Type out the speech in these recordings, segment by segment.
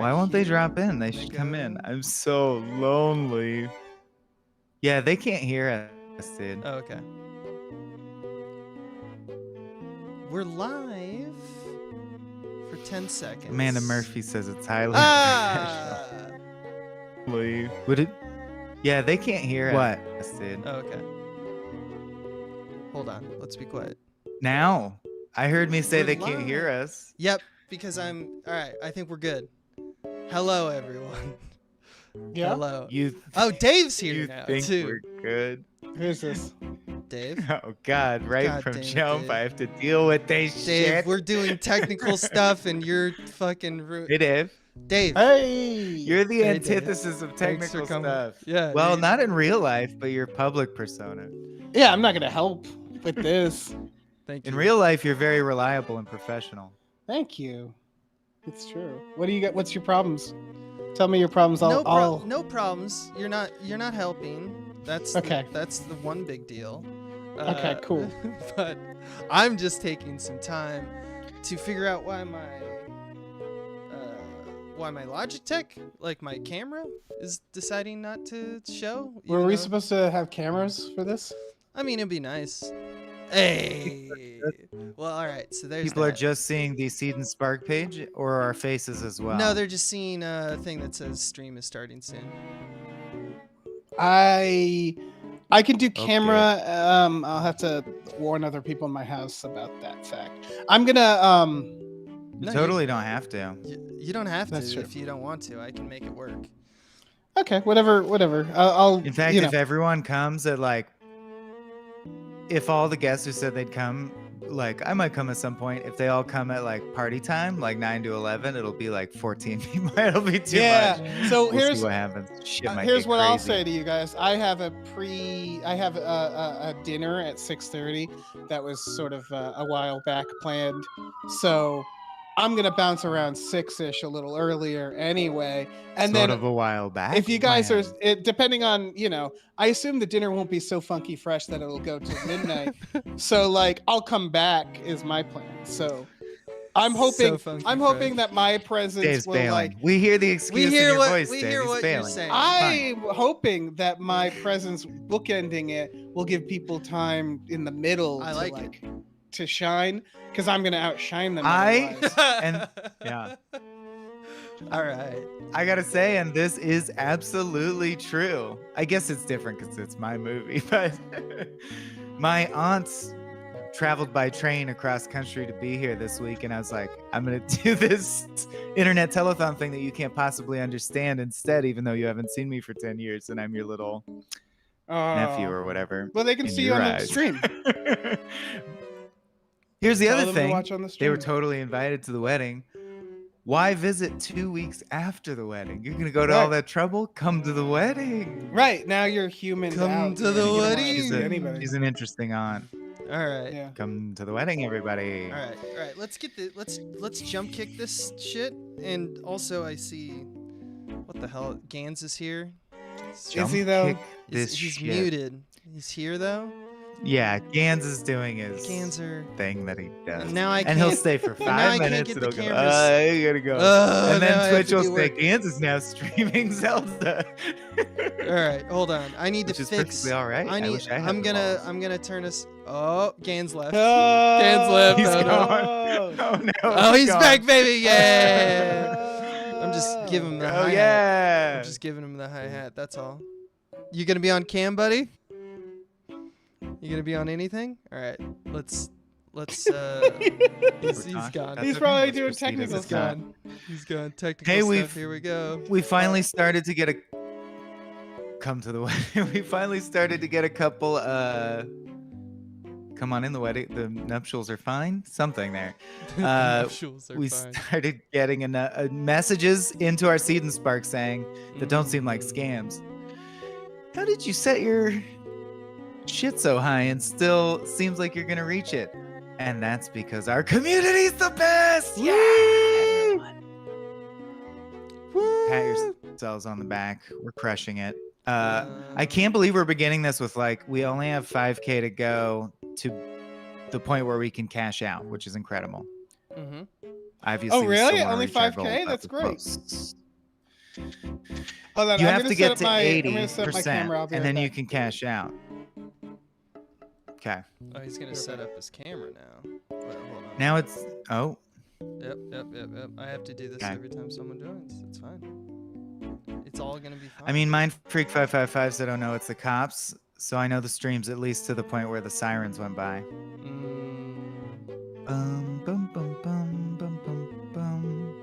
Why won't they here. drop in? They should come in. I'm so lonely. Yeah, they can't hear us, dude. Oh, okay. We're live for 10 seconds. Amanda Murphy says it's highly unprofessional. Would it? Yeah, they can't hear us, dude. Oh, okay. Hold on. Let's be quiet. Now, I heard me say We're they can't hear live. us. Yep, because all right, I think we're good. Hello, everyone. Yeah. Hello. Oh, Dave's here you now, think too. we're good? Who's this? Dave? Oh, God, right God from damn it, jump, Dave. I have to deal with this Dave, shit. we're doing technical stuff and you're fucking Hey, Dave. Dave. Hey. You're the Hey, antithesis of Thanks technical for coming. stuff. Yeah. Well, dude. not in real life, but your public persona. Yeah, I'm not gonna help with this. Thank you. In real life, you're very reliable and professional. Thank you. It's true. What do you got? What's your problems? Tell me your problems. No problems. You're not helping. That's okay. That's the one big deal. Okay, cool. But I'm just taking some time to figure out why my Logitech, like my camera, is deciding not to show. Were we supposed to have cameras for this? I mean, it'd be nice. Hey. Well, all right. So there's People are that. just seeing the Seed and Spark page or our faces as well? No, they're just seeing a thing that says stream is starting soon. I can do camera. I'll have to warn other people in my house about that fact. I'm gonna You totally don't have to. You don't have That's to true. if you don't want to. I can make it work. Okay, whatever. I'll. In fact, if everyone comes at if all the guests who said they'd come, I might come at some point. If they all come at party time, 9 to 11, it'll be 14 people. It'll be too much. So We'll here's see what happens. Shit might here's get what I'll crazy. say to you guys. I have a dinner at 6:30 that was sort of a while back planned. So I'm gonna bounce around 6-ish a little earlier anyway. And Sort then of a while back. if you guys plan. are depending on, I assume the dinner won't be so funky fresh that it'll go till midnight. So I'll come back is my plan. So I'm hoping hoping that my presence Dave's will bailing. We hear the excuse in your voice, Dave. hear He's what bailing. you're saying. I'm hoping that my presence bookending it will give people time in the middle to shine, because I'm gonna outshine them. Yeah. All right. I gotta say, and this is absolutely true. I guess it's different because it's my movie, but my aunts traveled by train across country to be here this week, and I was like, I'm gonna do this internet telethon thing that you can't possibly understand instead, even though you haven't seen me for 10 years and I'm your little nephew or whatever. Well, they can see you on the stream. Here's the Tell other them to thing. watch on the They were stream. totally invited to the wedding. Why visit 2 weeks after the wedding? You're gonna go to all that trouble? Come to the wedding. Right, now you're human. Come to the wedding. She's an interesting aunt. All right. Yeah. Come to the wedding, everybody. All right. Let's jump kick this shit. And also, I see, what the hell? Gans is here. Is he though? He's muted. He's here though. Yeah, Gans is doing his Ganser thing that he does. And now and he'll stay for 5 minutes. Get the It'll go, cameras. you gotta go. Oh, and now I then have Twitch to will do say, work. Gans is now streaming Zelda. All right, hold on. I need Which to is fix. perfectly all right. I wish I had I'm the balls. gonna turn us. Oh, Gans left. Oh, Gans left. He's Oh, no. gone. Oh no. Oh, he's gone. back, baby! Yeah. I'm just giving him the hi-hat. yeah. I'm just giving him the hi-hat. That's all. You gonna be on cam, buddy? You gonna be on anything? All right. Let's. He's gone. He's probably doing technical He's stuff. gone. He's gone. Technical Hey, stuff. Here we go. We finally started to get a come to the wedding. We finally started to get a couple come on in the wedding. The nuptials are fine. Something there. We started getting messages into our Seed and Spark saying that don't seem like scams. How did you set your shit so high and still seems like you're gonna reach it? And that's because our community's the best. Yeah. Pat yourselves on the back. We're crushing it. I can't believe we're beginning this with we only have 5K to go to the point where we can cash out, which is incredible. Mm-hmm. Obviously, Oh, we still really? wanna Only reach our 5K? goal, but That's we're great. close. Hold on, You I'm have gonna to set get up to my. I'm gonna set up my 80%, camera. I'll be and right then you back. can cash out. Okay. Oh, he's gonna set up his camera now. Wait, hold on. Now it's Yep. I have to do this Okay. every time someone joins. It's fine. It's all gonna be fine. I mean, Mindfreak555 said, "Oh no, it's the cops." So I know the streams at least to the point where the sirens went by. Bum, bum, bum, bum, bum, bum, bum.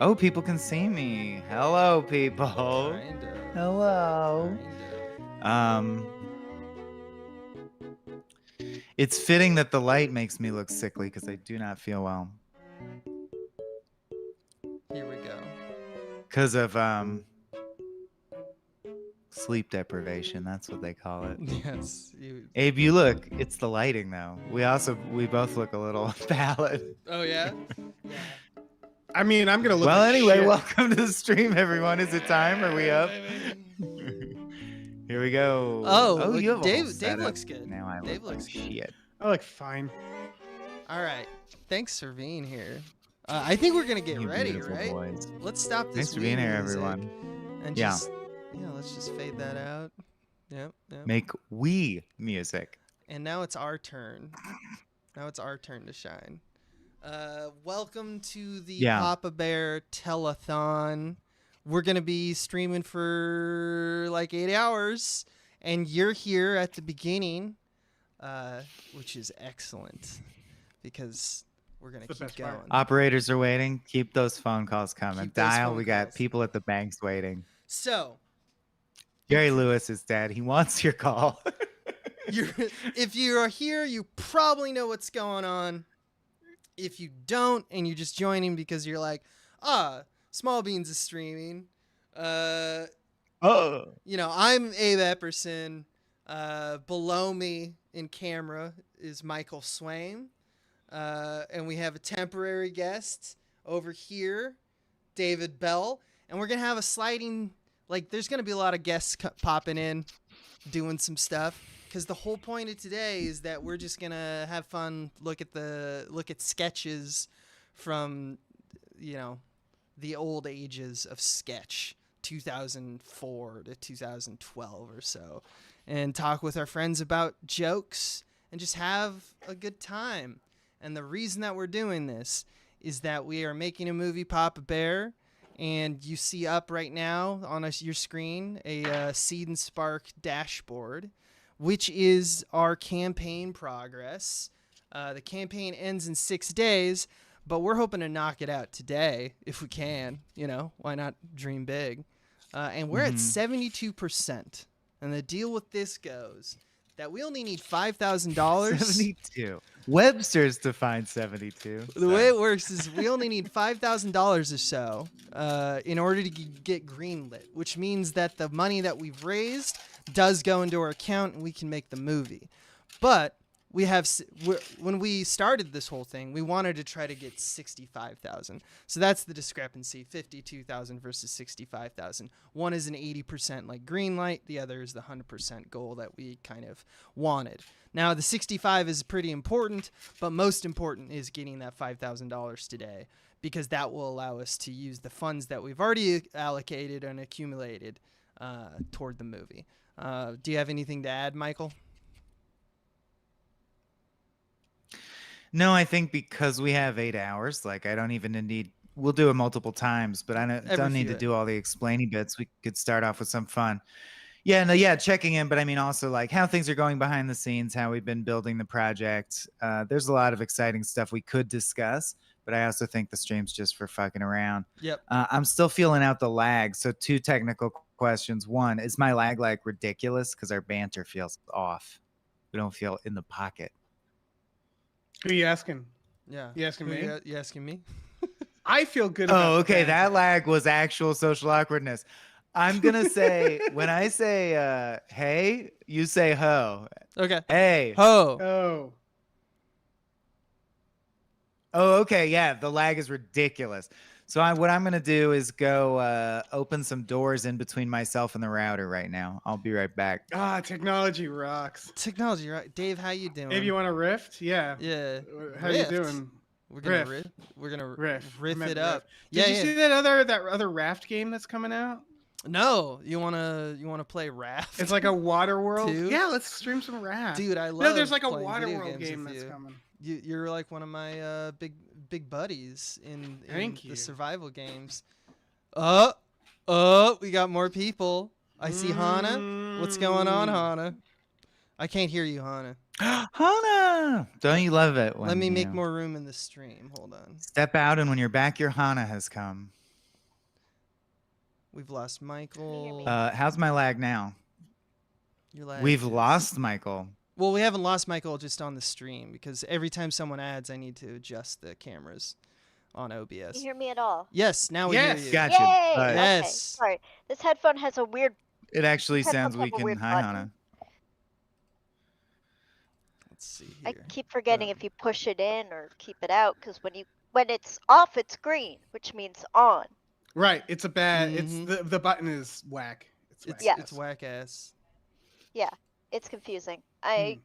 Oh, people can see me. Hello, people. Kinda. Hello. Kinda. It's fitting that the light makes me look sickly because I do not feel well. Here we go. Because of sleep deprivation, that's what they call it. Yes. Abe, you look. It's the lighting, though. We both look a little pallid. Oh yeah. I mean, I'm gonna look. Well, like anyway, shit. welcome to the stream, everyone. Is it time? Are we up? Here we go. Oh, you have a whole Dave setup. looks good. Now I Dave look looks like good. shit. I look fine. All right. Thanks for being here. I think we're gonna get You ready, beautiful right? boys. Let's stop this. Thanks for being wee here, music everyone. And Yeah. just let's just fade that out. Yep. Make we music. And now it's our turn. Now it's our turn to shine. Welcome to the Papa Bear Telethon. We're going to be streaming for like 8 hours, and you're here at the beginning, which is excellent because we're going to keep going. Operators are waiting. Keep those phone calls coming. Dial. We got people at the banks waiting. So, Jerry Lewis is dead. He wants your call. If you are here, you probably know what's going on. If you don't, and you're just joining because you're like, Small Beans is streaming. I'm Abe Epperson. Below me in camera is Michael Swain. And we have a temporary guest over here, David Bell. And we're going to have a sliding, there's going to be a lot of guests popping in, doing some stuff. Because the whole point of today is that we're just going to have fun, look at sketches from, the old ages of sketch, 2004 to 2012 or so, and talk with our friends about jokes and just have a good time. And the reason that we're doing this is that we are making a movie, Papa Bear, and you see up right now on your screen a Seed and Spark dashboard, which is our campaign progress. The campaign ends in 6 days, but we're hoping to knock it out today if we can. Why not dream big? And we're at 72%. And the deal with this goes that we only need $5,000. 72. Webster's defined 72. The way it works is we only need $5,000 or so in order to get greenlit, which means that the money that we've raised does go into our account and we can make the movie. But when we started this whole thing, we wanted to try to get 65,000. So that's the discrepancy: 52,000 versus 65,000. One is an 80% green light, the other is the 100% goal that we kind of wanted. Now the 65 is pretty important, but most important is getting that $5,000 today, because that will allow us to use the funds that we've already allocated and accumulated toward the movie. Do you have anything to add, Michael? No, I think because we have 8 hours, I don't even need. We'll do it multiple times, but I don't need to do all the explaining bits. We could start off with some fun. Checking in, but I mean also how things are going behind the scenes, how we've been building the project. There's a lot of exciting stuff we could discuss, but I also think the stream's just for fucking around. Yep. I'm still feeling out the lag, so 2 technical questions. One, is my lag ridiculous? Because our banter feels off. We don't feel in the pocket. Who are you asking? Yeah. You asking me? You asking me? I feel good about okay. That lag was actual social awkwardness. I'm going to say, when I say, hey, you say ho. Okay. Hey. Ho. Oh. Oh, okay. Yeah. The lag is ridiculous. So what I'm going to do is go open some doors in between myself and the router right now. I'll be right back. Technology rocks. Technology, right? Dave, how you doing? Dave, you want a rift? Yeah. Yeah. How you doing? We're gonna Riff. riff. We're gonna Riff. riff I meant it up. Did you see that other raft game that's coming out? No, you wanna play Raft? It's like a water world. Too? Yeah, let's stream some Raft. Dude, I love. No, there's like a playing water video world games game with that's you. coming. You're like one of my big buddies in Thank the you. survival games. We got more people. I see Hana. What's going on, Hana? I can't hear you, Hana. Hana! Don't you love it when Let me make you more room in the stream. Hold on. step out, and when you're back, your Hana has come. We've lost Michael. How's my lag now? Your lag We've is- lost Michael. Well, we haven't lost Michael just on the stream because every time someone adds, I need to adjust the cameras on Can OBS. you hear me at all? Yes, now we Yes. hear you. Gotcha. Yay! But Okay, Yes. sorry. This headphone has a weird. it actually Headphones sounds have a weak and weird hi, button. Hana. Let's see I here. keep forgetting if you push it in or keep it out because when it's off, it's green, which means on. Right. It's a bad. Mhm. It's the button is whack. It's whack. Yeah. It's whack ass. It's confusing. I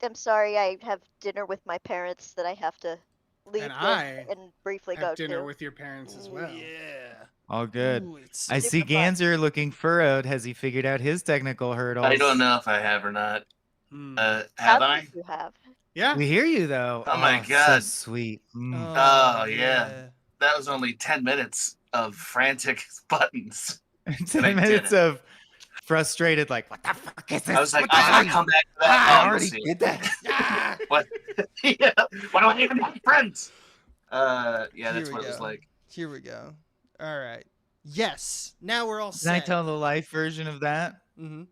am sorry. I have dinner with my parents that I have to leave And this I and briefly Have go dinner to. with your parents as Ooh, well. Yeah. All good. Ooh, it's I see super fun. Ganser looking furrowed. Has he figured out his technical hurdles? I don't know if I have or not. Hmm. Have Sounds I? like you have. Yeah. We hear you though. Oh my So God. sweet. Oh, yeah. That was only 10 minutes of frantic buttons. 10 I minutes did it. of frustrated, like, what the fuck is this? I was like, What the I gotta fuck? come back to that. I Oh, you'll already see. did that. Ah! What? Yeah. Why do I even have friends? Yeah, Here that's we what it was go. like. Here we go. All right. Yes. Now we're all Can set. I tell the life version of that? Mm-hmm.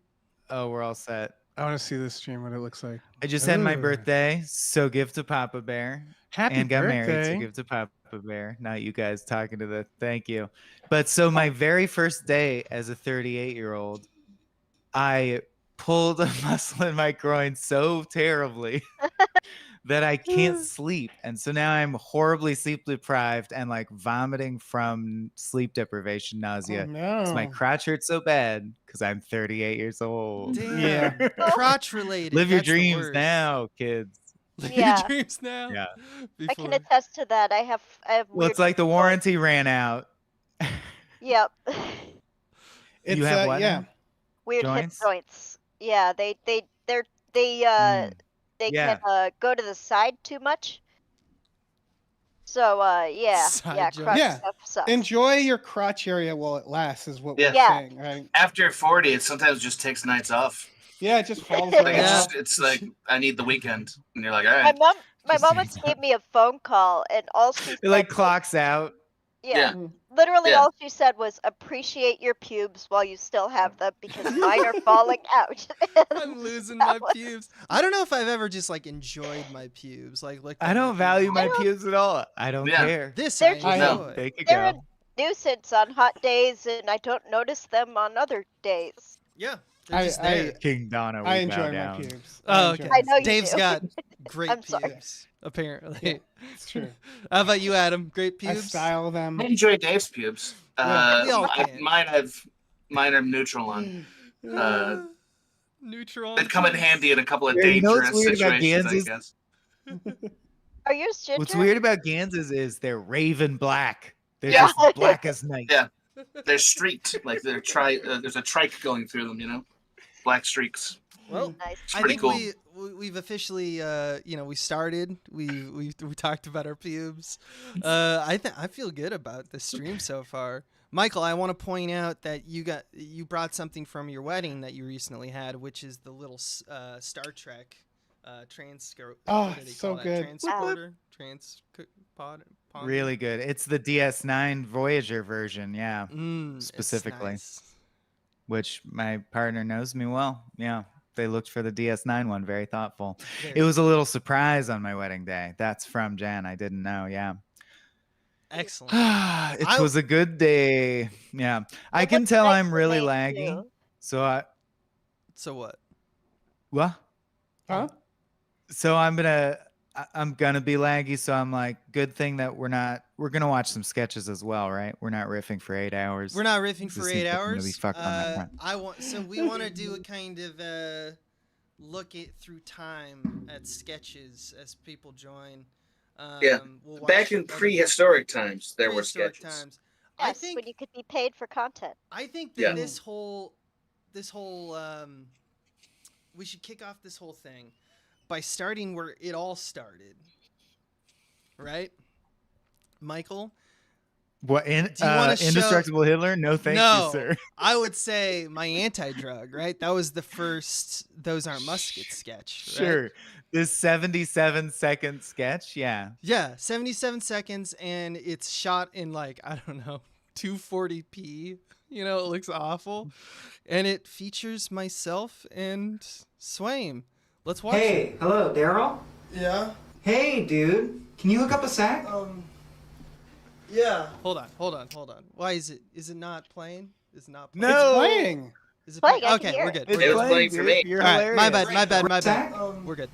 Oh, we're all set. I want to see this stream. What it looks like. I just had my Ooh. birthday, so give to Papa Bear. Happy and got birthday. married, so give to Papa Bear. Not you guys talking to the thank you. But so my very first day as a 38-year-old, I pulled a muscle in my groin so terribly that I can't sleep. And so now I'm horribly sleep deprived and like vomiting from sleep deprivation, nausea. Oh, no. 'Cause my crotch hurts so bad because I'm 38 years old. Damn. Yeah. Crotch related. Live your That's the dreams worst. now, kids. Live Yeah. your dreams now. Yeah. I can attest to that. I have Well, weird it's like the joints. warranty ran out. Yep. It's You have what yeah. now? Weird Joints? hip joints. Yeah, they Mm. Yeah. can go to the side too much. So yeah, Side joints. crotch Yeah. stuff sucks. Enjoy your crotch area while it lasts, is what Yeah. we're Yeah. saying, right? After 40, it sometimes just takes nights off. Yeah, it just falls Like, right Yeah. out. it's like, I need the weekend. And you're like, all my right. mom Just once hangs gave me a phone call and all she said It like was- clocks out. yeah, Yeah. literally Yeah. all she said was appreciate your pubes while you still have them because mine are falling out. I'm losing my pubes. I don't know if I've ever just like enjoyed my pubes. Like I don't value my I don't- pubes at all. I don't Yeah. care. This. They're I just- enjoy. They could They're go. a nuisance on hot days and I don't notice them on other days. Yeah. They're just I- there. King Donna. I we bow enjoy my down. pubes. Oh, enjoy okay. I know you Dave's do. got great I'm sorry. pubes, apparently. Yeah, it's true. How about you, Adam? Great I pubes. style them. I enjoy Dave's pubes. Yeah. We all can. Mine are neutral on. Neutral. They'd come in handy in a couple of Yeah, you know what's dangerous weird about situations, I Gans's? guess. Are yours ginger? What's weird about Gans's is they're raven black. They're Yeah. just black as night. Yeah. They're streaked, like they're there's a trike going through them, you know? Black streaks. Well, Nice. It's I pretty think cool. we've officially we started. We talked about our pubes. I feel good about the stream so far. Michael, I want to point out that you brought something from your wedding that you recently had, which is the little Star Trek transcript. Oh, so good. Transporter, transpod. Really good. It's the DS9 Voyager version, yeah. It's specifically. nice. Which my partner knows me well. Yeah. They looked for the DS9 one. Very thoughtful. Very It was a little surprise on my wedding day. That's from Jan. I didn't know. Yeah. excellent. It was a good day. Yeah. I can what's tell nice I'm to really make, laggy. too? So I So what? what? Huh? So I'm gonna be laggy. So I'm like, good thing that we're gonna watch some sketches as well, right? We're not riffing for 8 hours. We're not riffing This for seems 8 like I'm really hours. fucked on that front. We want to do a kind of look it through time at sketches as people join. We'll back in prehistoric times, there were sketches. Times. Yes, I think when you could be paid for content. I think that this whole we should kick off this whole thing by starting where it all started. Right? Michael? What, Indestructible Hitler? No, thank you, sir. I would say my anti-drug, right? That was the first Those Aren't Muskets sketch, right? Sure. This 77-second sketch, yeah. Yeah, 77 seconds, and it's shot in like, I don't know, 240p. You know, it looks awful. And it features myself and Swaim. Let's watch it. Hey, hello, Daryl? Yeah? Hey, dude. Can you hook up a sack? Yeah. Hold on. Why is it not playing? Is it not playing? No. It's playing. Is it Playing, playing? I can Okay, hear we're it. good. It's It was playing for me. You're All right, hilarious. my bad. Sack? We're good.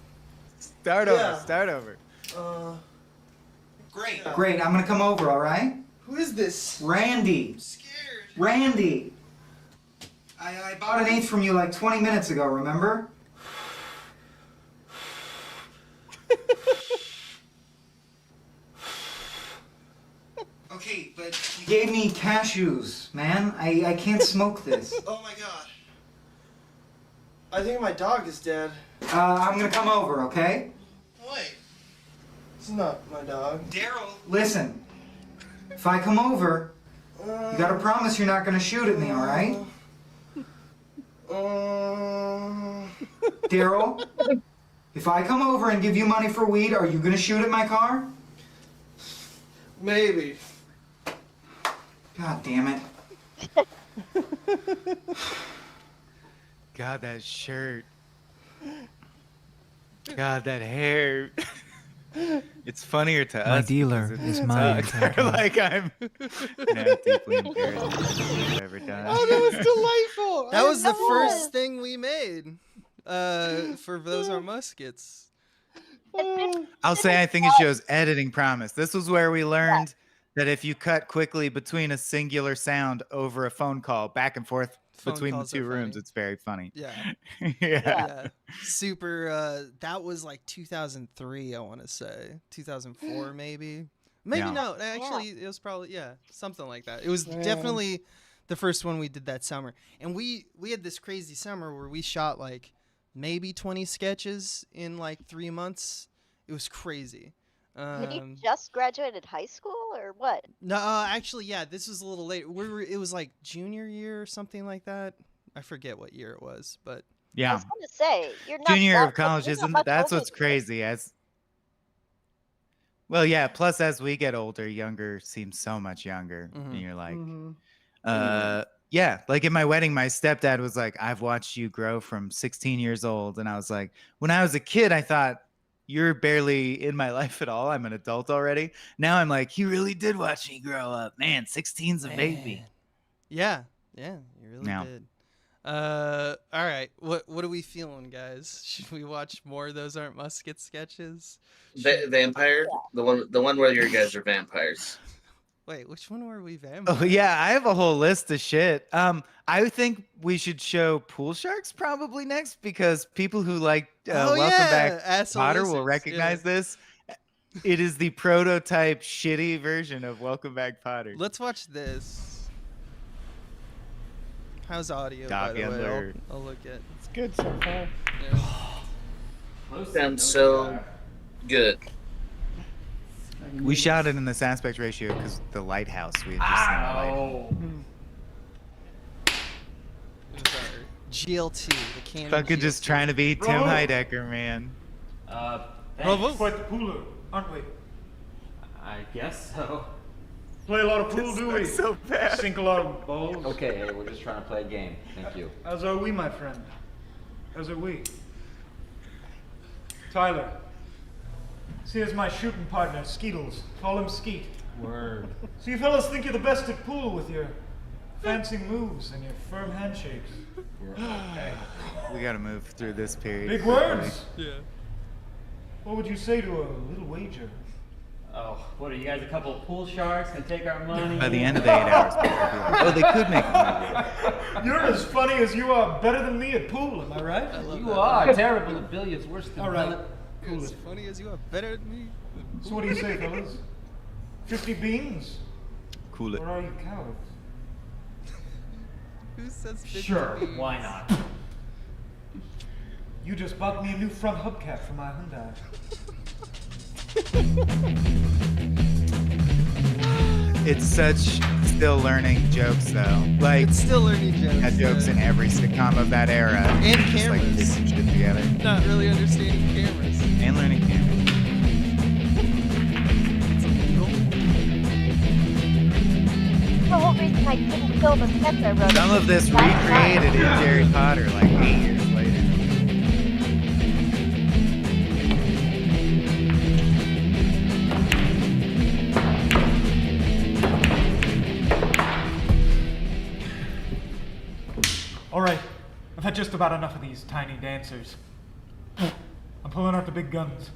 Start over. Great, I'm gonna come over, all right? Who is this? Randy. I'm scared. Randy. I bought an eighth from you like 20 minutes ago, remember? Okay, but you gave me cashews, man. I can't smoke this. Oh my god. I think my dog is dead. I'm gonna come over, okay? Wait. It's not my dog. Daryl. Listen, if I come over, you gotta promise you're not gonna shoot at me, all right? Daryl, if I come over and give you money for weed, are you gonna shoot at my car? Maybe. God damn it. God, that shirt. God, that hair. It's funnier to us. dealer because is it my sucks. anti-drug. Like I'm deeply embarrassed I've ever done. Oh, that was delightful. That was the know. first thing we made for Those Are Muskets. I'll say I think it shows editing promise. This was where we learned that if you cut quickly between a singular sound over a phone call back and forth Phone between the calls two are rooms, funny. it's very funny. Yeah. Yeah. Super. That was like 2003, I want to say. 2004, maybe. Maybe Yeah. no. Actually, it was probably, something like that. It was Man. definitely the first one we did that summer. And we had this crazy summer where we shot like maybe 20 sketches in like 3 months. It was crazy. Had you just graduated high school or what? No, actually, yeah, this was a little later. It was like junior year or something like that. I forget what year it was, but I Yeah. was going to say, you're not Junior year that- of college you're not isn't much that's older what's than me. crazy well, yeah, plus as we get older, younger seems so much younger. Mhm. And you're like, Mhm. yeah, like in my wedding, my stepdad was like, I've watched you grow from 16 years old. And I was like, when I was a kid, I thought, you're barely in my life at all. I'm an adult already. Now I'm like, he really did watch me grow up. Man, 16's a baby. Man. Yeah, you really Yeah. did. All right, what are we feeling, guys? Should we watch more of Those Aren't Musket sketches? Vampire, the one where your guys are vampires. Wait, which one were we vampires? Oh yeah, I have a whole list of shit. I think we should show Pool Sharks probably next because people who like Welcome Back Asshole Potter will Lizards, recognize yeah. this. It is the prototype shitty version of Welcome Back Potter. Let's watch this. How's audio, Dog by the way? Handler. I'll look at. It's good so far. Yeah. Sounds so good. We shot it in this aspect ratio because the lighthouse. We had just seen the lighthouse. It was our GLT, the Canon. Fucking just GLT. trying to be Tim Bravo. Heidecker, man. Bravo. Quite the pooler, aren't we? I guess so. Play a lot of pool, do we? Looks so bad. Sink a lot of balls. Okay, hey, we're just trying to play a game. Thank you. As are we, my friend. As are we. Tyler. See, here's my shooting partner, Skeetles. Call him Skeet. Word. So you fellas think you're the best at pool with your fancy moves and your firm handshakes. Okay. We gotta move through this period. Big quickly. words. Yeah. What would you say to a little wager? Oh, what are you guys, a couple of pool sharks and take our money? By the end of the 8 hours, people will be like, oh, they could make a movie. You're as funny as you are better than me at pool, am I right? You are terrible at billiards, worse than All right. bullet. You're as funny as you are, better than me. So what do you say, fellas? 50 beans? Cool it. Or are you cowards? Who says 50 Sure, beans? why not? You just bought me a new front hubcap for my Hyundai. It's such still learning jokes though. Like It's still learning jokes. had jokes in every sitcom of that era. And Just like cameras. piecing shit together. Not really understanding cameras. And learning cameras. The whole reason I didn't film the sketch I wrote. Some of this recreated in Harry Potter like 8 years later. All right, I've had just about enough of these tiny dancers. I'm pulling out the big guns.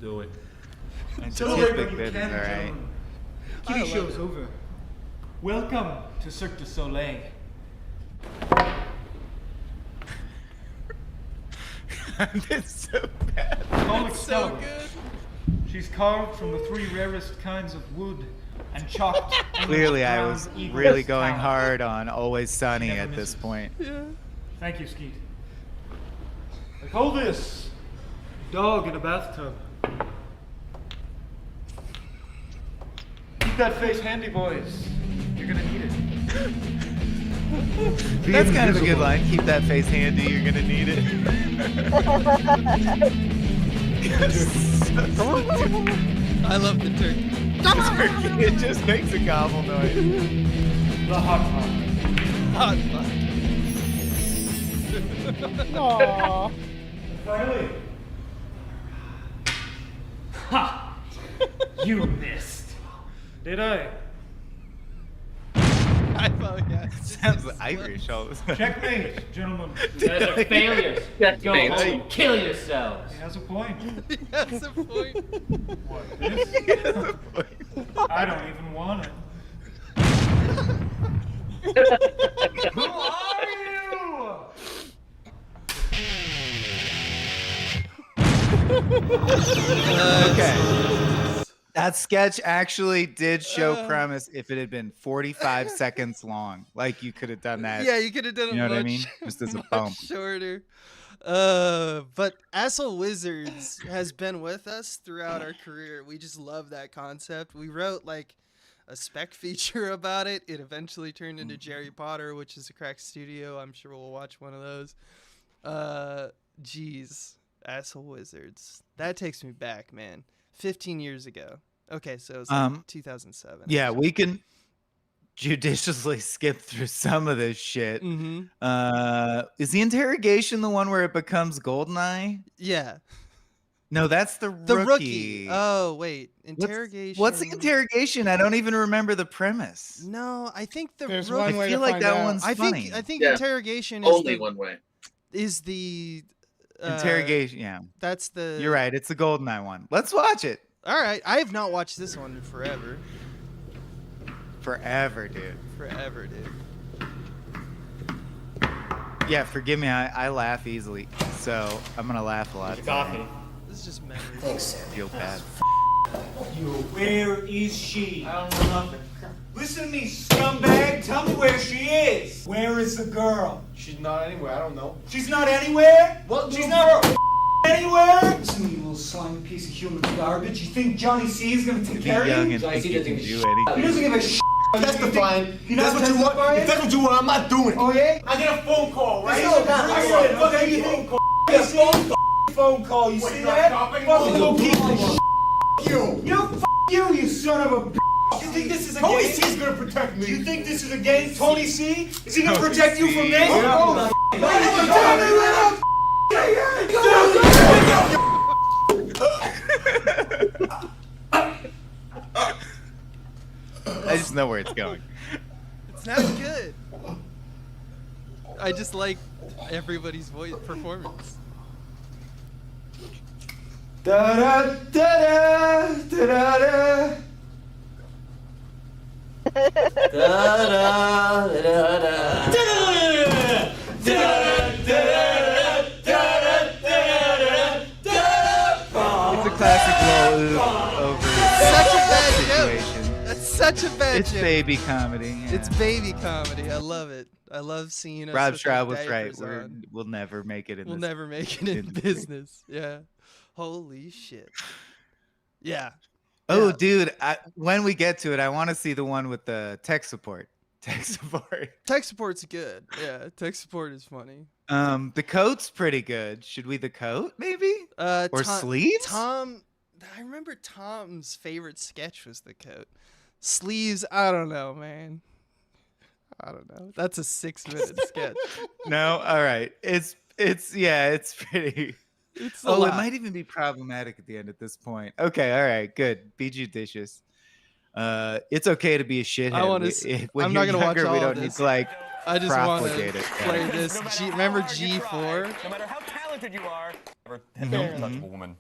Do it. And Celebrate big when you bit is can, alright. gentlemen. Kitty show's over. Welcome to Cirque du Soleil. It's so bad. Call It's so Excalibur. good. She's carved from the 3 rarest kinds of wood and chalked. on the Clearly I brown was eagle's really going talon. hard on Always Sunny Never at this misses. point. Yeah. Thank you, Skeet. I call this dog in a bathtub. Keep that face handy, boys. You're gonna need it. That's kind of a good line. Keep that face handy, you're gonna need it. I love the turkey. It just makes a gobble noise. The hot pot. Hot fuck. Aww. Finally. Ha! You missed. Did I? I thought, yeah. Sounds Irish all of a sudden. Checkmate, gentlemen. You guys are failures. Go Checkmate. home and kill yourselves. He has a point. That's a point. What, this? I don't even want it. Who are you? Okay. That sketch actually did show premise if it had been 45 seconds long. Like you could have done that. Yeah, you could have done it You know much, what I mean? Just as a much bump. shorter. But Asshole Wizards has been with us throughout our career. We just love that concept. We wrote like a spec feature about it. It eventually turned into Jerry Potter, which is a crack studio. I'm sure we'll watch one of those. Geez, Asshole Wizards. That takes me back, man. 15 years ago. Okay, so it was like 2007. Yeah, we can judiciously skip through some of this shit. Mm-hmm. Is the interrogation the one where it becomes Goldeneye? Yeah. No, that's the Rookie. Oh, wait. Interrogation. What's the interrogation? I don't even remember the premise. No, I think the There's Rookie. one way I feel to like find that out. one's I funny. think Yeah. interrogation is Only the, one way. is the Interrogation, yeah. That's the. You're right. It's the Goldeneye one. Let's watch it. All right, I have not watched this one in forever. Forever, dude. Forever, dude. Yeah, forgive me. I laugh easily, so I'm gonna laugh a lot. Your coffee. This is just memories. Feel bad. Where is she? I don't know nothing. Listen to me, scumbag. Tell me where she is. Where is the girl? She's not anywhere. I don't know. She's not anywhere? What She's little not anywhere? Listen to me, you little slimy piece of human garbage. You think Johnny C is gonna take Be care of young you? and Johnny think C you doesn't can give a do anything. He doesn't give a shit. Testifying. You're That's not what you want. testifying? If that's what you want, I'm not doing it. Oh yeah? I get a phone call, right? No, fuck you think? You see? Phone call. You see that? Fucking little piece of shit. You. You know, you, you son of a bitch. You think this is a Tony game? C is gonna protect me. You think this is a game? Tony C? Is he gonna protect you from C. this? Yeah. I just know where it's going. It's not good. I just like everybody's voice performance. Da da da da da da. It's a classic a bad It's joke. baby comedy. Yeah. It's baby comedy. I love it. I love seeing us. Rob with Schraub our was right. diapers on. We'll never make it in We'll this never make it in industry. business. Yeah. Holy shit. Yeah. Oh, Yeah. dude, when we get to it, I want to see the one with the tech support. Tech support. Tech support's good. Yeah, tech support is funny. The coat's pretty good. Should we the coat maybe? Or sleeves? Tom, I remember Tom's favorite sketch was the coat. Sleeves, I don't know, man. I don't know. That's a 6-minute sketch. No, all right. It's pretty. It's a lot. It might even be problematic at the end at this point. Okay, all right, good. Be judicious. It's okay to be a shithead. I want to. I'm not gonna watch all we don't of need this. to like. I just want to profligate it. play this. Remember G4? No matter how talented you are, never Mhm. touch a woman.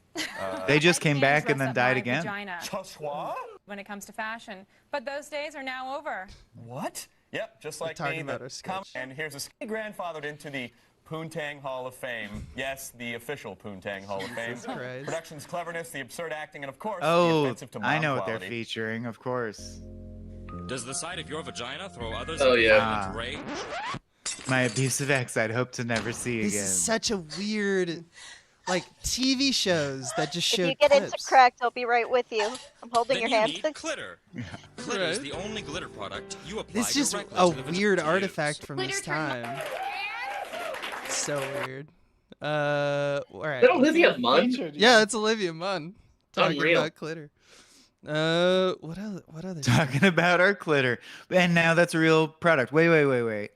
They just came back and then Dress up died my again. vagina when it comes to fashion, but those days are now over. What? Yep, just like talking me. about our sketch. And here's a skinny grandfathered into the Poontang Hall of Fame. Yes, the official Poontang Hall of Fame. Jesus Christ. Production's cleverness, the absurd acting, and of course, the Oh, offensive to mom I know what quality. they're featuring, of course. Does the sight of your vagina throw others Oh, into yeah. violent rage? My abusive ex, I'd hope to never see This again. is such a weird, like TV shows that just show If you get into clips. cracked, I'll be right with you. I'm holding Then your you hand. need glitter. Glitter is Right. the only glitter product you apply This is just directly a to the vagina weird to use. artifact from this time. So weird. All right. Is that Olivia Munn? Yeah, it's Olivia Munn talking Unreal. about glitter. What other? Talking about our glitter, and now that's a real product. Wait.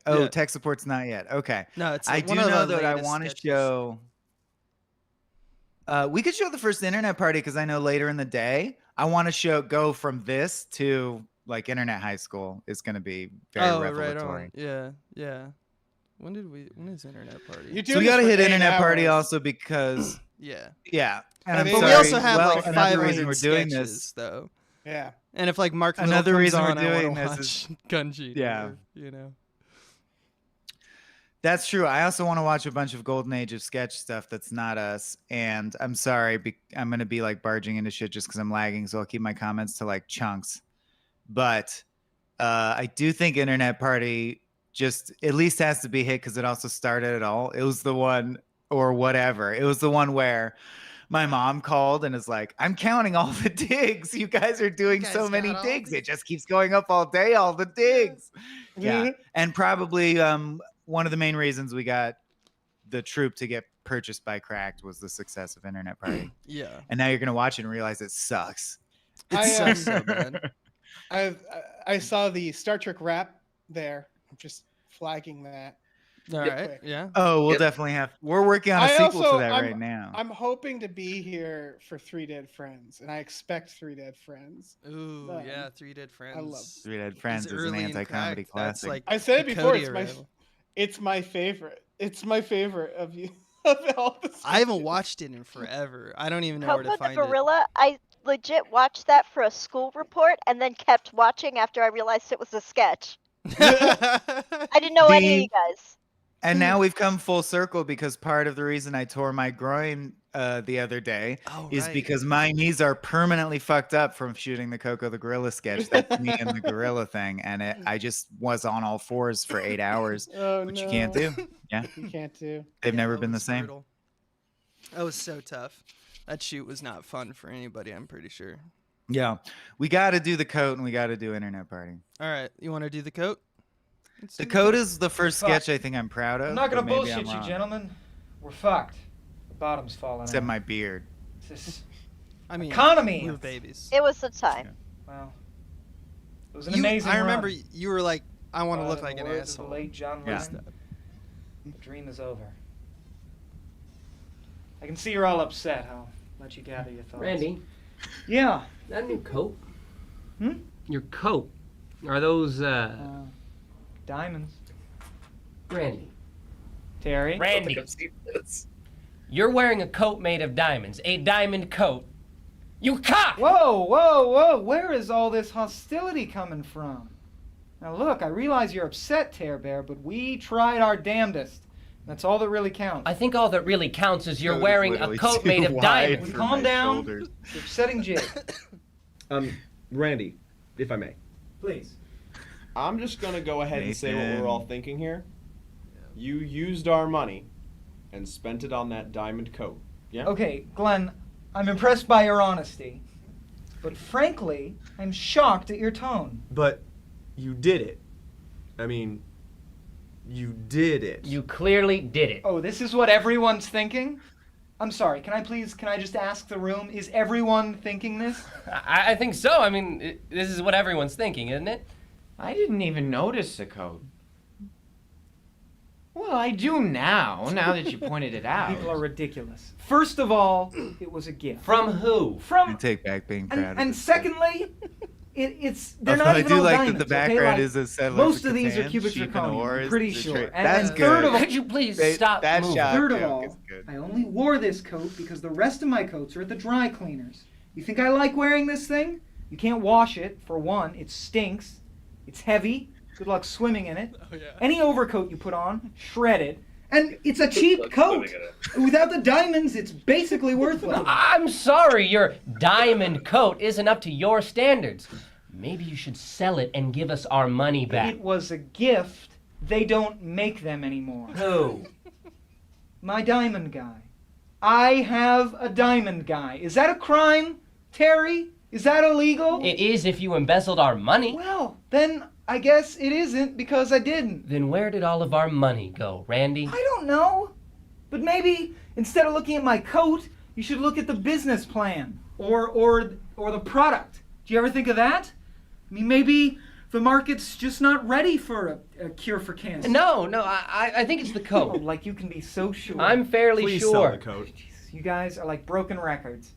Oh, Yeah. tech support's not yet. Okay. No, it's I one do of know our that I latest want to sketches. show. We could show the first internet party because I know later in the day I want to go from this to like internet high school is going to be very Oh, revelatory. right on. Yeah. When is internet party? You're So doing we got to this for hit 8 internet party hours. also because Yeah. and I I'm mean, But sorry. we also have well, like another 500 reason we're doing sketches, this. though. Yeah. And if like Mark Little Another comes reason we're on, I wanna doing this watch is- Gunji. Yeah. You know. That's true. I also want to watch a bunch of Golden Age of sketch stuff that's not us. And I'm sorry, I'm going to be like barging into shit just because I'm lagging. So I'll keep my comments to like chunks. But I do think Internet Party just at least has to be hit because it also started it all. It was the one, or whatever. It was the one where my mom called and is like, I'm counting all the digs. You guys are doing so many got all digs. It just keeps going up all day, all the digs. Yeah. And probably one of the main reasons we got the troop to get purchased by Cracked was the success of Internet Party. Yeah. And now you're going to watch it and realize it sucks. It sucks so bad. I saw the Star Trek rap there. I'm just flagging that. All real right. quick. Yeah. Oh, we'll definitely have. We're working on a sequel to that right now. I'm hoping to be here for Three Dead Friends, and I expect Three Dead Friends. Ooh, yeah, Three Dead Friends. I love Three Dead Friends is an early and anti-comedy cracked. That's classic. like I said it the before. Cody It's my arrival. it's my favorite. It's my favorite of you of all the. I haven't watched it in forever. I don't even know where to Coco the find Gorilla, I legit watched that for a school report and then kept watching after I realized it was a sketch. I didn't know any of you guys. And now we've come full circle because part of the reason I tore my groin the other day is because my knees are permanently fucked up from shooting the Coco the Gorilla sketch. That's me and the gorilla thing. And I just was on all fours for 8 hours, which you can't do. Yeah. You can't do. They've never been the same. Brutal. That was so tough. That shoot was not fun for anybody, I'm pretty sure. Yeah. We got to do the coat and we got to do Internet Party. All right. You want to do the coat? The coat is the first sketch I think I'm proud of. I'm not gonna but maybe bullshit I'm you, wrong. gentlemen. We're fucked. The bottom's falling Except out. my beard. I mean, economy. we were babies. It was the time. Well, it was an amazing I remember run. you were like, I want to look In like the an words of asshole. the late John Yeah. Lennon, the dream is over. I can see you're all upset. I'll let you gather your thoughts. Randy? Yeah? That new coat? Hmm? Your coat. Are those, diamonds. Randy. Terry? Randy. You're wearing a coat made of diamonds. A diamond coat. You cock! Whoa! Where is all this hostility coming from? Now look, I realize you're upset, Tear Bear, but we tried our damnedest. That's all that really counts. I think all that really counts is you're wearing a coat made of diamonds. Calm down. You're upsetting Jake. Randy, if I may. Please. I'm just gonna go ahead and say what we're all thinking here. You used our money and spent it on that diamond coat. Yeah? Okay, Glenn, I'm impressed by your honesty. But frankly, I'm shocked at your tone. But you did it. I mean, you did it. You clearly did it. Oh, this is what everyone's thinking? I'm sorry, can I just ask the room, is everyone thinking this? I think so. I mean, this is what everyone's thinking, isn't it? I didn't even notice the coat. Well, I do now that you pointed it out. People are ridiculous. First of all, it was a gift. From who? I take back being proud. And secondly, they're not I even do all like diamonds, that the background okay? is a Settlers most of of these are Catan, cubic sheep and zirconia, ores, I'm pretty the sure. trick. And That's third of all, could you please stop that moving? shot Third of joke all, is good. I only wore this coat because the rest of my coats are at the dry cleaners. You think I like wearing this thing? You can't wash it, for one. It stinks. It's heavy. Good luck swimming in it. Oh, yeah. Any overcoat you put on, shredded. And it's a cheap coat. Without the diamonds, it's basically worthless. I'm sorry, your diamond coat isn't up to your standards. Maybe you should sell it and give us our money back. It was a gift. They don't make them anymore. Who? My diamond guy. I have a diamond guy. Is that a crime, Terry? Is that illegal? It is if you embezzled our money. Well, then I guess it isn't because I didn't. Then where did all of our money go, Randy? I don't know. But maybe instead of looking at my coat, you should look at the business plan or the product. Do you ever think of that? I mean, maybe the market's just not ready for a cure for cancer. No, I think it's the coat. Oh, like you can be so sure. I'm fairly Please sure. sell the coat. Jeez, you guys are like broken records.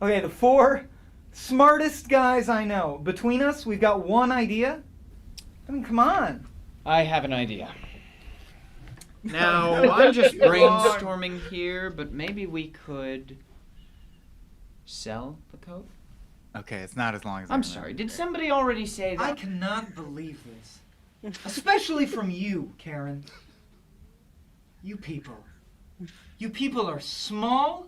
Okay, the 4 smartest guys I know. Between us, we've got one idea. I mean, come on. I have an idea. Now, I'm just brainstorming here, but maybe we could sell the coat? Okay, it's not as long as I'm sorry, did somebody already say that? I cannot believe this. Especially from you, Karen. You people. You people are small.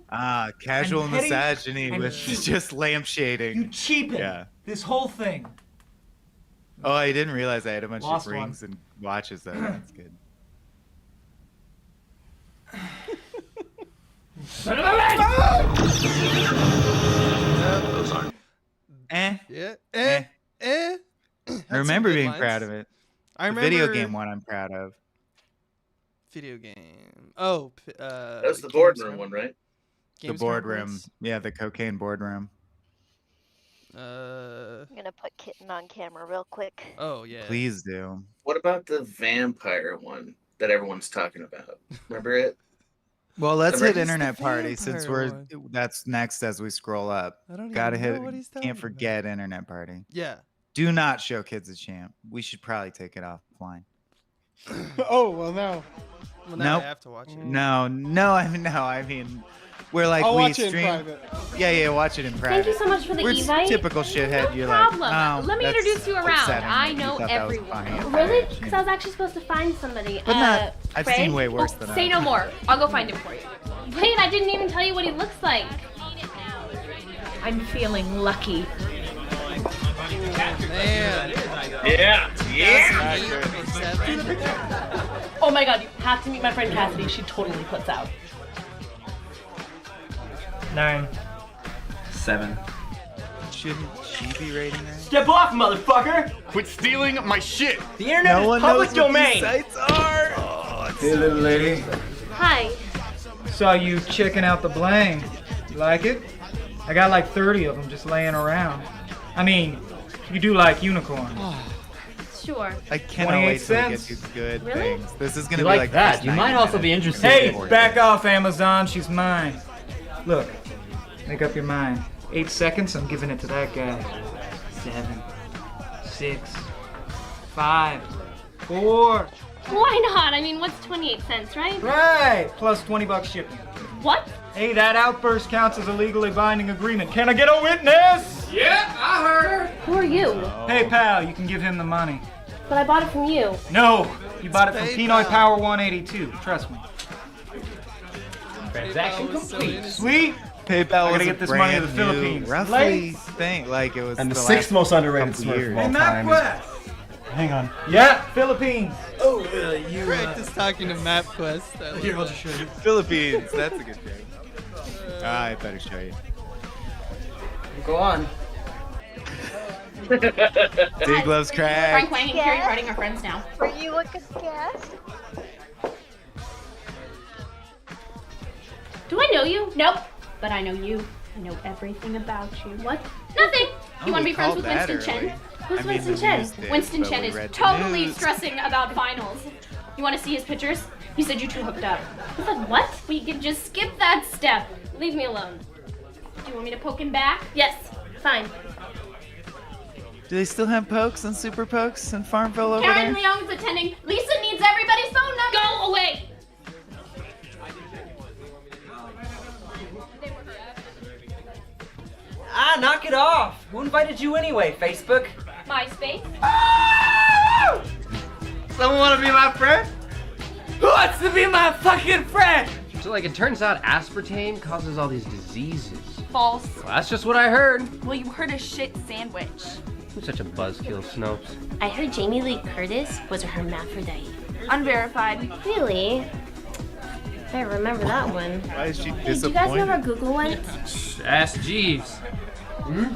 Casual and petty misogyny and with cheap. just lampshading. You cheapen this whole thing. Oh, I didn't realize I had a bunch Lost of rings and watches though. That's good. Yeah. I remember good being lines. proud of it. I The video remember- game one I'm proud of. Video game. Oh, That's the boardroom one, right? The boardroom. Yeah, the cocaine boardroom. I'm gonna put Kitten on camera real quick. Oh yeah. Please do. What about the vampire one that everyone's talking about? Remember it? Well, let's The hit Retrospective internet party since vampire that's next as we scroll up. I don't Gotta even know hit. what he's talking Can't forget internet party. Yeah. Do not show kids a champ. We should probably take it offline. Oh well, no. Well, now Nope. I have to watch it. No. I mean, we're like I'll we watch it in stream. private. Yeah, watch it in private. Thank you so much for the We're e-bite. typical shithead. You're problem. like, oh, Let me that's introduce you around. upsetting I that you know thought that was everyone. funny. Really? Because I was actually supposed to find somebody. But not. I've Frank? seen way worse than Say that. no more. I'll go find him for you. Wait, I didn't even tell you what he looks like. I'm feeling lucky. Man. Yeah. Oh my god, you have to meet my friend Cassidy. She totally puts out. 9. 7. Shouldn't she be rating that? Step off, motherfucker! Quit stealing my shit. The internet No one is public knows what these domain! sites are. Oh, Hey, little lady. Hi. Saw you checking out the bling. You like it? I got like 30 of them just laying around. I mean, you do like unicorns. Sure. I cannot wait till we get 28 to good Really? things. This is gonna You be like like that. first You 90 might also be minutes. interested Hey, in it. back off, Amazon. She's mine. Look, make up your mind. 8 seconds, I'm giving it to that guy. 7, 6, 5, 4. Why not? I mean, what's 28 cents, right? Right, plus $20 shipping. What? Hey, that outburst counts as a legally binding agreement. Can I get a witness? Yeah, I heard her. Who are you? Hey, pal, you can give him the money. But I bought it from you. No, you bought it from PayPal. Pinoy Power 182. Trust me. Transaction PayPal was so complete. innocent. Sweet. PayPal I was gotta a get this money to the brand new, Philippines. roughly thing. Like it was. And the last sixth most underrated couple Smurf years. of all Hey, time. MapQuest! Hang on. Yeah, Philippines. Oh, you. Craig is talking to MapQuest. Here, I'll just show you. Philippines. That's a good thing. I better show you. Go on. Dig loves Craig. Frank Wang and Carrie Harding are friends now. Were you a good guest? Do I know you? Nope. But I know you. I know everything about you. What? Nothing. Oh, You want to we be friends called with that Winston early. Chen? Who's I mean, Winston the Chen? news did, Winston but Chen we is read the totally news. stressing about finals. You want to see his pictures? He said you two hooked up. I said, what? We can just skip that step. Leave me alone. Do you want me to poke him back? Yes. Fine. Do they still have pokes and super pokes in Farmville over Karen there? Leong's attending. Lisa needs everybody's phone number. Go away. Ah, knock it off. Who invited you anyway, Facebook? MySpace. Someone want to be my friend? Who wants to be my fucking friend? So, like, it turns out aspartame causes all these diseases. False. Well, that's just what I heard. Well, you heard a shit sandwich. Who's such a buzzkill, Snopes? I heard Jamie Lee Curtis was a hermaphrodite. Unverified. Really? I remember that one. Why is she Hey, do you guys know where disappointed? Google went? Ask Jeeves. So much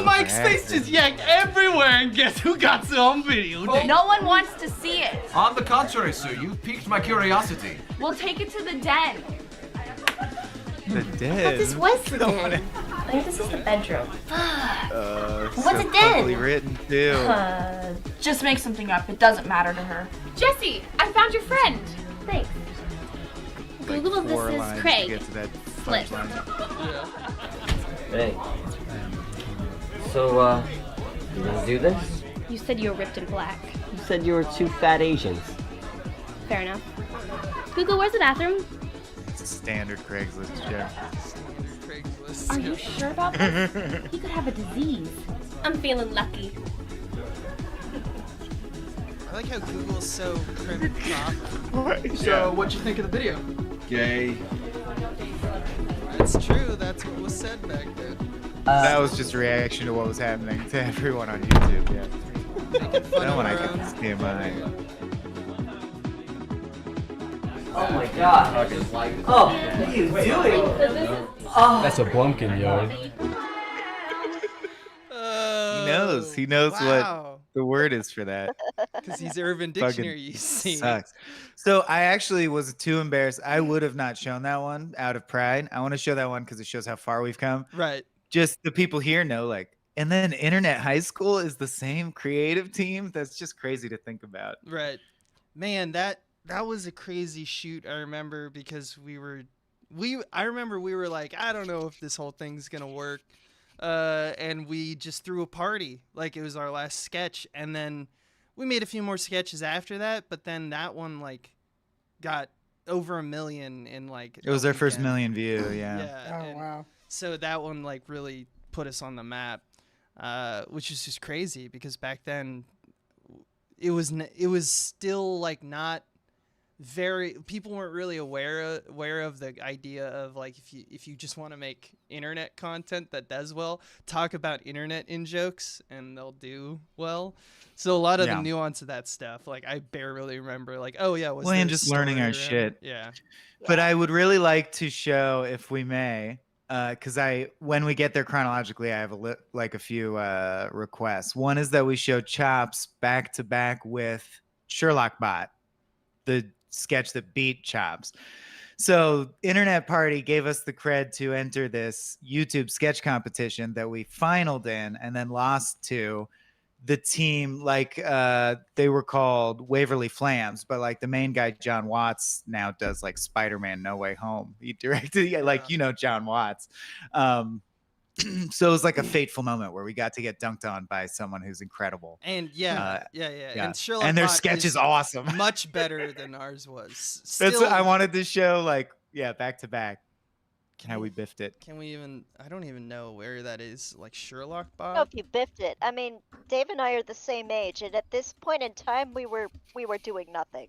Mike's overacting. face just yanked everywhere, and guess who got it on video? No one wants to see it. On the contrary, sir, you piqued my curiosity. We'll take it to the den. The I thought dead. this was the den. I think this is the bedroom. What's What's it then? written too. Just make something up. It doesn't matter to her. Jesse, I found your friend. Thanks. Google this 4 is lines to Craig. get to that Flip. punchline. Hey. So, you gonna do this? You said you were ripped in black. You said you were 2 fat Asians. Fair enough. Google, where's the bathroom? It's a standard Craigslist joke. Craigslist. Are you sure about this? He could have a disease. I'm feeling lucky. I like how Google's so prim pop. So, what'd you think of the video? Gay. That's true. That's what was said back then. That was just a reaction to what was happening to everyone on YouTube. Yeah. That one I can stand behind. Oh my god. Oh, what are you doing? Oh. That's a Blumpkin yard. He knows. He knows what the word is for that. Because he's Urban Fucking Dictionary, you see. sucks. So I actually was too embarrassed. I would have not shown that one out of pride. I want to show that one because it shows how far we've come. Right. Just the people here know, like, and then Internet High School is the same creative team. That's just crazy to think about. Right. Man, that was a crazy shoot. I remember because I remember we were like, I don't know if this whole thing's gonna work. And we just threw a party. Like it was our last sketch. And then we made a few more sketches after that, but then that one like got over 1 million in like It was our first million view, yeah. Oh wow. So that one like really put us on the map. Which is just crazy because back then it was still like not very, people weren't really aware of the idea of like if you just want to make internet content that does well, talk about internet in jokes and they'll do well. So a lot of the nuance of that stuff, like I barely remember like, oh yeah, was and there a just learning our story around shit. it? Yeah. But I would really like to show, if we may, because when we get there chronologically, I have a few requests. One is that we show Chaps back to back with Sherlock Bot, the sketch that beat Chaps. So Internet Party gave us the cred to enter this YouTube sketch competition that we finaled in and then lost to the team, like they were called Waverly Flams, but like the main guy, John Watts, now does like Spider-Man No Way Home. He directed, John Watts. So it was like a fateful moment where we got to get dunked on by someone who's incredible. And yeah. And Sherlock and their Bot sketch is awesome. Much better than ours was. That's what I wanted to show, like, back to back. How we biffed it. Can we even? I don't even know where that is. Like Sherlock I don't know Bot. if you biffed it. I mean, Dave and I are the same age, and at this point in time, we were doing nothing.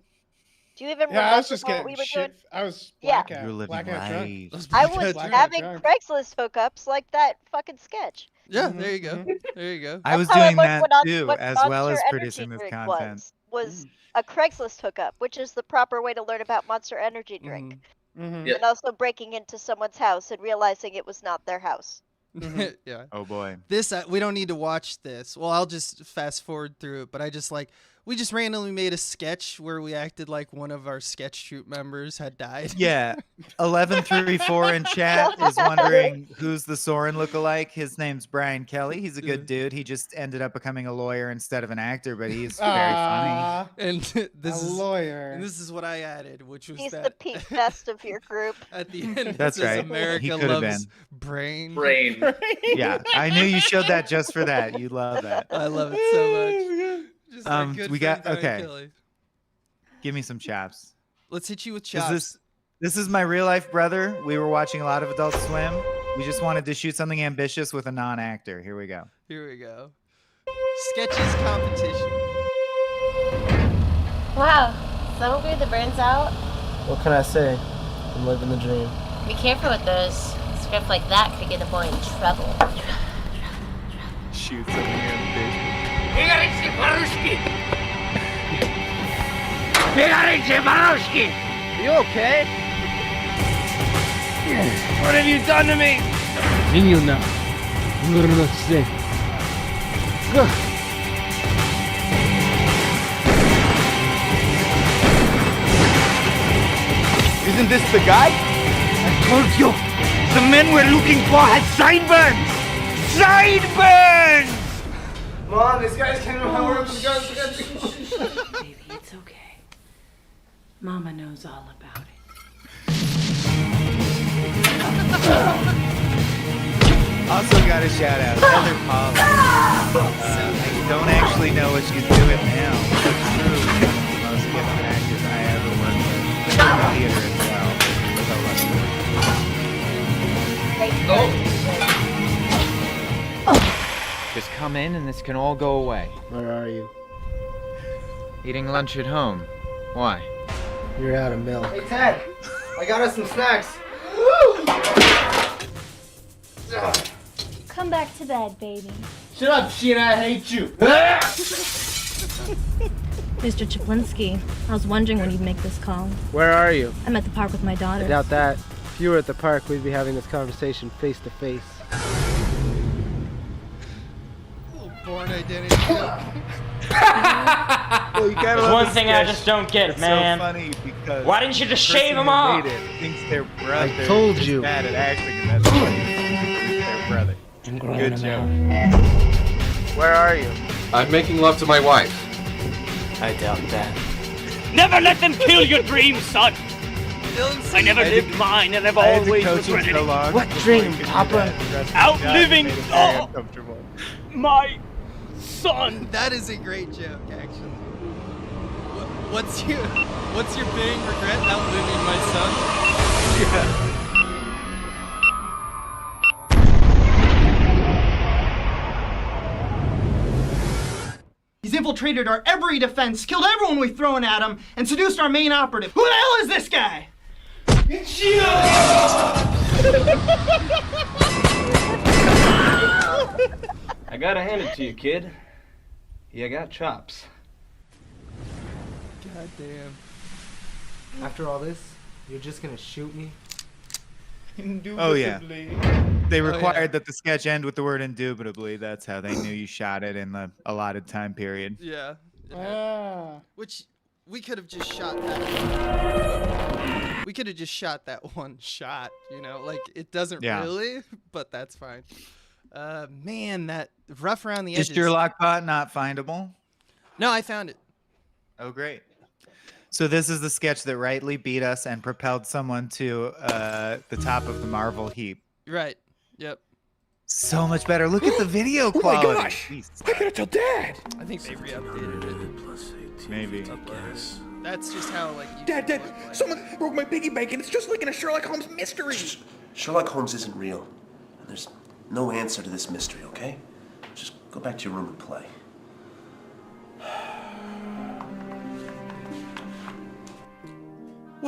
Do you even Yeah, remember I was just what getting we were shit. doing? I was Yeah. blackout. You're living blackout life. drunk. I was Blackout having drunk. Craigslist hookups like that fucking sketch. Yeah, there you go. There you go. I was That's how I doing learned that too, what as well Monster as Energy producing this drink content. was a Craigslist hookup, which is the proper way to learn about Monster Energy drink. Mm-hmm. And also breaking into someone's house and realizing it was not their house. Yeah. Oh boy. This we don't need to watch this. Well, I'll just fast forward through it, but we just randomly made a sketch where we acted like one of our sketch troupe members had died. Yeah. 1134 in chat is wondering who's the Soren lookalike. His name's Brian Kelly. He's a good dude. He just ended up becoming a lawyer instead of an actor, but he's very funny. And this is lawyer. And this is what I added, which was He's that the Pete Best of your group. at the end. That's it says right. America He could have loves been. brain. Brain. Yeah, I knew you showed that just for that. You love that. I love it so much. Just our good we friend got Brian okay. Kelly. Give me some chaps. Let's hit you with Is chops. this is my real life brother. We were watching a lot of Adult Swim. We just wanted to shoot something ambitious with a non-actor. Here we go. Here we go. Sketches competition. Wow, someone blew the brains out? What can I say? I'm living the dream. Be careful with those. A script like that could get a boy in trouble. Shoot something ambitious. You okay? What have you done to me? Continue now. Isn't this the guy? I told you, the men we're looking for had sideburns! Sideburns! Come on, this guy's getting power. Baby, it's okay. Mama knows all about it. Also got a shout out, Heather Paul. I don't actually know what she's doing now. But true, one of the most gifted actors I ever worked with. In the theater as well. So lucky. Just come in and this can all go away. Where are you? Eating lunch at home. Why? You're out of milk. Hey Ted, I got us some snacks. Come back to bed, baby. Shut up, Sheena, I hate you. Mr. Chaplinsky, I was wondering when you'd make this call. Where are you? I'm at the park with my daughter. I doubt that. If you were at the park, we'd be having this conversation face to face. Born identity. Well, you gotta love One the thing I sketch. just don't get, It's man. so funny because Why didn't you just the person shave 'em who off? made it thinks their brother I told is you. bad at acting, and that's why it's their brother. Good joke. Where are you? I'm making love to my wife. I doubt that. Never let them kill your dreams, son. I never lived mine, and I've I had to always coach him regretted so it. long What before dream, he could do Papa? that. Trust me, Outliving God, it made him very all. uncomfortable. My son. That is a great joke, actually. What's your big regret? Outliving my son. Yeah. He's infiltrated our every defense, killed everyone we've thrown at him, and seduced our main operative. Who the hell is this guy? It's you! I gotta hand it to you, kid. You got chops. God damn. After all this, you're just gonna shoot me? Oh yeah. They Oh, yeah. required that the sketch end with the word indubitably. That's how they knew you shot it in the allotted time period. Yeah. Ah. Which we could have just shot that. We could have just shot that one shot, you know, like it doesn't Yeah. really, but that's fine. Man, that rough around the edges. Is Sherlock Bot not findable? No, I found it. Oh, great. So this is the sketch that rightly beat us and propelled someone to the top of the Marvel heap. Right. Yep. So much better. Look at the video my quality. gosh! Jeez. I gotta tell Dad! I think they re-updated it. Maybe. That's just how like. Dad, someone broke my piggy bank and it's just like in a Sherlock Holmes mystery! Sherlock Holmes isn't real. And there's no answer to this mystery, okay? Just go back to your room and play.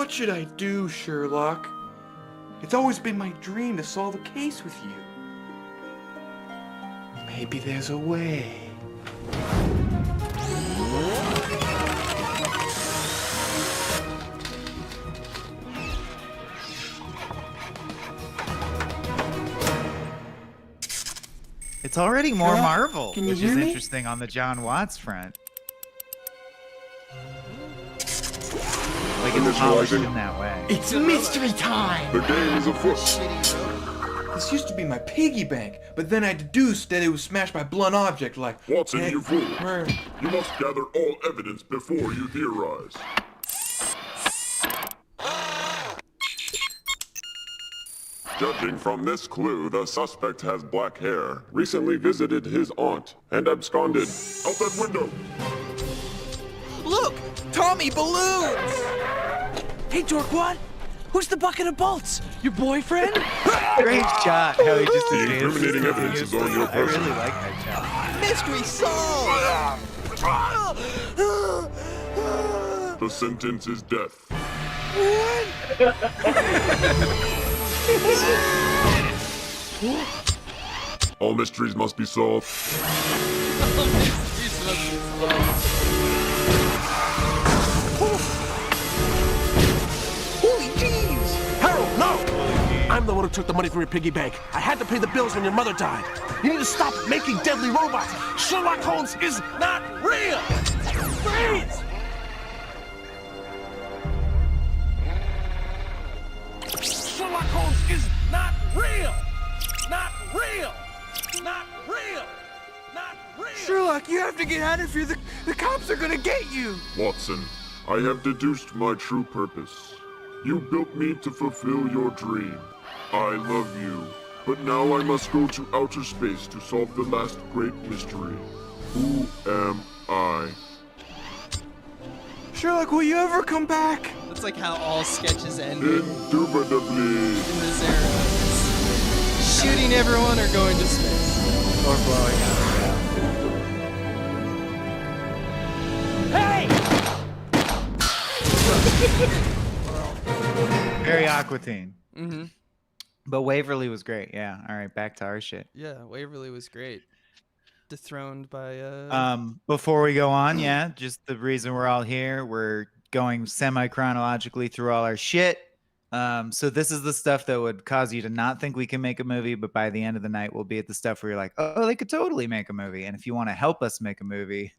What should I do, Sherlock? It's always been my dream to solve a case with you. Maybe there's a way. It's already more Sherlock, Marvel, can you which hear is me? interesting on the John Watts front. Like it's polished in that way. It's mystery time! The game is afoot. This used to be my piggy bank, but then I deduced that it was smashed by a blunt object like... Watson, you fool. Mer- You must gather all evidence before you theorize. Judging from this clue, the suspect has black hair, recently visited his aunt, and absconded. Out that window! Look! Tommy balloons! Hey, Dorkwad! Who's the bucket of bolts? Your boyfriend? Great shot. How he just The advances incriminating evidence is on your I really person. like that shot. Mystery solved! The sentence is death. All mysteries must be solved. Holy jeez! Harold, no! I'm the one who took the money from your piggy bank. I had to pay the bills when your mother died. You need to stop making deadly robots. Sherlock Holmes is not real! Freeze! Sherlock Holmes is not real! Not real! Not real! Not real! Sherlock, you have to get out of here. The cops are gonna get you! Watson, I have deduced my true purpose. You built me to fulfill your dream. I love you. But now I must go to outer space to solve the last great mystery. Who am I? Sherlock, will you ever come back? That's like how all sketches end Indubitably. in this era. Shooting everyone or going to space. Or blowing up. Hey! Very Aquatine. Mm-hmm. But Waverly was great. Yeah. All right. Back to our shit. Yeah, Waverly was great. Dethroned by Before we go on, yeah, just the reason we're all here, we're going semi-chronologically through all our shit. So this is the stuff that would cause you to not think we can make a movie, but by the end of the night, we'll be at the stuff where you're like, oh, they could totally make a movie. And if you want to help us make a movie,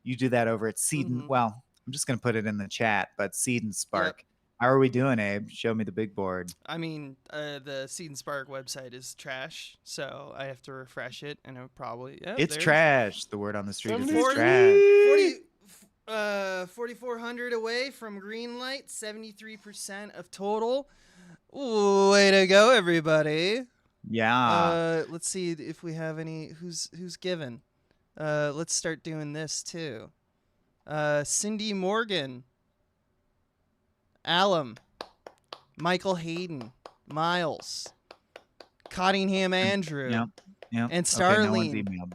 you do that over at Seed and, well, I'm just going to put it in the chat, but Seed and Spark. Yep. How are we doing, Abe? Show me the big board. I mean, the Seed and Spark website is trash, so I have to refresh it, and it would probably... Yeah, It's trash. The word on the street is it's 40, trash. 4,400 away from green light, 73% of total. Ooh, way to go, everybody. Yeah. Let's see if we have any... Who's given? Let's start doing this, too. Cindy Morgan. Alum, Michael Hayden, Miles, Cottingham Andrew, and Starline.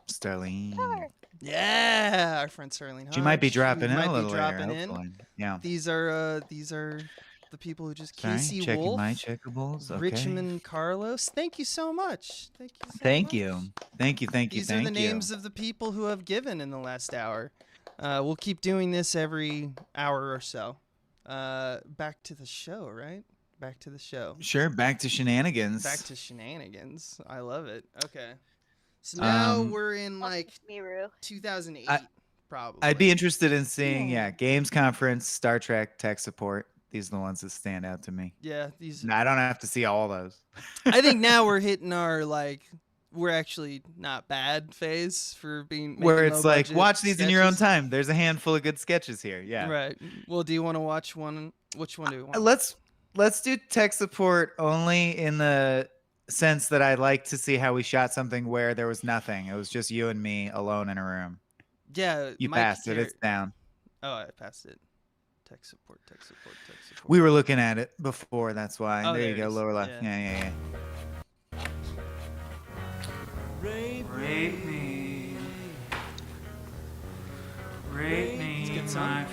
Starline. Yeah, our friend Starline. She might be dropping in a little dropping later. in. Hopefully. Yeah. These are the people who just Sorry, Casey checking Wolf, my checkables. Okay. Richmond Carlos. Thank you so much. Thank you. Thank you. These are the names of the people who have given in the last hour. We'll keep doing this every hour or so. Back to the show, right? Back to the show. Sure, back to shenanigans. Back to shenanigans. I love it. Okay. So now we're in like 2008, probably. I'd be interested in seeing, Games Conference, Star Trek, tech support. These are the ones that stand out to me. Yeah, these. I don't have to see all those. I think now we're hitting our we're actually not bad phase for being where it's like watch these sketches. in your own time. There's a handful of good sketches here. Yeah. Right. Well, do you want to watch one? Which one do you want? Let's do tech support only in the sense that I'd like to see how we shot something where there was nothing. It was just you and me alone in a room. Yeah. You passed it. It's down. Oh, I passed it. Tech support. We were looking at it before. That's why. Oh, there you go. is. Lower left. Yeah. Rape me. Rape me. son.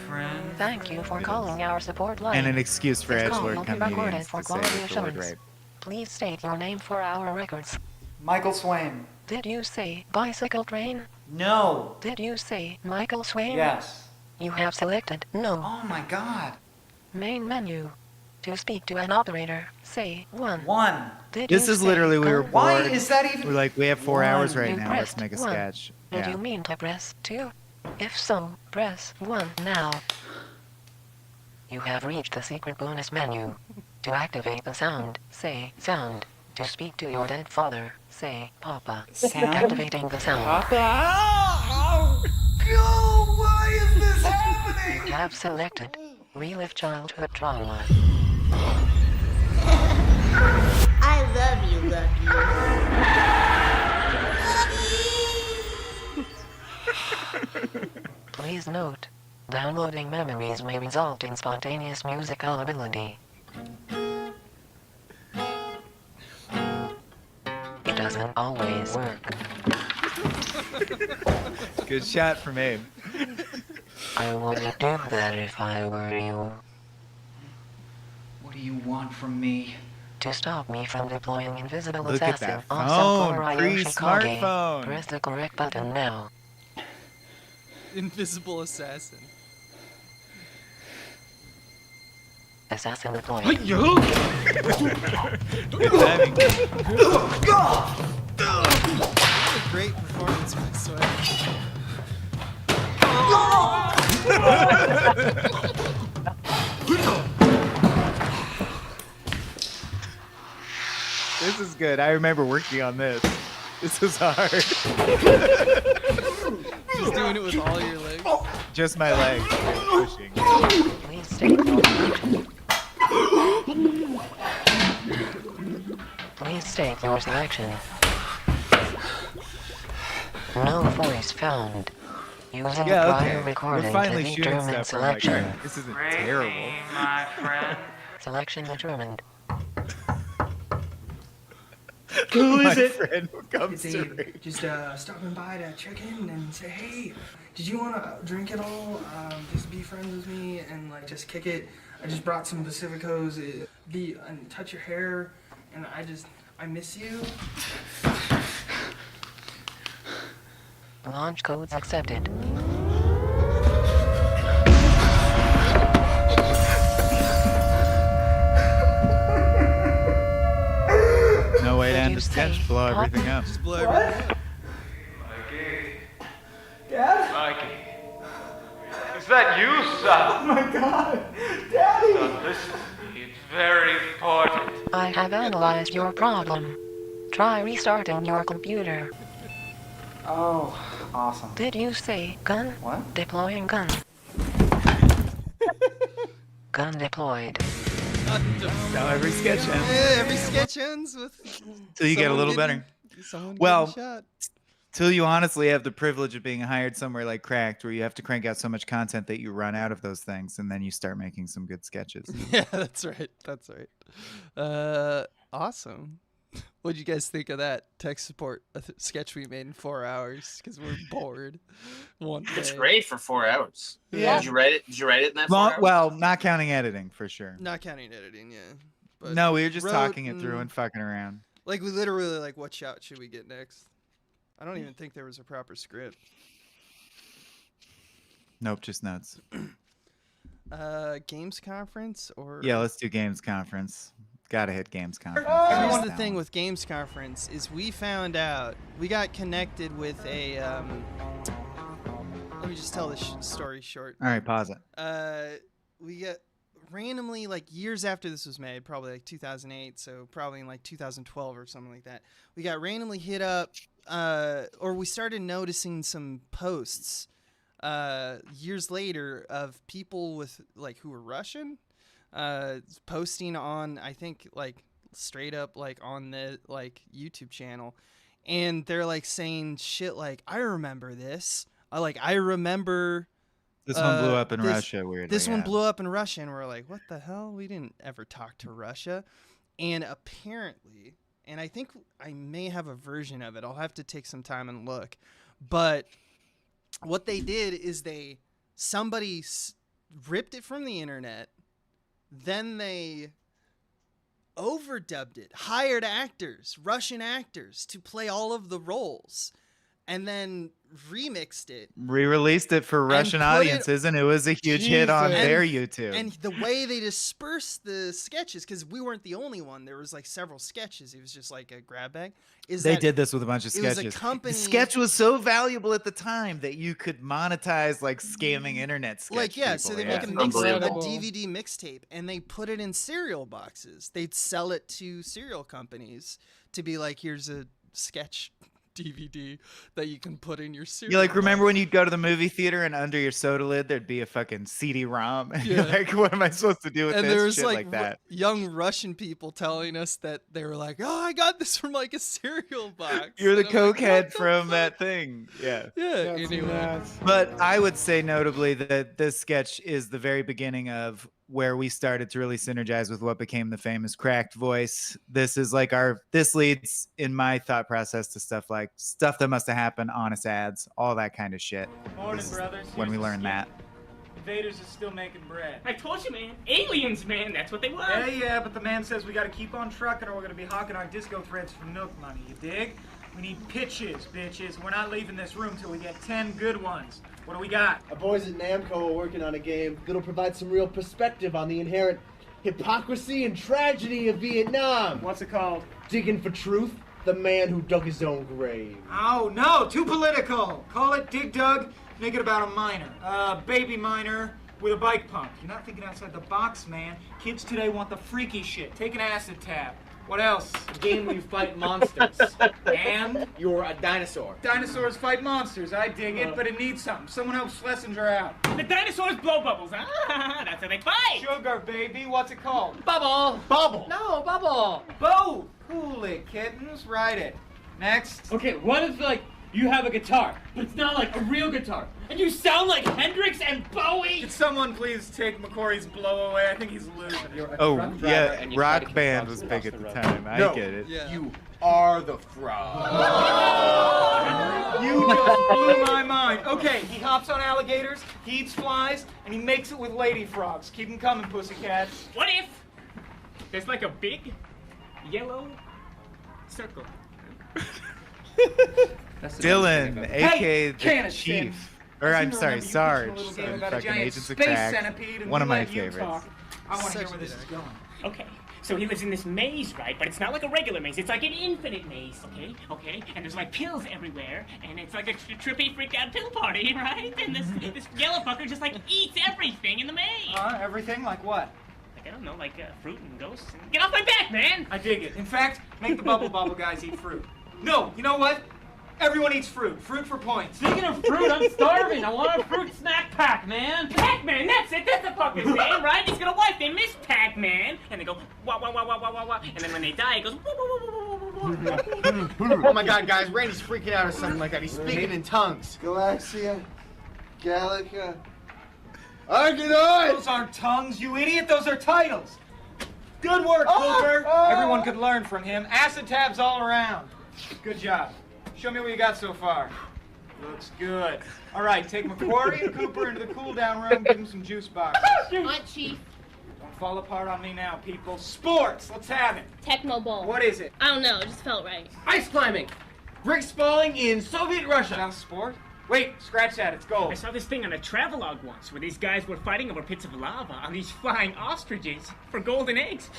Thank you for calling our support line. And an excuse for This call edgelord will be recorded comedians for to say quality it's the word assurance. rape. Please state your name for our records. Michael Swain. Did you say bicycle train? No. Did you say Michael Swain? Yes. You have selected no. Oh my god. Main menu. To speak to an operator, say 1. 1. Did This you is say literally we were gun? Why bored. is that even- We're like, we have 4 hours right You now. Let's pressed make a 1. sketch. Did Yeah. you mean to press 2? If so, press 1 now. You have reached the secret bonus menu. To activate the sound, say sound. To speak to your dead father, say Papa. Sound? Activating the sound. Papa! Oh, why is this happening? You have selected relive childhood trauma. I love you, Lucky. Please note, downloading memories may result in spontaneous musical ability. It doesn't always work. Good shot from Abe. I wouldn't do that if I were you. What do you want from me? To stop me from deploying invisible Look at assassin that on phone, Sakura pre-smartphone. Yoshikage, press the correct button now. Invisible assassin. Assassin deployed. What a great performance by Sweat. This is good. I remember working on this. This was hard. Just doing it with all your legs. Just my legs. Pushing. Please state your selection. Please state your selection. No voice found. Using Yeah, prior okay. recording We're finally to shooting determine stuff. I'm like, selection. right, this isn't terrible. My friend. Selection determined. Who is My it? friend who comes It's to Abe. rape. Just stopping by to check in and say, hey, did you want to drink at all? Just be friends with me and like just kick it. I just brought some Pacificos. And touch your hair, and I miss you. Launch codes accepted. No way to end the sketch. Blow everything up. Just blow everything up. Mikey. Dad? Mikey. Is that you, son? Oh my god! Daddy! Son, listen to me. It's very important. I have analyzed your problem. Try restarting your computer. Oh, awesome. Did you say gun? What? Deploying gun. Gun deployed. Now every sketch ends. Yeah, every sketch ends with. Till you get a little better. Well, till you honestly have the privilege of being hired somewhere like Cracked, where you have to crank out so much content that you run out of those things, and then you start making some good sketches. Yeah, that's right. That's right. Awesome. What'd you guys think of that tech support sketch we made in 4 hours? Because we're bored. One day. It's great for 4 hours. Yeah. Did you write it? Did you write it in that 4 hours? Well, not counting editing for sure. Not counting editing, yeah. But No, we were just wrote talking it through and fucking around. Like we literally like, what shot should we get next? I don't even think there was a proper script. Nope, just nuts. Games conference or Yeah, let's do games conference. Gotta hit games conference. Here's the thing with Games Conference is we found out we got connected with a let me just tell this story short. All right, pause it. We got randomly like years after this was made, probably like 2008, so probably in like 2012 or something like that. We got randomly hit up or we started noticing some posts years later of people with like who were Russian posting on, I think like straight up like on the like YouTube channel, and they're like saying shit like, I remember this. I remember this one blew up in Russia. Weirdly, this one yeah. blew up in Russia, and we're like, what the hell? We didn't ever talk to Russia. And apparently, and I think I may have a version of it. I'll have to take some time and look. But what they did is they somebody ripped it from the internet, then they overdubbed it, hired actors, Russian actors, to play all of the roles, and then remixed it, re-released it for Russian audiences, and it was a huge hit on their YouTube. And the way they dispersed the sketches, because we weren't the only one, there was like several sketches. It was just like a grab bag. They did this with a bunch of sketches. It was a company. The sketch was so valuable at the time that you could monetize like scamming internet sketch Like, yeah, people. so they make a DVD mixtape, and they put it in cereal boxes. They'd sell it to cereal companies to be like, here's a sketch DVD that you can put in your cereal. You like remember when you'd go to the movie theater and under your soda lid there'd be a fucking CD-ROM? And you're like, what am I supposed to do with and this? there was Shit like, that. Young Russian people telling us that they were like, oh, I got this from like a cereal box. You're the And I'm coke like, head from that thing. Yeah. Yeah. Anyway. But I would say notably that this sketch is the very beginning of where we started to really synergize with what became the famous cracked voice. This is like this leads in my thought process to stuff that must have happened, honest ads, all that kind of shit. Morning, brothers. When we learned that. Invaders is still making bread. I told you, man. Aliens, man. That's what they were. Yeah, but the man says we gotta keep on trucking or we're gonna be hawking our disco threads for milk money, you dig? We need pitches, bitches. We're not leaving this room till we get 10 good ones. What do we got? Our boys at Namco are working on a game that'll provide some real perspective on the inherent hypocrisy and tragedy of Vietnam. What's it called? Digging for Truth, the man who dug his own grave. Oh, no, too political. Call it Dig Dug, make it about a miner. Baby miner with a bike pump. You're not thinking outside the box, man. Kids today want the freaky shit. Take an acid tab. What else? A game where you fight monsters. And? You're a dinosaur. Dinosaurs fight monsters. I dig it, but it needs something. Someone help Schlesinger out. The dinosaurs blow bubbles. Ah, that's how they fight. Sugar, baby. What's it called? Bubble. Bubble. No, bubble. Both. Cool it, kittens. Write it. Next. Okay, what if, like, you have a guitar, but it's not like a real guitar, and you sound like Hendrix and Bowie? Could someone please take McCory's blow away? I think he's losing. Oh, yeah, Rock Band was big at the time. I get it. Yeah. You are the frog. You just blew my mind. Okay, he hops on alligators, he eats flies, and he makes it with lady frogs. Keep them coming, pussycats. What if there's like a big yellow circle? Dylan, aka the Canis Chief. Or I'm sorry, Sarge. Fucking Agents of Crack. One of my favorites. I want to hear where this is going. Okay, so he lives in this maze, right? But it's not like a regular maze. It's like an infinite maze, okay? And there's like pills everywhere, and it's like a trippy, freaked out pill party, right? And this yellow fucker just like eats everything in the maze. Everything? Like what? Like, I don't know, like fruit and ghosts. Get off my back, man! I dig it. In fact, make the bubble guys eat fruit. No, you know what? Everyone eats fruit. Fruit for points. Speaking of fruit, I'm starving. I want a fruit snack pack, man. Pac-Man, that's it. That's the fucker's name, right? He's got a wife named Miss Pac-Man. And they go, wah, wah, wah, wah, wah, wah, wah. And then when they die, it goes, wah, wah, wah, wah, wah, wah. Oh my god, guys, Randy's freaking out or something like that. He's speaking in tongues. Galaxia, Gallica, Argonaut! Those aren't tongues, you idiot. Those are titles. Good work, Cooper. Everyone could learn from him. Acid tabs all around. Good job. Show me what you got so far. Looks good. All right, take McQuarrie and Cooper into the cool-down room. Give them some juice boxes. What, Chief? Don't fall apart on me now, people. Sports. Let's have it. Tecmo Bowl. What is it? I don't know. It just felt right. Ice climbing. Brick spalling in Soviet Russia. Sounds sport. Wait, scratch that. It's gold. I saw this thing on a travelogue once where these guys were fighting over pits of lava on these flying ostriches for golden eggs.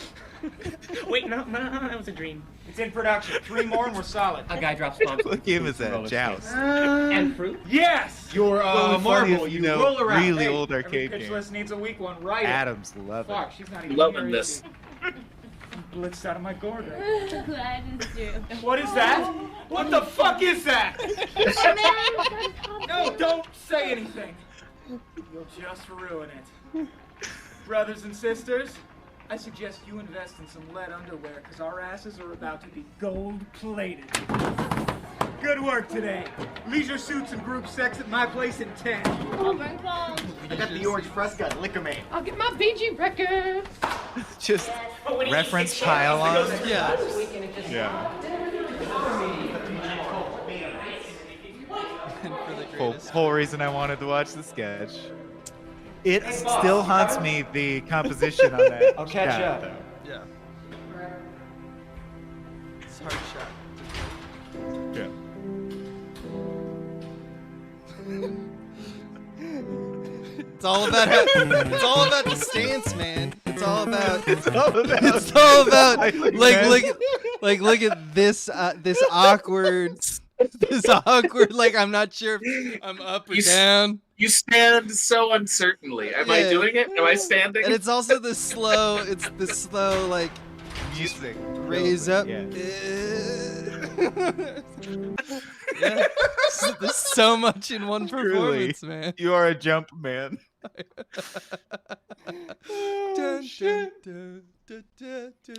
Wait, no, that was a dream. It's in production. 3 more and we're solid. A guy drops bombs. What game is that? Joust. And fruit? Yes! You're a marble. You roll around. Really Hey, old arcade every pitch game. list needs a weak one, right? Adams love Fuck, it. she's not even Loving here, this. is she? I'm blitzed out of my gourd. That is true. What is that? What the fuck is that? No, don't say anything. You'll just ruin it. Brothers and sisters, I suggest you invest in some lead underwear because our asses are about to be gold-plated. Good work today. Leisure suits and group sex at my place in 10. Auburn clothes. I got the orange Fresca at Liquor Man. I'll get my VG records. Just reference pile on. Yeah. Yeah. And for the whole reason I wanted to watch the sketch. It still haunts me, the composition on that. I'll catch shot, up. though. Yeah. It's a hard shot. Yeah. It's all about it's all about the stance, man. It's all about look at this awkward like I'm not sure if I'm up or down. You stand so uncertainly. Am I doing it? Am I standing? And it's also the slow like music raise up. Yeah. Yeah. There's so much in one performance, man. You are a jump man.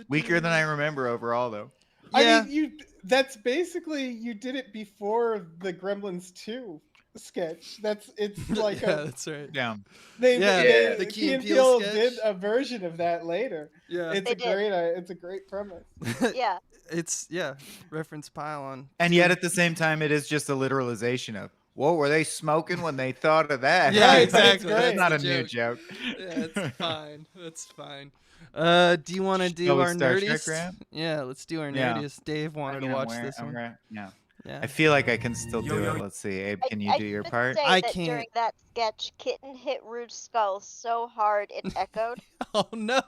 Weaker than I remember overall, though. I mean, that's basically, you did it before the Gremlins 2 sketch. It's like that's right. Yeah. The Key and Peele Peele did sketch. a version of that later. Yeah. It's a great premise. Yeah. It's reference pylon. And yet at the same time, it is just a literalization of, whoa, were they smoking when they thought of that? Yeah, exactly. That's not a the new joke. joke. Yeah, it's fine. That's fine. Do you want to do our nerdiest? Yeah, let's do our nerdiest. Dave wanted to watch this one. Yeah. Yeah. I feel like I can still do it. Let's see, Abe, can you do your part? I can't. During that sketch, Kitten hit Rouge's skull so hard it echoed. Oh no!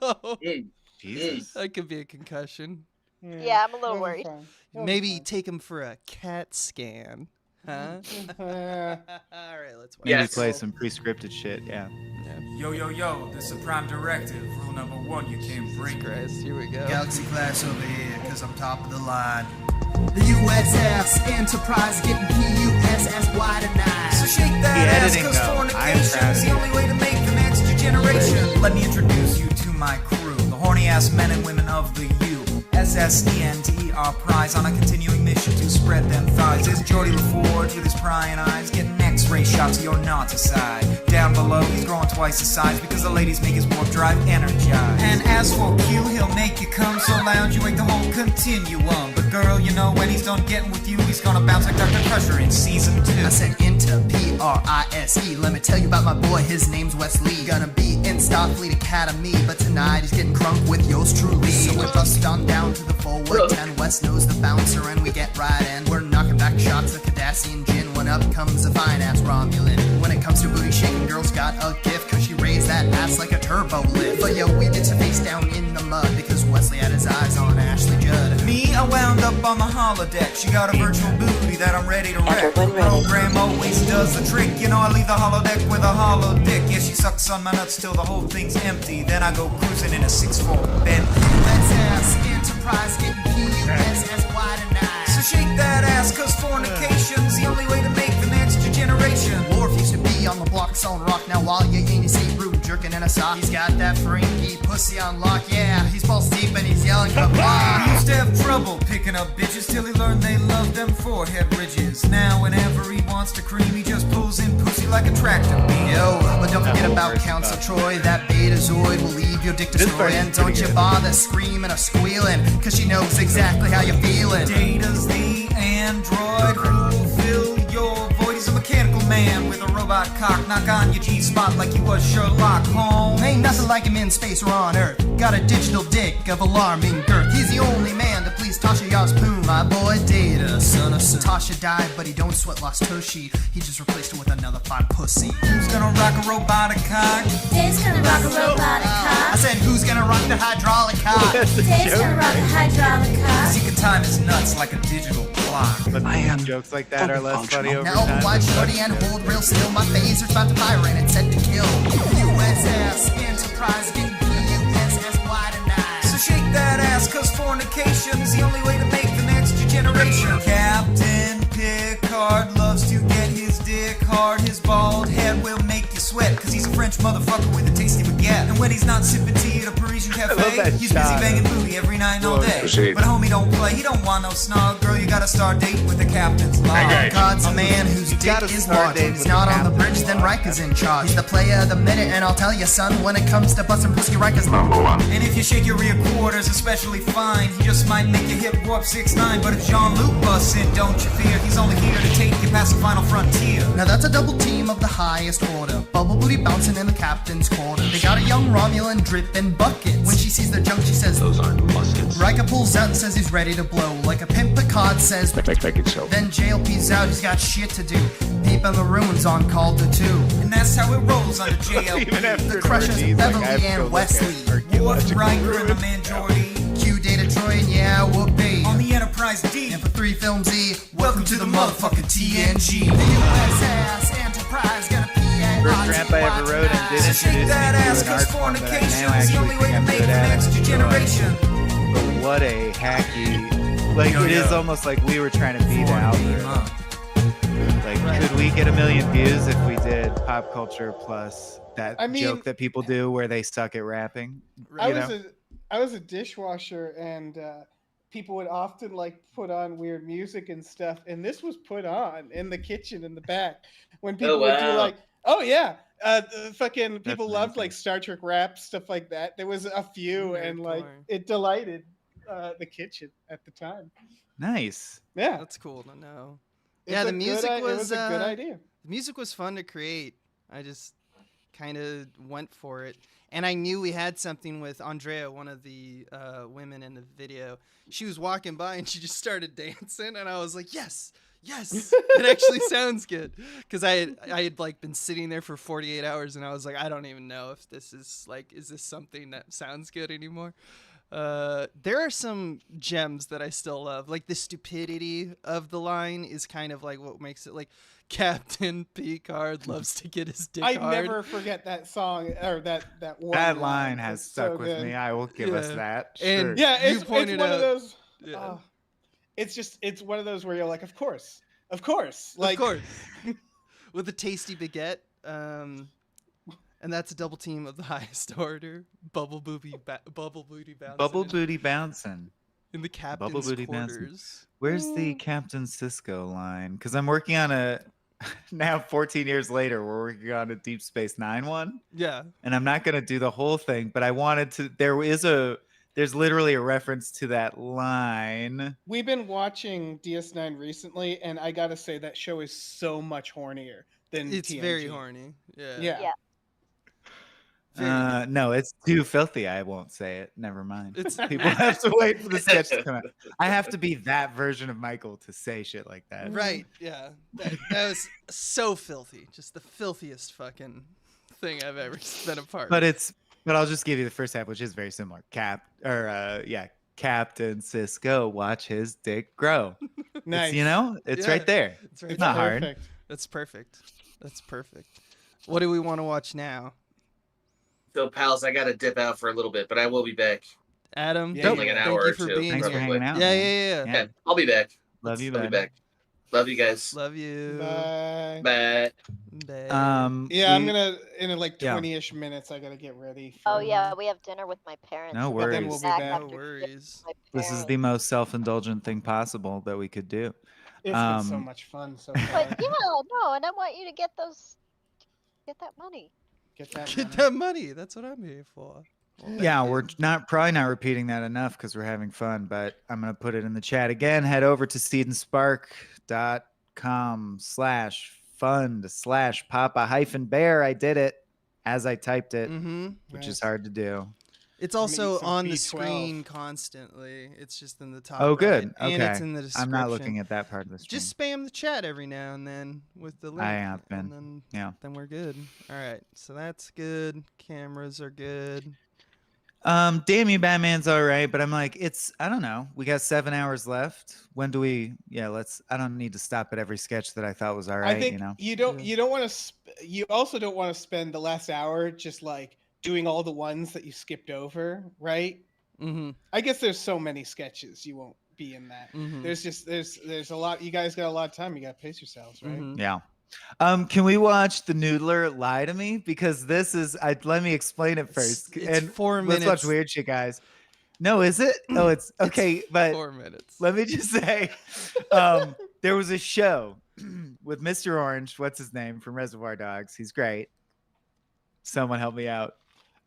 Jesus, that could be a concussion. Yeah, I'm a little worried. Maybe take him for a CAT scan. Huh? All right, let's watch. Maybe play some pre-scripted shit. Yeah. Yo, this is a prime directive. Rule number 1, you can't break it. Here we go. Galaxy class over here, cause I'm top of the line. The USS Enterprise getting PUSSY tonight. So shake that ass, cause fornication's the only way to make the next generation. Let me introduce you to my crew, the horny ass men and women of the USSENTER prize on a continuing mission to spread them thighs. There's Geordie LaForge with his prying eyes, getting X-ray shots of your naughty side. Down below, he's growing twice the size because the ladies make his warp drive energized. And as for Q, he'll make you come so loud you ain't the whole continuum. But girl, you know when he's done getting with you, he's gonna bounce like Dr. Crusher in season 2. I said into PRISE. Let me tell you about my boy, his name's Wesley. Gonna be in Starfleet Academy, but tonight he's getting crunk with yours truly. So we bust on down to the forward 10. West knows the bouncer and we get right in. We're knocking back shots of Cardassian gin when up comes a fine-ass Romulan. When it comes to booty shaking, girl's got a gift cause she raised that ass like a turbo lift. But yo, we did some face down in the mud because Wesley had his eyes on Ashley Judd. Me, I wound up on the holodeck. She got a virtual booty that I'm ready to wreck. The program always does the trick. You know I leave the holodeck with a hollow dick. Yeah, she sucks on my nuts till the whole thing's empty. Then I go cruising in a 6'4" Bentley. Let's ask Enterprise getting PUSSY tonight. So shake that ass cause fornication's the only way to make the next generation. Worf used to be on the block selling rock. Now while you ain't his seat rude jerking in a sock. He's got that freaky pussy on lock. Yeah, he's balls deep and he's yelling kabah. He used to have trouble picking up bitches till he learned they love them forehead ridges. Now whenever he wants to cream, he just pulls in pussy like a tractor beam. Yo, but don't forget about Council Troy. That Betazoid will leave your dick destroyed. And don't you bother screaming or squealing, cause she knows exactly how you're feeling. Data's the android who'll fill your void. He's a mechanical man with a robot cock. Knock on your G-spot like you was Sherlock Holmes. Ain't nothing like him in space or on Earth. Got a digital dick of alarming girth. He's the only man to please Tasha Yar's poo. My boy Data, son of son. Tasha died, but he don't sweat lost Toshi. He just replaced her with another fine pussy. Who's gonna rock a robotic cock? Dave's gonna rock a robotic cock. I said, who's gonna rock the hydraulic cock? Dave's gonna rock a hydraulic cock. He can time his nuts like a digital clock. But jokes like that are less funny over now time. Now watch shorty and hold real still. My phaser's about to fire and it's set to kill. USS Enterprise getting PUSSY tonight. So shake that ass cause fornication's the only way to make the next generation. Captain Picard loves to get his dick hard. His bald head will make you sweat cause he's a French motherfucker with a tasty baguette. And when he's not sipping tea at a Parisian love cafe. that He's busy shot. banging booty every night and all day. Proceed. But homie don't play, he don't want no snug. Girl, you gotta start dating with the captain's log. Engage. God's a man whose dick gotta is start large. dating He's with not the on the captain's bridge, then log. Riker's in charge. He's the player of the minute, and I'll tell you, son, when it comes to busting pussy, Riker's Number one. And if you shake your rear quarters, especially fine, he just might make your hip go up 6'9". But if Jean-Luc busts in, don't you fear, he's only here to take you past the final frontier. Now that's a double team of the highest order. Bubble booty bouncing in the captain's quarter. They got a young Romulan dripping buckets. When she sees the junk, she says, Those aren't muskets. Riker pulls out and says he's ready to blow. Like a pimp Picard says, Make it so. then JLP's out, he's got shit to do. Peep in the ruins on call to 2. And that's how it rolls under JLP. Even after The Crushers, Ortiz, like, I Beverly have to and look Wesley. at Worf, Riker, and the majority. Q, Data, Troy, and yeah, whoopee. On the Enterprise D. And for 3 films E, welcome to the motherfucking TNG. The USS Enterprise got a First rap I ever wrote and did introduce me to an art form that I now actually think I'm good at. But what a hacky, like it is almost like we were trying to beat the algorithm. Like, could we get 1 million views if we did pop culture plus that joke that people do where they suck at rapping? I was a dishwasher, and people would often like put on weird music and stuff, and this was put on in the kitchen in the back when people would do like, oh yeah, fucking people loved like Star Trek rap, stuff like that. There was a few, and like it delighted the kitchen at the time. Nice. Yeah, that's cool to know. It's Yeah, a the music good, was it was a good idea. The music was fun to create. I just kind of went for it. And I knew we had something with Andrea, one of the women in the video. She was walking by and she just started dancing, and I was like, yes, it actually sounds good. Because I had like been sitting there for 48 hours, and I was like, I don't even know if this is like, is this something that sounds good anymore? There are some gems that I still love. Like the stupidity of the line is kind of like what makes it like Captain Picard loves to get his dick I hard. never forget that song or that one. That line has It's stuck so with good. me. I will give us that. And Sure. Yeah, it's one of those. Yeah. It's one of those where you're like, of course, like, of course, with a tasty baguette. And that's a double team of the highest order. Bubble booty bouncing. Bubble booty bouncing. In the captain's Bubble booty quarters. bouncing. Where's the Captain Cisco line? Because I'm working on a now 14 years later. We're working on a Deep Space Nine one. Yeah. And I'm not gonna do the whole thing, but I wanted to. There's literally a reference to that line. We've been watching DS9 recently, and I gotta say that show is so much hornier than It's TNG. very horny. Yeah. Yeah. No, it's too filthy. I won't say it. Never mind. People have to wait for the sketch to come out. I have to be that version of Michael to say shit like that. Right. Yeah. That was so filthy. Just the filthiest fucking thing I've ever been a part of. But I'll just give you the first half, which is very similar. Captain Cisco, watch his dick grow. Nice. It's right there. It's not hard. That's perfect. That's perfect. What do we want to watch now? So, pals, I gotta dip out for a little bit, but I will be back. Adam, in like an hour or two. Thanks for hanging out. Yeah. Okay, I'll be back. Love you, I'll be back. Love you guys. Love you. Bye. Bye. Yeah, I'm gonna in like 20-ish minutes. I gotta get ready. Oh yeah, we have dinner with my parents. No But then worries. we'll be back. No worries. This is the most self-indulgent thing possible that we could do. It's been so much fun so far. But yeah, no, and I want you to get that money. Get that money. That's what I'm here for. Yeah, we're probably not repeating that enough because we're having fun, but I'm going to put it in the chat again. Head over to seedandspark.com/fund/papa-bear. I did it as I typed it, which is hard to do. It's also on the screen constantly. It's just in the top. Oh, good. Right. Okay. And it's in the description. I'm not looking at that part of the stream. Just spam the chat every now and then with the link. I have been. And then, Then we're good. All right. So that's good. Cameras are good. Damn you, Batman's all right, but I'm like, I don't know. We got 7 hours left. When do we? Yeah, I don't need to stop at every sketch that I thought was all right. I think you don't want to. You also don't want to spend the last hour just like doing all the ones that you skipped over, right? Mm-hmm. I guess there's so many sketches you won't be in that. Mm-hmm. There's a lot. You guys got a lot of time. You got to pace yourselves, right? Mm-hmm. Yeah. Can we watch the Noodler lie to me? Because this is. Let me explain it first. It's 4 minutes. Let's watch Weird Shit, guys. No, is it? Oh, it's okay. But 4 minutes. Let me just say, there was a show with Mr. Orange. What's his name from Reservoir Dogs? He's great. Someone help me out.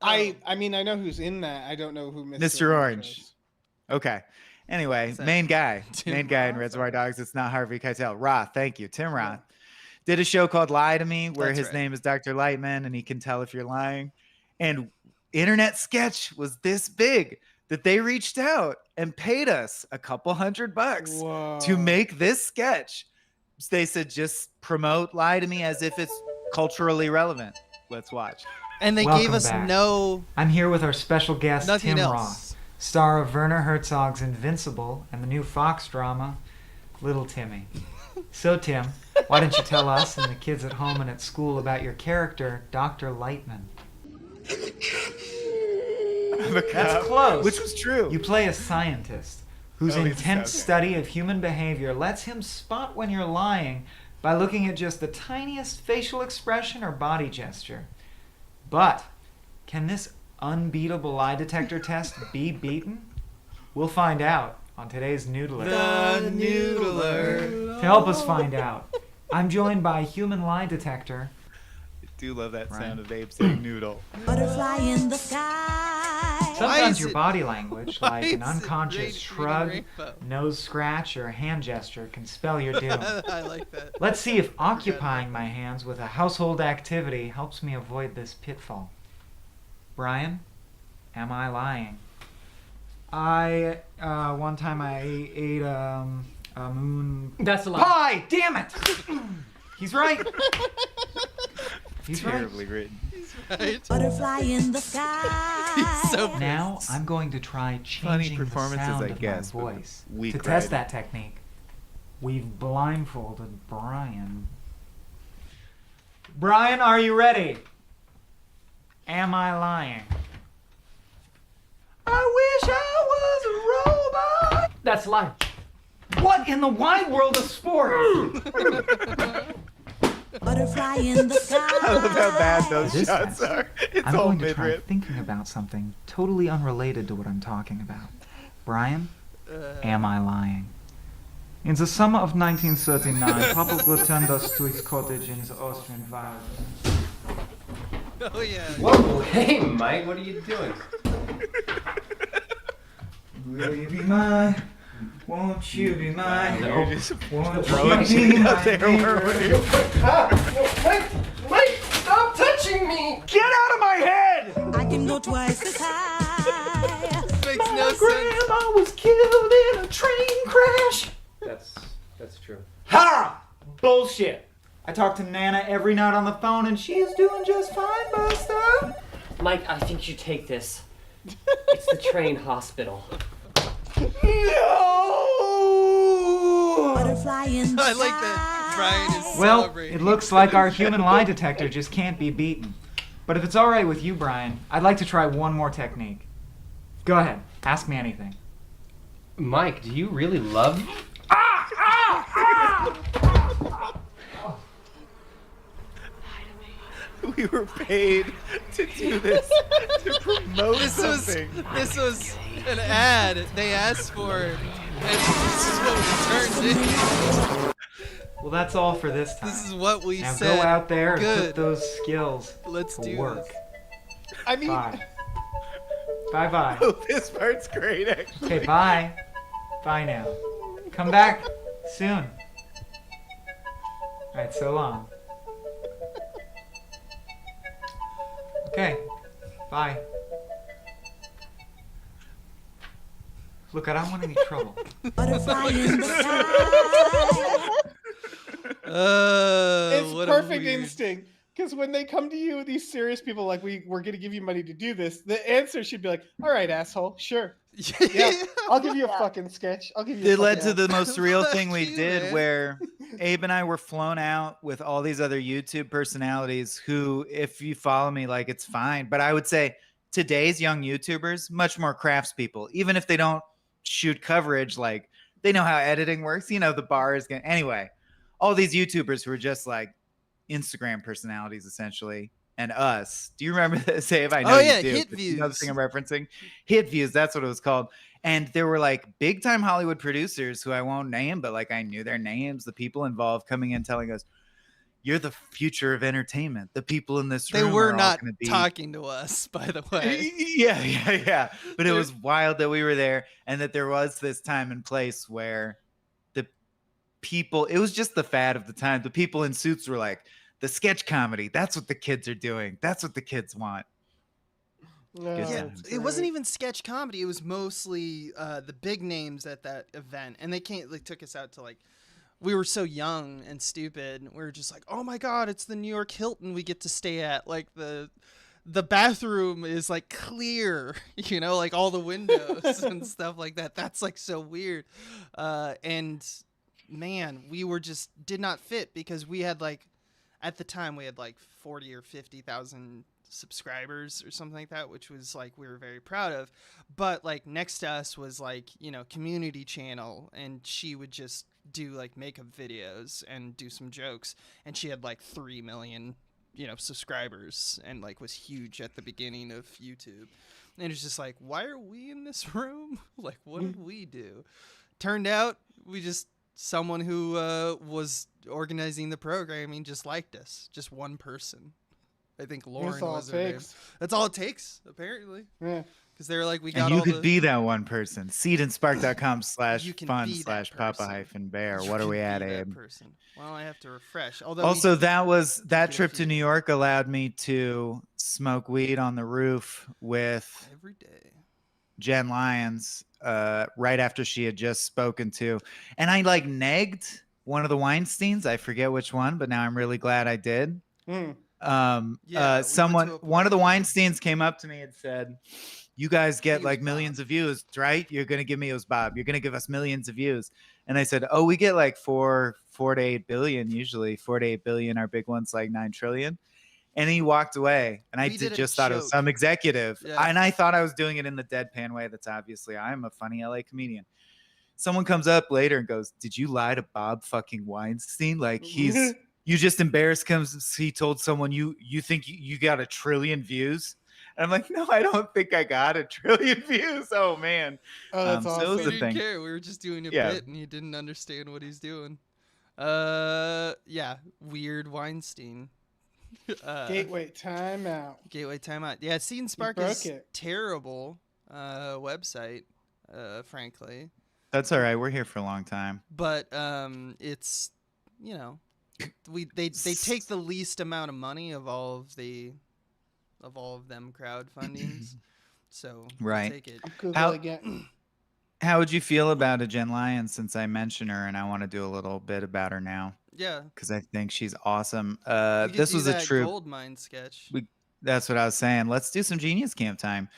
I mean, I know who's in that. I don't know who Mr. Orange. is. Okay. Anyway, main guy in Reservoir Dogs. It's not Harvey Keitel. Roth. Thank you. Tim Roth did a show called Lie to Me, where his name is Dr. Lightman, and he can tell if you're lying. And Internet Sketch was this big that they reached out and paid us a couple $100 to make this sketch. They said, just promote Lie to Me as if it's culturally relevant. Let's watch. And they Welcome gave us back. no. I'm here with our special guest, Nothing Tim else. Roth, star of Werner Herzog's Invincible and the new Fox drama, Little Timmy. So, Tim, why don't you tell us and the kids at home and at school about your character, Dr. Lightman? That's close. Which was true. You play a scientist whose intense study of human behavior lets him spot when you're lying by looking at just the tiniest facial expression or body gesture. But can this unbeatable lie detector test be beaten? We'll find out on today's Noodler. The Noodler. To help us find out, I'm joined by human lie detector. I do love that sound of Abe saying noodle. Butterfly in the sky. Sometimes your body language, like an unconscious shrug, nose scratch, or a hand gesture, can spell your doom. I like that. Let's see if occupying my hands with a household activity helps me avoid this pitfall. Brian, am I lying? One time I ate a moon... That's a lie. Pie! Damn it! He's right. He's Terribly right. written. Right? Butterfly in the sky. He's so Now I'm going to try changing the performances, sound I of guess, my but voice. weak To test writing. that technique, we've blindfolded Brian. Brian, are you ready? Am I lying? I wish I was a robot. That's a lie. What in the wide world of sports? Butterfly in the sky. I love how bad those This shots test, are. It's I'm all going to try mid-rip. thinking about something totally unrelated to what I'm talking about. Brian, am I lying? In the summer of 1939, Papa returned us to his cottage in the Austrian Valley. Oh yeah. Whoa, hey Mike, what are you doing? Will you be mine? Won't you be mine? No. Won't Throwing you shit be out there, mine? weren't you? Mike, stop touching me! Get out of my head! I can go twice as high. Makes no My sense. grandma was killed in a train crash. That's true. Ha! Bullshit. I talk to Nana every night on the phone and she is doing just fine, Buster. Mike, I think you take this. It's the train hospital. No! Butterfly in the I like that Brian is Well, celebrating. it looks like our human lie detector just can't be beaten. But if it's all right with you, Brian, I'd like to try one more technique. Go ahead. Ask me anything. Mike, do you really love... We were paid to do this, to promote something. This was an ad they asked for, and this is what we turned in. Well, that's all for this time. This is what we now said. go out there and Good. put those skills Let's to do work. this. I mean, Bye. Bye-bye. Oh, this part's great, actually. Okay, bye. Bye now. Come back soon. All right, so long. Okay, bye. Look, I don't want any trouble. Butterfly in the sky. it's what a perfect weird- instinct. Because when they come to you, these serious people, like, we're going to give you money to do this, the answer should be like, all right, asshole, sure. Yeah, I'll give you a fucking sketch. I'll give you a It led fucking to the most surreal thing we you, did, man. where Abe and I were flown out with all these other YouTube personalities who, if you follow me, like, it's fine. But I would say today's young YouTubers, much more craftspeople, even if they don't shoot coverage, like, they know how editing works. You know, the bar is going to... Anyway, all these YouTubers who are just like Instagram personalities essentially and us. Do you remember that? Save? I know Oh, you yeah, do. Hit but you know the Views. thing I'm referencing? Hit Views, that's what it was called. And there were like big time Hollywood producers who I won't name, but like I knew their names, the people involved coming in telling us, you're the future of entertainment. The people in this They room were are not all going to be talking to us, by the way. yeah. But it was wild that we were there and that there was this time and place where the people, it was just the fad of the time. The people in suits were like, the sketch comedy, that's what the kids are doing. That's what the kids want. Yeah, it wasn't even sketch comedy. It was mostly the big names at that event, and they took us out to like. We were so young and stupid. We were just like, oh my god, it's the New York Hilton we get to stay at. Like the bathroom is like clear, like all the windows and stuff like that. That's like so weird. And man, we were just did not fit because we had like, at the time we had like 40 or 50,000 subscribers or something like that, which was like we were very proud of. But like next to us was like community channel, and she would just do like makeup videos and do some jokes, and she had like 3 million subscribers and like was huge at the beginning of YouTube. And it's just like, why are we in this room? Like, what did we do? Turned out we just someone who was organizing the programming just liked us. Just one person. I think Lauren was her name. That's all it takes, apparently. Yeah. Because they're like, we got and you all could the... be that one person. You seedandspark.com/fun/papa-bear. What are we at, Abe? Person. Well, I have to refresh. Although also, that trip to New York allowed me to smoke weed on the roof with every day Jen Lyons right after she had just spoken to. And I like negged one of the Weinsteins. I forget which one, but now I'm really glad I did. One of the Weinsteins came up to me and said, you guys get like millions of views, right? You're going to give me, it was Bob, you're going to give us millions of views. And I said, oh, we get like 4 to 8 billion, usually 4 to 8 billion. Our big one's like 9 trillion. And he walked away, and I just thought it was some executive. Yeah. And I thought I was doing it in the deadpan way. That's obviously, I'm a funny LA comedian. Someone comes up later and goes, did you lie to Bob fucking Weinstein? Like you just embarrassed him. He told someone you think you got 1 trillion views. And I'm like, no, I don't think I got 1 trillion views. Oh man. Oh, that's awesome. So it was We didn't care. We were just doing a bit, and he didn't understand what he's doing. Yeah, weird Weinstein. Gateway timeout. Yeah, Seed and Spark is terrible website, frankly. That's all right. We're here for a long time. But it's they take the least amount of money of all of them crowdfundings. So right. take it. How would you feel about a Jen Lyons, since I mentioned her and I want to do a little bit about her now? Yeah. Because I think she's awesome. We could This do was a that true gold mine sketch. That's what I was saying. Let's do some Genius Camp time.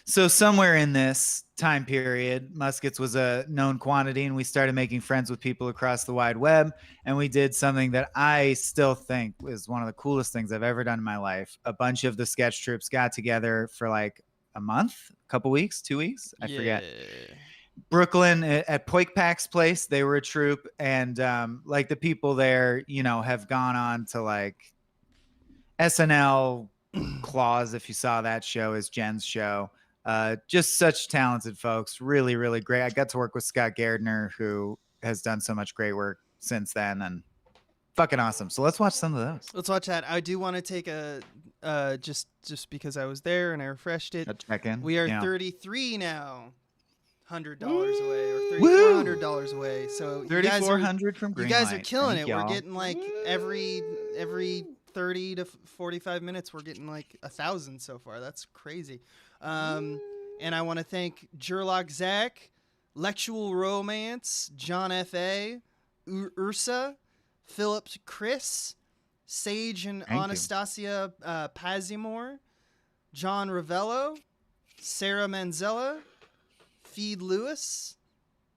So somewhere in this time period, muskets was a known quantity, and we started making friends with people across the wide web. And we did something that I still think was one of the coolest things I've ever done in my life. A bunch of the sketch troops got together for like a month, a couple weeks, 2 weeks, I forget. Brooklyn at Poikpak's place, they were a troupe, and like the people there, have gone on to like SNL. Claws, if you saw that show, is Jen's show. Just such talented folks, really, really great. I got to work with Scott Gardner, who has done so much great work since then, and fucking awesome. So let's watch some of those. Let's watch that. I do want to take a just because I was there and I refreshed it. Check in. We are 33 now. $100 away or $3,400 away. So $3,400 from Greenlight. You guys are killing Thank it. y'all. We're getting like every 30 to 45 minutes, we're getting like 1,000 so far. That's crazy. And I want to thank Sherlock Zach, Lectual Romance, John F.A., Ursa, Philip Chris, Sage and Anastasia Pazimore, John Ravello, Sarah Manzella, Feed Lewis,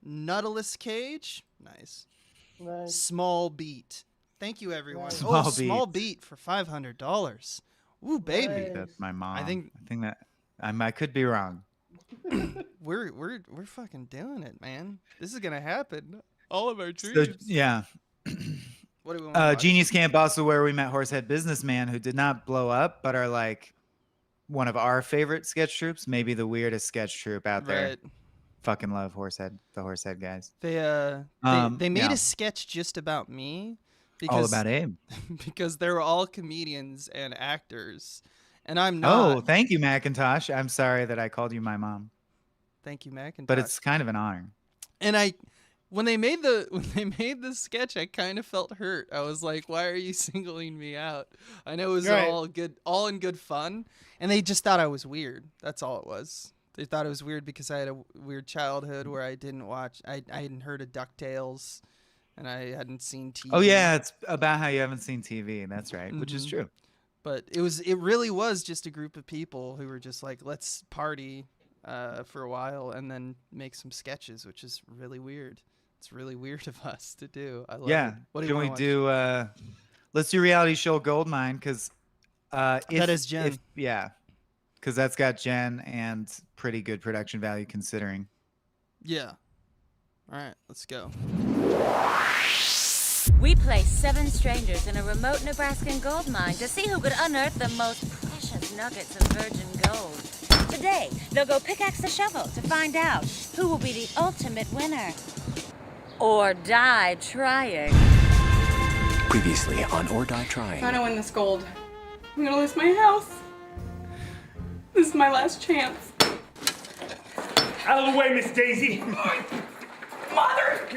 Nautilus Cage, nice. Small Beat. Thank you, everyone. Small beat for $500. Ooh, baby. That's my mom. I think that I could be wrong. we're fucking doing it, man. This is gonna happen. All of our dreams. So, yeah. What do we want to watch? Genius Camp, also where we met Horsehead Businessman, who did not blow up, but are like one of our favorite sketch troupes, maybe the weirdest sketch troupe out there. Right. Fucking love the Horsehead guys. They made a sketch just about me. All about Abe. Because they were all comedians and actors, and I'm not. Oh, thank you, Macintosh. I'm sorry that I called you my mom. Thank you, Macintosh. But it's kind of an honor. And when they made the sketch, I kind of felt hurt. I was like, why are you singling me out? I know it was all in good fun, and they just thought I was weird. That's all it was. They thought it was weird because I had a weird childhood where I didn't watch. I hadn't heard of DuckTales. And I hadn't seen TV. Oh yeah, it's about how you haven't seen TV. That's right, which is true. But it really was just a group of people who were just like, let's party for a while and then make some sketches, which is really weird. It's really weird of us to do. I love it. What do you want to watch? Let's do reality show Goldmine because that is Jen. Because that's got Jen and pretty good production value considering. Yeah. All right, let's go. We place 7 strangers in a remote Nebraskan gold mine to see who could unearth the most precious nuggets of virgin gold. Today, they'll go pickaxe the shovel to find out who will be the ultimate winner. Or die trying. Previously on Or Die Trying. Trying to win this gold. I'm gonna lose my house. This is my last chance. Out of the way, Miss Daisy. Mother!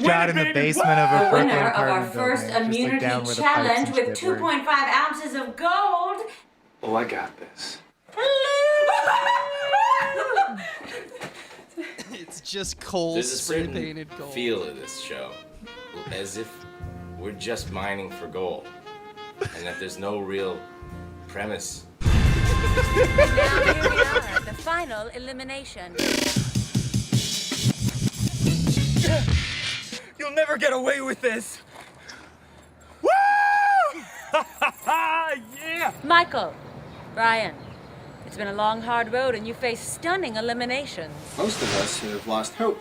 Shot in the basement of a Brooklyn Winner of our apartment first building, immunity just, like, down where the challenge pipes and with shit were. 2.5 ounces of gold. Oh, I got this. It's just cold, There's a certain spray-painted gold. feel of this show, as if we're just mining for gold, and that there's no real premise. Now here we are, the final elimination. You'll never get away with this. Woo! Yeah! Michael, Brian, it's been a long, hard road, and you face stunning eliminations. Most of us have lost hope.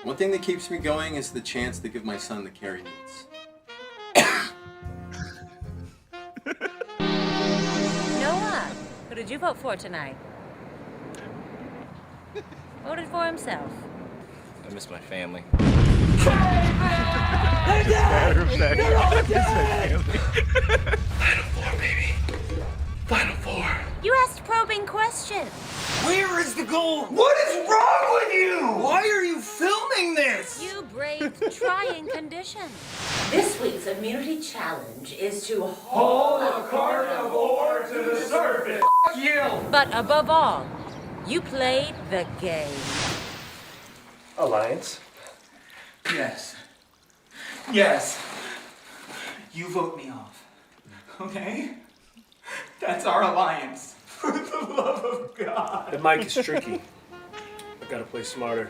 One thing that keeps me going is the chance to give my son the care he needs. Noah, who did you vote for tonight? Voted for himself. I miss my family. Final four, baby. Final four. You asked probing questions. Where is the goal? What is wrong with you? Why are you filming this? You braved trying conditions. This week's immunity challenge is to Hold a carnivore to the surface. You. But above all, you played the game. Alliance? Yes. Yes. You vote me off. Okay? That's our alliance. For the love of God. The mic is tricky. I gotta play smarter.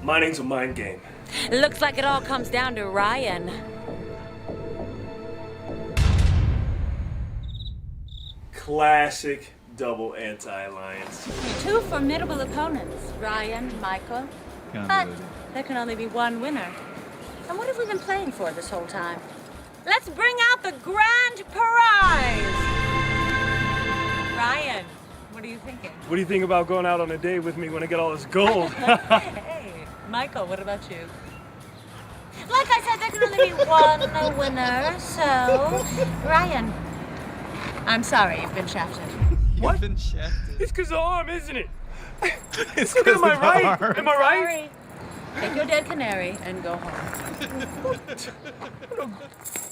Mining's a mind game. Looks like it all comes down to Ryan. Classic double anti-alliance. 2 formidable opponents, Ryan, Michael. But there can only be one winner. And what have we been playing for this whole time? Let's bring out the grand prize! Ryan, what are you thinking? What do you think about going out on a date with me when I get all this gold? Hey, Michael, what about you? Like I said, there can only be one winner, so... Ryan, I'm sorry, you've been shafted. What? Been shafted. It's because of the arm, isn't it? It's Look, am I 'cause of the right? arm. Am I right? Sorry. Take your dead canary and go home.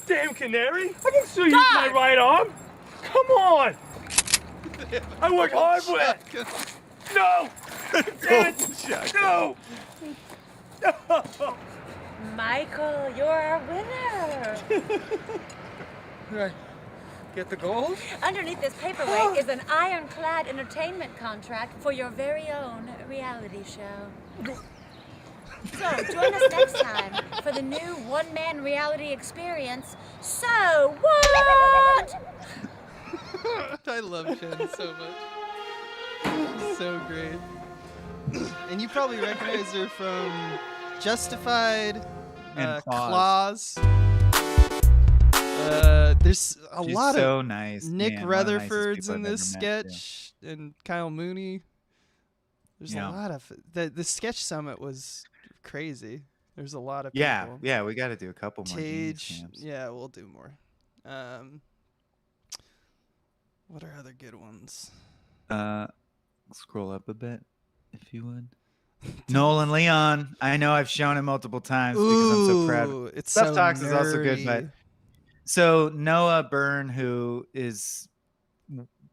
Damn canary! I can still use my right arm! Come on! I work hard for it! No! Damn it! No! Michael, you're our winner! Right. Get the gold? Underneath this paperweight is an ironclad entertainment contract for your very own reality show. So, join us next time for the new one-man reality experience, So What? I love Jen so much. So great. And you probably recognize her from Justified, And Claus. There's a She's lot so of nice. Nick Man, one of the nicest Rutherford's people in I've this ever met, too. sketch, and Kyle Mooney. There's Yeah. a lot of the sketch summit was crazy. There's a lot of Yeah, people. yeah, we got to do a couple more genius Tage, camps. yeah, we'll do more. What are other good ones? Scroll up a bit, if you would. Nolan Leon. I know I've shown it multiple times because I'm so proud. Ooh, it's Stuff so Talks is also good, but nerdy. so Noah Byrne, who is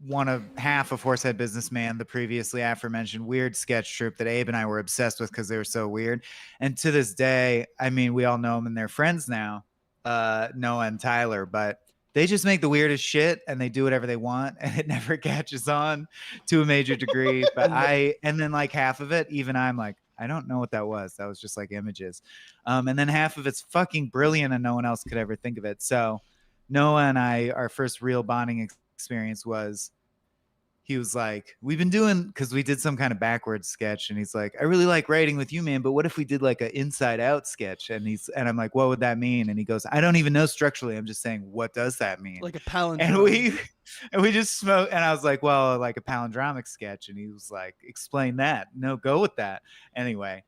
one of half of Horsehead Businessman, the previously aforementioned weird sketch troupe that Abe and I were obsessed with because they were so weird. And to this day, I mean, we all know them and they're friends now, Noah and Tyler, but they just make the weirdest shit and they do whatever they want and it never catches on to a major degree. But and then like half of it, even I'm like, I don't know what that was. That was just like images. And then half of it's fucking brilliant and no one else could ever think of it. So Noah and I, our first real bonding experience was, he was like, we've been doing, because we did some kind of backwards sketch, and he's like, I really like writing with you, man, but what if we did like an inside out sketch? And I'm like, what would that mean? And he goes, I don't even know structurally. I'm just saying, what does that mean? Like a palindrome. And we just smoked, and I was like, well, like a palindromic sketch. And he was like, explain that. No, go with that. Anyway,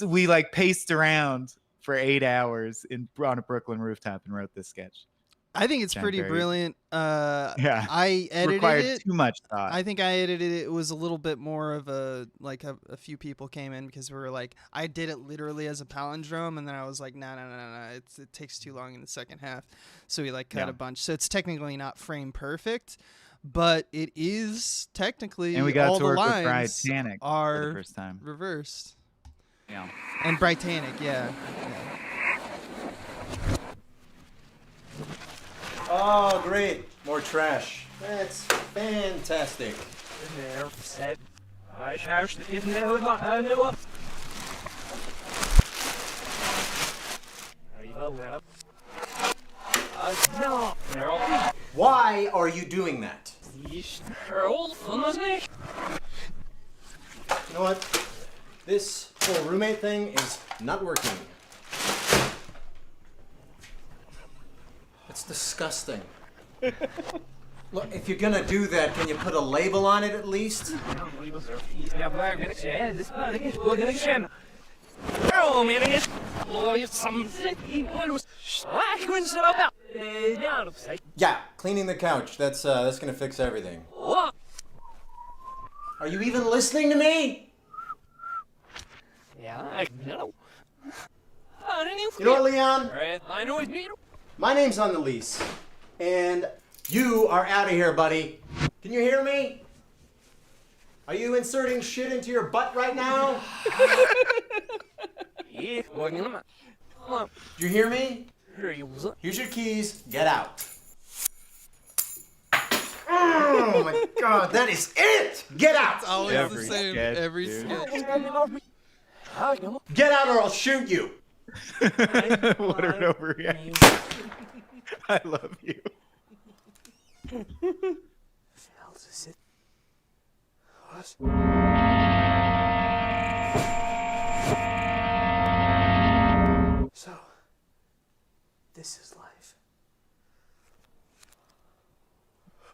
we like paced around for 8 hours on a Brooklyn rooftop and wrote this sketch. I think it's pretty brilliant. Yeah, I edited required it. too much thought. I think I edited it. It was a little bit more of a few people came in because we were like, I did it literally as a palindrome, and then I was like, no, it takes too long in the second half, so we like cut a bunch. So it's technically not frame perfect, but it is technically. And we got all to the work with lines Britannic are for the first time. reversed. Yeah, and Britannic, yeah. Oh, great. More trash. That's fantastic. Why are you doing that? You know what? This whole roommate thing is not working. It's disgusting. Look, if you're gonna do that, can you put a label on it at least? Yeah, cleaning the couch. That's gonna fix everything. Are you even listening to me? Yeah, I know. You know what, Leon? I know it's me. My name's on the lease, and you are out of here, buddy. Can you hear me? Are you inserting shit into your butt right now? Did you hear me? Here's your keys. Get out. Oh my God, that is it! Get out! It's always the same. Every sketch. Get out or I'll shoot you. What an overreaction. I love you. So, this is life.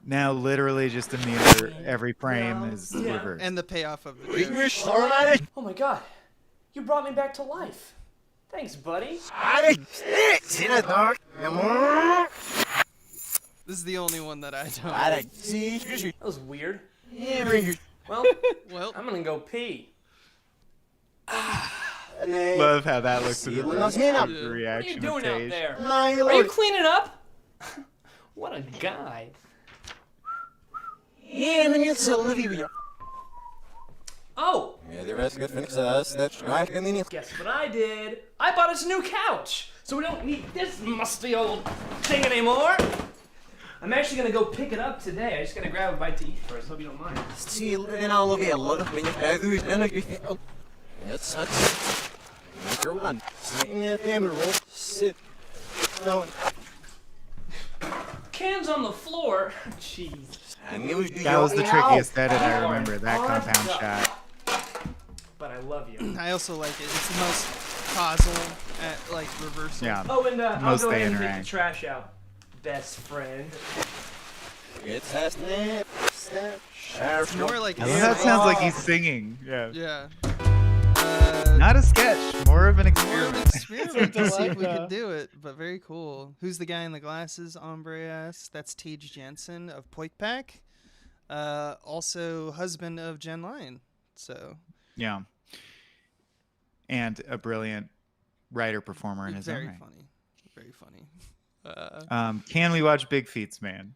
Now, literally, just a mirror. Every frame is reversed. And the payoff of the joke. Oh my God, you brought me back to life. Thanks, buddy. This is the only one that I don't. That was weird. Well, I'm gonna go pee. Love how that looks at the reaction What are you of doing out Tage. there? Are you cleaning up? What a guy. Oh! Guess what I did? I bought us a new couch! So we don't need this musty old thing anymore! I'm actually gonna go pick it up today. I just gotta grab a bite to eat first, hope you don't mind. Cans on the floor? Jeez. That was the trickiest edit I remember, that compound shot. But I love you. I also like it. It's the most causal at like reversal. Yeah. Oh, and I'll Most go they ahead and get interact. the trash out, best friend. It's more like I love how it sounds like he's singing. Yeah. Yeah. Not a sketch, more of an experiment. Experiment to see if we could do it, but very cool. Who's the guy in the glasses, ombre ass? That's Tej Jensen of Poikpak. Also husband of Jen Lyon. So Yeah. And a brilliant writer performer in his own very right. funny. Very funny. Can we watch Big Feats Man?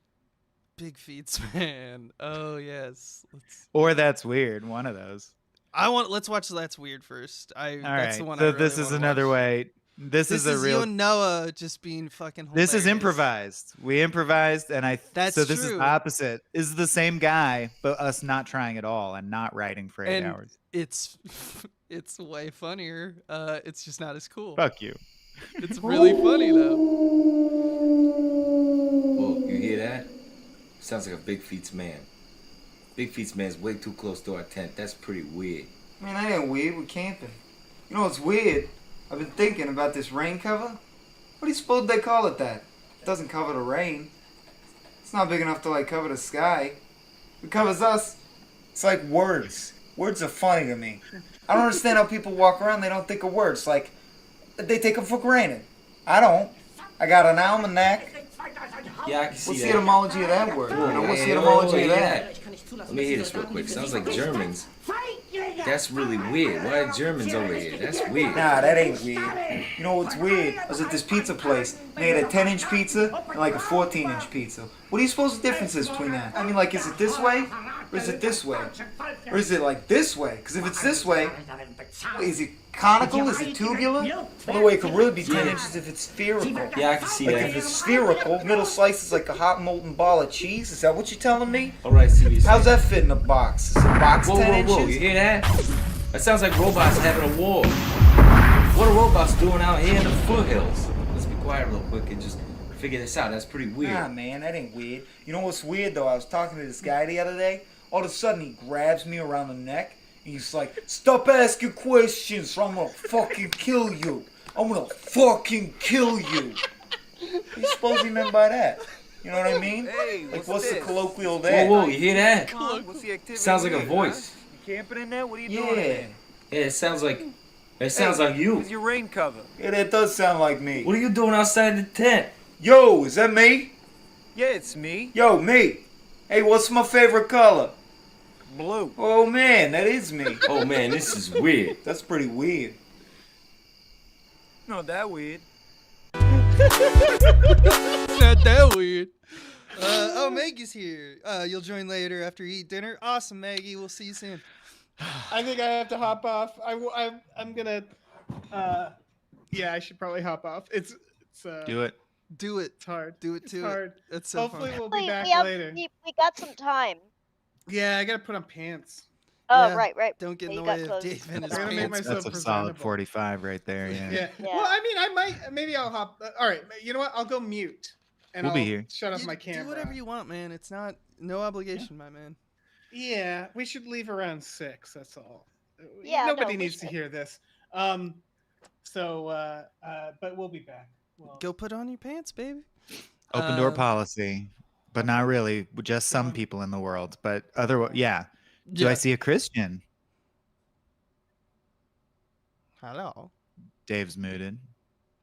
Big Feats Man. Oh yes. Or That's Weird, one of those. Let's watch That's Weird first. All That's right. the one So I really this is wanna another watch. way. This is a real you and Noah just being fucking hilarious. This is improvised. We improvised, and That's so this is true. the opposite. This is the same guy, but us not trying at all and not writing for 8 And hours. it's way funnier. It's just not as cool. Fuck you. It's really funny though. Whoa, you hear that? Sounds like a Big Feats Man. Big Feats Man's way too close to our tent. That's pretty weird. Man, that ain't weird. We're camping. You know what's weird? I've been thinking about this rain cover. What do you suppose they call it that? It doesn't cover the rain. It's not big enough to, like, cover the sky. It covers us. It's like words. Words are funny to me. I don't understand how people walk around, they don't think of words. Like, they take them for granted. I don't. I got an almanac. Yeah, I can see What's that. the etymology of that word? Whoa, You know, what's the hey, etymology whoa, of whoa, that? Let me hear this real quick. Sounds like Germans. That's really weird. Why are Germans over here? That's weird. Nah, that ain't weird. You know what's weird? I was at this pizza place. And they had a 10-inch pizza and like a 14-inch pizza. What do you suppose the difference is between that? I mean, like, is it this way? Or is it this way? Or is it like this way? Because if it's this way, is it conical? Is it tubular? The only way it could really be 10 inches if it's spherical. Yeah, I can see like that. if it's spherical, middle slice is like a hot molten ball of cheese. Is that what you're telling me? All right, see what you're How's saying. that fit in a box? Is a box Whoa, 10 whoa, inches? whoa, you hear that? That sounds like robots having a war. What are robots doing out here in the foothills? Let's be quiet real quick and just figure this out. That's pretty weird. Nah, man, that ain't weird. You know what's weird, though? I was talking to this guy the other day. All of a sudden, he grabs me around the neck. And he's like, stop asking questions or I'm gonna fucking kill you. I'm gonna fucking kill you. What do you suppose he meant by that? You know what I mean? Hey, like, what's the colloquial Whoa, there? whoa, you hear that? What's the activity? Sounds like a voice. You camping in there? What are you Yeah. doing in there? Yeah, it sounds like you. Where's your rain cover? Yeah, that does sound like me. What are you doing outside the tent? Yo, is that me? Yeah, it's me. Yo, me. Hey, what's my favorite color? Blue. Oh, man, that is me. Oh, man, this is weird. That's pretty weird. Not that weird. Not that weird. Oh, Maggie's here. You'll join later after you eat dinner. Awesome, Maggie. We'll see you soon. I think I have to hop off. I'm gonna. Yeah, I should probably hop off. It's Do it. Do it. It's hard. Do it It's too. hard. That's so Hopefully fun. we'll be back we later. got some time. Yeah, I gotta put on pants. Oh, Yeah, right. Don't get in You the got way of clothes. Dave and his I gotta make pants. myself That's a solid presentable. 45 right there. Yeah. Yeah. Well, I mean, I might. Maybe I'll hop. All right. You know what? I'll go mute. And We'll be I'll here. Shut off You my camera. Do whatever you want, man. It's not no obligation, my man. Yeah, we should leave around 6. That's all. Yeah, Nobody we needs to should. hear this. But we'll be back. Well, Go put on your pants, baby. Open door policy, but not really. Just some people in the world, but otherwise, yeah. Do I Yeah. see a Christian? Hello. Dave's muted.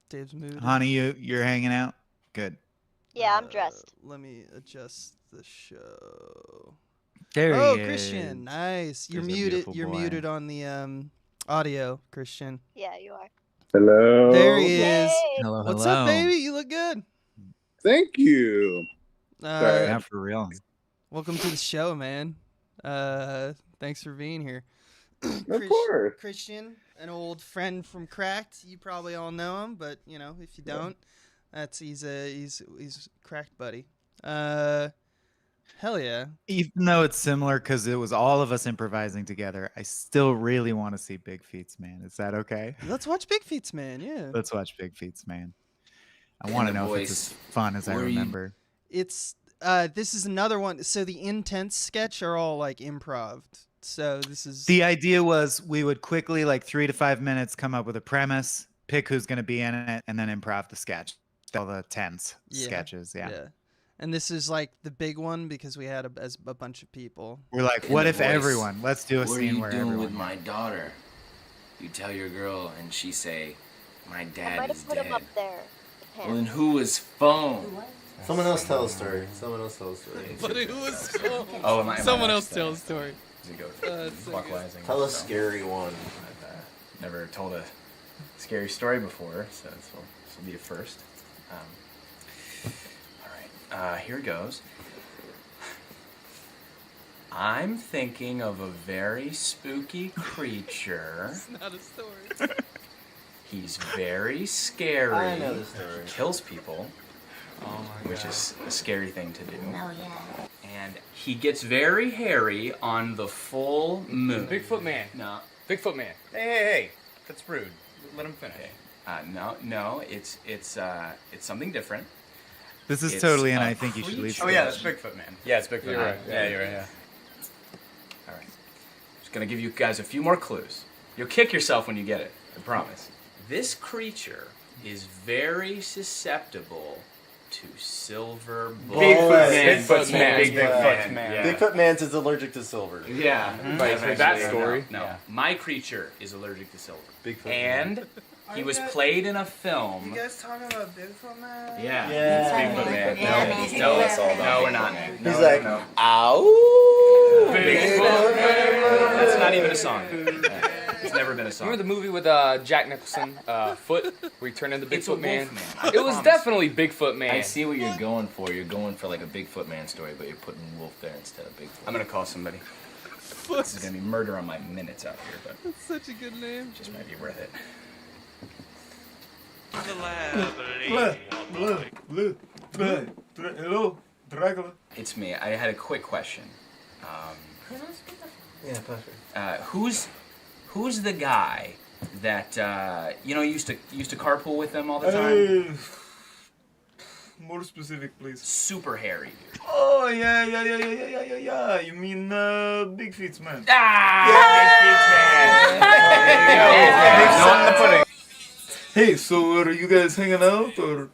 Dave's mood. Hana, you're hanging out? Good. Yeah, I'm dressed. Let me adjust the show. There Oh, he Christian, is. nice. You're There's a muted. beautiful You're boy. muted on the audio, Christian. Yeah, you are. Hello. There he is. Hello, What's hello. up, baby? You look good. Thank you. Sorry. Yeah, for real. Welcome to the show, man. Thanks for being here. Of course. Christian, an old friend from Cracked. You probably all know him, but you know if you don't, he's Cracked buddy. Hell yeah. Even though it's similar because it was all of us improvising together, I still really want to see Big Feats, man. Is that okay? Let's watch Big Feats, man. Yeah. Let's watch Big Feats, man. I want to know if it's as fun as I remember. It's this is another one. So the intense sketch are all like improv. So this is The idea was we would quickly, like 3 to 5 minutes, come up with a premise, pick who's going to be in it, and then improv the sketch. All the tense sketches. Yeah. And this is like the big one because we had a bunch of people. We're like, what if everyone? Let's do a scene where What are you doing everyone. with my daughter? You tell your girl, and she say, "My I dad might is have put him dead." up there. Well, then who was phone? Someone else tell a story. Someone else tell a story. But it was Oh, am I someone next else then? tell a story. Does it go clockwise? Tell a scary one. I've never told a scary story before, so this will be a first. All right, here goes. I'm thinking of a very spooky creature. It's not a story. He's very scary. I know the story. He kills people, which is a scary thing to do. Oh, yeah. And he gets very hairy on the full moon. Bigfoot man. No. Bigfoot man. Hey, that's rude. Let him finish. No, it's something different. This is It's totally, and a I think you should leave. creature. Oh yeah, that's Bigfoot man. Yeah, it's Bigfoot You're man. right. Yeah, you're right. Yeah. All right. Just gonna give you guys a few more clues. You'll kick yourself when you get it. I promise. This creature is very susceptible to silver bullets. Bigfoot man. Bigfoot man. Yeah. Bigfoot Man's is allergic to silver. Yeah. Right, for that story. No. Yeah. My creature is allergic to silver. Bigfoot And he was played in a film. You guys talking about Bigfoot man? Yeah. Yeah. Bigfoot man. Yeah. No, we're not. He's like, no. ow. Bigfoot man. That's not even a song. It's never been a song. Remember the movie with Jack Nicholson, Foot, where he turned into It's a Bigfoot man? wolf man. It was definitely Bigfoot man. I see what you're going for. You're going for like a Bigfoot man story, but you're putting wolf there instead of Bigfoot. I'm gonna call somebody. This is gonna be murder on my minutes out here, but That's such a good name. just might be worth it. Hello, Dracula. It's me. I had a quick question. Yeah, perfect. Who's the guy that used to carpool with them all the time? More specific, please. Super hairy dude. Oh yeah. You mean Big Feats man? Hey, so are you guys hanging out or?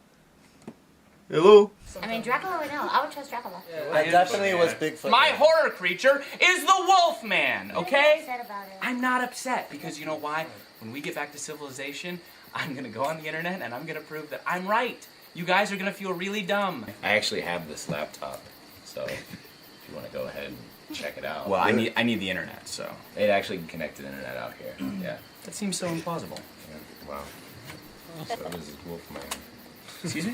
Hello. I mean, Dracula would know. I would trust Dracula. I definitely was Bigfoot. My horror creature is the Wolf Man, okay? Upset about it. I'm not upset because you know why? When we get back to civilization, I'm gonna go on the internet and I'm gonna prove that I'm right. You guys are gonna feel really dumb. I actually have this laptop, so if you want to go ahead and check it out. Well, I need the internet, so it actually can connect to the internet out here. Yeah, that seems so implausible. Yeah, wow. So this is Wolfman. Excuse me?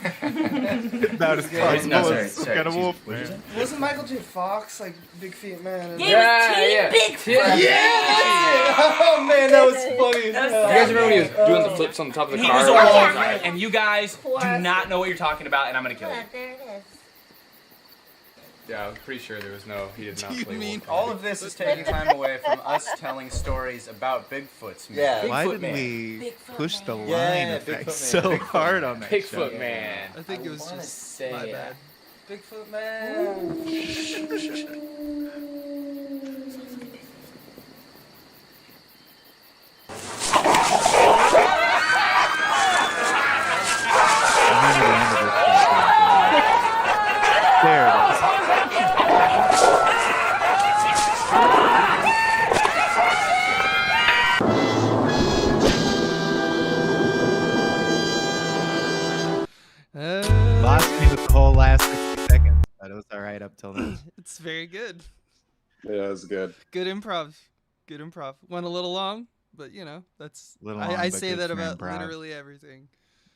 About as possible No, sorry, as sorry, kind of excuse- wolf. what'd you say? Wasn't Michael J. Fox like Big Feet Man? Yeah. Yeah! Oh man, that was funny. You guys remember when he was doing the flips on the top of the He car? was a wolf, and you guys do not know what you're talking about, and I'm gonna kill you. There it is. Yeah, I'm pretty sure there was no. He did not play wolf. All of this is taking time away from us telling stories about Bigfoots. Man. Yeah. Why Bigfoot did man. we push the line Yeah, effect Bigfoot so man. hard on that show? Bigfoot man. I think it was wanna just say my it. bad. Bigfoot Man. There it is. Lost me with the whole last 60 seconds, but it was all right up till then. It's very good. Yeah, it's good. Good improv. Good improv. Went a little long, but you know that's. Little I long, but say good that for about improv. literally everything.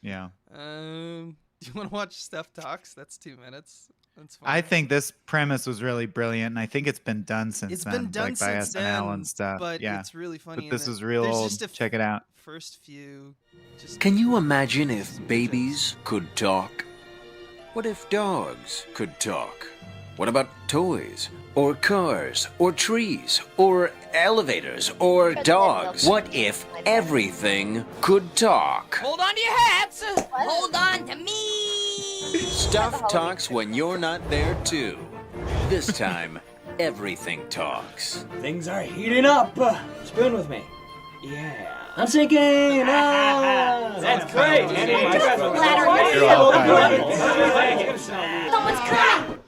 Yeah. Do you want to watch Steph Talks? That's 2 minutes. That's fine. I think this premise was really brilliant, and I think it's been done since It's then, been done like by since SNL then, and stuff. but yeah. it's really funny. But this and is real there's old. just a Check it out. First few. Just Can you imagine if babies could talk? What if dogs could talk? What about toys? Or cars? Or trees? Or elevators? Or dogs? What if everything could talk? Hold on to your hats. Hold on to me. Stuff talks when you're not there too. This time, everything talks. Things are heating up. Spoon with me. Yeah. I'm sinking. That's great. Someone's coming!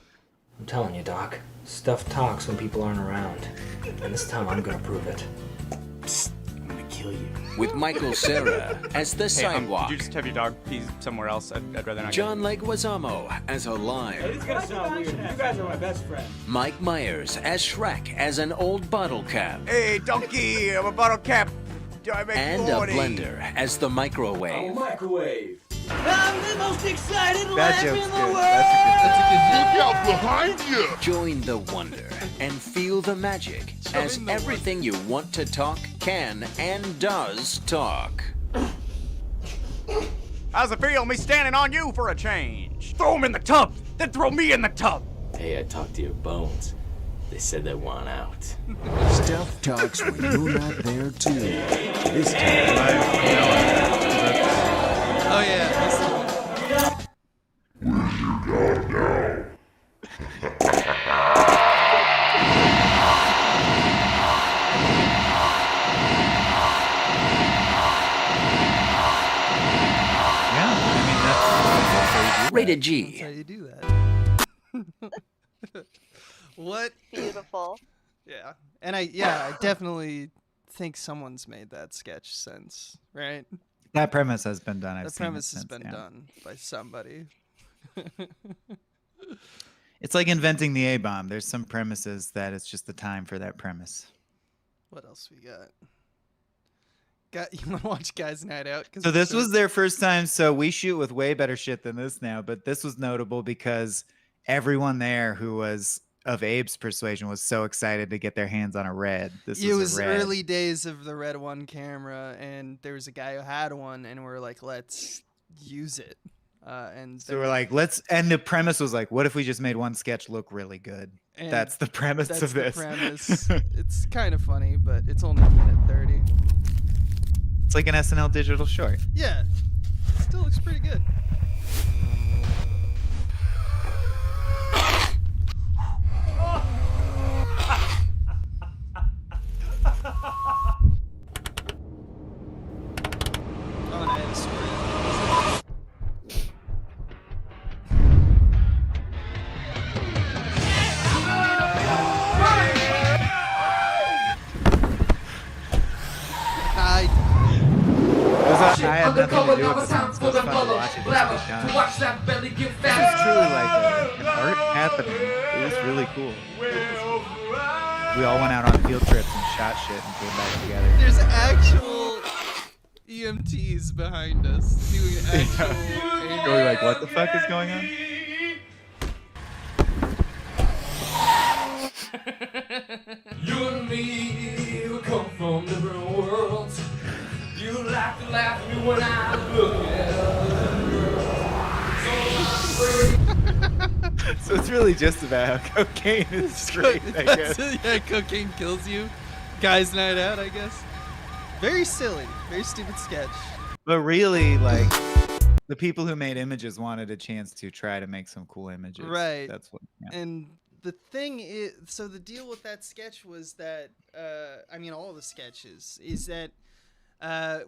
I'm telling you, Doc. Stuff talks when people aren't around. And this time I'm gonna prove it. Psst, I'm gonna kill you. With Michael Cera as the sidewalk. Could you just have your dog pee somewhere else? I'd rather not. John Leguizamo as a liar. This is gonna sound weird. You guys are my best friends. Mike Myers as Shrek as an old bottle cap. Hey, donkey! I'm a bottle cap. Do I make And a blender as the microwave. Microwave. I'm the most excited That lamb joke's in the good. world. That's a good Look out behind you. Join the wonder and feel the magic as everything you want to talk can and does talk. How's it feel, me standing on you for a change? Throw him in the tub, then throw me in the tub. Hey, I talked to your bones. They said they want out. Stuff talks when you're not there too. This time. Oh yeah. Rated G. That's how you do that. What? Beautiful. Yeah. And I definitely think someone's made that sketch since, right? That premise has been done. The premise has been done by somebody. It's like inventing the A-bomb. There's some premises that it's just the time for that premise. What else we got? You want to watch Guys Night Out? So this was their first time. So we shoot with way better shit than this now. But this was notable because everyone there who was of Abe's persuasion was so excited to get their hands on a red. It was early days of the Red One camera, and there was a guy who had one, and we're like, let's use it. And So we're like, let's. And the premise was like, what if we just made one sketch look really good? And That's the premise of this. The premise. It's kind of funny, but it's only a minute 30. It's like an SNL digital short. Yeah, still looks pretty good. Oh, and I had a story. I had nothing to do with the song. So it's fun to watch it just get done. It's truly like an art happening. It was really cool. We all went out on field trips and shot shit and came back together. There's actual EMTs behind us doing actual. Going like, what the fuck is going on? You and me, we come from different worlds. You like to laugh at me when I look at So it's really just about how cocaine is great, I guess. Yeah, cocaine kills you. Guys Night Out, I guess. Very silly, very stupid sketch. But really, like, the people who made images wanted a chance to try to make some cool images. Right. That's what. Yeah. And the thing is, so the deal with that sketch was that, I mean, all the sketches, is that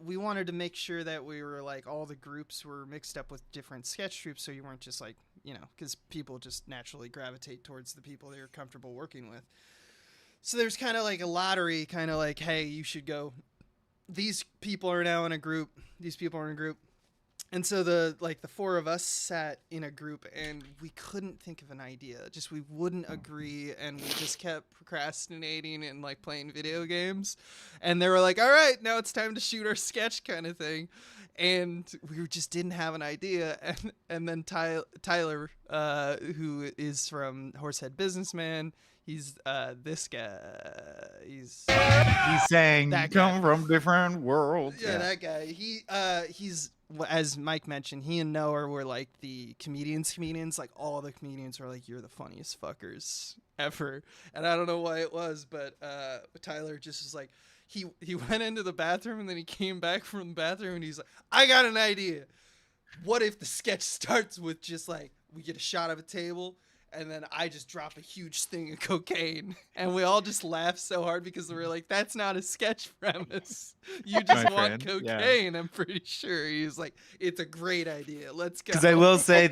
we wanted to make sure that we were like, all the groups were mixed up with different sketch groups, so you weren't just like, you know, because people just naturally gravitate towards the people they're comfortable working with. So there's kind of like a lottery, kind of like, hey, you should go. These people are now in a group. These people are in a group. And so the four of us sat in a group and we couldn't think of an idea. Just we wouldn't agree, and we just kept procrastinating and like playing video games. And they were like, all right, now it's time to shoot our sketch kind of thing. And we just didn't have an idea. And then Tyler, who is from Horsehead Businessman, he's this guy. He's saying, that come from different worlds. Yeah, that guy. He's, as Mike mentioned, he and Noah were like the comedians. Like all the comedians were like, you're the funniest fuckers ever. And I don't know why it was, but Tyler just was like, he went into the bathroom and then he came back from the bathroom and he's like, I got an idea. What if the sketch starts with just like, we get a shot of a table And then I just drop a huge thing of cocaine, and we all just laugh so hard because we're like, "That's not a sketch premise. You just My want friend, yeah. cocaine." I'm pretty sure he's like, "It's a great idea. Let's go." Because I will say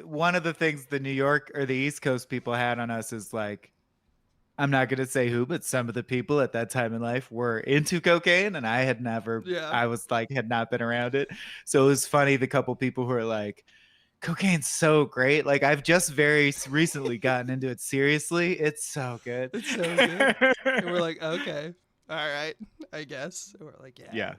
one of the things the New York or the East Coast people had on us is like, I'm not going to say who, but some of the people at that time in life were into cocaine, and I had never, I was like, had not been around it. So it was funny, the couple people who are like, cocaine's so great. Like, I've just very recently gotten into it seriously. It's so good. It's so good. And we're like, okay, all right, I guess. And we're like, yeah. Yeah.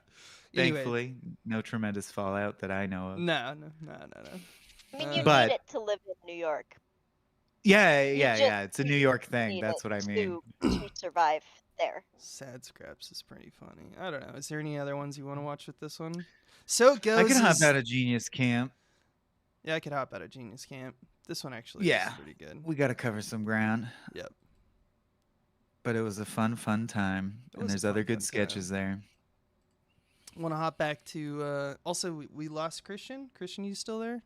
Anyway. Thankfully, no tremendous fallout that I know of. No. I mean, you But- need it to live in New York. Yeah. It's a New York thing. Need That's it what I mean. to survive there. Sad Scraps is pretty funny. I don't know. Is there any other ones you want to watch with this one? So it goes. I could hop is- out of Genius Camp. Yeah, I could hop out of Genius Camp. This one actually Yeah. is pretty good. We got to cover some ground. Yep. But it was a fun time. It And was a there's other fun good sketches there. Want to hop back to also we lost Christian. Christian, you still there?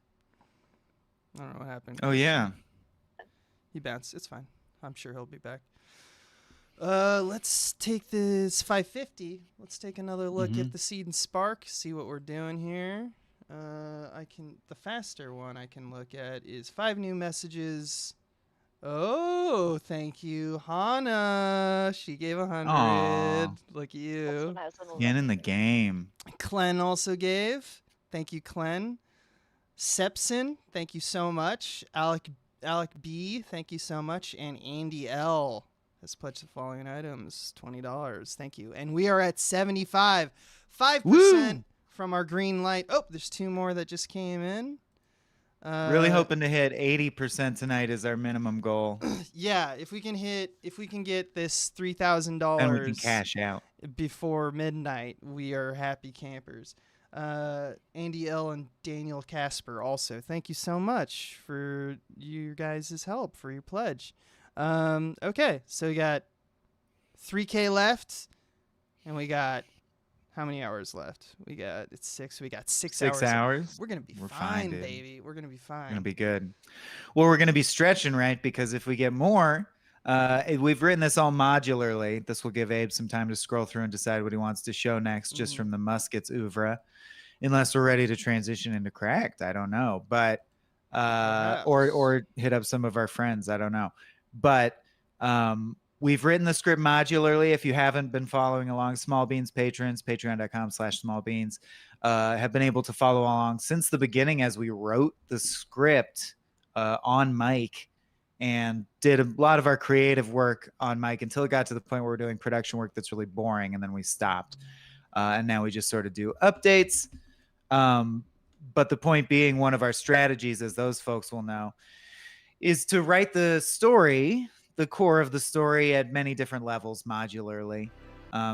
I don't know what happened. Oh, yeah. He bounced. It's fine. I'm sure he'll be back. Let's take this 550. Let's take another look at the Seed and Spark. See what we're doing here. The faster one I can look at is 5 new messages. Oh, thank you, Hana. She gave 100. Aw. Look at you. Again in the game. Clen also gave. Thank you, Clen. Sepson, thank you so much. Alec B, thank you so much. And Andy L has pledged the following items, $20. Thank you. And we are at 75. 5% Woo! from our green light. Oh, there's 2 more that just came in. Really hoping to hit 80% tonight is our minimum goal. Yeah, if we can get this $3,000 And we can cash out. before midnight, we are happy campers. Andy L and Daniel Casper also, thank you so much for your guys' help, for your pledge. Okay, so we got 3K left, and we got how many hours left? It's 6. We got 6 hours. 6 hours. We're gonna be We're fine, dude. baby. We're gonna be fine. Gonna be good. Well, we're gonna be stretching, right? Because if we get more, we've written this all modularly. This will give Abe some time to scroll through and decide what he wants to show next, just from the Muskets oeuvre. Unless we're ready to transition into Cracked, I don't know. But or hit up some of our friends, I don't know. But we've written the script modularly. If you haven't been following along, Small Beans patrons, patreon.com/smallbeans, have been able to follow along since the beginning as we wrote the script on mic and did a lot of our creative work on mic until it got to the point where we're doing production work that's really boring, and then we stopped. And now we just sort of do updates. But the point being, one of our strategies, as those folks will know, is to write the story, the core of the story, at many different levels modularly.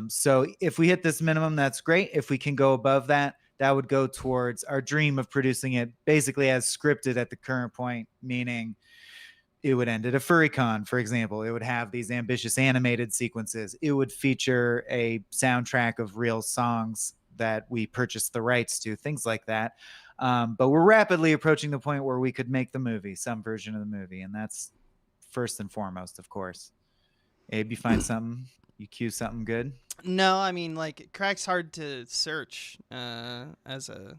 So if we hit this minimum, that's great. If we can go above that, that would go towards our dream of producing it basically as scripted at the current point, meaning it would end at a FurryCon, for example. It would have these ambitious animated sequences. It would feature a soundtrack of real songs that we purchased the rights to, things like that. But we're rapidly approaching the point where we could make the movie, some version of the movie. And that's first and foremost, of course. Abe, you find something? You cue something good? No, I mean, like, Crack's hard to search as a...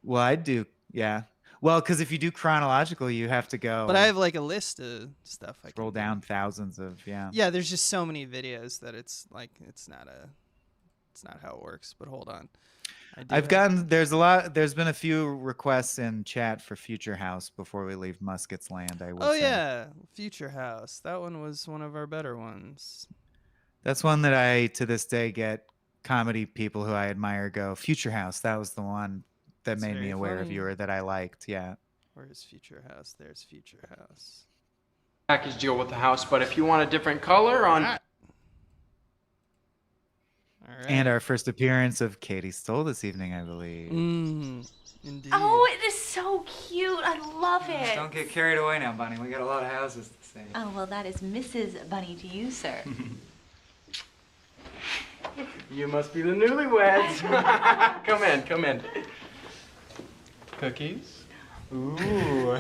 Well, I do, yeah. Well, because if you do chronological, you have to go... But I have, like, a list of stuff I scroll down thousands of, yeah. Yeah, there's just so many videos that it's, like, it's not how it works. But hold on. There's been a few requests in chat for Future House before we leave Musket's Land, I will say. Yeah, Future House. That one was one of our better ones. That's one that I, to this day, get comedy people who I admire go, Future House, that was the one that That's made me very aware of funny. you or that I liked, yeah. Where's Future House? There's Future House. Package deal with the house, but if you want a different color on... All right. And our first appearance of Katie Stoll this evening, I believe. Indeed. Oh, it is so cute. I love it. Don't get carried away now, Bunny. We got a lot of houses to see. Oh, well, that is Mrs. Bunny to you, sir. You must be the newlyweds. Come in. Cookies? Ooh.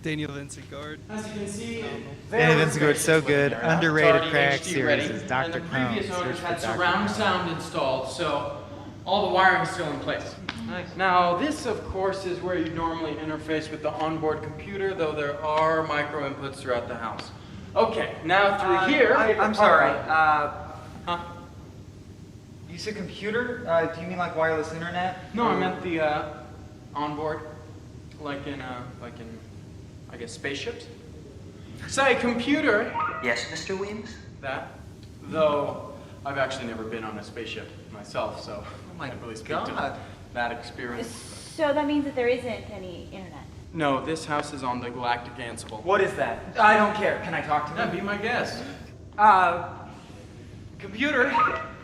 Daniel Vincent Gard. As you can see, Daniel Vincent Gard's so good. It's Underrated already crack HD series ready, is and Dr. the previous Cone. owners Search had for Dr. surround Cone. sound installed, so all the wiring's still in place. Nice. Now, this, of course, is where you normally interface with the onboard computer, though there are micro inputs throughout the house. Okay, now through here. I'm sorry. Huh? You said computer? Do you mean like wireless internet? No, I meant the onboard, like in I guess spaceships. Say, computer. Yes, Mr. Weems? That. Though I've actually never been on a spaceship myself, so I can't really speak to that experience. So that means that there isn't any internet. No, this house is on the Galactic Ansible. What is that? I don't care. Can I talk to Yeah, them? be my guest. Computer?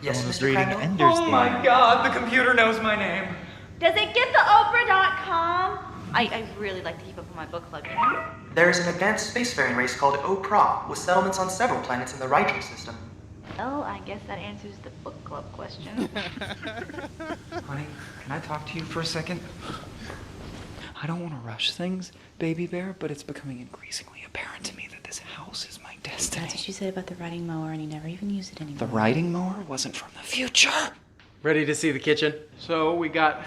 Yes, Someone was Mr. reading Crandall? Ender's Oh my Game. god, the computer knows my name. Does it get the Oprah.com? I really like to keep up with my book club, you know? There is an advanced spacefaring race called OPRA, with settlements on several planets in the Reimann system. Well, I guess that answers the book club question. Honey, can I talk to you for a second? I don't want to rush things, baby bear, but it's becoming increasingly apparent to me that this house is my destiny. That's what you said about the riding mower, and you never even use it anymore. The riding mower wasn't from the future. Ready to see the kitchen? So we got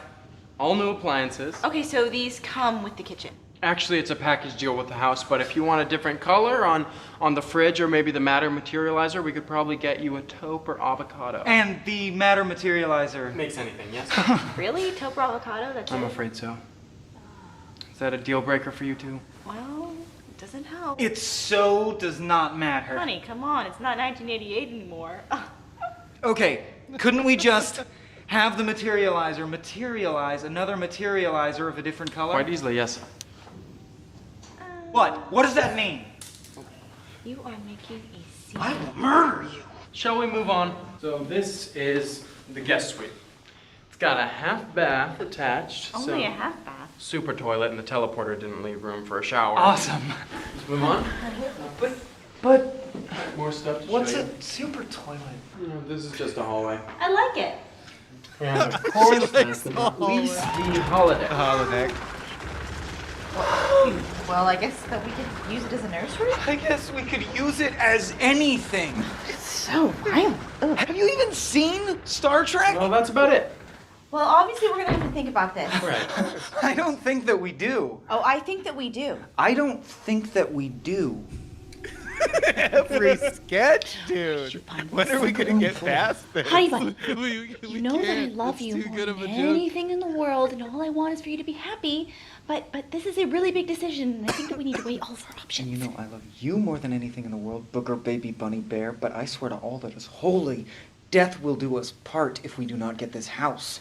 all new appliances. Okay, so these come with the kitchen. Actually, it's a package deal with the house, but if you want a different color on the fridge or maybe the matter materializer, we could probably get you a taupe or avocado. And the matter materializer. Makes anything, yes? Really? Taupe or avocado? That's I'm it? afraid so. Is that a deal breaker for you too? Well, it doesn't help. It so does not matter. Honey, come on. It's not 1988 anymore. Okay, couldn't we just have the materializer materialize another materializer of a different color? Quite easily, yes. What? What does that mean? You are making a scene. I will murder you. Shall we move on? So this is the guest suite. It's got a half bath attached. Only a half bath. Super toilet, and the teleporter didn't leave room for a shower. Awesome. Let's move on. But More stuff to what's show you. a super toilet? This is just a hallway. I like it. And of course, last but not least, the holodeck. Holodeck. Well, I guess that we could use it as a nursery? I guess we could use it as anything. It's so violent. Ugh. Have you even seen Star Trek? Well, that's about it. Well, obviously we're gonna have to think about this. Right. I don't think that we do. Oh, I think that we do. I don't think that we do. Every sketch, dude. When are we gonna get past this? Honey bun, We you know that I can't. love It's you too more good of than a joke. anything in the world, and all I want is for you to be happy. But this is a really big decision, and I think that we need to weigh all of our options. And you know I love you more than anything in the world, Booger Baby Bunny Bear, but I swear to all that is holy, death will do us part if we do not get this house.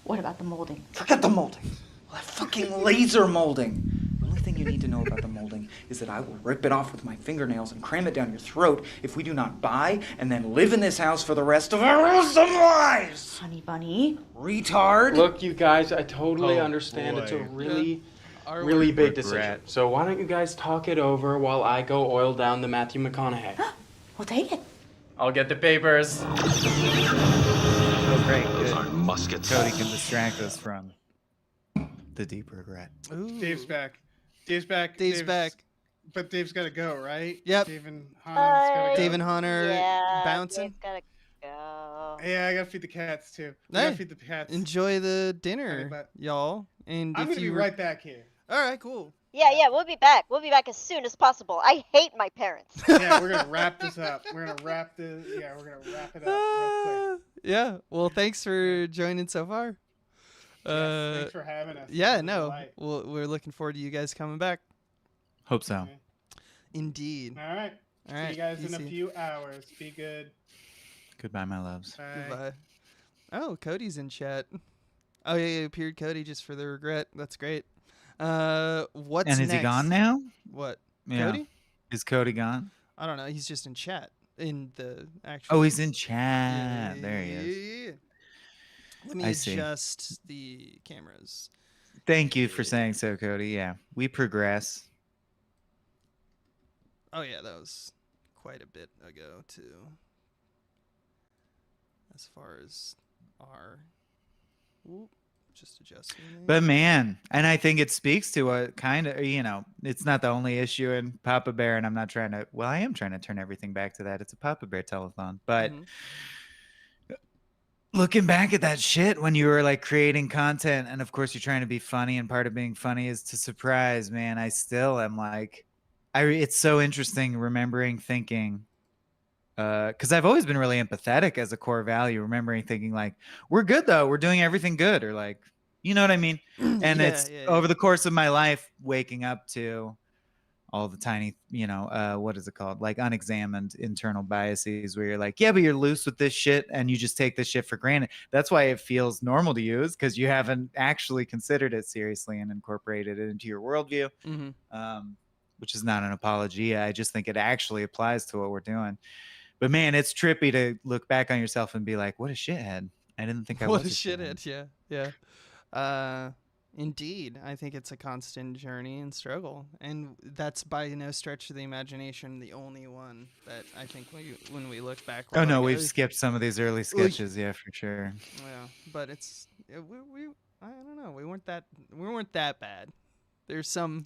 What about the molding? Forget the molding. Well, that fucking laser molding. The only thing you need to know about the molding is that I will rip it off with my fingernails and cram it down your throat if we do not buy and then live in this house for the rest of our awesome lives. Honey bunny. Retard. Look, you guys, I totally Oh, understand. It's a boy. really, Are really we- big Regret. decision. So why don't you guys talk it over while I go oil down the Matthew McConaughey? We'll take it. I'll get the papers. Oh, great. Those Good. aren't muskets. Cody can distract us from the deep regret. Ooh. Dave's back. Dave's back. Dave's back. But Dave's got to go, right? Yep. Dave and Hana's got to go. Dave and Hana are Yeah, bouncing. Dave's gotta go. Yeah, I got to feed the cats, too. I got Hey, to feed the cats. Enjoy the dinner, but- y'all. And I'm if going to be you right back here. All right, cool. Yeah, we'll be back. We'll be back as soon as possible. I hate my parents. Yeah, we're going to wrap this up. We're going to wrap this. Yeah, we're going to wrap it up real quick. Yeah. Well, thanks for joining so far. Thanks for having us. Yeah, It was a no. delight. We're looking forward to you guys coming back. Hope so. Indeed. All right. All right. See you guys in easy. a few hours. Be good. Goodbye, my loves. Bye. Goodbye. Oh, Cody's in chat. Oh yeah, appeared Cody just for the regret. That's great. What's And is next? he gone now? What? Yeah. Cody? Is Cody gone? I don't know. He's just in chat in the actual. Oh, he's in chat. There he is. Yeah. Let me I see. adjust the cameras. Thank you for saying so, Cody. Yeah, we progress. Oh yeah, that was quite a bit ago too. As far as our, whoop, Just adjusting. But man, and I think it speaks to a kind of, it's not the only issue in Papa Bear, and I'm not trying to, I am trying to turn everything back to that. It's a Papa Bear telethon. But looking back at that shit when you were like creating content, and of course you're trying to be funny, and part of being funny is to surprise, man. I still am like, it's so interesting remembering thinking, because I've always been really empathetic as a core value, remembering thinking like, we're good though, we're doing everything good, or like, you know what I mean? And over the course of my life, waking up to all the tiny, what is it called? Like unexamined internal biases where you're like, yeah, but you're loose with this shit and you just take this shit for granted. That's why it feels normal to you, is because you haven't actually considered it seriously and incorporated it into your worldview, which is not an apology. I just think it actually applies to what we're doing. But man, it's trippy to look back on yourself and be like, what a shithead. I didn't think I was a shithead. Yeah. Indeed. I think it's a constant journey and struggle. And that's by no stretch of the imagination the only one that I think when we look back. Oh, no, we've skipped some of these early sketches. Yeah, for sure. Yeah, but it's, I don't know. We weren't that bad. There's some...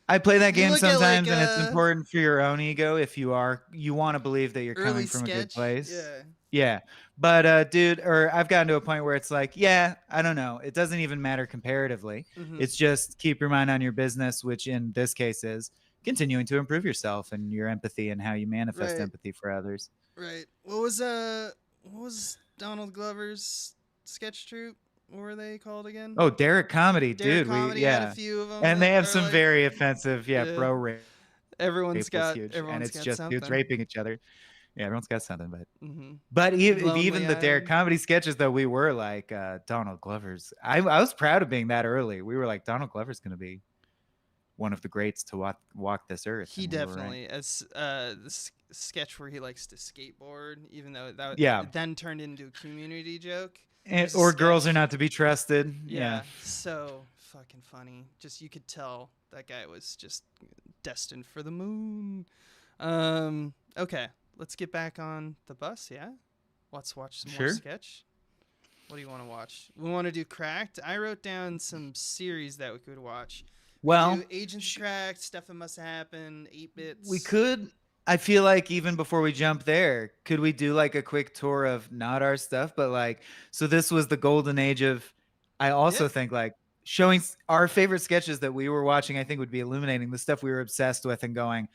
I play that game sometimes, and it's important for your own ego if you want to believe that you're coming from a good place. Yeah. But dude, I've gotten to a point where it's like, I don't know. It doesn't even matter comparatively. It's just keep your mind on your business, which in this case is continuing to improve yourself and your empathy and how you manifest empathy for others. Right. What was Donald Glover's sketch troupe? What were they called again? Oh, Derek Comedy, Derek dude. Comedy had a few of them, and they have some very offensive, bro rape. Everyone's got huge. Everyone's and it's got just something. dudes raping each other. Yeah, everyone's got something, but even the Derek Comedy sketches, though, we were like Donald Glover's. I was proud of being that early. We were like, Donald Glover's going to be one of the greats to walk this earth. He definitely, as this sketch where he likes to skateboard, even though that then turned into a community joke. Or girls are not to be trusted. Yeah. So fucking funny. Just, you could tell that guy was just destined for the moon. Okay, let's get back on the bus. Yeah, let's watch some more sketch. What do you want to watch? We want to do Cracked. I wrote down some series that we could watch. Well, Agents Cracked, Stuff That Must Have Happened, 8-Bits. We could. I feel like even before we jump there, could we do like a quick tour of not our stuff, but like, so this was the golden age of, I also think like showing our favorite sketches that we were watching, I think would be illuminating the stuff we were obsessed with and going,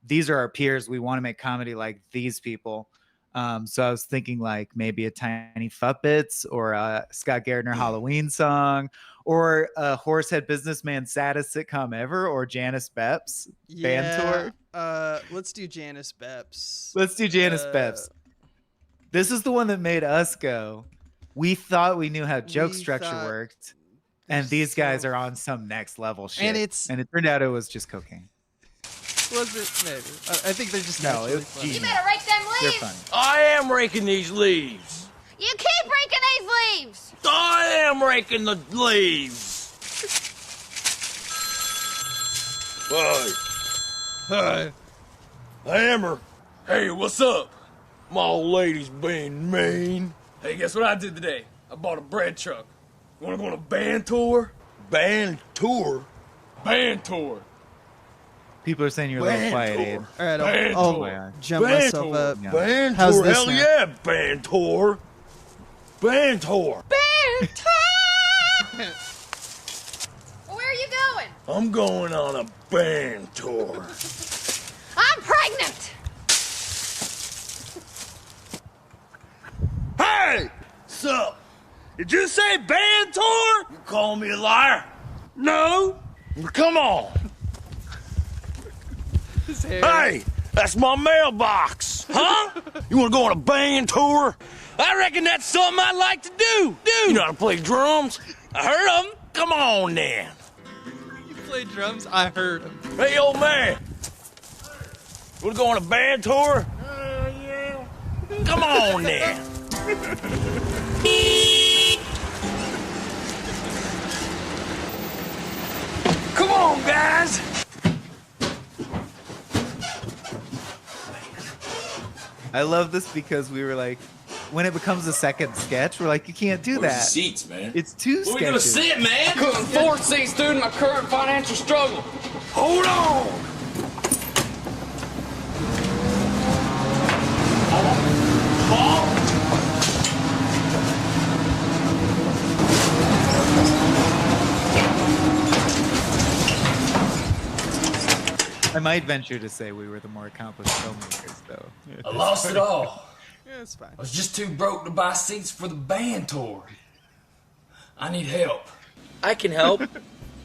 these are our peers. We want to make comedy like these people. So I was thinking like maybe a Tiny Fuppets or a Scott Gardner Halloween song or a Horsehead Businessman saddest sitcom ever or Janice Bepp's band tour. Let's do Janice Bepp's. Let's do Janice Bepp's. This is the one that made us go, we thought we knew how joke structure worked, and these guys are on some next level shit. And it turned out it was just cocaine. Was it? Maybe. I think they're just no. It was funny. genius. You better rake them They're leaves. funny. I am raking these leaves. You keep raking these leaves. I am raking the leaves. Hi. Hammer. Hey, what's up? My old lady's being mean. Hey, guess what I did today? I bought a bread truck. You wanna go on a band tour? Band tour? Band tour. People are saying you're a little quiet, Abe. All right, I'll jump band myself tour. up. Band How's tour? this Hell now? yeah, band tour. Band tour. Band tour. Well, where are you going? I'm going on a band tour. I'm pregnant. Hey! Sup? Did you say band tour? You call me a liar? No? Come on. Hey! That's my mailbox. Huh? You wanna go on a band tour? I reckon that's something I'd like to do. You know how to play drums? I heard them. Come on then. You play drums? I heard them. Hey, old man. You wanna go on a band tour? Yeah. Come on then. Come on, guys. I love this because we were like, when it becomes a second sketch, we're like, you can't do Where's that. the seats, man? It's two Where sketches. we gonna sit, man? Couldn't afford seats due to my current financial struggle. Hold on! I might venture to say we were the more accomplished filmmakers, though. I lost it all. Yeah, it's fine. I was just too broke to buy seats for the band tour. I need help. I can help.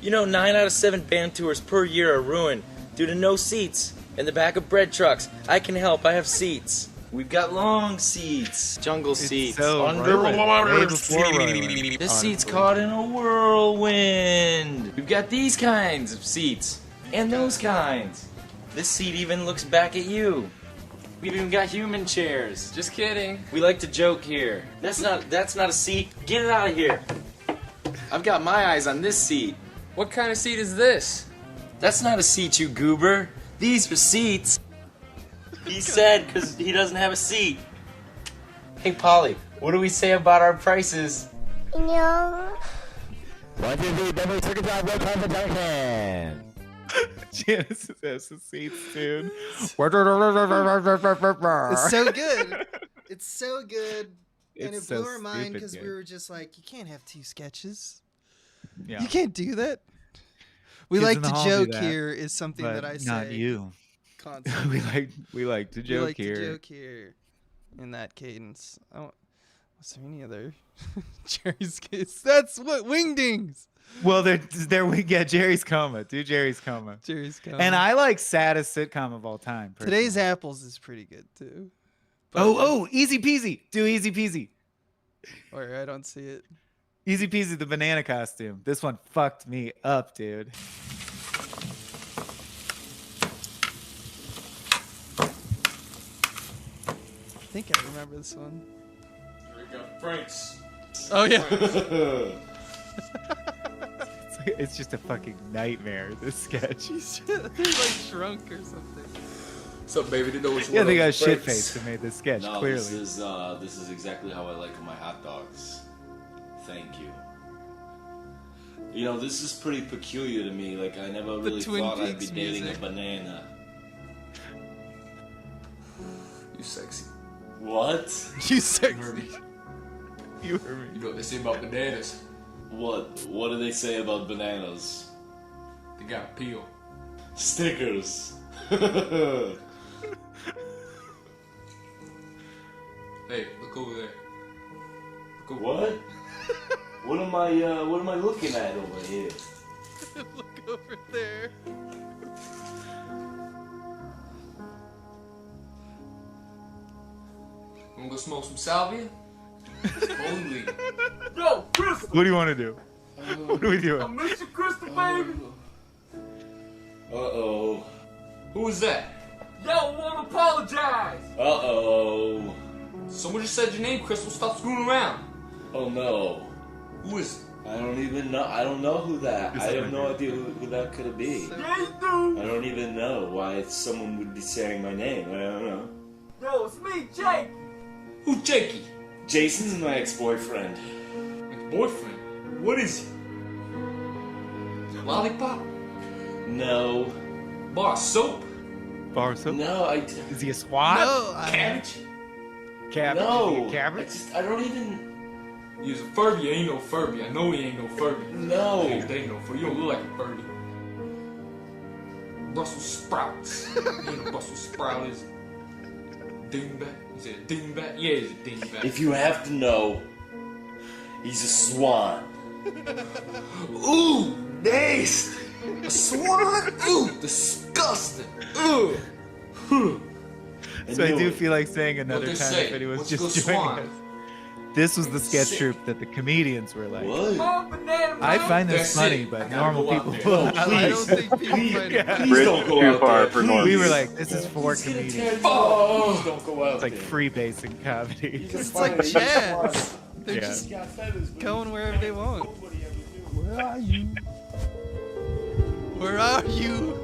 You know, 9 out of 7 band tours per year are ruined due to no seats in the back of bread trucks. I can help. I have seats. We've got long seats, jungle seats, underwater. This seat's caught in a whirlwind. We've got these kinds of seats and those kinds. This seat even looks back at you. We've even got human chairs. Just kidding. We like to joke here. That's not a seat. Get it out of here. I've got my eyes on this seat. What kind of seat is this? That's not a seat, you goober. These are seats. He said because he doesn't have a seat. Hey, Polly, what do we say about our prices? No. 1, 2, 3, double circuit drive, road climb the junction. Janice has the seats, dude. It's so good. It's so good. And It's it blew so our mind because stupid we good. were just like, you can't have 2 sketches. Yeah. You can't do that. We Kids like in the to hall do joke that, here is something but that I say. not you. Constantly. we like to joke here. We like to joke here in that cadence. Was there any other Jerry's kiss? That's what Wingdings. Well, there we get Jerry's Coma. Do Jerry's Coma. Jerry's Coma. And I like saddest sitcom of all time. Personally. Today's Apples is pretty good too. Easy Peasy. Do Easy Peasy. Or I don't see it. Easy Peasy, the banana costume. This one fucked me up, dude. I think I remember this one. Here we go, Franks. Oh yeah. It's just a fucking nightmare, this sketch. They're like drunk or something. What's up, baby? Didn't know which Yeah, one they of got those shit Franks. faced and made this sketch, No, clearly. this is exactly how I like my hot dogs. Thank you. You know, this is pretty peculiar to me. Like, I never really Twin thought I'd be Peaks dating music. a banana. You sexy. What? You sexy. You heard me. You heard me. You know what they say about bananas? What? What do they say about bananas? They got a peel. Stickers. Hey, look over there. Look over What? What am I looking at over here? Look over there. Wanna go smoke some salvia? Holy. Yo, Crystal! What do you want to do? What are we doing? I miss you, Crystal, baby! Uh-oh. Who was that? Yo, I wanna apologize! Uh-oh. Someone just said your name, Crystal. Stop screwing around. Oh no. Who is it? I don't even know. I don't know who that. I have no idea who that could be. Yeah, you do! I don't even know why someone would be saying my name. I don't know. Yo, it's me, Jake! Who's Jakey? Jason's my ex-boyfriend. Ex-boyfriend? What is he? Lollipop? No. Bar soap? Bar soap? No, Is he a swat? No, Cabbage? Cabbage? No. Cabbage? I don't even. He's a Furby. Ain't no Furby. I know he ain't no Furby. No. They ain't no Furby. You don't look like a Furby. Brussels sprouts. He ain't a Brussels sprout, is it? Dingbat? Is it a dingbat? Yeah, it's a dingbat. If you have to know, he's a swan. Ooh, nasty. A swan? Ooh, disgusting. Ooh. So I do feel like saying another What'd they time say? if anyone's What's just good joining swan? us. This was the sketch troupe that the comedians were like. What? I find this That's funny, it. but I gotta normal go out people there. will. No, I don't think people find it. Please don't go too out far there. for Please. normies. We were like, this is for He's gonna tear comedians. it down. Please don't go out It's like there. freebasing comedy. It's like Chaps. They're Yeah. just going wherever they want. Where are you? Where are you?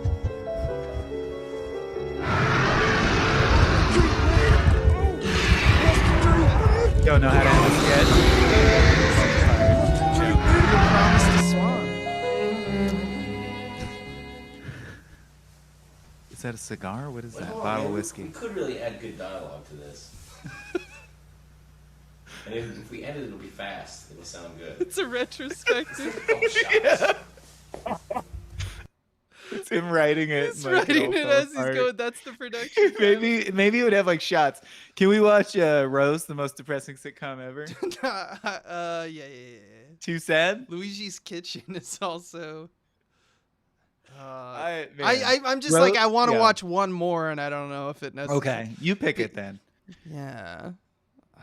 don't know how to end a sketch. Is that a cigar? What is that? Bottle of whiskey. We could really add good dialogue to this. And if we end it, it'll be fast. It'll sound good. It's a retrospective. It's him writing it. He's writing it as he's going. That's the production. Maybe it would have like shots. Can we watch Rose, the most depressing sitcom ever? Yeah. Too sad? Luigi's Kitchen is also. I'm just like I want to watch one more, and I don't know if it necessarily. Okay, you pick it then. Yeah.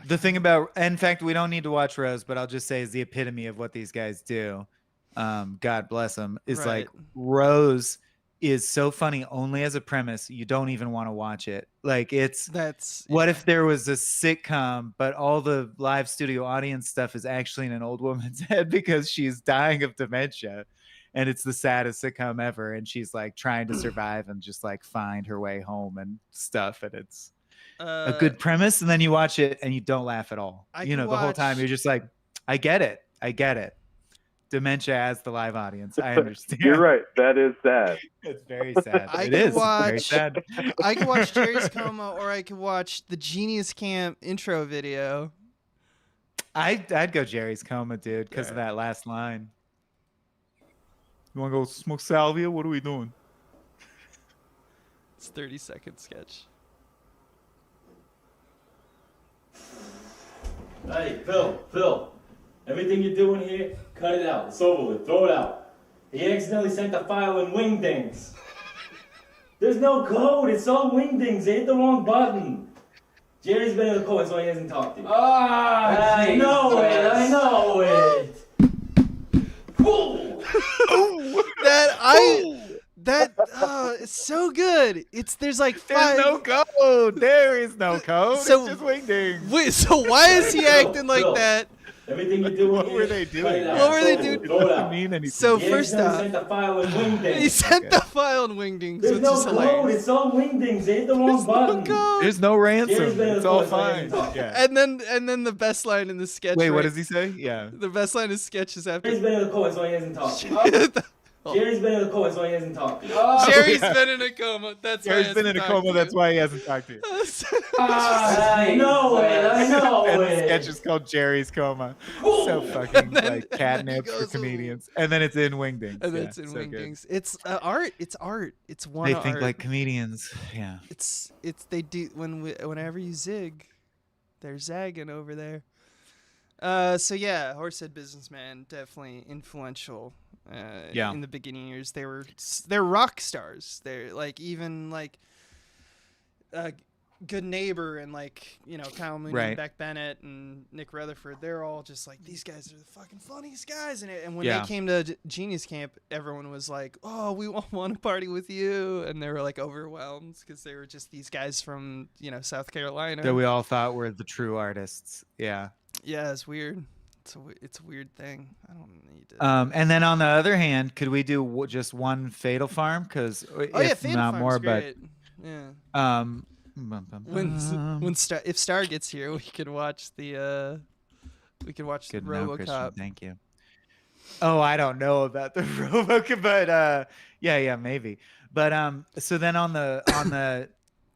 The thing about, in fact, we don't need to watch Rose, but I'll just say is the epitome of what these guys do. God bless them. Is like Rose is so funny only as a premise. You don't even want to watch it. Like what if there was a sitcom, but all the live studio audience stuff is actually in an old woman's head because she's dying of dementia. And it's the saddest sitcom ever. And she's like trying to survive and just like find her way home and stuff. And it's a good premise. And then you watch it and you don't laugh at all. The whole time you're just like, I get it. Dementia as the live audience. I understand. You're right. That is sad. It's very sad. It is very sad. I could watch Jerry's Coma, or I could watch the Genius Camp intro video. I'd go Jerry's Coma, dude, because of that last line. You want to go smoke salvia? What are we doing? It's 30-second sketch. Hey, Phil. Everything you're doing here, cut it out. It's over with. Throw it out. He accidentally sent the file in wingdings. There's no code. It's all wingdings. They hit the wrong button. Jerry's been in the code, so he hasn't talked to you. I know it. It's so good. There's no code. There is no code. So, it's just wingdings. Wait, so why is he acting like that? Everything you do. What were they doing? What were they doing? It doesn't mean anything. So first off, he sent the file in wingdings. He sent the file in wingdings. There's which no is code. hilarious. It's all wingdings. They hit the wrong button. There's no ransom. It's all fine. Yeah. And then the best line in the sketch. Wait, what does he say? Yeah. The best line in the sketch is after. Jerry's been in the code, so he hasn't talked to you. Jerry's been in a coma, so he hasn't talked to you. Jerry's been in a coma. That's why Jerry's been in a coma. That's why he hasn't talked to you. I know it. And the sketch is called Jerry's Coma. So fucking like catnip for comedians. And then it's in wingdings. And then it's in wingdings. It's art. It's art. It's one. They think like comedians. Yeah. It's they do whenever you zig, they're zagging over there. So yeah, Horsehead Businessman, definitely influential. In the beginning years, they're rock stars. They're like even like Good Neighbor and like Kyle Mooney and Beck Bennett and Nick Rutherford. They're all just like, these guys are the fucking funniest guys. And when they came to Genius Camp, everyone was like, oh, we want to party with you, and they were like overwhelmed because they were just these guys from South Carolina that we all thought were the true artists. Yeah. Yeah, it's weird. It's a weird thing. I don't need to. And then on the other hand, could we do just one Fatal Farm? Because if not more, great. But yeah. If Star gets here, we could watch the Good RoboCop. Christian, thank you. Oh, I don't know about the RoboCop, but yeah, maybe. But so then on the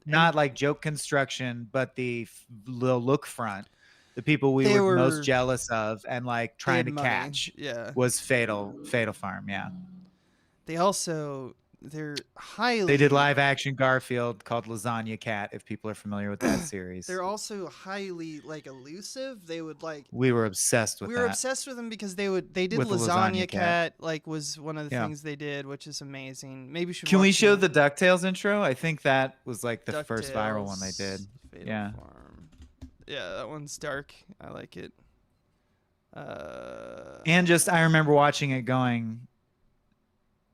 not like joke construction, but the look front. The people we were most jealous of and like trying to catch was Fatal Farm. Yeah. They did live action Garfield called Lasagna Cat, if people are familiar with that series. They're also highly like elusive. They would like. We were obsessed with that. We were obsessed with them because they did Lasagna Cat, like was one of the things they did, which is amazing. Maybe Can we show the DuckTales intro? I think that was like the first viral one they did. Fatal yeah. Farm. Yeah, that one's dark. I like it. And just I remember watching it going,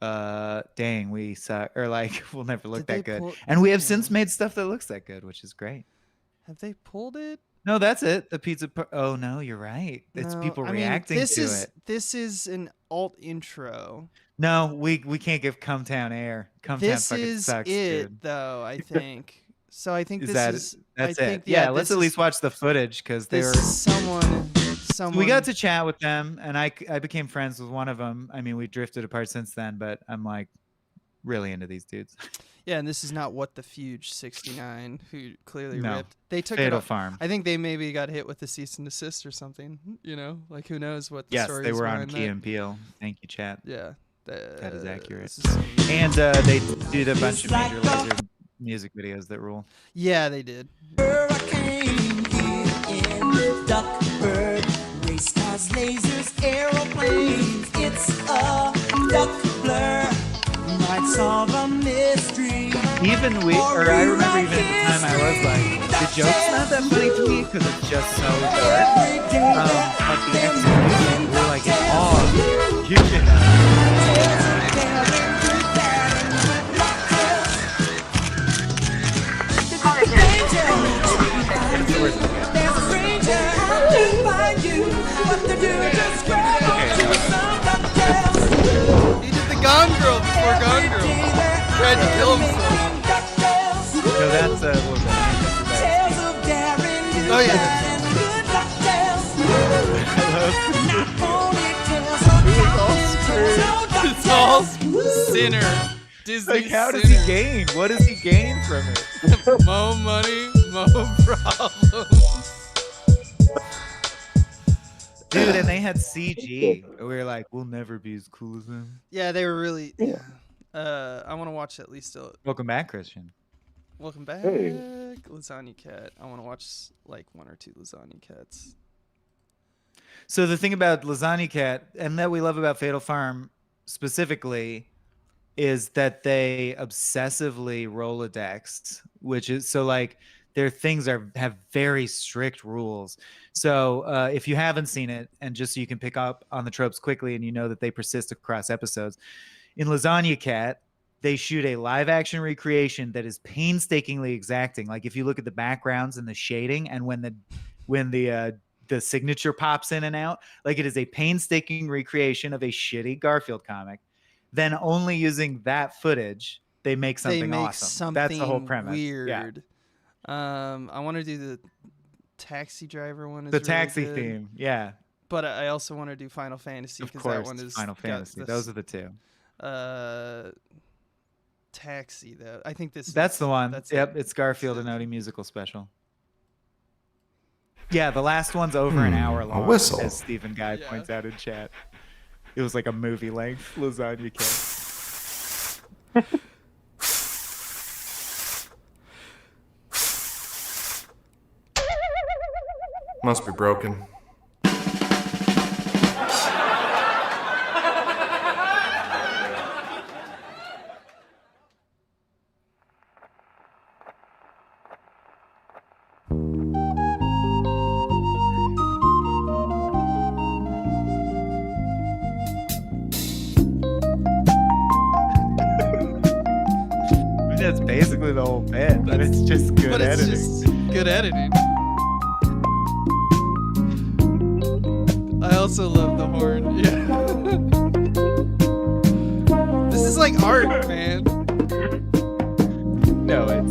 dang, we suck, or like we'll never look that good. And we have since made stuff that looks that good, which is great. Have they pulled it? No, that's it. The pizza. Oh no, you're right. It's people reacting to it. This is an alt intro. No, we can't give Cumtown air. Cumtown fucking sucks, it, dude. though. I think. So I think that's I think, it. Yeah, let's at least watch the footage because they were. Someone. We got to chat with them, and I became friends with one of them. I mean, we drifted apart since then, but I'm like really into these dudes. Yeah, and this is not What the Fuge 69, who clearly No. ripped. They took Fatal it off. Farm. I think they maybe got hit with a cease and desist or something. You know, like who knows what the Yes, story they is were on behind Key that. and Peele. Thank you, chat. Yeah, that is accurate. this is And they did a bunch of Major Lazer music videos that rule. Yeah, they did. Duckbird, race cars, lasers, aeroplanes. It's a duck blur. Might solve a mystery. Even I remember even at the time I was like, the joke's not that funny to me because it's just so dark. But the execution, we're like, it's all you He did the Gone Girl before Gone Girl. Tried to kill himself. So that's Oh yeah. It's all sinner. Disney like, how does he gain? What does he gain from it? Mo money, mo problems. Dude, and they had CG. We were like, we'll never be as cool as them. Yeah, they were really. Yeah. I want to watch at least a. Welcome back, Christian. Welcome back, Hey. Lasagna Cat. I want to watch like 1 or 2 Lasagna Cats. So the thing about Lasagna Cat, and that we love about Fatal Farm specifically, is that they obsessively Rolodex, which is so like their things have very strict rules. So if you haven't seen it, and just so you can pick up on the tropes quickly, and you know that they persist across episodes, in Lasagna Cat, they shoot a live action recreation that is painstakingly exacting. Like if you look at the backgrounds and the shading, and when the signature pops in and out, like it is a painstaking recreation of a shitty Garfield comic. Then only using that footage, they make something awesome. That's the whole premise. Weird. Yeah. I want to do the taxi driver one. The taxi theme, yeah. But I also want to do Final Fantasy Of because course, that one is Final Fantasy. Those are the two. Taxi though. I think this. That's the one. That's Yep, it's Garfield and Odie musical special. Yeah, the last one's over an hour long. whistle. As Stephen Guy points out in chat. It was like a movie length Lasagna Cat. Must be broken. That's basically the whole bit, but it's just good editing. Just good editing. I also love the horn. Yeah. This is like art, man. No, it's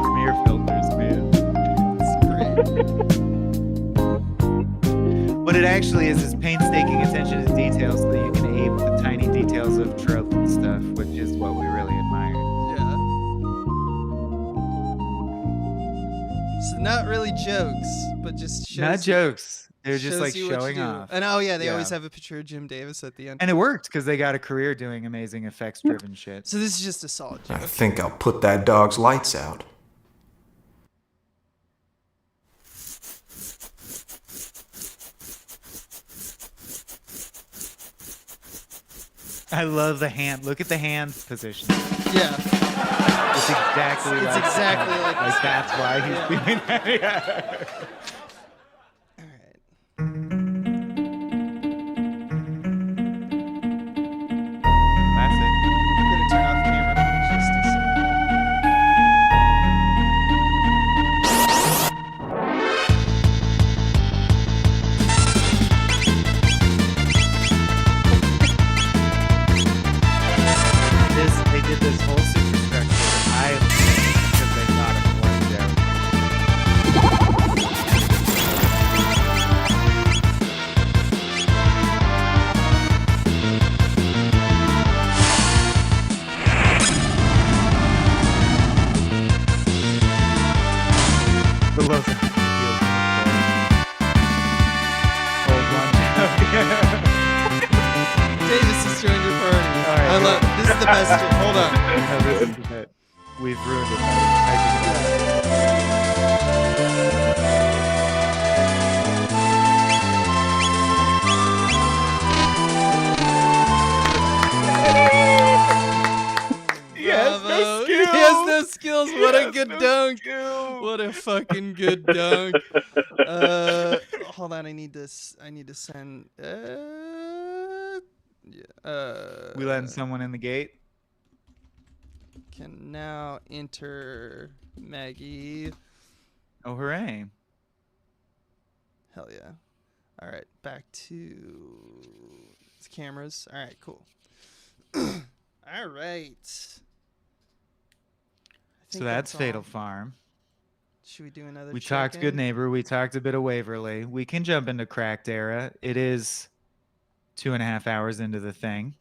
Premiere filters, man. It's great. What it actually is painstaking attention to detail so that you can ape the tiny details of trope and stuff, which is what we really admire. So not really jokes, but just shows Not jokes. They're just shows like you what you showing do. off. And they always have a picture of Jim Davis at the end. And it worked because they got a career doing amazing effects-driven shit. So this is just a solid joke. I think I'll put that dog's lights out. I love the hand. Look at the hand position. Yeah. It's exactly It's like exactly that. like this. That's why he's Yeah. doing that. Yeah. Classic. I'm gonna turn off camera for just a second. They did this whole superstructure. Because they thought of Wilson. Davis has joined your party. All right, I love it. This is the best. Hold on. No, this is it. We've ruined it. Bravo. He has no skills. What a good dunk. What a fucking good dunk. Hold on. I need to send. We letting someone in the gate? Can now enter Maggie. Oh, hooray. Hell yeah. All right. Back to cameras. All right. Cool. All right. So that's Fatal Farm. Should we do another We talked check-in? Good Neighbor. We talked a bit of Waverly. We can jump into Cracked Era. It is 2.5 hours into the thing.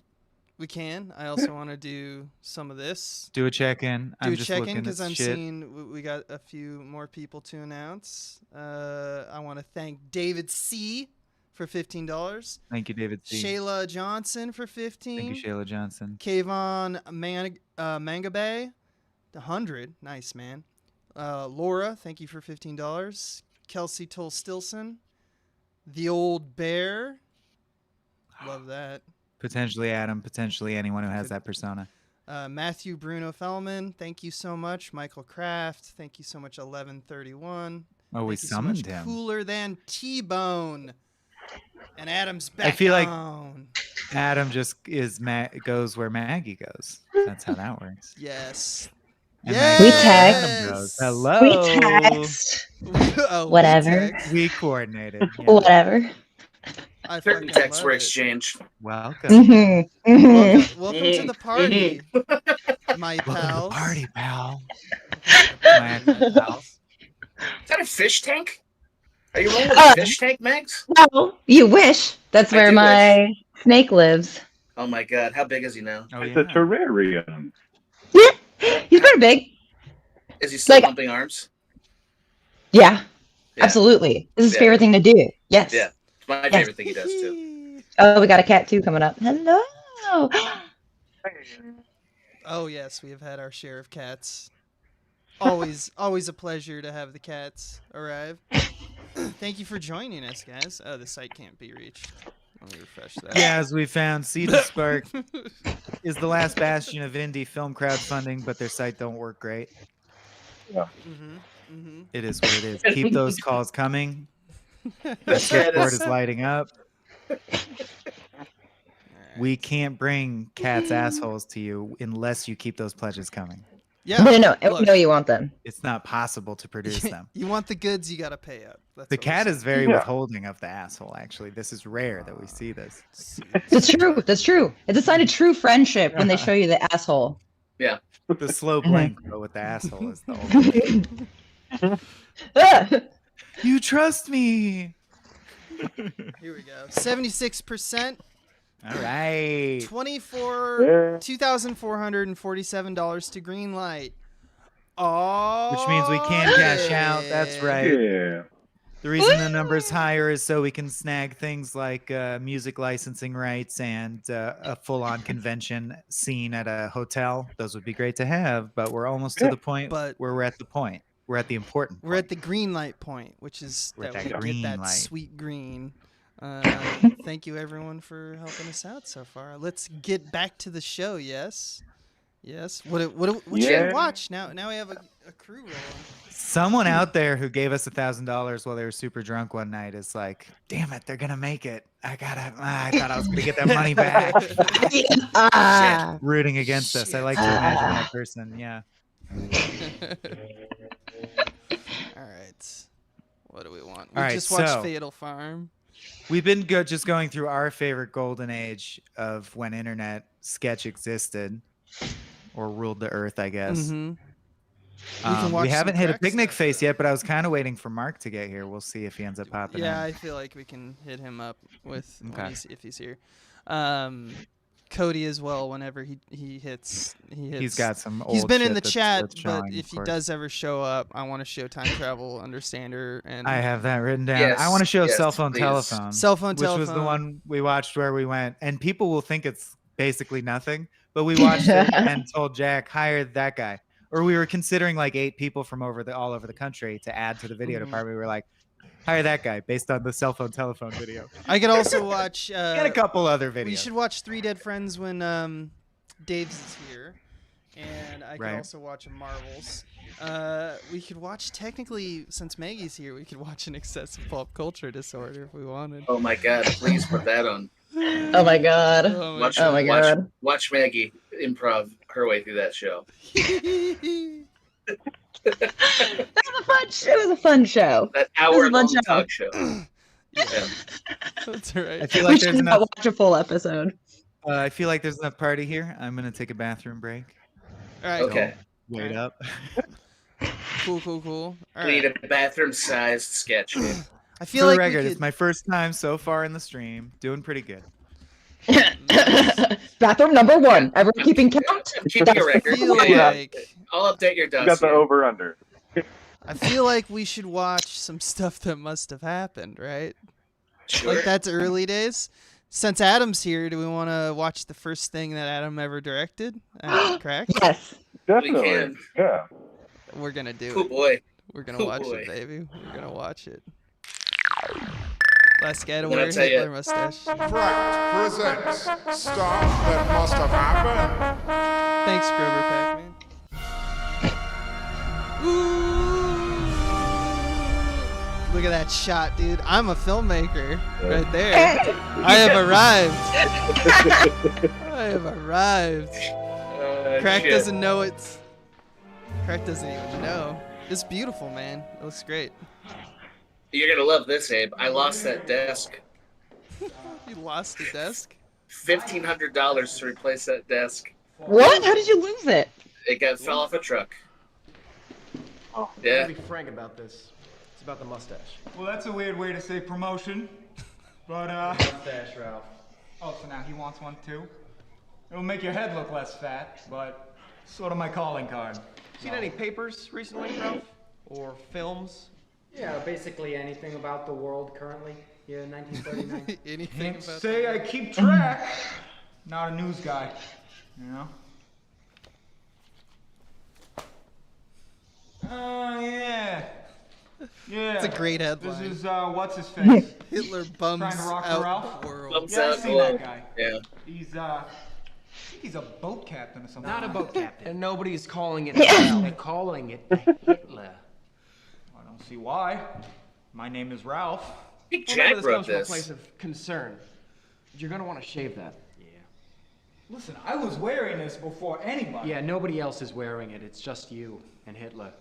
We can. I also want to do some of this. Do a check-in. Do I'm a just check-in looking because at I'm shit. seeing we got a few more people to announce. I want to thank David C. for $15. Thank you, David C. Shayla Johnson for $15. Thank you, Shayla Johnson. Kayvon Mangabe, 100. Nice, man. Laura, thank you for $15. Kelsey Tolstilson. The Old Bear. Love that. Potentially Adam. Potentially anyone who has that persona. Matthew Bruno Fellman, thank you so much. Michael Kraft, thank you so much. 1131. Oh, we Thank you so summoned much. him. Cooler than T-Bone. And Adam's back I feel like on. Adam just goes where Maggie goes. That's how that works. Yes. And Yes. Maggie We goes where text. Adam goes. Hello. We text. Oh, we Whatever. text. We coordinated. Yeah. Whatever. I Certain fucking texts love were it. exchanged. Welcome. Mm-hmm. Mm-hmm. Welcome to the party, my Welcome to the pals. party, pal. My pals. Is that a fish tank? Are you rolling with a fish tank, Max? No, you wish. That's I where do my snake lives. Oh my god, how big is he now? Oh, It's yeah. a terrarium. He's pretty big. Is he still Like- humping arms? Yeah, Yeah. absolutely. This is his Yeah. favorite thing to do. Yes. Yeah, it's my favorite thing he does too. Oh, we got a cat too coming up. Hello. Oh yes, we have had our share of cats. Always a pleasure to have the cats arrive. Thank you for joining us, guys. Oh, the site can't be reached. Let me refresh that. Yeah, as we found, Seed of Spark is the last bastion of indie film crowdfunding, but their site don't work great. It is what it is. Keep those calls coming. The switchboard is lighting up. We can't bring cats' assholes to you unless you keep those pledges coming. Yeah. No, look, we know you want them. It's not possible to produce them. You want the goods, you gotta pay up. That's The what cat we're is very saying. withholding of the asshole, actually. This is rare that we see this. That's true. That's true. It's a sign of true friendship when they show you the asshole. Yeah. The slow blink, but with the asshole is the ultimate. You trust me. Here we go. 76%. All right. $2,447 to Greenlight. Oh, Which means we can cash out. That's right. Yeah. The reason the number's higher is so we can snag things like music licensing rights and a full-on convention scene at a hotel. Those would be great to have, but we're almost to the point where we're at the point. We're at the important point. We're at the green light point, which is We're at that that we green get that light. sweet green. Thank you, everyone, for helping us out so far. Let's get back to the show. Yes. What should we watch now? Now we have a crew rolling. Someone out there who gave us $1,000 while they were super drunk one night is like, "Damn it, they're gonna make it! I thought I was gonna get that money back." Ah. Rooting against us. I like to imagine that person. Yeah. All right. What do we want? All We right, just watched so- Fatal Farm. We've been just going through our favorite golden age of when internet sketch existed or ruled the earth, I guess. Mm-hmm. can watch We some haven't hit a crack picnic stuff, face yet, but I was kind of waiting for Mark to get here. We'll see if he ends up popping Yeah, in. I feel like we can hit him up with Okay. if he's here. Cody as well. Whenever he hits. He's got some old He's been in shit the that's chat, worth but showing, if of he course. does ever show up, I want to show Time Travel Understander. And I have that written down. Yes, I want to show yes, Cell Phone please. Telephone. Cell Phone which was the Telephone. one we watched where we went, and people will think it's basically nothing, but we watched it and told Jack, hire that guy. Or we were considering like 8 people from all over the country to add to the video department. We were like, hire that guy based on the Cell Phone Telephone video. I could also watch. Get a couple other videos. We should watch 3 Dead Friends when Dave's here, and I could Right. also watch a Marvels. We could watch, technically, since Maggie's here, we could watch an excessive pop culture disorder if we wanted. Oh my god, please put that on. Oh my god. Oh my god. Watch Maggie improv her way through that show. That was a fun show. It was a fun show. That It was a fun hour-long talk show. Yeah. That's right. I feel We like should there's not enough. watch a full episode. I feel like there's enough party here. I'm gonna take a bathroom break. All right. Okay. Wait up. Cool. All We need right. a bathroom-sized sketch. I feel For like the we record, could- it's my first time so far in the stream. Doing pretty good. Bathroom number 1. Everyone keeping count? Keeping a record. feel Yeah. like I'll update your You got dossier. the over/under. I feel like we should watch some stuff that must have happened, right? Sure. Like that's early days. Since Adam's here, do we want to watch the first thing that Adam ever directed? Correct? Yes. Definitely. can. Yeah. We're gonna do Cool it. boy. We're gonna Cool watch boy. it, baby. We're gonna watch it. Last guy to Then I'll wear a tell ya- Hitler mustache. Fright presents Stuff That Must Have Happened. Thanks, Grover Pac-Man. Look at that shot, dude. I'm a filmmaker right there. I have arrived. I have arrived. Crack shit. doesn't know it's. Crack doesn't even know. It's beautiful, man. It looks great. You're gonna love this, Abe. I lost that desk. You lost a desk? $1,500 to replace that desk. What? How did you lose it? It fell off a truck. Oh, Yeah. Be frank about this. It's about the mustache. Well, that's a weird way to say promotion. But, Mustache, Ralph. Oh, so now he wants one too? It'll make your head look less fat, but sort of my calling card. Seen any papers recently, Ralph? Or films? Yeah, basically anything about the world currently. Yeah, 1939. Anything Can't about say I keep track. Not a news guy, you know? Oh, yeah. Yeah. It's a great headline. This is, what's his face? Hitler bums Trying to rock out Ralph? the world. Bums Yeah, I've out seen the that world. guy. Yeah. He's, I think he's a boat captain or something. Not a boat captain. And nobody's calling it Ralph. They're calling it Hitler. I don't see why. My name is Ralph. I think Well, none Jack of this wrote comes from a this. place of concern. You're gonna want to shave that. Listen, I was wearing this before anybody. Yeah, nobody else is wearing it. It's just you and Hitler.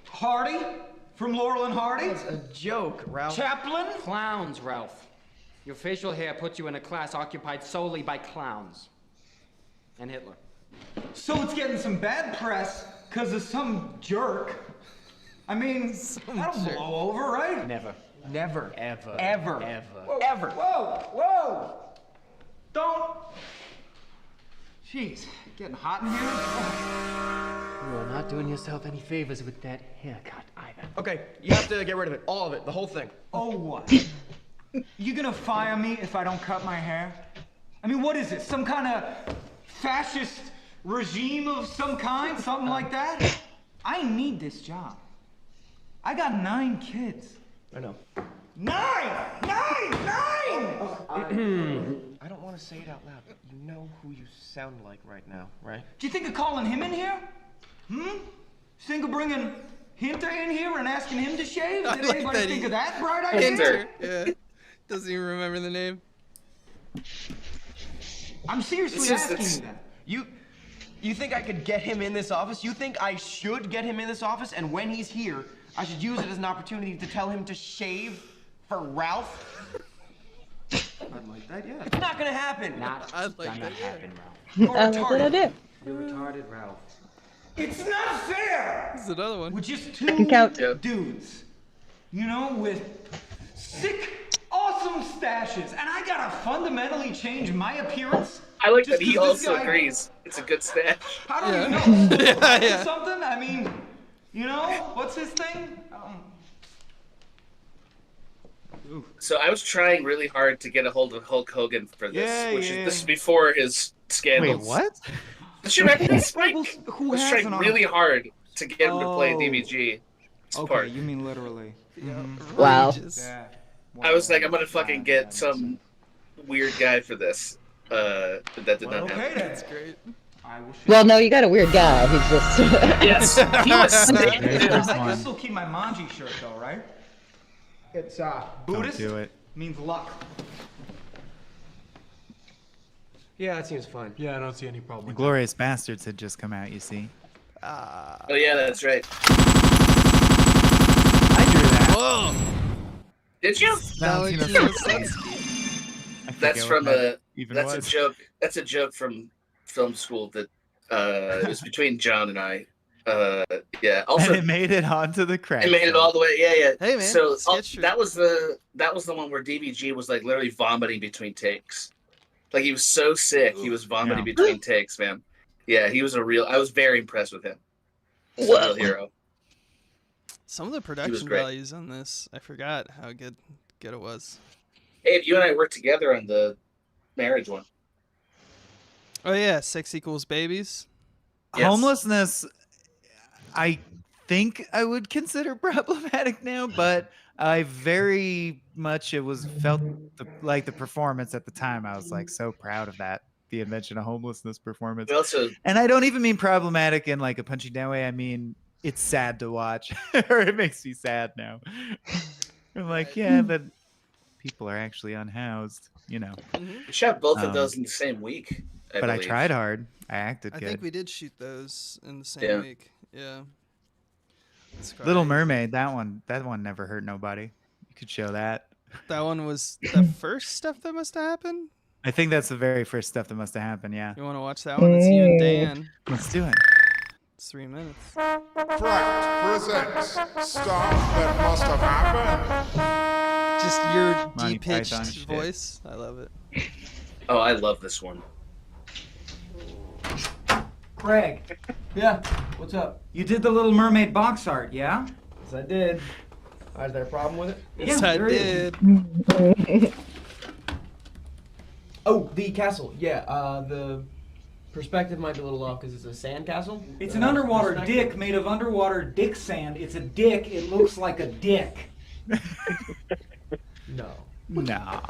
Hardy? From Laurel and Hardy? It's a joke, Ralph. Chaplin? Clowns, Ralph. Your facial hair puts you in a class occupied solely by clowns. And Hitler. So it's getting some bad press because of some jerk. I mean, that'll blow over, right? Never. Never. Ever. Ever. Ever. Whoa, Ever. Whoa! Don't. Jeez, getting hot in here? You are not doing yourself any favors with that haircut either. Okay, you have to get rid of it. All of it. The whole thing. Oh, what? You gonna fire me if I don't cut my hair? I mean, what is it? Some kind of fascist regime of some kind? Something like that? I need this job. I got 9 kids. I know. 9! I don't want to say it out loud, but you know who you sound like right now, right? Do you think of calling him in here? Think of bringing Hinter in here and asking him to shave? I Did like anybody that think he- of that bright idea? Hinter. Yeah. Doesn't even remember the name. I'm seriously asking you that. You think I could get him in this office? You think I should get him in this office? And when he's here, I should use it as an opportunity to tell him to shave for Ralph? I'd like that, yeah. It's not gonna happen. Not I'd like gonna that, yeah. happen, Ralph. I like that idea. You're retarded, Ralph. It's not fair! This is another one. We're just can 2 count. dudes, you know, with sick, awesome long stashes, and I gotta fundamentally change my appearance? I like Just that he 'cause this also guy- agrees. It's a good stash. How do you know? Yeah. Something? I mean, you know, what's his thing? So I was trying really hard to get a hold of Hulk Hogan for this, this is before his scandals. Wait, what? Don't you remember this, Mike? Who I was hasn't trying on really a- hard to get him to play Oh. DBG. Okay, you mean literally. Wow. Yeah. I was like, I'm gonna fucking get some weird guy for this. But that did not happen. That's great. Well, no, you got a weird guy who's just. Yes, he was sick. I still keep my Manji shirt though, right? It's Buddhist. do it. Means luck. Yeah, that seems fine. Yeah, I don't see any problem. Glorious Bastards had just come out, you see. Oh yeah, that's right. I drew that. Whoa. Did you? Valentino Valentino I That's forget from what a. that even That's was. a joke. That's a joke from film school that it was between John and I. Yeah. Also, And it made it onto the credits. it made it all the way. Yeah, yeah. Hey, man, So sketch that was the one where DBG was like literally vomiting between takes. Like he was so sick, he was vomiting Yeah. between takes, man. Yeah, he was a real. I was very impressed with him. He's a real hero. Some of the production values on this, I forgot how good it was. Hey, you and I worked together on the marriage one. Oh yeah, sex equals babies. Yes. Homelessness, I think I would consider problematic now, but I very much felt like the performance at the time. I was like so proud of that, the invention of homelessness performance. We also, And I don't even mean problematic in like a punching down way. I mean it's sad to watch, or it makes me sad now. I'm like, yeah, but people are actually unhoused, you know. we shot both of those in the same week. But believe. I tried hard. I acted I good. think we did shoot those in the same Yeah. week. Yeah. That's Little crazy. Mermaid, that one never hurt nobody. You could show that. That one was the first stuff that must have happened. I think that's the very first stuff that must have happened. Yeah. You want to watch that one? It's you and Dan. Let's do it. It's 3 minutes. Cracked presents stuff that must have happened. Just your Monty de-pitched Python shit. voice. I love it. Oh, I love this one. Craig, Yeah, what's up? you did the Little Mermaid box art, yeah? Yes, I did. Is there a problem with it? Yes, Yeah, I there is. did. Oh, the castle. Yeah, the perspective might be a little off because it's a sand castle. It's an underwater dick made of underwater dick sand. It's a dick. It looks like a dick. No. No.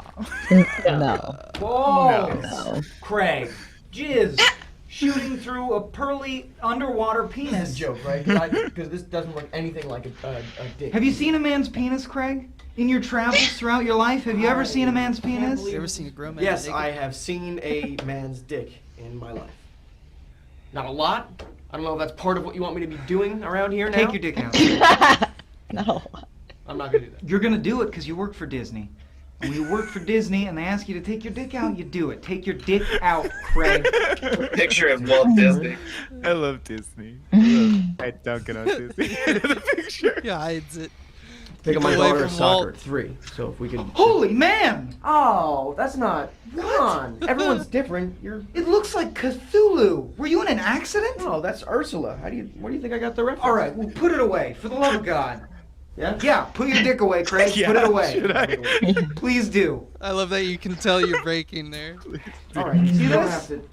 No. Whoa! No. Craig, jizz shooting through a pearly underwater This penis. is a joke, right? Because this doesn't look anything like a dick. Have you seen a man's penis, Craig? In your travels throughout your life, have you ever seen a man's penis? You ever seen a grown man Yes, naked? I have seen a man's dick in my life. Not a lot. I don't know if that's part of what you want me to be doing around here now. Take your dick out. No. I'm not gonna do that. You're gonna do it because you work for Disney. When you work for Disney and they ask you to take your dick out, you do it. Take your dick out, Craig. Picture of Walt Disney. I love Disney. I love Ed Duncan on Disney. The picture. He hides it. Taking my Keep away daughter to from soccer Walt. at 3, so if we could. Holy man! Oh, that's not. Come on. Everyone's different. You're. It looks like Cthulhu. Were you in an accident? No, that's Ursula. Where do you think I got the reference? All right, well, put it away, for the love of God. Yeah. Yeah, put your dick away, Craig. Yeah, put it away. should I? Please do. I love that you can tell you're breaking there. All right. See You don't this? have to.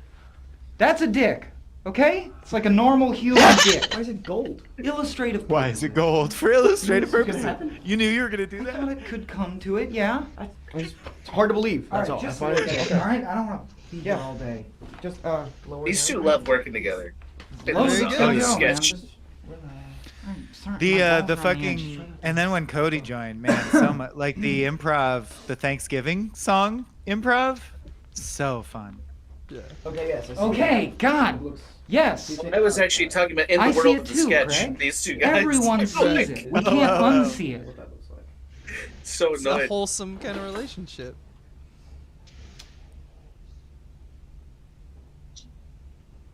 That's a dick, okay? It's like a normal human dick. Why is it gold? Illustrative. Why is it gold? For illustrative This is gonna purposes. happen? You knew you were gonna do I that? thought it could come to it, yeah. It's hard to believe. That's all. just I find look at it. it, all right? I don't want to be here Yeah. all day. Just lower. These down. two love working together. Love This Very is good. a Yo, sketch. The fucking and then when Cody joined, man, so much like the improv, the Thanksgiving song improv, so fun. Yeah. Okay. Yes. I see Okay, that. God. Looks- Yes. I was actually talking about in the I see world it of the too, sketch. Craig. These two guys. Everyone I'm sees like, it. We can't unsee it. What that looks like. So It's a annoyed. wholesome kind of relationship.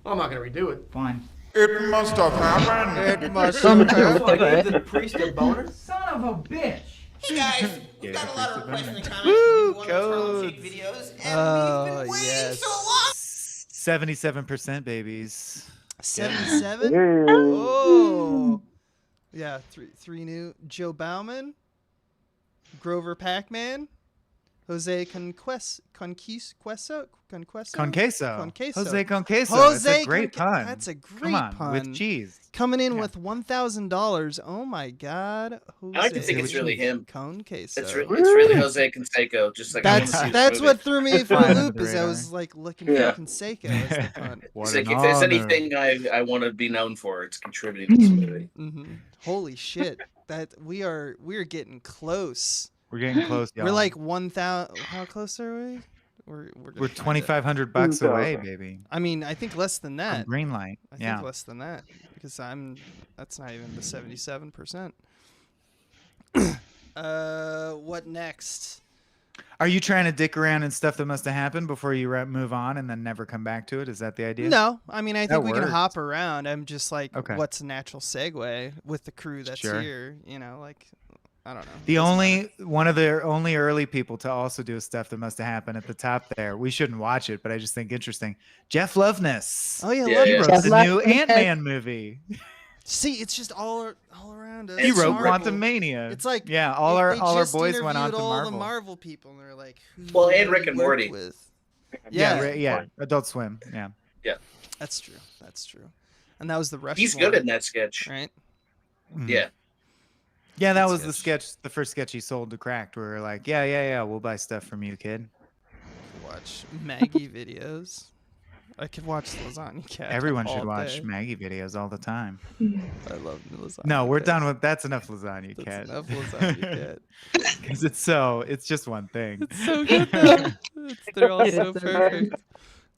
I'm not gonna redo it. Fine. It must have happened. It must Some have kind of happened. I gave the priest a boner. Son of a bitch. Hey guys, We've got a lot of requests in the comments Woo, to do one of those Harlem Shake videos, and we've been waiting so long. 77% babies. 77? Oh. Yeah, three new. Joe Bauman, Grover Pac-Man, Jose Conqueso. Conqueso. Jose Jose Conqueso. That's a great pun. That's a great Come on, pun. with cheese. Coming in with $1,000. Oh my God. Jose I like to think it's really him. Conqueso. It's really Jose Canseco. Just like that's what threw me for a Flying loop. under the Is I radar. was like looking for Canseco as the pun. It's like, if there's anything I want to be known for, it's contributing to this movie. Mm-hmm. Holy shit! We're getting close. We're getting close, y'all. We're like 1,000. How close are we? We're $2,500 away, baby. I mean, I think less than that. From Greenlight. I think less than that because that's not even the 77%. What next? Are you trying to dick around in stuff that must have happened before you move on and then never come back to it? Is that the idea? No, I mean I think we can works. hop around. I'm just like, Okay. what's a natural segue with the crew that's Sure. here? You know, like I don't know. One of the only early people to also do stuff that must have happened at the top there. We shouldn't watch it, but I just think interesting. Jeff Loveness. Oh yeah, He wrote Jeff the new Loveness. Ant-Man movie. See, it's just all around us. He wrote Marvel. Quantumania. It's like yeah, all they our just boys went on to interviewed all Marvel. the Marvel people, and they're like, who Well, and do Rick we and work Morty. with? Yeah, Adult Swim. Yeah. Yeah. That's true. That's true. And that was the Rush. He's one, good in that sketch. right? Yeah. Yeah, that was the first sketch he sold to Cracked, where we're like, yeah, we'll buy stuff from you, kid. Watch Maggie videos. I could watch Lasagna Cat. Everyone all should watch day. Maggie videos all the time. I love Lasagna. No, we're Cat. done with that's enough Lasagna Cat. Enough Lasagna Cat. Because it's just one thing. It's so good though. They're all so perfect.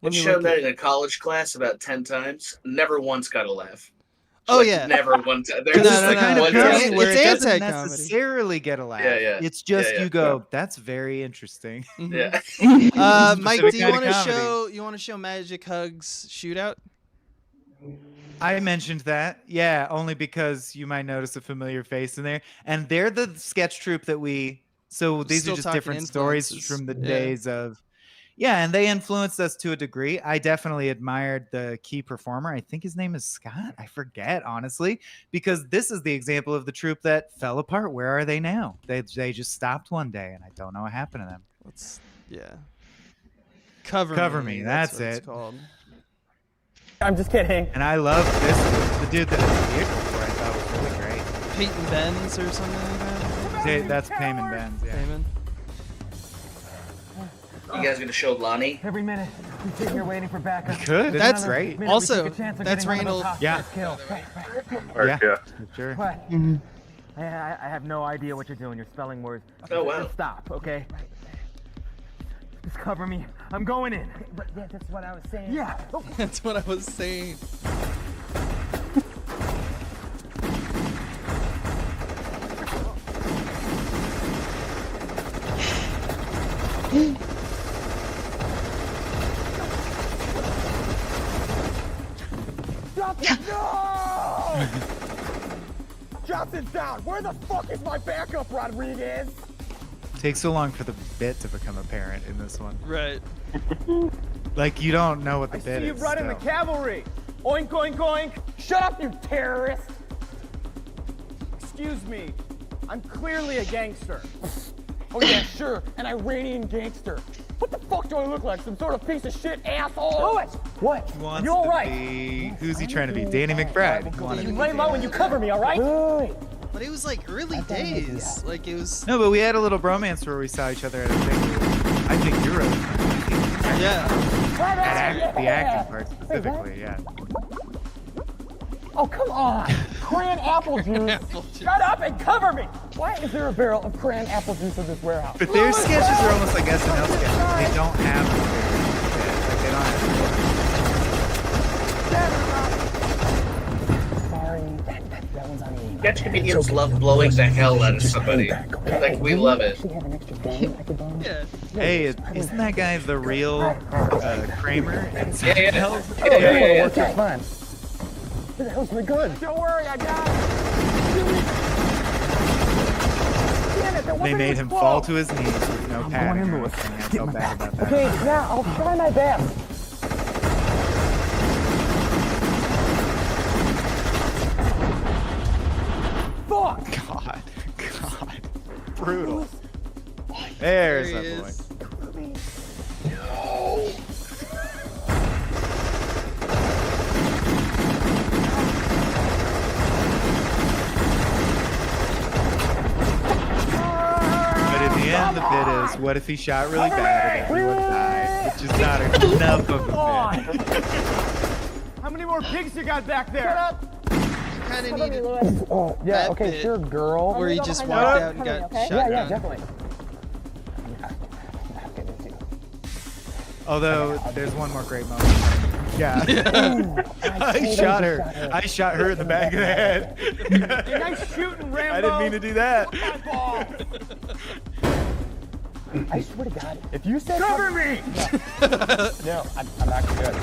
I've shown that in a college class about 10 times. Never once got a laugh. Oh Like, yeah. Never one time. This is the kind of one comedy time. where it It's doesn't anti-comedy. necessarily get a laugh. Yeah. It's just Yeah. you go, that's very interesting. Yeah. Mike, Specific do you kind want of to comedy. show Magic Hugs shootout? I mentioned that, yeah, only because you might notice a familiar face in there, and they're the sketch troupe that So these Still are just talking different stories influences. from the Yeah. days of. Yeah, and they influenced us to a degree. I definitely admired the key performer. I think his name is Scott. I forget, honestly, because this is the example of the troupe that fell apart. Where are they now? They just stopped one day, and I don't know what happened to them. Cover Me. Me. That's what it. It's called. I'm just kidding. And I love this. The dude that was the vehicle for, I thought was really great. Peyton Benz or something like that. That's Payman Benz. Yeah. Payman. You guys gonna show Lonnie? Every minute, we sit here waiting for backup. Could. That's great. Minute, Also, we take a chance of that's getting one of Randall- those hostages Yeah. killed. Yeah, sure. What? I have no idea what you're doing. You're spelling words. Oh, wow. Just stop, okay? Just cover me. I'm going in. But yeah, that's what I was saying. Yeah. That's what I was saying. No! Johnston's down. Where the fuck is my backup, Rodriguez? Takes so long for the bit to become apparent in this one. Right. Like you don't know what the bit See you is. running the still. cavalry. Oink, oink, oink. Shut up, you terrorist. Excuse me. I'm clearly a gangster. Oh yeah, sure, an Iranian gangster. What the fuck do I look like? Some sort of piece of shit asshole? Do it! What? He wants You all to right? be- Who's he trying to be? Danny McBride. He wanted to You be lay Danny low and you McBride. cover me, all right? But it was like early days. Like it was. No, but we had a little bromance where we saw each other at a thing. I think you're really funny. Yeah. The acting part specifically, yeah. Oh, come on. Cran apple juice. Shut up and cover me. Why is there a barrel of cran apple juice in this warehouse? But their sketches are almost like SNL sketches. They don't have a bit. Like they don't have. Sorry, that one's on me. Sketch comedians love blowing the hell out of somebody. Like, we love it. Yeah. Hey, isn't that guy the real Kramer? Yeah. It's fine. Where the hell's my gun? Don't worry, I got it. They made him fall to his knees with no padding or anything. I felt bad about that. Okay, yeah, I'll try my best. Fuck! God. Brutal. There's There he that boy. is. But in the end, the bit is, what if he shot really bad and everyone died? Which is not enough of a bit. How many more pigs you got back there? Kind of needed. Oh, yeah, that okay, bit sure, girl. Where he just walked out and got shot. Yeah, definitely. Although, there's one more great moment. Yeah. I shot her. I shot her in the back of the head. Nice shooting, Rambo. I didn't mean to do that. I swear to God, if you said cover me. No, I'm not gonna do it.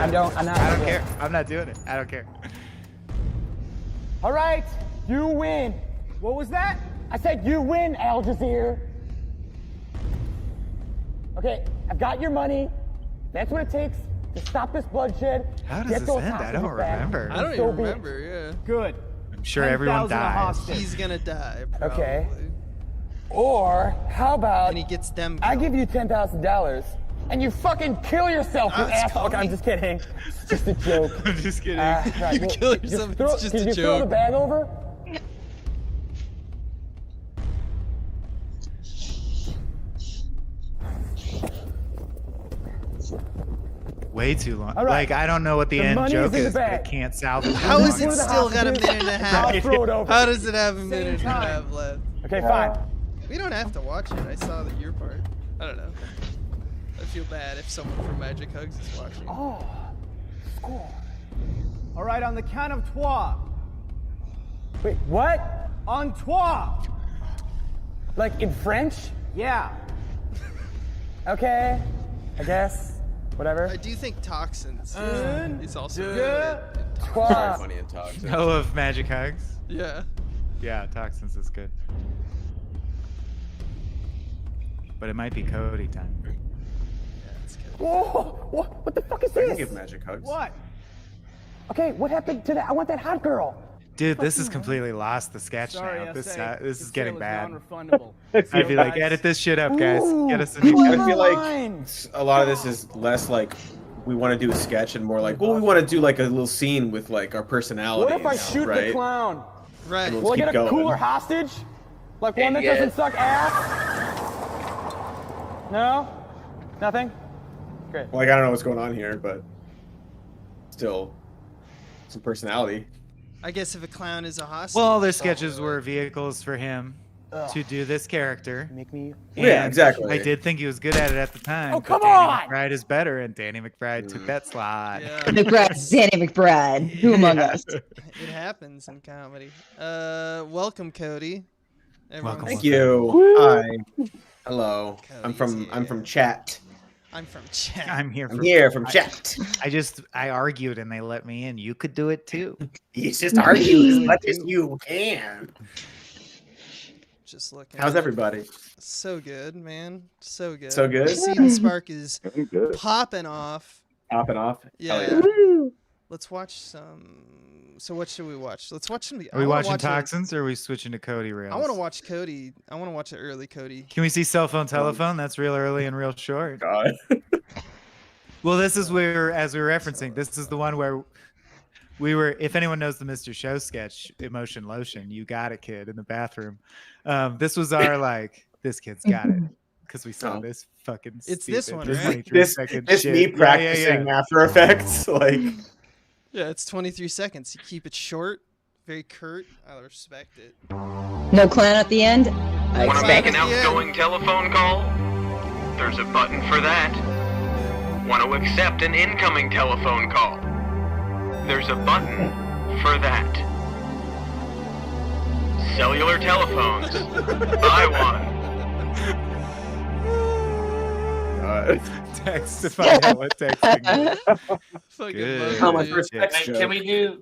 I'm not. I don't care. I'm not doing it. I don't care. All right, you win. What was that? I said you win, Al Jazeera. Okay, I've got your money. That's what it takes to stop this bloodshed. How does this end? I don't remember. I don't even remember, yeah. Good. I'm sure everyone dies. He's gonna die, probably. Okay. Or how about and he gets them I give you $10,000 and you fucking kill yourself, you asshole. Okay, I'm just kidding. It's just a joke. I'm just kidding. Right, You kill yourself, it's just a Can you throw the joke. bag over? Way too long. All right. Like, I don't know what the end money joke is in the is, but bag. it can't salvage How it. is it still got a minute and a half? I'll throw it over. How does it have a minute and a half left? Okay, fine. We don't have to watch it. I saw that your part. I don't know. I feel bad if someone from Magic Hugs is watching. Oh, score. All right, on the count of trois. Wait, what? On trois. Like in French? Yeah. Okay, I guess. Whatever. I do think Toxins is also deux, good. trois. Funny and toxic. Oh, of Magic Hugs? Yeah. Yeah, Toxins is good. But it might be Cody time. Yeah, it's good. Whoa, what the fuck is I this? can give Magic Hugs. What? Okay, what happened to that? I want that hot girl. Dude, this has completely lost the sketch Sorry, now. I This say, is the getting sale is bad. non-refundable. I'd be like, edit this shit up, guys. Ooh, Get us a new I show. feel like a lot of this is less like we want to do a sketch and more like, well, we want to do like a little scene with like our personalities. What if I shoot right? the clown? Right. Let's Will I keep get a going. cooler hostage? Like one that Yeah. doesn't suck ass? No? Nothing? Great. Like I don't know what's going on here, but still some personality. I guess if a clown is a hostage. Well, their sketches were vehicles for him to do this character. Make me. Yeah, And exactly. I did think he was good at it at the time. Oh, but come Danny on! McBride is better, and Danny McBride took that slot. Yeah. McBride, Danny McBride. Who among us? It happens in comedy. Welcome, Cody. Everyone Welcome. Thank wants- you. Hi. Hello. I'm Cody's from here. Chat. I'm from Chat. I'm here I'm here from Chat. I argued and they let me in. You could do it too. You just argue as much as you can. Just looking. How's everybody? So good, man. So good. So good? Seed and Spark is Good. popping off. Popping off. Yeah. Hell yeah. Let's watch some. So what should we watch? Let's watch some. Are we watching Toxins or are we switching to Cody Rails? I want to watch Cody. I want to watch the early Cody. Can we see cell phone telephone? That's real early and real short. God. Well, this is where, as we were referencing, this is the one where we were, if anyone knows the Mr. Show sketch, Emotion Lotion, you got it, kid, in the bathroom. This was our, like, this kid's got it. Because we saw this fucking It's this stupid one, right? 23-second This shit. me Yeah, practicing yeah. After Effects. Like, Yeah, it's 23 seconds. You keep it short, very curt. I respect it. No clown at the end? I Want to make expect. an outgoing telephone call? There's a button for that. Want to accept an incoming telephone call? There's a button for that. Cellular telephones. Buy one. text to find out what texting is. Fucking How love much it, dude. respect?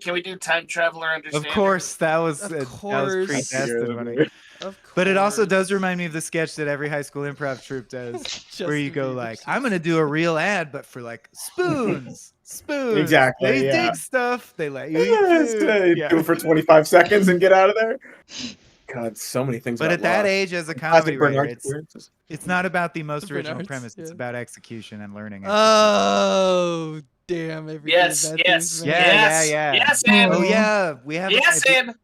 Can we do time traveler Of understanding? course, that was Of predestined. course. When but it also does remind me of the sketch that every high school improv troupe does, where you go like, "I'm gonna do a real ad, but for like spoons." Exactly, They yeah. dig stuff. They let you eat food. Do it for 25 seconds and get out of there. God, so many things. But about at that Lost. age, as a Classic comedy Bernard writer, experiences. it's not about the most original Bernard's, premise. It's yeah. about execution and learning. Oh, damn. Everything Yes, about yes, these, man. Yeah. Yes, Ed. Oh yeah, we have. Yes, Ed.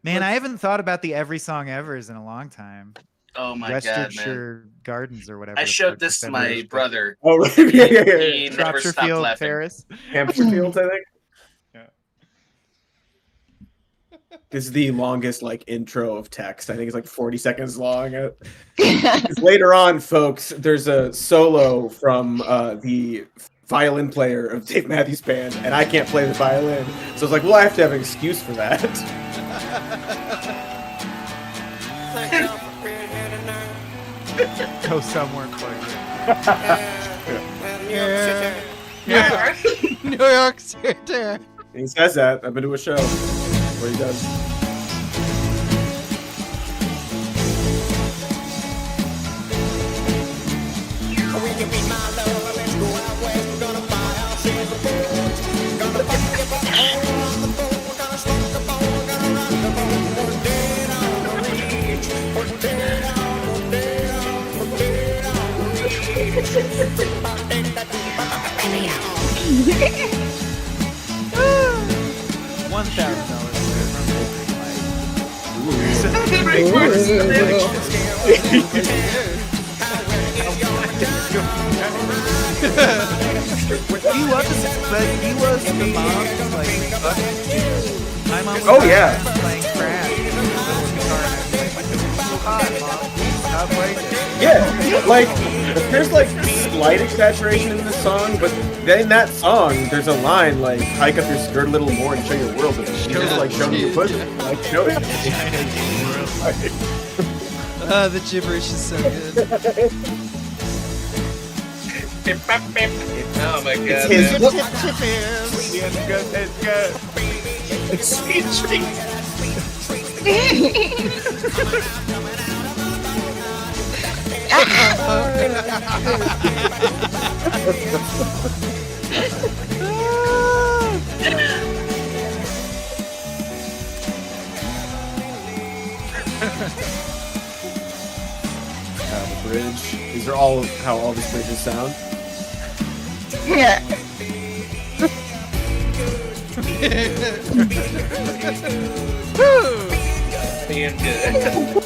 Man, I haven't thought about the Every Song Ever's in a long time. Oh my god, man! Leicestershire Gardens or whatever. I the showed fuck this to that my is. brother. Oh, right. yeah. He never stopped Shropshire laughing. Paris. Hampshire Fields, I think. Yeah. This is the longest like intro of text. I think it's like 40 seconds long. 'Cause later on, folks, there's a solo from the violin player of Dave Matthews Band, and I can't play the violin. So it's like, well, I have to have an excuse for that. Go somewhere quick. New York City. He says that. I've been to a show where he does. He was the mom's like bucket. My mom was Oh, yeah. playing crash. Stop playing it. Yeah, like there's like slight exaggeration in this song, but then in that song there's a line like hike up your skirt a little more and show your world, but she's just like showing your pussy. Like show it. The gibberish is so good. Oh my god, It's his man. look. It's sweet treats. The bridge. These are all how all these bridges sound. Yeah. Being good.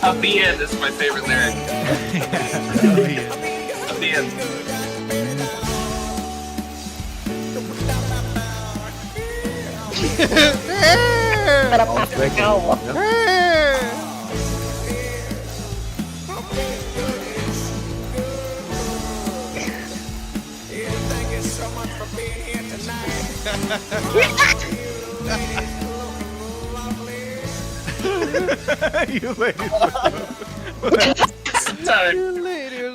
A being is my favorite lyric. A being. You lady.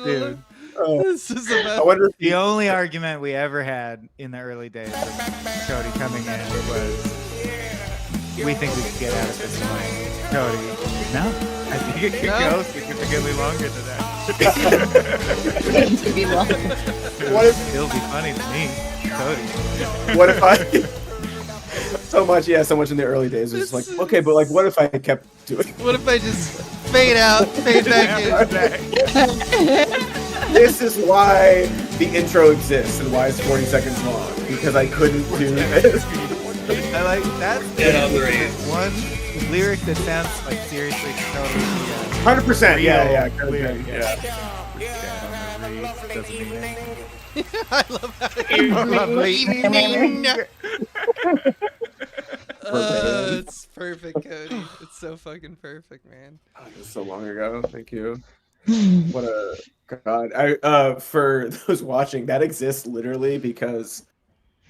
Dude. This is about. I wonder if The only argument we ever had in the early days of Cody coming in was, we think we can get out of this tonight. Cody, no, I think it could go significantly longer than that. It could be long. What if It'll be funny to me, Cody. what if I so much in the early days was just like, okay, but like what if I kept doing it? What if I just fade out, fade back in? This is why the intro exists and why it's 40 seconds long, because I couldn't do this. I like that. Get on the radio. One lyric that sounds like seriously totally 100%, yeah, real lyric. yeah. Doesn't mean anything. I love how it's perfect, Cody. It's so fucking perfect, man. Oh, it was so long ago. Thank you. What a god! I for those watching, that exists literally because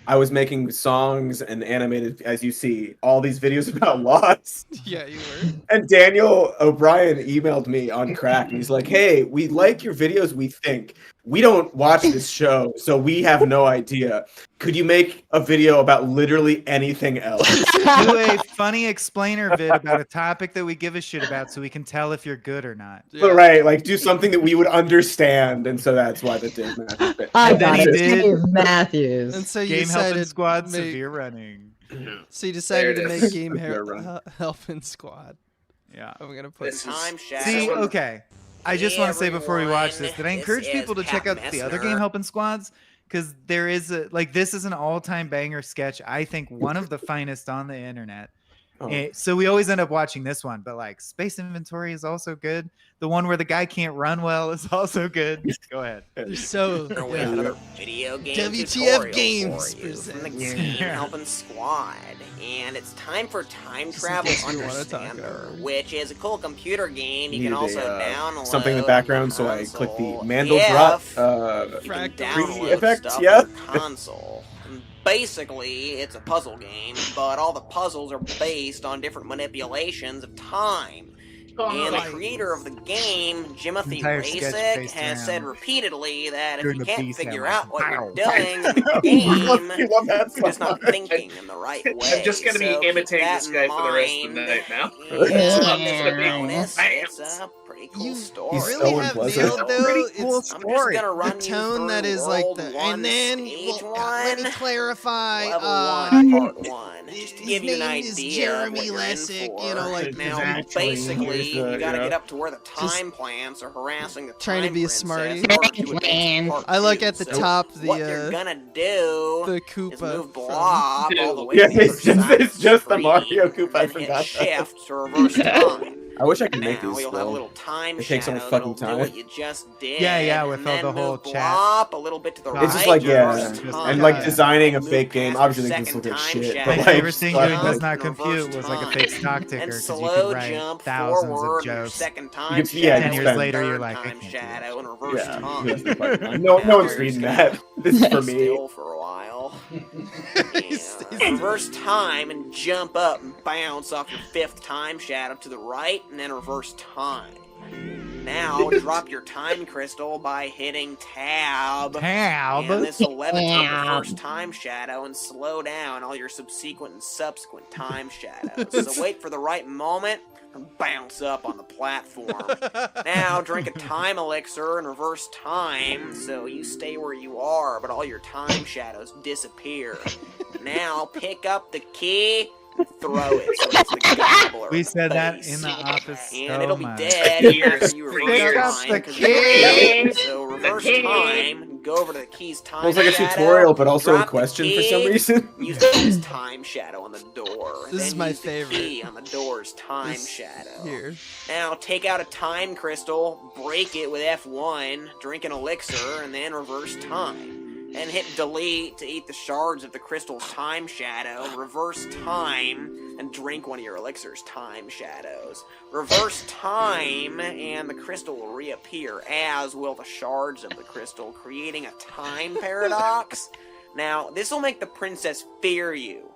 I was making songs and animated, as you see, all these videos about Lost. Yeah, you were. And Daniel O'Brien emailed me on Crack, and he's like, "Hey, we like your videos. We think we don't watch this show, so we have no idea. Could you make a video about literally anything else?" Do a funny explainer vid about a topic that we give a shit about, so we can tell if you're good or not. But right, like do something that we would understand, and so that's why the Dave Matthews bit. I And then got he it. did Dave Matthews. And so you Game Helping decided Squad make- Severe Running. So you decided There to it make is. Game Severe Run. Helping Squad. Yeah. I'm gonna put Time shadow. See, okay. I just want to say before we watch this that I encourage people to check out the other Game Helping Squads, because there is this is an all-time banger sketch. I think one of the finest on the internet. So we always end up watching this one, but like Space Inventory is also good. The one where the guy can't run well is also good. Go ahead. You're so We have another video game WTF tutorial games for you from the presents. Game Helping Squad, and it's time for Time Travel This is what you wanna talk Understander, which is a cool computer game you can Needed also a, download. something in the background, so I click the Mandel if drop you can download effect. stuff Yeah. on the console. And basically, it's a puzzle game, but all the puzzles are based on different manipulations of time. And the creator of the game, Jimothy Entire sketch Rasick, based has around said repeatedly that if doing you the can't beast figure hammer. out what you're Pow. doing in the game, love that you're just not thinking in the right way. I'm just gonna be imitating this guy for the rest of the night now. It's a pretty cool story. He's really so have unpleasant. nailed though. Pretty cool It's story. I'm just gonna run the you tone that through is like World the One, and then Stage let me One, clarify. Level 1, Part 1, just to his give you an name is idea of Jeremy what you're in Lessig, for. you know, like now, Exactly. basically, Here's the- you gotta yeah. get up to where the time plants are harassing the Trying to time be a princess smarty. in order to advance to part I like 2. at the So top what you're the gonna do the is Koopa move blob all the way Yeah, to the other it's just, side of it's just the screen, Mario Koopa. I and hit forgot that. shift to reverse time. I wish I could make Now these you'll have a still. little time It takes so much shadow fucking that'll do time. what you just did. Yeah, with and all then the whole move chat. blop a little bit to the right. It's just like, yeah, reverse time, and like designing a move fake game. past Obviously, the they just look like second shit. time But My like, favorite thing doing stuff does like- not reverse compute was like a time. fake stock ticker and because you slow could write jump thousands of forward your jokes. second You time can- yeah, shadow, 10 you years spend- later, you're third like, I time can't do shadow and reverse Yeah, time. that's the part. no one's reading that. This is for me. Still for a while. Reverse time and jump up and bounce off your 5th time shadow to the right and then reverse time. Now drop your time crystal by hitting tab. Tab? And this will levitate the first time shadow and slow down all your subsequent and subsequent time shadows. So wait for the right moment and bounce up on the platform. Now drink a time elixir and reverse time so you stay where you are, but all your time shadows disappear. Now pick up the key and throw it so it's the gobbler We in said the that face. in the office And so it'll be much. dead after you Pick reverse up time. the 'cause key. it's dead. So reverse time, go over to the key's time Well, it's like a shadow, tutorial, but also a drop the question for key, some reason. Use the key's time shadow on the door. This is then my use the favorite. key on the door's time This shadow. here. Now take out a time crystal, break it with F1, drink an elixir, and then reverse time. And hit delete to eat the shards of the crystal's time shadow, reverse time, and drink one of your elixir's time shadows. Reverse time, and the crystal will reappear, as will the shards of the crystal, creating a time paradox. Now, this will make the princess fear you.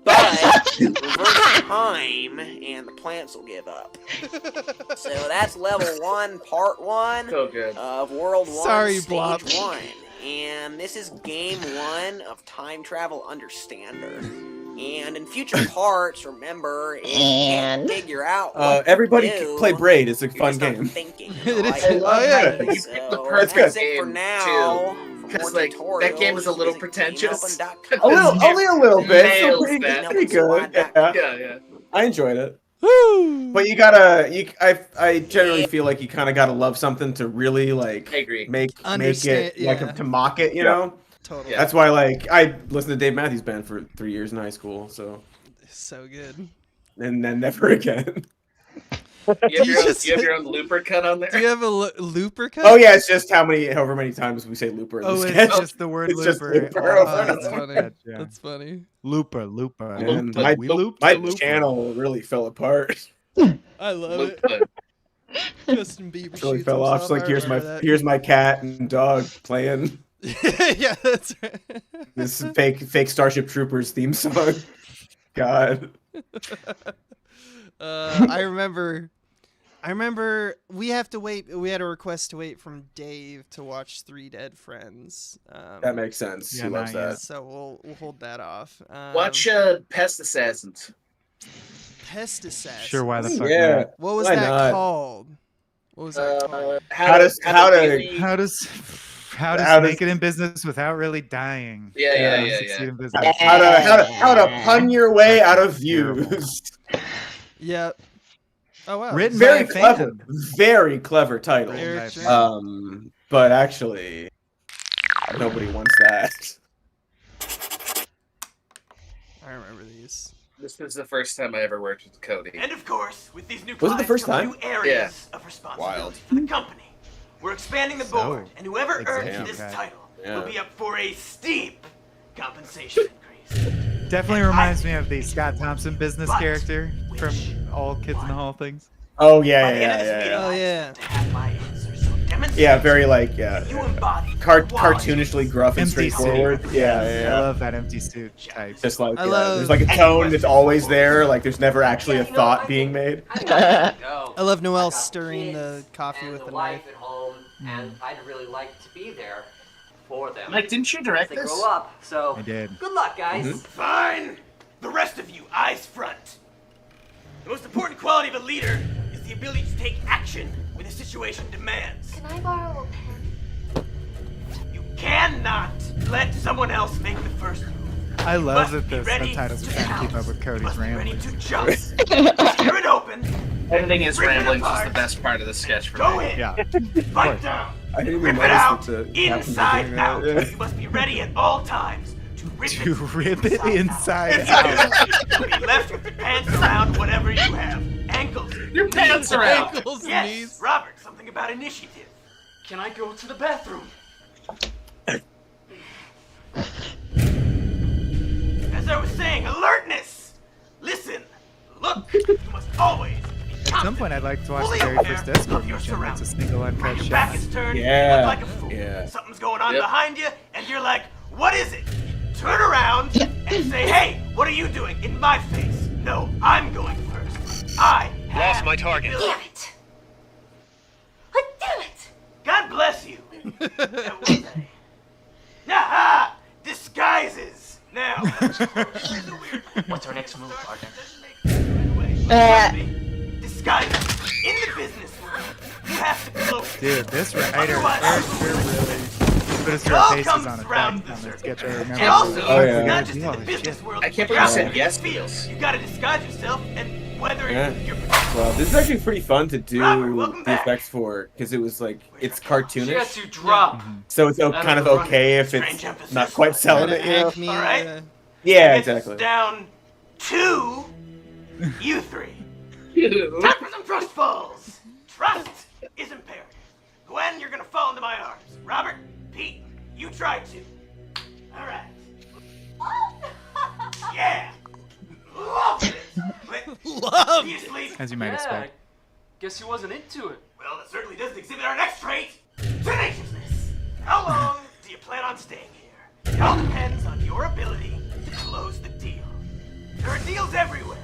But reverse time, and the plants will give up. So that's level 1, part 1 So good. of World 1, Sorry, Stage Blop. 1. And this is Game 1 of Time Travel Understander. And in future parts, remember, if you can't figure out what Everybody to do, play Braid. It's a you're fun just not game. thinking in It the is- right oh, yeah. way. You So picked the perfect that's it for game, now. Because like that game was a little pretentious. Only a little bit. So Nails pretty, that. pretty good. Yeah. Yeah. I enjoyed it. Woo! But I generally feel like you kind of gotta love something to really like I agree. make Understand- it like yeah. to mock it, you know. Totally. Yeah. That's why like I listened to Dave Matthews Band for 3 years in high school, so So good. and then never again. You have, just- you have your own looper cut on there. Do you have a looper cut? Oh yeah, it's just however many times we say looper. In Oh, this it's sketch. just the word It's just looper. looper Oh, over and that's over. funny. Yeah. That's funny. Looper. And Loop, my we looped, my loop. channel really fell apart. I love it. Looper. Justin Bieber Really shoots fell off. himself. It's like I remember that. here's my cat and dog playing. Yeah, that's right. This fake Starship Troopers theme song. God. I remember we had a request to wait from Dave to watch Three Dead Friends. That makes sense. He loves that. So we'll hold that off. Watch Pest Assassins. Pest Assassins. Sure, why the fuck Yeah. not? What was Why that not? called? What was that called? How does make it in business without really dying? Yeah. Succeed in business. How to pun your way out of views. Yeah. Oh wow. Written Very by a clever. fan. Very clever title. Written by a fan. But actually, nobody wants that. I remember these. This was the first time I ever worked with Cody. And of course, with these new Was it the clients first come time? new areas of responsibility Wild. for the company. We're expanding the board, and whoever earns executive this guy. title Yeah. will be up for a steep compensation increase. Definitely reminds me of the Scott Thompson business character from All Kids in the Hall things. Oh By the end of this meeting, Oh yeah. to have my answer, so demonstrate Yeah, very you embody cartoonishly gruff and Empty straightforward. suit. Yeah. I love that empty suit type. Just like I love- there's like a tone that's always there. Like there's never actually a thought being made. I love Noelle stirring the coffee with a knife. at home, and I'd really like to be there for them. Mike, didn't you direct They this? grow up, so I did. good luck, guys. Mm-hmm. Fine. The rest of you, eyes front. The most important quality of a leader is the ability to take action when the situation demands. Can I borrow a pen? You cannot let someone else make the first move. I love that be the ready subtitles are to trying to keep pounce. up with Cody's Must be ready ramblings. to jump. Tear it open. Editing his Rip it ramblings was apart. the best part of the sketch for Go me. in. Yeah. Fight down. I didn't Rip even it out. notice that the captain's Inside doing out. that. You must be ready at all times to rip To it rip it inside If out. you do, you'll be left with your pants around whatever you have. Ankles. Your pants are out. Ankles, Yes, knees. Robert, something about initiative. Can I go to the bathroom? As I was saying, alertness! Listen, look, you must always be At some point, I'd like to watch the fully very aware first escort of your mission. It's a surroundings. single When uncut your back shot. is turned, Yeah, you look like a fool. yeah. Something's going on Yep. behind you, and you're like, what is it? Turn around and say, hey, what are you doing in my face? No, I'm going first. I have my target. the Damn ability. it! Oh, damn it! God bless you. That was a- Aha! Disguises! Now, What's our next move, partner? disguises in the business world. You have to cloak. Dude, this writer Otherwise, really put us It all faces comes on round effect on the the sketch. I circle. remember. And also, Oh, yeah. not just in Holy the business shit. world. I can't but believe you said out in yes the to field. this. You gotta disguise yourself, and whether Yeah. you're Well, this is actually pretty fun to do Robert, welcome the back. effects for because it was like it's She had cartoonish, to drop. so it's kind of okay if Strange it's emphasis. not quite selling it. You know? Acme, All right. Yeah, Gets us exactly. down to you three. Time for some trust falls. Trust is imperative. Gwen, you're gonna fall into my arms. Robert, Pete, you try to. All right. Yeah. Love it. Love Be asleep. As you might expect. Guess he wasn't into it. Well, that certainly doesn't exhibit our next trait, tenaciousness. How long do you plan on staying here? It all depends on your ability to close the deal. There are deals everywhere.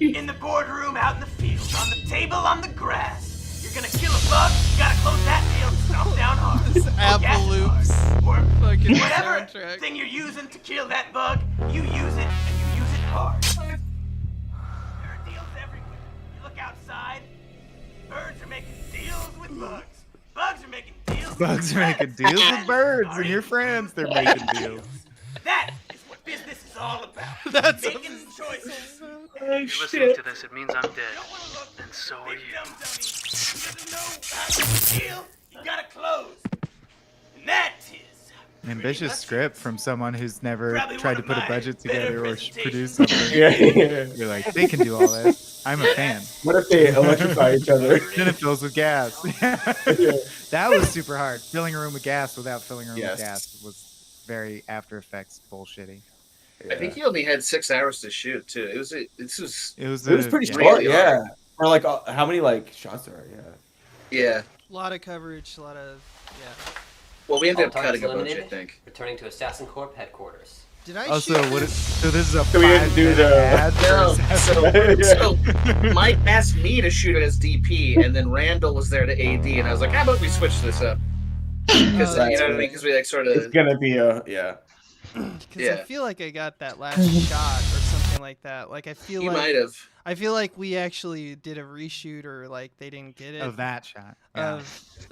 In the boardroom, out in the field, on the table, on the grass. You're gonna kill a bug, you gotta close that deal and stomp down hard. This Or Apple gas Loops hard. Or fucking whatever soundtrack. thing you're using to kill that bug, you use it and you use it hard. There are deals everywhere. You look outside, birds are making deals with bugs. Bugs are making deals with Bugs are making deals with friends. birds Are and your you- friends. They're making deals. That is what business is all about. That's making choices. If you're listening to this, it means I'm dead. And so are Big you. dumb dummy. Doesn't know how to deal. You gotta close. And that is An ambitious script from someone who's never Probably tried one to of put a my budget better together or presentations. produce something. Yeah. You're like, they can do all this. I'm a fan. What if they electrify each other? Then it fills with gas. That was super hard. Filling a room with gas without filling a room with gas was very After Effects bullshitty. I think he only had 6 hours to shoot too. It was It was pretty yeah. short. really Yeah. hard. Or like how many like shots are? Yeah. Yeah. A lot of coverage, a lot of yeah. Well, we ended All up cutting a targets bunch, I eliminated. think. Returning to Assassin Corp headquarters. Did I Also, shoot so this is a So we didn't do 5-minute the- ad for No, Assassin's so Mike asked me to shoot it as DP, and then Randall was there to AD, and I was like, how about we switch this up? Because you know what I mean? Because we like sort It's of. gonna be a Because I feel like I got that last shot or something like that. Like I feel You like might have. I feel like we actually did a reshoot, or like they didn't get it of that shot. Yeah.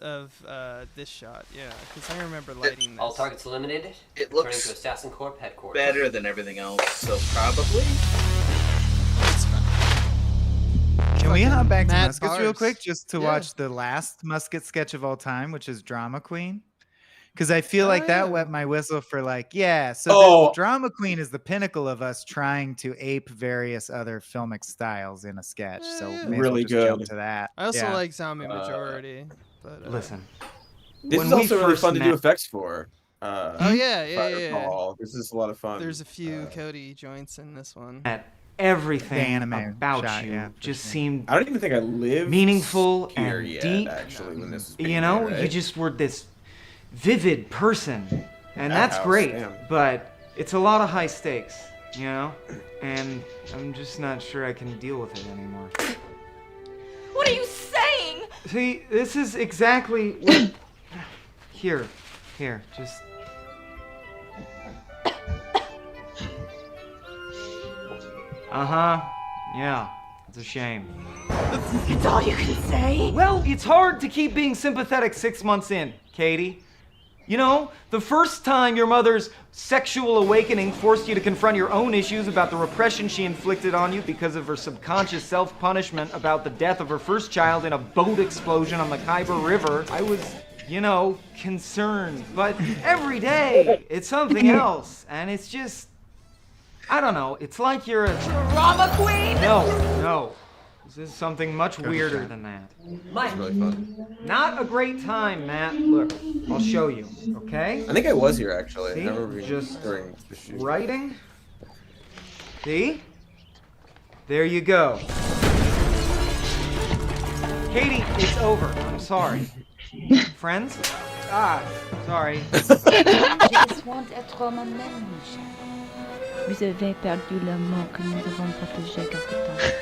of this shot. Yeah, because I remember lighting this. All targets eliminated. It Returning looks to Assassin Corp headquarters. better than everything else, so probably. Can we hop back to Mad Muskets real bars. quick just to Yeah. watch the last Musket sketch of all time, which is Drama Queen? Because I feel like that wet my whistle for like, so the Drama Queen is the pinnacle of us trying to ape various other filmic styles in a sketch. So may as well Really just jump good. to that. I also Yeah. like Zombie Majority. But, Listen. This When is we also really first fun to do met- effects for. Oh yeah. if I recall. This is a lot of fun. There's a few Cody joints in this one. At everything The anime about shot, you yeah, for just sure. seemed I don't even think I lived meaningful here and yet, deep. actually, when this was You being know, made, right? you just were this vivid person, and That that's house, great. damn. But it's a lot of high stakes, you know, and I'm just not sure I can deal with it anymore. What are you saying? See, this is exactly what. Here, just. Yeah, it's a shame. It's all you can say? Well, it's hard to keep being sympathetic 6 months in, Katie. You know, the first time your mother's sexual awakening forced you to confront your own issues about the repression she inflicted on you because of her subconscious self-punishment about the death of her first child in a boat explosion on the Khyber River, I was, you know, concerned. But every day, it's something else, and it's just, I don't know, it's like you're a... Drama queen? No. This is something much weirder than that. Mike. It's really fun. Not a great time, Matt. Look, I'll show you, okay? I think I was here actually. See? I remember Just during the shoot. writing. See? There you go. Katie, it's over. I'm sorry. Friends? Sorry. Just want être moi-même, Michel. Vous avez perdu l'amour que nous avons protégé quelque temps.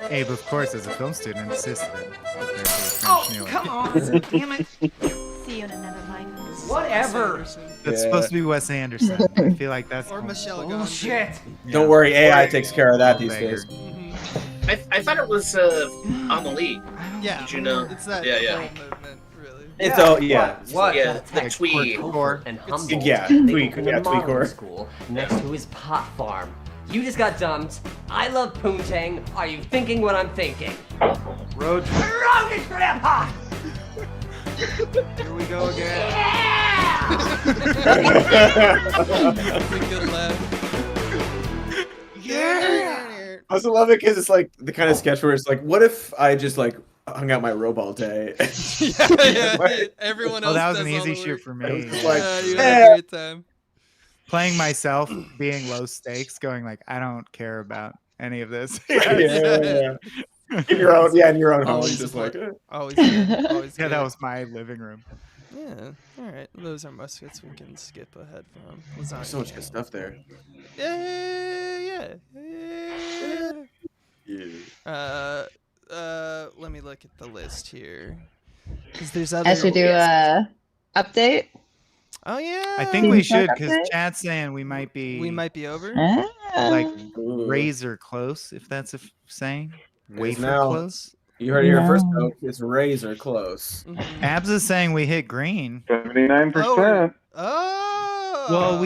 Abe, of course, as a film student, insisted. that there's a French Oh, New York. come on. Damn it. See you in another life. Whatever. That's supposed to be Wes Anderson. I feel like that's Or Michelle Bullshit. Don't worry, AI takes care of that these Banger. days. I thought it was Amelie. Yeah. Did you know? It's that Yeah. movement, really. It's all yeah. What? Yeah, the tweed. And humble. Yeah, They tweak, go to yeah, modern tweaker. school next to his pot farm. You just got dumped. I love poontang. Are you thinking what I'm thinking? Road. Road it, Grandpa! Here we go again. That's a good laugh. I also love it because it's like the kind of sketch where it's like, what if I just like hung out my robe all day? Everyone Oh, else that was does an all easy the shoot work. for me. It's like, You had a great time. Playing myself, being low stakes, going like, I don't care about any of this. yeah. In your own, in your own home, Always just a like. fun- Always good. Always Yeah, good. that was my living room. Yeah. All right. Those are muskets we can skip ahead from. There's so much good stuff there. Yeah. Yeah. Let me look at the list here. Because there's other. I should do a update. Oh yeah. I think we should, Talk because update? Chad's saying we might be over. like Ooh. razor close, if that's a saying. It is Wafer now. close. You heard it here first, No. folks. It's razor close. Abs is saying we hit green. 79%. Oh. Well,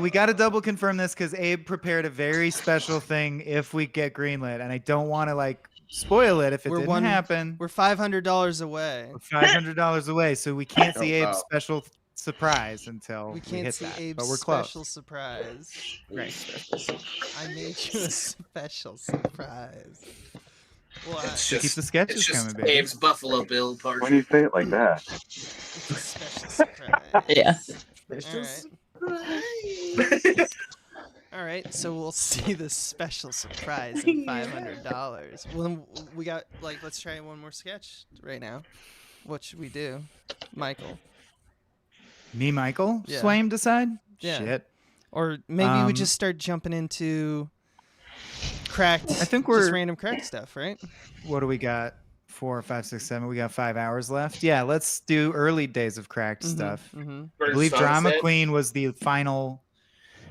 we got to double confirm this because Abe prepared a very special thing if we get greenlit, and I don't want to like spoil it if it didn't happen. We're $500 away. We're $500 away, so we can't see Oh, Abe's wow. special surprise until We we can't hit see that. Abe's But we're close. special surprise. Right. I made you a special surprise. What? It's just, Keep the sketches it's just coming, baby. Abe's Buffalo Bill part. When you say it like that. It's a special surprise. Yeah. All right, so we'll see the special surprise in $500. Well, we got let's try one more sketch right now. What should we do, Michael? Me, Michael, Yeah. Swaim decide? Yeah. Shit. Or maybe we just start jumping into cracked. I think just we're random cracked stuff, right? What do we got? 4, 5, 6, 7. We got 5 hours left. Yeah, let's do early days of cracked stuff. mhm. I believe Sunset. Drama Queen was the final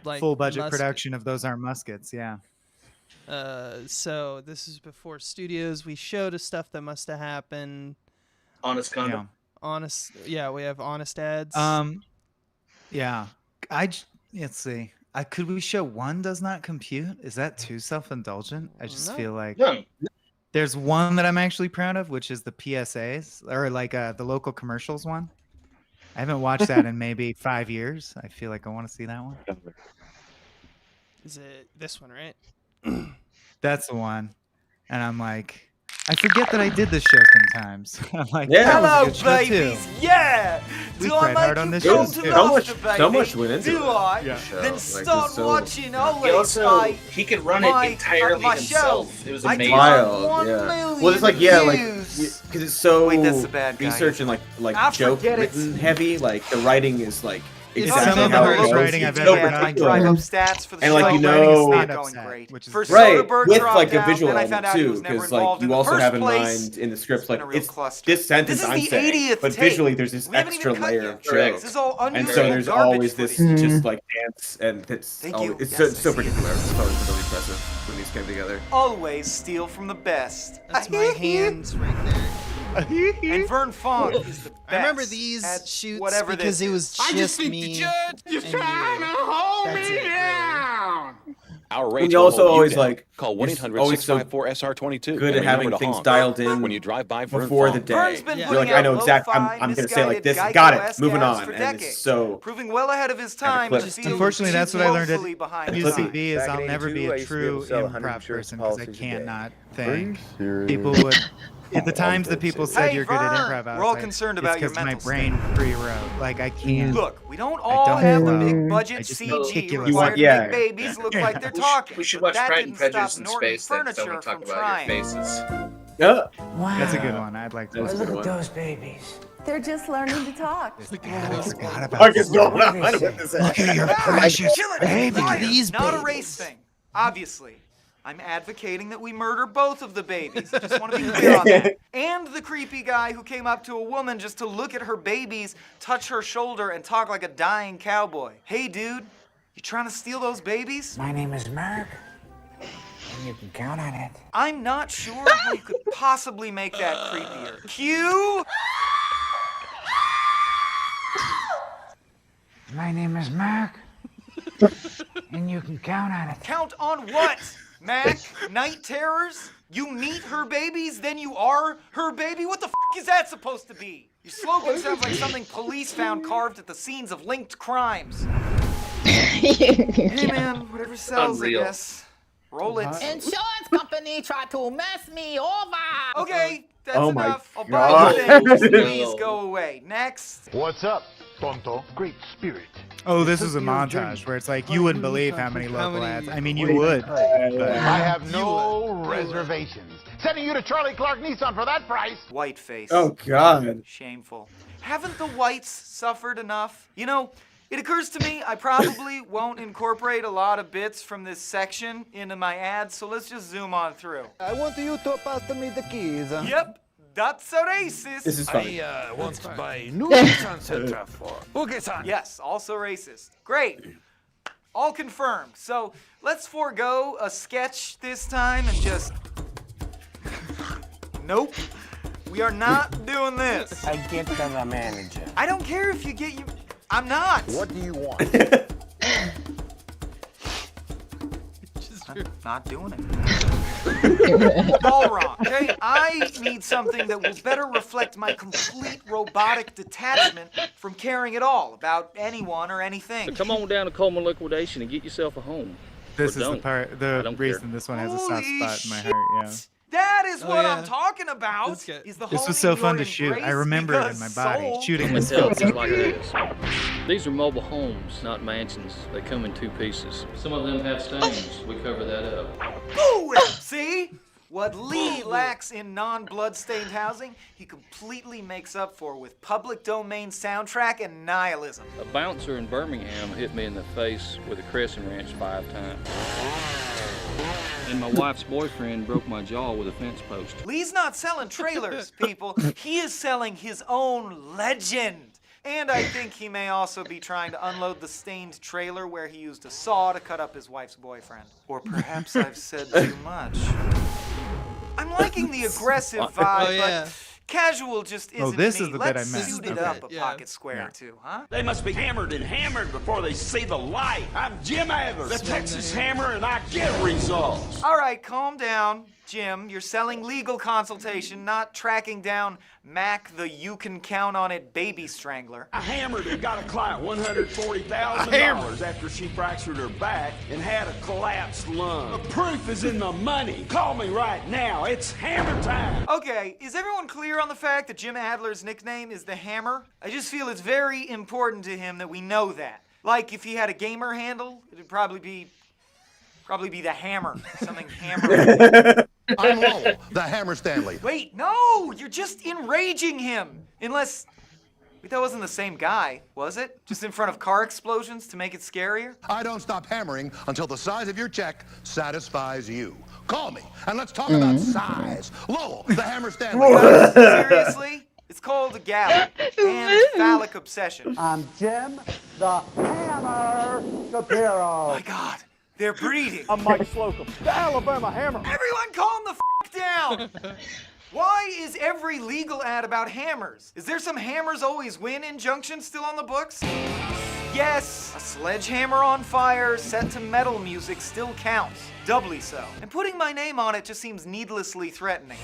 Like full budget musket. production of Those Aren't Muskets. Yeah. So this is before studios. We showed us stuff that must have happened. Honest Condom. Honest, yeah, we have honest ads. Yeah. Let's see. Could we show One Does Not Compute? Is that too self-indulgent? I just No. feel like No. there's one that I'm actually proud of, which is the PSAs or like the local commercials one. I haven't watched that in maybe 5 years. I feel like I want to see that one. Is it this one, right? That's the one. And I'm like, I forget that I did this show sometimes. I'm like, Yeah. that was a Hello, good show babies. too. Yeah. We Do I cried hard make on you this come show. to So laughter, much- baby? so much went into Do it. I? Yeah. Then Like, start it's so- watching He always also by he could run my- it entirely my himself. show. It was I amazing. did Wild, 1 yeah. million Well, it's like because views. it's so Wait, that's the bad guy. research and like I joke forget it. written heavy. Like the writing is like It's exactly some of the how it hardest goes. writing I've It's ever so done. My particular. drive-up stats for the And show like you Writing is know, not going upset, great. which is For right Soderbergh with dropped like a out, visual then I element found out he too, was never because like involved in you the also first have in place. mind in the script It's like been a real it's cluster. this sentence This is I'm the saying, 80th but take. visually there's this We haven't extra even cut layer yet. of Correct. joke. This is all And unused so there's garbage always this footage. just like dance, and it's Thank always, you. it's Yes, so, I so see particular. it. It's always really impressive when these came together. Always steal from the best. That's my hands right there. And Vern Fong is the best. I remember these at shoots whatever because this it is. was just me. You're and trying you. to hold That's me it, really. down. Our And rates you will also hold you always down. like Call you're 1-800-654-SR22. good at And having remember to things honk dialed in when you drive by Vern before the Fong. day. Vern's been You're putting like, I know out exactly. lo-fi, I'm gonna say like this. misguided Got it. Geico-esque Moving ads on, for and it's decades. so. Proving well ahead of his time. clip. and feels Unfortunately, that's what I learned at woefully behind Clippy. UCB is I'll never be a true improv person because I cannot think. People would at the times that people said Hey, you're good at Vern, improv, I was we're all like, concerned it's about your 'cause my mental brain pre-wrote. Like I can't. Look, we don't I all don't have the flow. big I budget just CG articulate. required to yeah. make babies look like they're talking. We should but watch that Pride and didn't Prejudice stop in Norton space next time we Furniture talk from about trying. your faces. Yeah. Wow. That's a good one. I'd like to. That's a good one. those babies. They're just learning to talk. I forgot about What is this. going on with this? Look at your precious baby. These not a race thing. Obviously, I'm advocating that we murder both of the babies. I just want to be clear on that. And the creepy guy who came up to a woman just to look at her babies, touch her shoulder, and talk like a dying cowboy. Hey, dude, you trying to steal those babies? My name is Merc, and you can count on it. I'm not sure how you could possibly make that creepier. Cue. My name is Merc, and you can count on it. Count on what, Mac? Night terrors? You meet her babies, then you are her baby? What the f is that supposed to be? Your slogan sounds like something police found carved at the scenes of linked crimes. Hey man, whatever sells, Unreal. I guess. Roll it. Insurance company tried to mess me over. Okay, that's Oh my enough. I'll buy God. the thing. Please go away. Next. What's up, Tonto? Great spirit. Oh, this is a montage where it's like you wouldn't believe how many local ads. I mean, you would. But I have no reservations. Sending you to Charlie Clark Nissan for that price. White face. Oh God. Shameful. Haven't the whites suffered enough? You know, it occurs to me I probably won't incorporate a lot of bits from this section into my ads, so let's just zoom on through. I want you to pass me the keys. Yep, that's a racist. This is funny. Want to buy new Nissan Sentra for Bugg-san. Yes, also racist. Great. All confirmed. So let's forego a sketch this time and just... Nope. We are not doing this. I get the manager. I don't care if you get you... I'm not. What do you want? I'm not doing it. All wrong, okay? I need something that will better reflect my complete robotic detachment from caring at all about anyone or anything. Come on down to Coleman Liquidation and get yourself a home. this Or is the don't. part, I the don't reason care. this one has a soft Holy spot in my heart. Yeah. That is Oh, what yeah. I'm talking about. This guy- Is the This home was so in fun your to shoot. I embrace remember it in because my body. soul- Shooting I'm gonna this tell it film. just like it is. These are mobile homes, not mansions. They come in two pieces. Some of them have stains. We cover that up. Boo it! See? What Lee lacks in non-blood-stained housing, he completely makes up for with public domain soundtrack and nihilism. A bouncer in Birmingham hit me in the face with a crescent wrench 5 times. And my wife's boyfriend broke my jaw with a fence post. Lee's not selling trailers, people. He is selling his own legend. And I think he may also be trying to unload the stained trailer where he used a saw to cut up his wife's boyfriend. Or perhaps I've said too much. I'm liking the aggressive vibe, but casual just isn't this me. is the bit I Let's meant. suit it up a pocket square or two, huh? They must be hammered and hammered before they see the light. I'm Jim Adler, the Texas Hammer, and I get results. All right, calm down, Jim. You're selling legal consultation, not tracking down Mac the you-can-count-on-it baby strangler. I hammered and got a client $140,000 after she fractured her back and had a collapsed lung. The proof is in the money. Call me right now. It's hammer time. Okay, is everyone clear on the fact that Jim Adler's nickname is the Hammer? I just feel it's very important to him that we know that. Like, if he had a gamer handle, it'd probably be the Hammer. Something Hammer. I'm Lowell, the Hammer Stanley. Wait, no! You're just enraging him! Unless... Wait, that wasn't the same guy, was it? Just in front of car explosions to make it scarier? I don't stop hammering until the size of your check satisfies you. Call me, and let's talk about size. Lowell, the Hammer Stanley. Seriously? It's called a gallon and phallic obsession. I'm Jim, the Hammer Shapiro. My God. They're breeding. I'm Mike Slocum, the Alabama Hammer. Everyone calm the down! Why is every legal ad about hammers? Is there some hammers always win injunction still on the books? Yes, a sledgehammer on fire set to metal music still counts. Doubly so. And putting my name on it just seems needlessly threatening.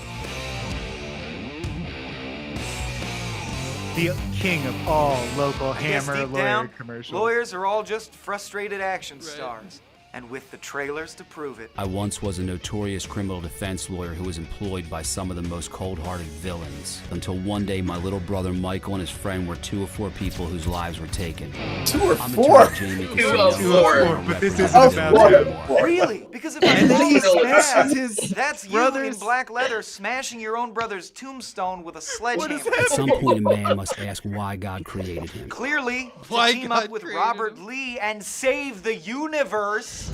The king of all local I guess hammer deep lawyer down, commercials. lawyers are all just frustrated action stars. And with the trailers to prove it. I once was a notorious criminal defense lawyer who was employed by some of the most cold-hearted villains. Until one day, my little brother Michael and his friend were 2 of 4 people whose lives were taken. 2 or I'm 4? attorney Jamie 2 of Casino. 4. But this isn't about him. Really? Because if I And then he recall this smashes bad, his that's you brother's- in black leather smashing your own brother's tombstone with a sledgehammer. At some point, a man must ask why God created him. Clearly, Why to team God up with created Robert Lee and save the universe.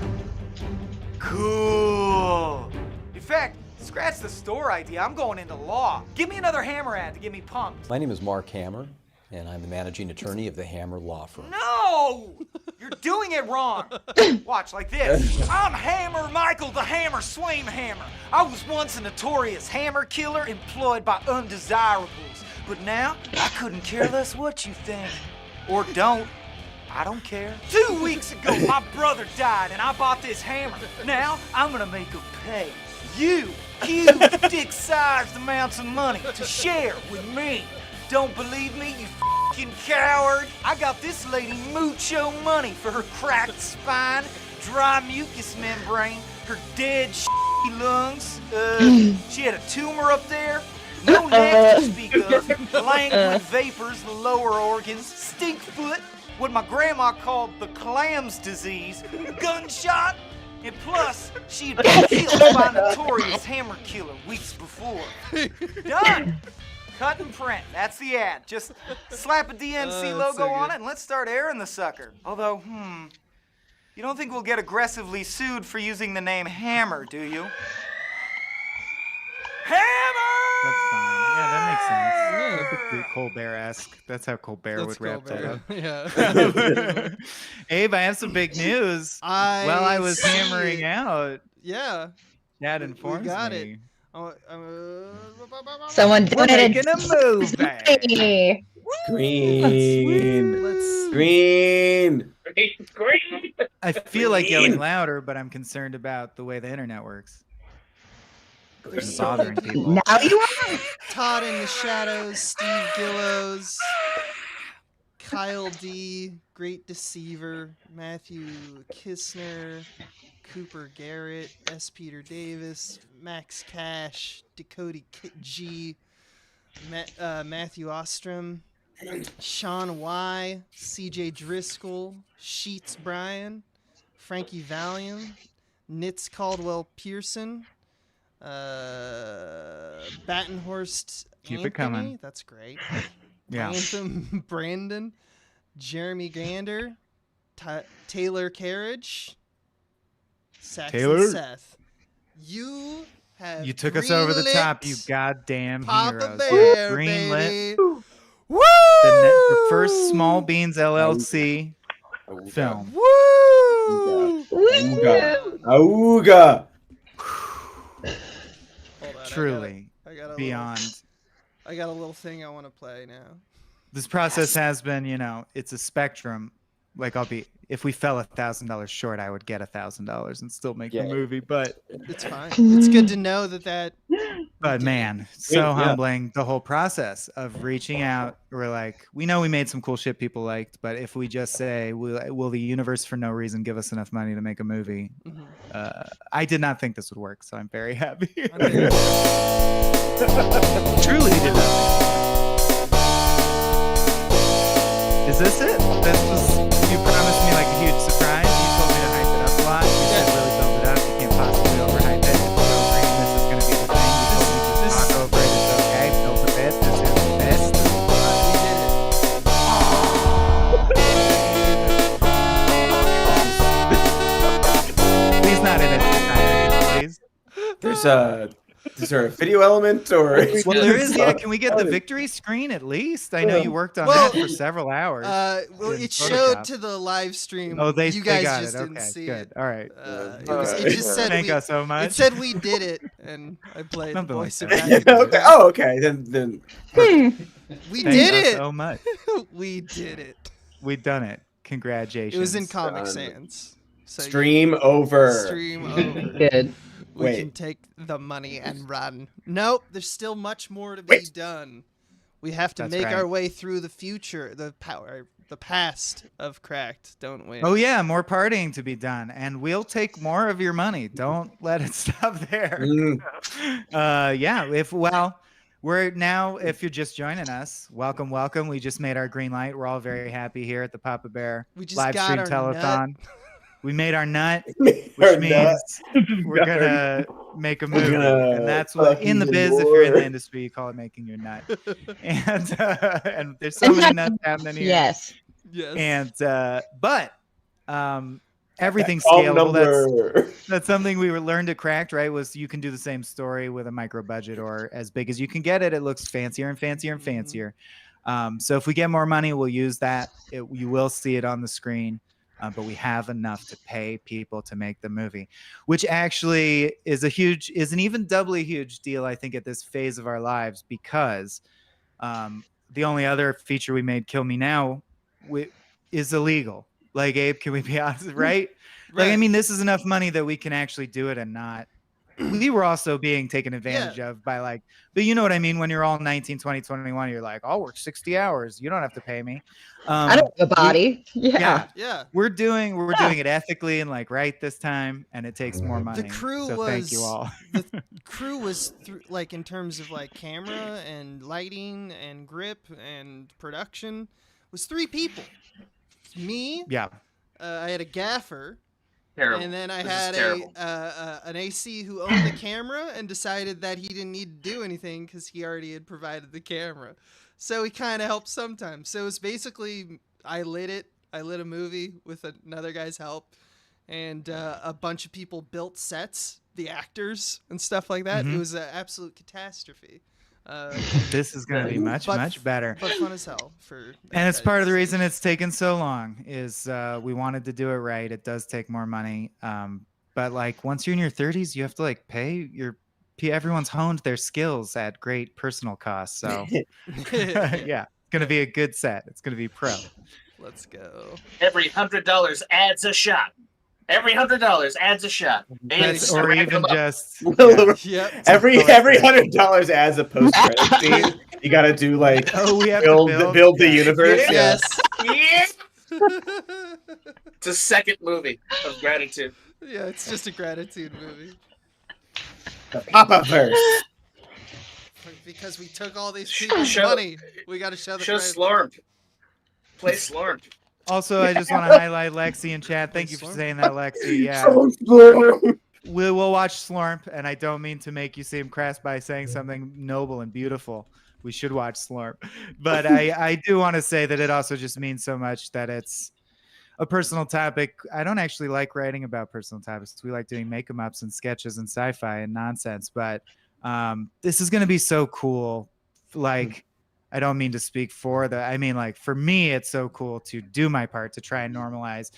Cool. In fact, scratch the store idea. I'm going into law. Give me another Hammer ad to get me pumped. My name is Mark Hammer, and I'm the managing attorney of the Hammer Law Firm. No! You're doing it wrong. Watch, like this. I'm Hammer Michael the Hammer Swain Hammer. I was once a notorious hammer killer employed by undesirables. But now, I couldn't care less what you think. Or don't. I don't care. 2 weeks ago, my brother died, and I bought this hammer. Now, I'm gonna make him pay. You, huge dick-sized amounts of money to share with me. Don't believe me, you f***ing coward? I got this lady mucho money for her cracked spine, dry mucous membrane, her dead lungs. She had a tumor up there. No neck to speak of. Languid vapors in the lower organs. Stink foot. What my grandma called the clams disease, gunshot, and plus, she had been killed by a notorious hammer killer weeks before. Done! Cut and print, that's the ad. Just slap a DNC logo so on good. it and let's start airing the sucker. Although, you don't think we'll get aggressively sued for using the name Hammer, do you? Hammer! That's fine. Yeah, that makes sense. That's pretty Colbert-esque. That's how Colbert would wrap that up. Yeah. Abe, I have some big news. While I was hammering out, Yeah. Dad informs we got me. it. Someone We're donated making a move back. money. Green. Green. I feel like yelling louder, but I'm concerned about the way the internet works. It's bothering people. Now you are. Todd in the Shadows, Steve Gillows, Kyle D, Great Deceiver, Matthew Kistner, Cooper Garrett, S. Peter Davis, Max Cash, Dakota G, Matthew Ostrom, Sean Y, CJ Driscoll, Sheets Brian, Frankie Valium, Nitz Caldwell Pearson, Battenhorst Keep Anthony. it coming. That's great. Yeah. Anthem Brandon. Jeremy Gander. Taylor Carriage. Saxon Taylor? Seth. You have You took us over the top, you greenlit goddamn Papa heroes. Bear, Greenlit. baby. Woo! The first Small Beans LLC film. Woo! Auga. Truly I got a beyond. I got a little thing I want to play now. This process has been, it's a spectrum. Like if we fell $1,000 short, I would get $1,000 and still make the movie. But it's fine. It's good to know that. But man, humbling, the whole process of reaching out. We're like, we know we made some cool shit people liked, but if we just say, will the universe for no reason give us enough money to make a movie? I did not think this would work, so I'm very happy. Truly did not. Is this it? You promised me like a huge surprise. You told me to hype it up a lot. You said really build it up. You can't possibly overhype it. It's so green. This is going to be the thing. You told me just talk over it. It's okay. Build a bit. This is the best. Please not in its entirety, please. Is there a video element or? Well, there is. Yeah, can we get the victory screen at least? I know you worked on that for several hours. It showed to the live stream. Oh, you guys got just it. didn't Okay, see good. it. All right. It just said Thank us so much. It said we did it, and I played Something the voice like of that. Maggie. Okay. Oh, okay. Then. We Thank did us it. so much. We did it. We've done it. Congratulations. It was in Comic Sans. So Stream over. Stream over. Good. We can take the money and run. Nope, there's still much more to be done. We have to make our way through the future, the past of Cracked, don't we? Oh yeah, more partying to be done, and we'll take more of your money. Don't let it stop there. If you're just joining us, welcome. We just made our green light. We're all very happy here at the Papa Bear live stream telethon. We made our nut, which means we're gonna make a movie, and that's what in the biz, if you're in the industry, you call it making your nut. And there's so many nuts happening here. Yes. And everything's scalable. That's something we learned at Cracked, right? Was you can do the same story with a micro budget or as big as you can get it. It looks fancier and fancier and fancier. So if we get more money, we'll use that. You will see it on the screen. But we have enough to pay people to make the movie, which actually is an even doubly huge deal, I think, at this phase of our lives, because the only other feature we made, Kill Me Now, is illegal. Like, Abe, can we be honest, right? Like, I mean, this is enough money that we can actually do it and not. We were also being taken advantage of by but you know what I mean? When you're all 19, 20, 21, you're like, I'll work 60 hours. You don't have to pay me. I don't have a body. Yeah. We're doing it ethically and right this time, and it takes more money. The crew thank you all. The crew was in terms of camera and lighting and grip and production was 3 people. Me. Yeah. I had a gaffer. Terrible. And then I This had is terrible. an AC who owned the camera and decided that he didn't need to do anything because he already had provided the camera. So he kind of helped sometimes. So it was basically I lit a movie with another guy's help, and a bunch of people built sets, the actors and stuff like that. Mm-hmm. It was an absolute catastrophe. This is going to be much better. But fun as hell and it's part of the reason it's taken so long is we wanted to do it right. It does take more money. But once you're in your 30s, you have to pay everyone's honed their skills at great personal costs. So yeah, it's going to be a good set. It's going to be pro. Let's go. Every $100 adds a shot. Every $100 adds a shot. Or even just every $100 adds a post credit scene. You got to do we have to build the universe. Yes. It's a second movie of gratitude. Yeah, it's just a gratitude movie. The Papa-verse. Because we took all these people's money. We got to show the Slurp. Play Slurp. Also, I just want to highlight Lexi in chat. Thank you for saying that, Lexi. Yeah. we will watch Slurp, and I don't mean to make you seem crass by saying something noble and beautiful. We should watch Slurp, but I do want to say that it also just means so much that it's a personal topic. I don't actually like writing about personal topics. We like doing make-em-ups and sketches and sci-fi and nonsense, but this is going to be so cool. Like, I don't mean to speak for I mean, like, for me, it's so cool to do my part to try and normalize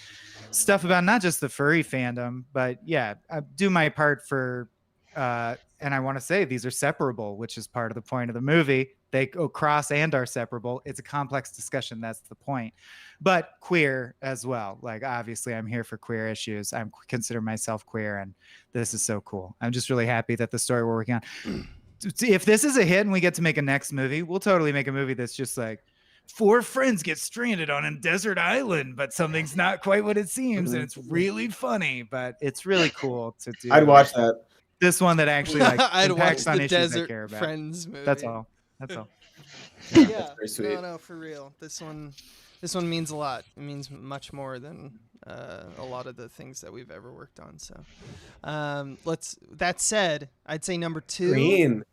stuff about not just the furry fandom, but yeah, do my part for, and I want to say these are separable, which is part of the point of the movie. They go cross and are separable. It's a complex discussion. That's the point. But queer as well. Like, obviously, I'm here for queer issues. I consider myself queer, and this is so cool. I'm just really happy that the story we're working on. If this is a hit and we get to make a next movie, we'll totally make a movie that's just like 4 friends get stranded on a desert island, but something's not quite what it seems, and it's really funny. But it's really cool to do. I'd watch that. This one that actually like I'd impacts watch on the issues I Desert care about. Friends movie. That's all. That's all. Yeah, very sweet. no, for real. This one means a lot. It means much more than a lot of the things that we've ever worked on. So, that said, I'd say number 2. Green.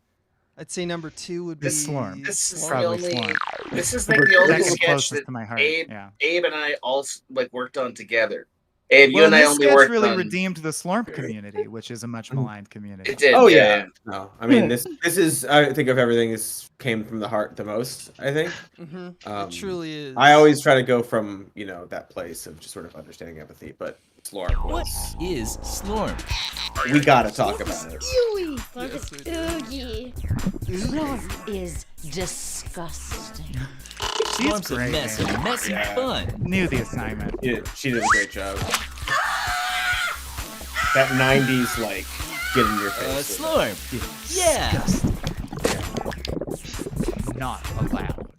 I'd say number 2 would be Slurm. This is Probably the only. Slurm. This is like the only Second sketch closest that to my heart. Abe, Yeah. Abe and I also like worked on together. Abe, you Well, and I this only sketch worked really on. redeemed the Slurp community, which is a much maligned community. It did. Oh yeah. yeah. No, I mean this is I think of everything this came from the heart the most. I think. It truly is. I always try to go from that place of just sort of understanding empathy, but Slurp What was. is Slurp? We gotta talk about it. Ewy. Yes, we do. Oogie. Slurp is disgusting. Slurp's a great, mess man. of messy fun. Knew the assignment. Yeah, she did a great job. That 90s like get in your face. Slurp. Yeah. Not allowed.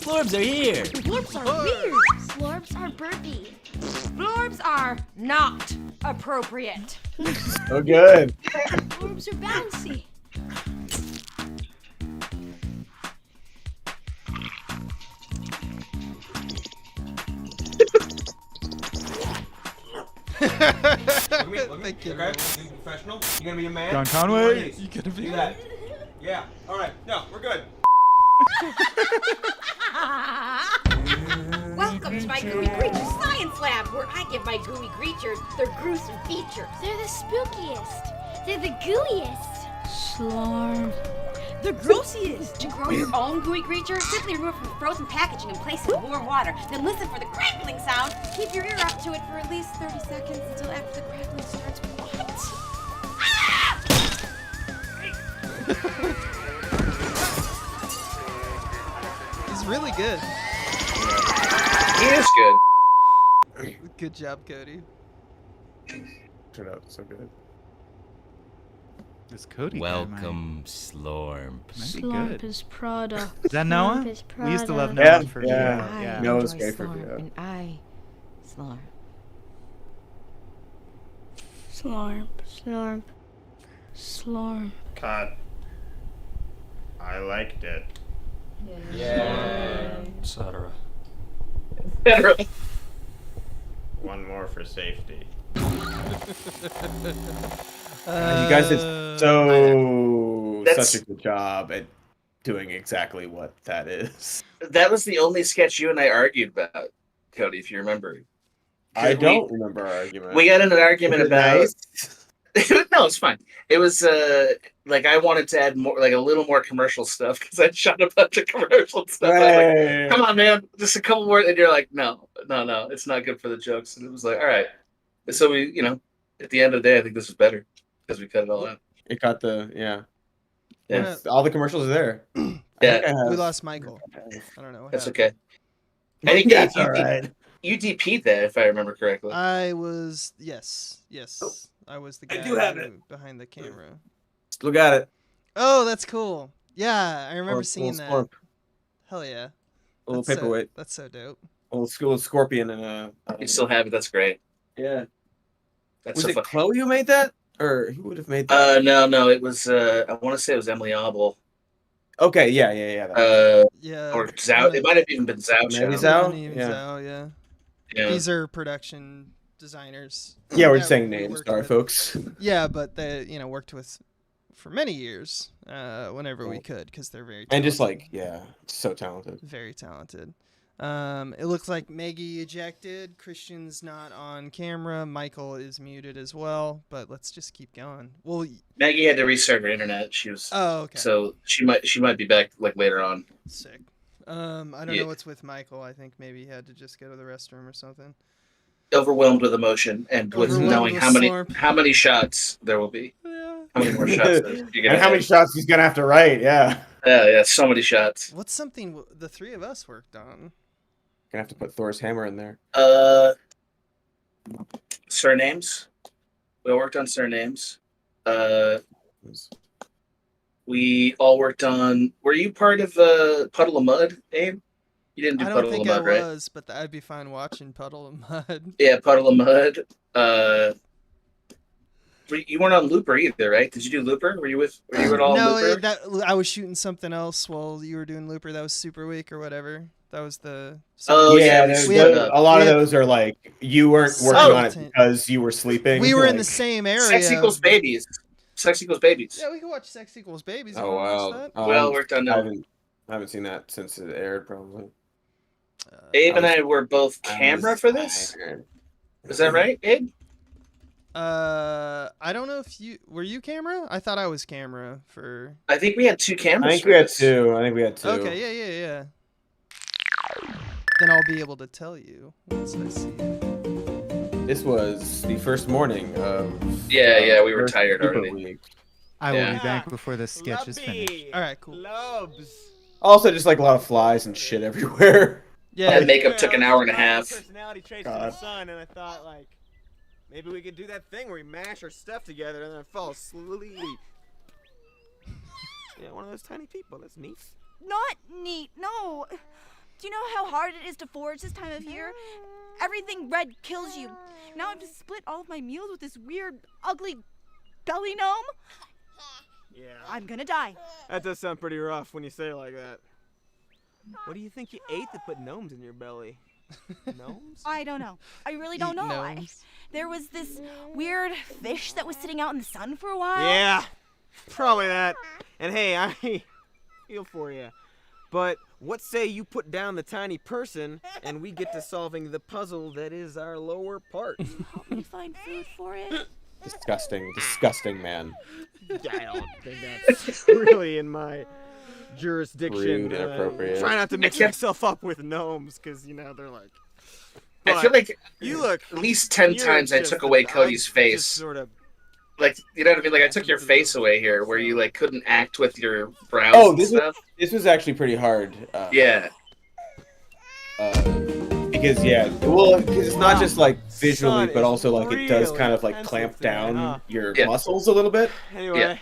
Slurps are here. Slurps are weird. Slurps are burpy. Slurps are not appropriate. So good. Slurps are bouncy. Thank you. Okay, you professional. You gonna be a man? John Conway. You gonna be Do that. Yeah. All right. No, we're good. Welcome to my Gooey Creature Science Lab, where I give my gooey creatures their gruesome features. They're the spookiest. They're the gooeyest. Slurp. The grossiest. To grow your own gooey creature, simply remove from frozen packaging and place it in warm water. Then listen for the crackling sound. Keep your ear up to it for at least 30 seconds until after the crackling starts. What? Ah! He's really good. He is good. Good job, Cody. Turned out so good. This Cody. Welcome, Slurp. Slurp is Prada. Is that Noah? Slurp is We used to love Prada. Noah for yeah. yeah. Noah's enjoy great for Slurp, and I Slurp. Slurp. Slurp. Slurp. Cut. I liked it. Etc. One more for safety. You guys did such a good job at doing exactly what that is. That was the only sketch you and I argued about, Cody, if you remember. I don't remember our argument. We got in an argument Was it about. nice? No, it's fine. It was like I wanted to add more, like a little more commercial stuff because I shot a bunch of commercial stuff. I was like, come on, man, just a couple more, and you're like, no, it's not good for the jokes. And it was like, all right. So we, at the end of the day, I think this is better because we cut it all out. It got the yeah. Yeah. All the commercials are there. Yeah. We lost Michael. I don't know. What That's happened. okay. I think That's all right. You DP'd that, if I remember correctly. I was yes. I was the guy do have it. behind the camera. Still got it. Oh, that's cool. Yeah, I remember Little seeing that. Slurp. Hell yeah. A little That's paperweight. That's so dope. Old school scorpion and a. You still have it. That's great. Yeah. That's Was so it fun. Chloe who made that, or who would have made that? No. It was. I want to say it was Emily Abel. Okay. Yeah. Yeah. Or Zhao. It might have even been Zhao. Maybe Chow. Zhao? Even Yeah. Zhao, yeah. Yeah. These are production designers. Yeah, we're that saying we names, worked sorry, with. folks. Yeah, but they worked with for many years, whenever we could, because they're very talented. And just like, yeah, so talented. Very talented. It looks like Maggie ejected. Christian's not on camera. Michael is muted as well. But let's just keep going. Well, Maggie had to restart her internet. She was. Oh, okay. So she might be back like later on. Sick. I don't know what's with Michael. I think maybe he had to just go to the restroom or something. Overwhelmed with emotion and with Overwhelmed knowing with how many shots there will be. Yeah. How many more shots? And how many shots he's gonna have to write? Yeah. Yeah, so many shots. What's something the three of us worked on? Gonna have to put Thor's hammer in there. Surnames. We all worked on surnames. We all worked on. Were you part of Puddle of Mud, Abe? You didn't do I Puddle don't think of Mud, I right? was, but I'd be fine watching Puddle of Mud. Yeah, Puddle of Mud. You weren't on Looper either, right? Did you do Looper? Were you at all No, Looper? I was shooting something else while you were doing Looper. That was Super Week or whatever. That was the. Oh, yeah, a lot of those are like you weren't working on it because you were sleeping. We were in like- the same area. Sex Equals Babies. Sex Equals Babies. Yeah, we can watch Sex Equals Babies. You Oh wanna wow! watch that? We all worked on that. I haven't seen that since it aired, probably. Abe and I were both camera for this. Is that right, Abe? I don't know if you were camera. I thought I was camera for. I think we had two cameras. I think we had two. Okay, yeah. Then I'll be able to tell you once I see it. This was the first morning of. Yeah, we were first tired Super already. Week. I will be back before the sketch is finished. All right, cool. Also, just like a lot of flies and shit everywhere. Yeah, That makeup took an hour and a half. Personality traits of the sun, and I thought like maybe we could do that thing where we mash our stuff together and then I fall asleep. Yeah, one of those tiny people. That's neat. Not neat, no. Do you know how hard it is to forage this time of year? Everything red kills you. Now I have to split all of my meals with this weird, ugly belly gnome. Yeah. I'm gonna die. That does sound pretty rough when you say it like that. What do you think you ate that put gnomes in your belly? Gnomes? I don't know. I really don't know. There was this weird fish that was sitting out in the sun for a while. Yeah, probably that. And hey, I feel for you. But what say you put down the tiny person and we get to solving the puzzle that is our lower part? Help me find food for it. Disgusting man. Yeah, I don't think that's really in my jurisdiction. Rude, inappropriate. Try not to mix myself up with gnomes, because they're like. I feel like you look at least 10 times I took away Cody's face. Sort of. Like, you know what I mean? Like, I took your face away here, where you like couldn't act with your brows. Oh, and this stuff. was actually pretty hard. Yeah. Because because it's not just like visually, but also like it does kind of like clamp down your muscles a little bit. Anyway.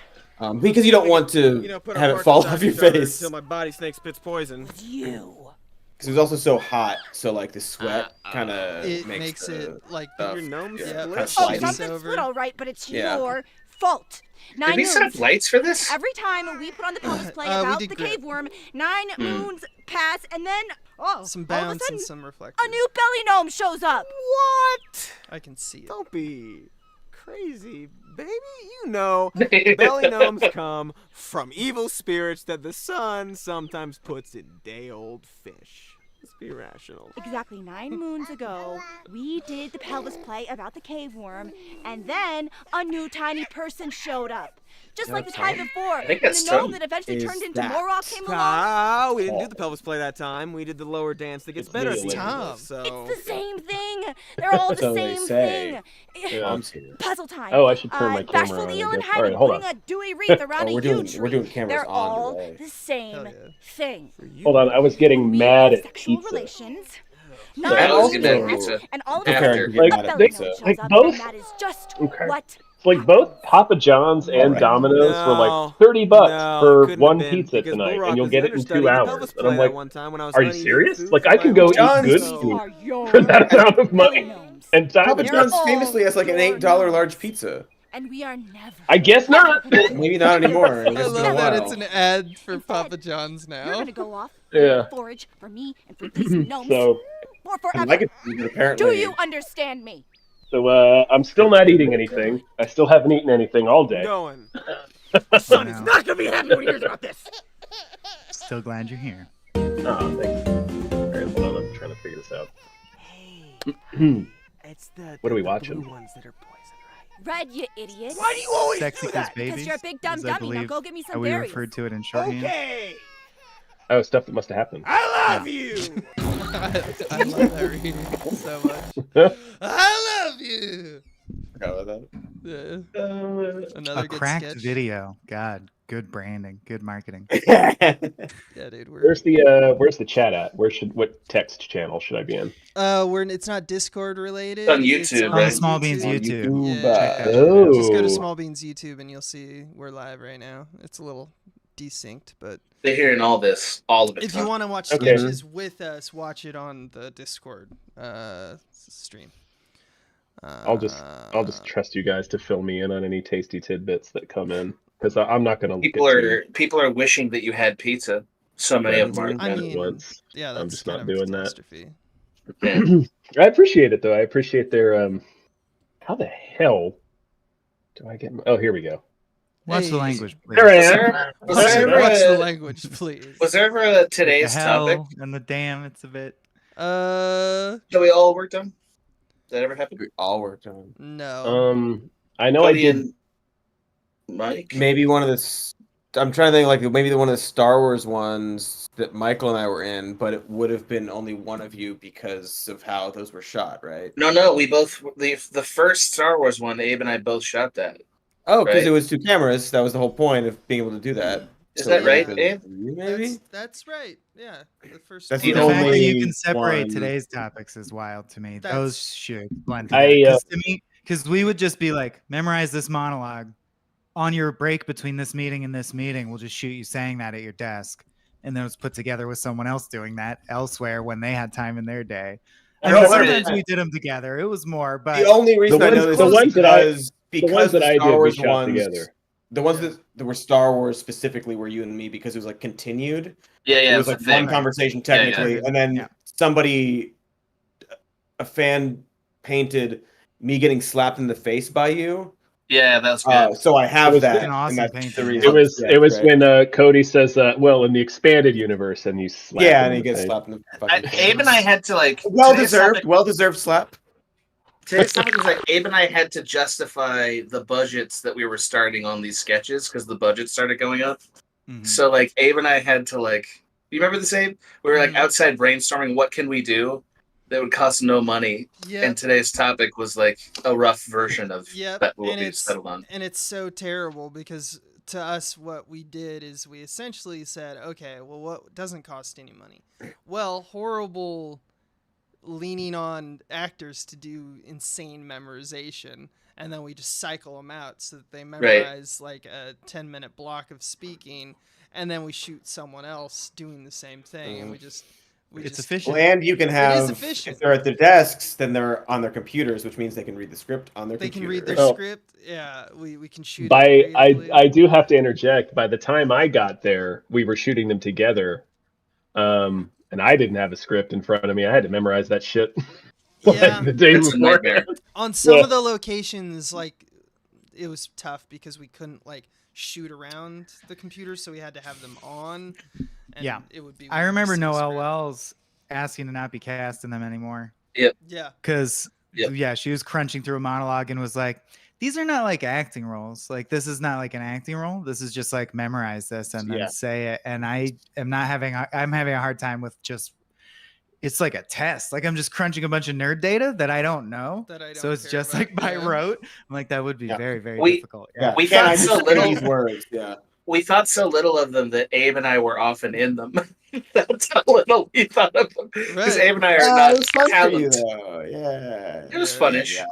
Because you don't want to have it fall off your face. Until my body snake spits poison. You. Because it was also so hot, so like the sweat kind of it makes it like stuff, your gnomes kind of Oh, slidey. something's split all right, but it's Yeah. your fault. Did we set up lights for this? Every time we put on the pelvis play We about did the grip. cave worm, 9 moons pass, and then some all of a bounce sudden, and some reflect. a new belly gnome shows up. What? I can see it. Don't be crazy, baby. You know, belly gnomes come from evil spirits that the sun sometimes puts in day-old fish. Let's be rational. Exactly 9 moons ago, we did the pelvis play about the cave worm, and then a new tiny person showed up. Just like the time before, I think when that's the gnome Tom. that eventually Is turned into that Morok came along. We didn't do the pelvis play that time. We did the lower dance that gets better at the Tom. end. So It's the same thing. They're all the So they same say. thing. I'm serious. Puzzle time. Oh, I should turn my Bashful camera on, I eel and guess. All right, hiding, hold putting on. a dewy wreath around we're a doing- huge we're doing tree. cameras They're on all delay. the same Hell yeah. thing. Hold on, I was getting mad at Sexual pizza. relations. I Nine was moons getting mad at pass, pizza. and all of a Preparing sudden, to get Like, mad at belly pizza. gnome shows like up, both- and that is just Okay. what It's like both Papa John's and Right. Domino's were like No. $30 No, for couldn't one have been, pizza because tonight, Bull and you'll Rock get is it in understudy 2 at the hours. pelvis And play I'm that like, one time when I was are you uneating serious? food Like, for I my can go wife. eat John's good food food are your for that amount of belly money. gnomes. And Papa Domino's. John's all famously has like an your $8 large gnomes. pizza. And we are never. I guess not. Maybe not anymore. It's I been a love that while. it's an ad for Instead, Papa John's You're now. gonna go off, Yeah. forage for me and for these gnomes So, for I forever. like it, but apparently. Do you understand me? So I'm still not eating anything. I still haven't eaten anything all day. Going. My son is not gonna be happy when he hears about this. Still glad you're here. Oh, thanks. All right, hold on. I'm trying to figure this out. It's the What are we the watching? blue ones that are poison, Red, you idiot. Why do you always Sexy do Kiss that? Babies. Because you're a big dumb is, I dummy. Now believe, go get me how some we berries. referred to it in shorthand. Okay. Oh, stuff that must have happened. I love you. I love that reading so much. I love you. Forgot about that. Yeah. Another A good cracked sketch. video. God, good branding, good marketing. Yeah, dude. Where's the chat at? What text channel should I be in? It's not Discord related. On It's YouTube, on right? Small Beans YouTube. Yeah. Check that Oh. Just go to Small Beans YouTube and you'll see we're live right now. It's a little desynced, but They're hearing all this, all of it. if you want to watch Okay. sketches with us, watch it on the Discord stream. I'll just trust you guys to fill me in on any tasty tidbits that come in, because I'm not gonna. People are wishing that you had pizza. So many of them are. I mean, once. yeah, I'm that's just kind not of a doing that. catastrophe. I appreciate it though. I appreciate their How the hell do I get? Oh, here we go. Watch the Hey. language, please. There I am. Was there ever Watch the a- language, please. Was there ever a today's the hell topic and the damn. It's a bit. that we all worked on? Did that ever happen? We all worked on. No. I know I Cody did. and Mike. Maybe one of the. I'm trying to think like maybe one of the Star Wars ones that Michael and I were in, but it would have been only one of you because of how those were shot, right? No, we both the first Star Wars one. Abe and I both shot that. Oh, because Right. it was 2 cameras. That was the whole point of being able to do that. Is that it right, would have Abe? been you, maybe. That's right. Yeah, the first. That's The the one. fact that you only can separate one- today's topics is wild to me. That's- Those should blend I, together. Because we would just be like, memorize this monologue. On your break between this meeting and this meeting, we'll just shoot you saying that at your desk. And then it was put together with someone else doing that elsewhere when they had time in their day. I No, mean, but- sometimes we did them together. It was more, but The only reason I know this the is ones that because that the I Star did, we Wars shot ones, together. the ones that were Star Wars specifically were you and me because it was like continued. Yeah, It was it's a like thing. one conversation Yeah, yeah. technically, and then somebody, a fan, painted me getting slapped in the face by you. Yeah, that's good. So I have It was that. an awesome and that's painting. the reason. It was right. when Cody says, "Well, in the expanded universe," and you slap him Yeah, in and he the gets face. slapped in the fucking face. Abe and I had to like Well today's deserved. topic- Well deserved slap. Today's topic was like Abe and I had to justify the budgets that we were starting on these sketches because the budget started going up. Mhm. So like Abe and I had to like, you remember this, Abe? We were like Mhm. outside brainstorming what can we do that would cost no money. Yeah. And today's topic was like a rough version of Yep, that what and we it's settled on. and it's so terrible because to us what we did is we essentially said, okay, well, what doesn't cost any money? Well, horrible leaning on actors to do insane memorization, and then we just cycle them out so that they memorize like a 10-minute block of speaking, and then we shoot someone else doing the same thing, and we just It's efficient. Well, and you can It is have efficient. if they're at their desks, then they're on their computers, which means they can read the script on their They computer. can read their Oh. script. Yeah, we can shoot. By it creatively. I do have to interject. By the time I got there, we were shooting them together, and I didn't have a script in front of me. I had to memorize that shit like Yeah. the day It's a before. nightmare. On some Yeah. of the locations, like it was tough because we couldn't like shoot around the computers, so we had to have them on. And Yeah. it would be. I remember so Noel scrappy. Wells asking to not be cast in them anymore. Yep. Yeah. Because Yep. yeah, she was crunching through a monologue and was like, "These are not like acting roles. Like this is not like an acting role. This is just like memorize this and then Yeah. say it." And I'm having a hard time with just. It's like a test. Like I'm just crunching a bunch of nerd data that I don't know. That I So don't it's care just about, like by yeah. rote. I'm like that would be Yeah. very very We- difficult. Yeah, We can thought I so just say little- these words? Yeah. We thought so little of them that Abe and I were often in them. That's how little we thought of them. Because Right. Abe and I are it not was fun for you, talent. though. Yeah. It was Yeah. funnish.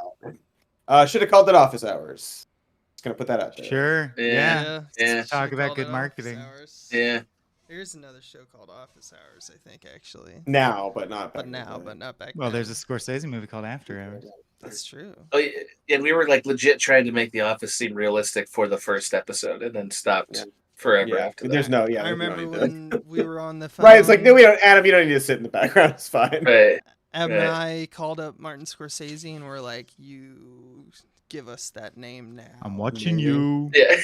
Should have called it office hours. Just gonna put that out there. Sure. Yeah. Yeah. Yeah. Talk Should've about called good it marketing. Office Hours. Yeah. There's another show called Office Hours, I think, actually. Now, but not. But back now, then. but not back Well, then. there's a Scorsese movie called After Hours. That's true. Oh, yeah. And we were like legit trying to make The Office seem realistic for the first episode and then stopped Yeah. forever Yeah, after there's that. no. Yeah, I there's no remember need to- when we were on the phone. Right, it's like no, we don't. Adam, you don't need to sit in the background. It's fine. Right. Ab and I called up Martin Scorsese and we're like, "You give us that name now." I'm watching you. Yeah.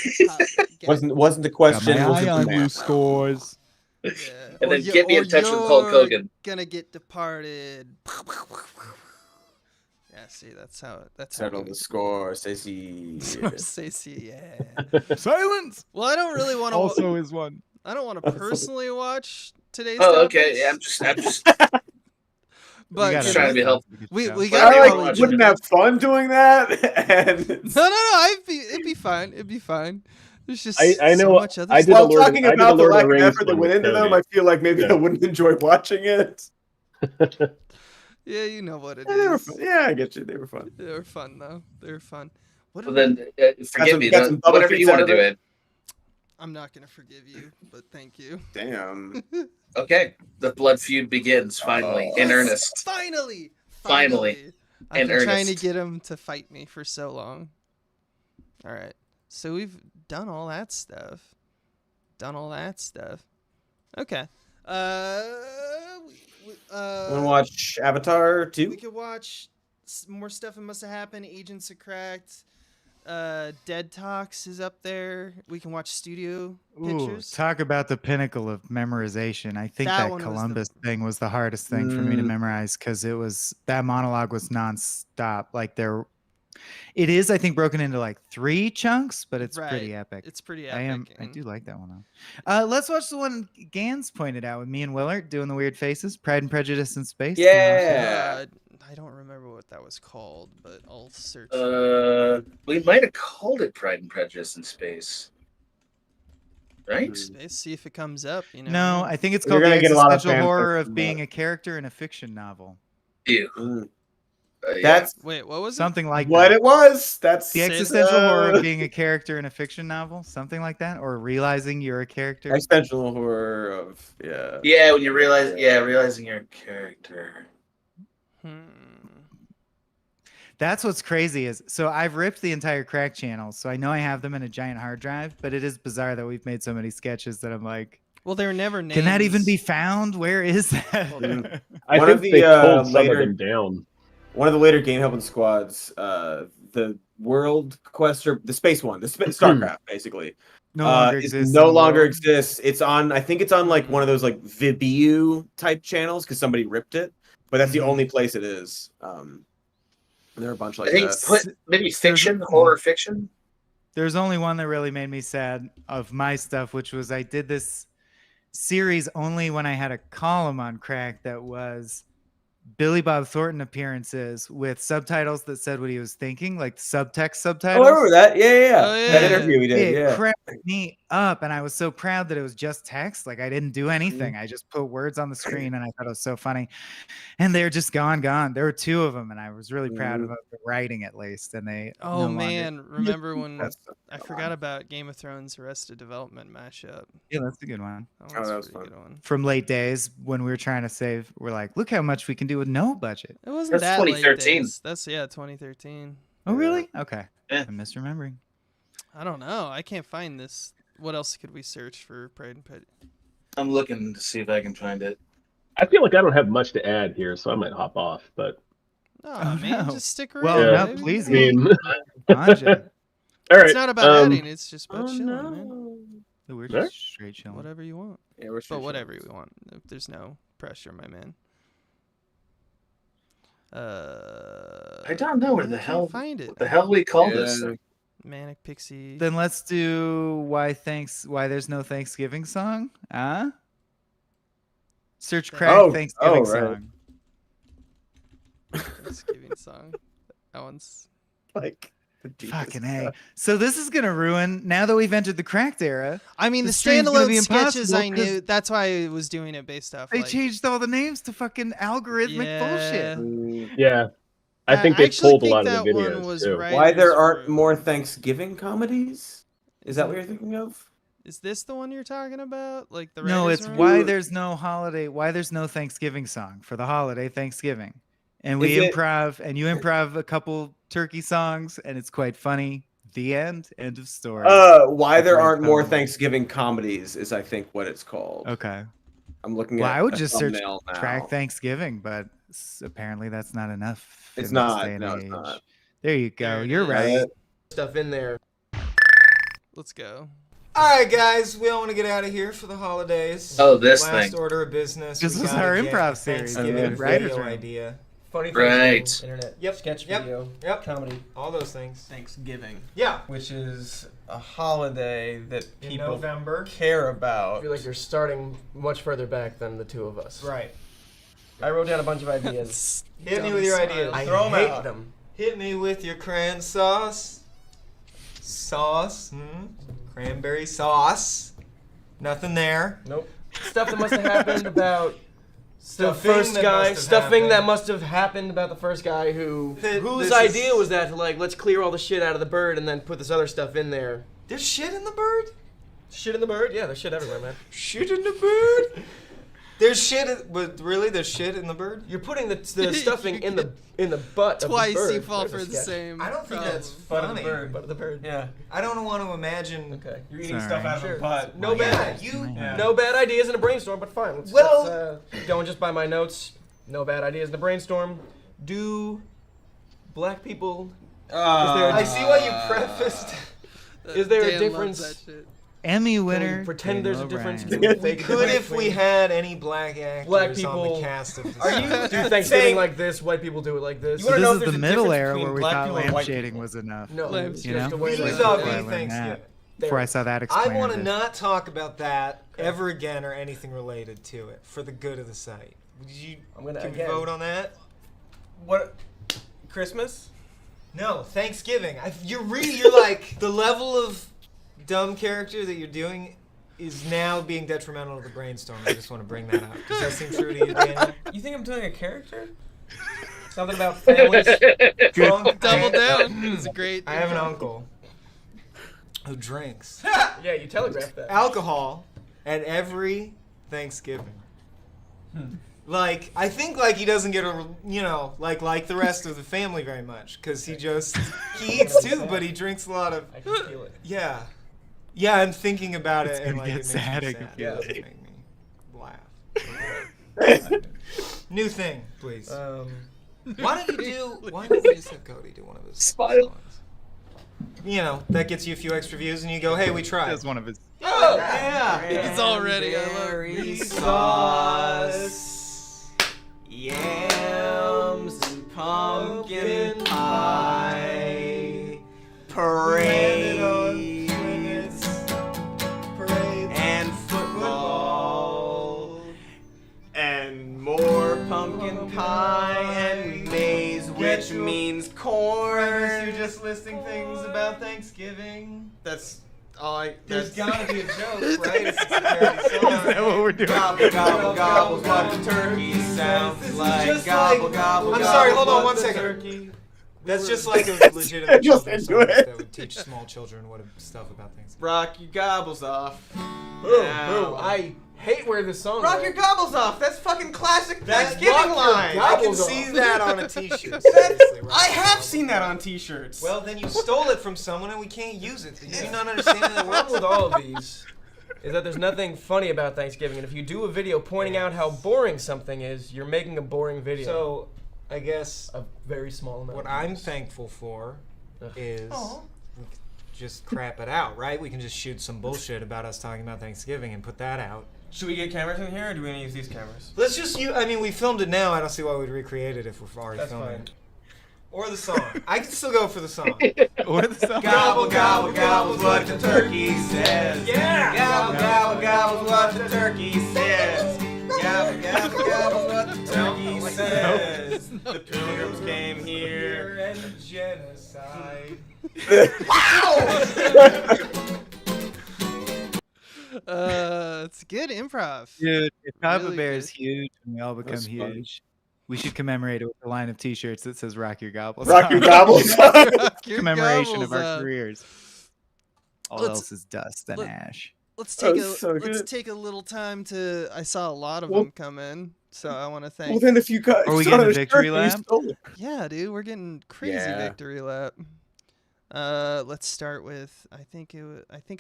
Wasn't the question? Got my was it eye the on man? you, Scores. And then get me in touch with Hulk Hogan. Gonna get departed. Yeah, see, that's how. Settle the score, Scorsese. Scorsese, yeah. Silence. Well, I don't really want to. Also is one. I don't want to personally watch today's. Oh, topics. okay. Yeah, I'm just. But just trying to be helpful. We I got. wouldn't have fun doing that. And No. It'd be fine. It'd be fine. There's just I know. so much other I did stuff. a Lord, talking I did a about the Lord of lack the of Rings effort that one went with into them, Cody. I feel like maybe I wouldn't enjoy watching it. Yeah, you know what it Yeah, they were is. fun. Yeah, I get you. They were fun. They were fun though. They were fun. What Well, did then, forgive me. got some double Whatever feats you want out to of do, it? Ed. I'm not gonna forgive you, but thank you. Damn. Okay. The blood feud begins finally, in earnest. Finally. Finally. I've In been trying to earnest. get him to fight me for so long. All right. So we've done all that stuff. Okay. Wanna watch Avatar 2? We could watch more stuff that must have happened. Agents of Cracked. Dead Talks is up there. We can watch studio Ooh, pictures. talk about the pinnacle of memorization. I think That that one was the- Columbus thing was the hardest thing for me to memorize because that monologue was nonstop. Like it is, I think, broken into like 3 chunks, but it's pretty Right. epic. It's pretty I epic. do like that one though. Let's watch the one Gans pointed out with me and Willard doing the weird faces. Pride and Prejudice in Space. Do you wanna watch that? I don't remember what that was called, but I'll search. We might have called it Pride and Prejudice in Space. Right? Space, see if it comes up. You know. No, I think it's You're called the gonna get a lot of existential fan horror fiction of about being it. a character in a fiction novel. Ew. That's Wait, what was Something like what that. it was. That's The existential horror of being a character in a fiction novel, something like that, or realizing you're a character. existential horror of Yeah, when you realize, realizing you're a character. That's what's crazy is, so I've ripped the entire Crack channel, so I know I have them in a giant hard drive, but it is bizarre that we've made so many sketches that I'm like, well, they were never named. can that even be found? Where is that? I One think of the, they pulled some later- of them down. one of the later game helping squads, the World Quest or the space one, StarCraft basically. No longer is exists no in the longer world. exists. It's on. I think it's on like one of those like Vibu type channels because somebody ripped it. But that's the only place it is. There are a bunch like I think that. maybe fiction, horror fiction. There's only one that really made me sad of my stuff, which was I did this series only when I had a column on Crack that was Billy Bob Thornton appearances with subtitles that said what he was thinking, like subtext subtitles. Oh, I remember that. Yeah. Oh, That yeah. interview we did. It Yeah. cracked me up, and I was so proud that it was just text. Like I didn't do anything. I just put words on the screen, and I thought it was so funny. And they're just gone. There were 2 of them, and I was really proud of the writing at least. And they. Oh no longer- man, remember when That's I forgot about Game of Thrones Arrested Development mashup? Yeah, that's a good one. That that was a pretty fun. good one. From late days when we were trying to save, we're like, look how much we can do with no budget. It wasn't That's that late 2013. days. That's 2013. Oh, really? Okay. Yeah. I'm misremembering. I don't know. I can't find this. What else could we search for Pride and Prejudice? I'm looking to see if I can find it. I feel like I don't have much to add here, so I might hop off. But Oh, man, no. just stick around. Well, Yeah. no, baby. please. I mean, Anja. all right. It's not about adding. It's just about chilling, man. We're Sure. just straight chilling. Whatever you want. Yeah, we're But whatever you want. There's no pressure, my man. I don't know where the hell find it. What the hell we call this? Yeah. Manic Pixie. Then let's do why there's no Thanksgiving song? Huh? Search Crack Oh, Thanksgiving right. song. Thanksgiving song. That one's Like the deepest Fucking A. stuff. So this is gonna ruin now that we've entered the Cracked era. I mean, the stream's gonna be standalone sketches impossible I 'cause knew. That's why I was doing it based off. They like, changed all the names to fucking algorithmic Yeah. bullshit. Yeah, I think I they actually pulled a think lot of that the one videos was too. right. Why there Writers' aren't room. more Thanksgiving comedies? Is that what you're thinking of? Is this the one you're talking about? Like the No, writers' it's room? why there's no holiday, why there's no Thanksgiving song for the holiday Thanksgiving. And we Is it- improv, and you improv a couple turkey songs, and it's quite funny. The end of story. Why there That's aren't more how- Thanksgiving comedies is I think what it's called. Okay. I'm looking Well, at I would a just search thumbnail now. Track Thanksgiving, but Apparently that's not enough. It's in this not. day and No, it's age. not. There you go. There it You're is. right. Stuff in there. Let's go. All right, guys, we all want to get out of here for the holidays. Oh, this Last thing. order of business. This we was gotta our get improv a series, Thanksgiving dude. Writer's video room. idea. Funny things Right. to do, internet. Yep. Sketch Yep. video. Yep. Comedy. All those things. Thanksgiving. Yeah. Which is a holiday that In people November. care about. I feel like you're starting much further back than the two of us. Right. I wrote down a bunch of ideas. Hit me with your ideas. I Throw 'em hate out. them. Hit me with your cran sauce. Sauce. Cranberry sauce. Nothing there. Nope. Stuff that must have happened about the Stuffing first that guy. must have Stuffing that happened. must have happened about the first guy whose This idea is- was that to let's clear all the shit out of the bird and then put this other stuff in there. There's shit in the bird? Shit in the bird? Yeah, there's shit everywhere, man. Shit in the bird? There's shit, but really, there's shit in the bird? You're putting the stuffing in the butt Twice of the bird. you fall There's a for the sketch. same. I don't think problem. that's Butt of funny. the bird. Butt of the bird. Yeah. I don't want to imagine. Okay. You're eating Sorry. stuff out of Sure. a butt. No bad. Yeah. No bad ideas in a brainstorm, but fine. Let's going just by my notes. No bad ideas in a brainstorm. Do black people? Is there I see why you prefaced. Is there a Dan difference? loves that shit. Emmy winner. Pretend there's a Daniel difference O'Brien. between We fake could and if we had any black actors Black on people- the cast of this. Are you do Thanksgiving saying- like this? White people do it like this. You So wanna know this if is the there's a middle difference era between where we black thought people and white lampshading people? was enough. No, Lampshading. You know? just the way Vis-a-vis that- Before I learned that. Thanksgiving. Before I saw that I explained. want to not talk about that ever again or anything related to it for the good of the site. Would you? I'm gonna Can we again. vote on that? What? Christmas? No, Thanksgiving. You're like the level of dumb character that you're doing is now being detrimental to the brainstorm. I just want to bring that up. Does that seem true to you, Daniel? You think I'm doing a character? Something about families? Double down. It's a great. I have an uncle who drinks Yeah, you telegraphed that. alcohol at every Thanksgiving. Like, I think like he doesn't get like the rest of the family very much because he eats too, but he drinks a lot of. I can feel it. Yeah. Yeah, I'm thinking about It's it and gonna like get it makes sad, me I can sad. feel It it. doesn't make me laugh. New thing, please. Why don't we just have Cody do one of his Smile. songs? That gets you a few extra views and you go, hey, we tried. That's one of his. Oh, yeah. It's already. I love Cranberry it. sauce, yams and pumpkin pie, parades, and football, and more pumpkin pie and maize, which means corn. You're just listing things about Thanksgiving. That's all I. There's gotta be a joke, right? It's a Is that what we're doing? Gobble, gobble, gobble, what the turkey sounds like. just Gobble, like- gobble, I'm gobble, sorry, hold on what one the second. turkey- That's just like a legitimate Just children's into song it. that would teach small children what stuff about things. Rock your gobbles off. Boo, Now. boo. I hate where this song Rock goes. your gobbles off. That's fucking classic That's Thanksgiving rock your line. I can Gobbles see off. that on a T-shirt. Seriously, rock I your have gobbles. seen that on T-shirts. Well, then you stole it from someone and we can't use it. Do you not understand that The it problem works? with all of these is that there's nothing funny about Thanksgiving, and if you do a video pointing out how boring something is, you're making a boring video. So, I guess a very small amount. what of I'm views. thankful for is Aw. we can just crap it out, right? We can just shoot some bullshit about us talking about Thanksgiving and put that out. Should we get cameras in here, or do we want to use these cameras? Let's just we filmed it now. I don't see why we'd recreate it if we're already That's filming. fine. Or the song. I can still go for the song. Or the song. Gobble, gobble, gobble, what the turkey says. Yeah! Gobble, gobble, gobble, what the turkey says. Gobble, gobble, gobble, what the turkey says. The pilgrims came here. And genocide. It's good improv. Dude, if Papa Really Bear good. is huge and we all become That's fun. huge, we should commemorate it with a line of T-shirts that says "Rock Your Gobbles." Rock your Off." gobbles. Rock your Commemoration of gobbles our up. careers. All Let's- else is dust and let- ash. Let's That take was so let's good. take a little time to. I saw a lot of Well- them come in, so I want to thank. Well, then if you cut, Are we saw getting a the victory shirt, you lap? stole it. Yeah, dude, we're getting crazy Yeah. victory lap. Let's start with. I think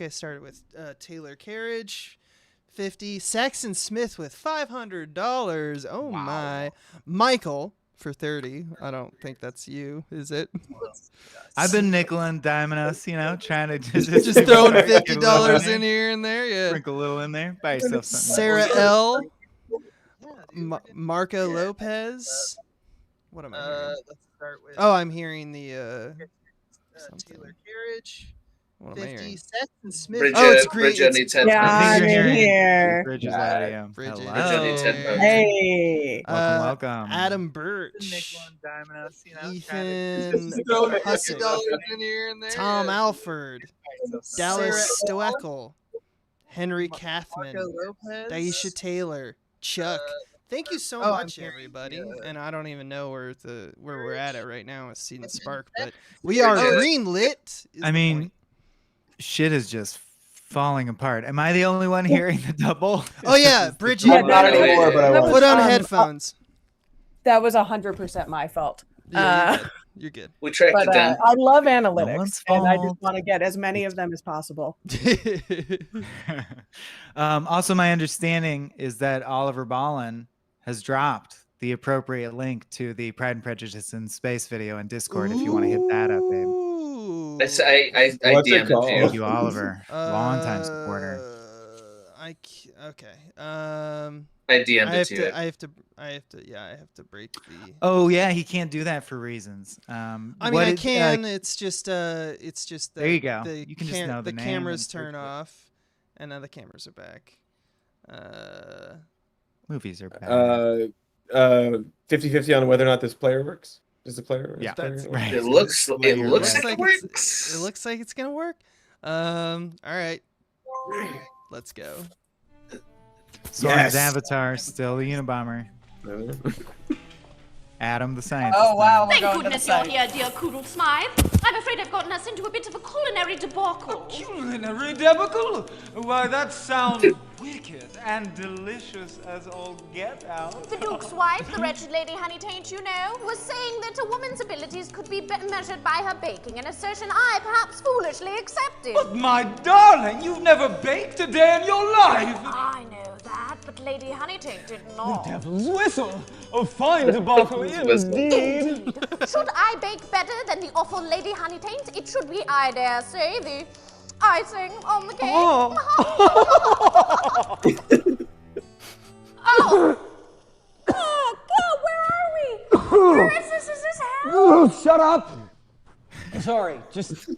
I started with Taylor Carriage, $50. Saxon Smith with $500. Oh my. Michael for $30. I don't think that's you, is it? I've been nickel and diming us, trying to just throwing $50 in here and there. Yeah. Sprinkle a little in there. Buy yourself something. Sarah L. Marco Lopez. What am I hearing? Let's start with. Oh, I'm hearing the Taylor Carriage. What am I 50. hearing? Saxon Smith. Bridgett, Oh, it's great. Bridgett needs headphones. Yeah, I'm here. Bridget's Lydia. Bridgett. Bridgett needs headphones. Hey. Welcome. Adam Birch. Nickel and diming us, Ethan Hussick. in here and there. Tom Alford. Dallas Stoeckel. Henry Kathman. Marco Lopez. Daisha Taylor. Chuck. Thank you so Oh, much, I'm hearing everybody. the, And I don't even know where we're at right now with Seed and Spark, but we are greenlit. I mean, shit is just falling apart. Am I the only one hearing the double? Oh yeah, Bridgett. Yeah, not anymore, but I was. Put on headphones. That was 100% my fault. Yeah, you're good. We tracked it down. I love No analytics, one's and I fault. just want to get as many of them as possible. Also, my understanding is that Oliver Ballin has dropped the appropriate link to the Pride and Prejudice in Space video in Discord if you want to hit that up, babe. I What's it DM'd called? it to Thank you. you, Oliver. Longtime supporter. Okay. I DM'd it to you. I have to break the. Oh yeah, he can't do that for reasons. I mean, I can. It's just the, there you go. The You can just know the name and cameras search turn it. off, and now the cameras are back. Movies are bad. 50-50 on whether or not this player works. Does the player? Yeah, that's right. It looks like it works. It looks like it's gonna work. All right, let's go. Soren's Avatar, still the Unabomber. Adam the scientist. Oh wow, we're Thank going goodness to the you're site. here, dear Coodle Smythe. I'm afraid I've gotten us into a bit of a culinary debacle. Culinary debacle? Why, that sounds wicked and delicious as all get out. The Duke's wife, the wretched Lady Honeytaint, was saying that a woman's abilities could be measured by her baking, an assertion I perhaps foolishly accepted. But my darling, you've never baked a day in your life. I know that, but Lady Honeytaint did not. Devil's whistle. A fine debacle indeed. Should I bake better than the awful Lady Honeytaint? It should be, I dare say, the icing on the cake. Oh! Oh, God, where are we? Where is this? Is this hell? Oh, shut up. Sorry, just...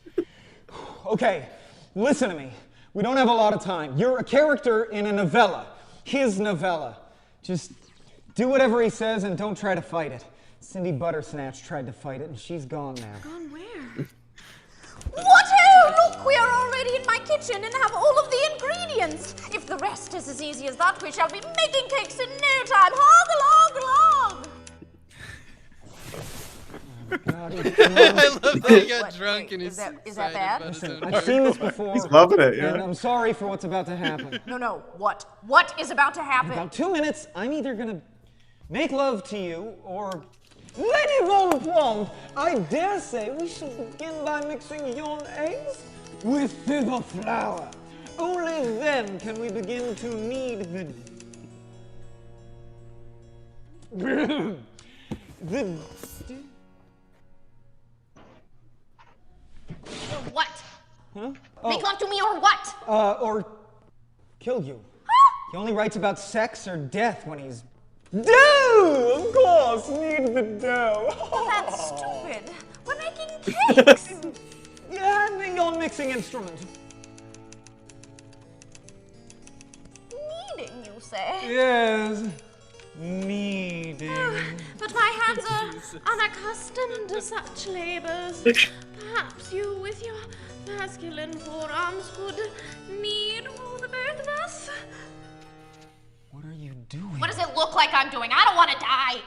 Okay, listen to me. We don't have a lot of time. You're a character in a novella. His novella. Just do whatever he says and don't try to fight it. Cindy Buttersnatch tried to fight it and she's gone now. Gone where? What? Oh, look, we are already in my kitchen and have all of the ingredients. If the rest is as easy as that, we shall be making cakes in no time. Hog along. I love that he got drunk and he's. Is that bad? Listen, I've seen this before. He's loving it, yeah. And I'm sorry for what's about to happen. No. What is about to happen? In about 2 minutes, I'm either gonna make love to you or... Lady Von Plump, I dare say we should begin by mixing your eggs with the flour. Only then can we begin to knead the... What? Huh? Make love to me or what? Or kill you. He only writes about sex or death when he's... Dough! Of course, knead the dough. Well, that's stupid. We're making cakes. Yeah, your mixing instrument. Kneading, you say? Yes, kneading. But my hands are unaccustomed to such labors. Perhaps you, with your masculine forearms, could knead for the both of us? What are you doing? What does it look like I'm doing? I don't want to die.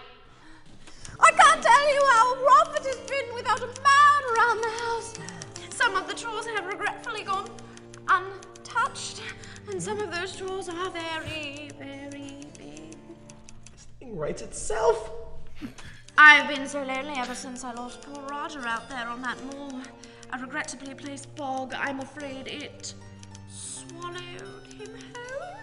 I can't tell you how rough it has been without a man around the house. Some of the chores have regretfully gone untouched, and some of those chores are very, very big. This thing writes itself. I've been so lonely ever since I lost poor Roger out there on that moor. A regrettably placed bog. I'm afraid it swallowed him whole.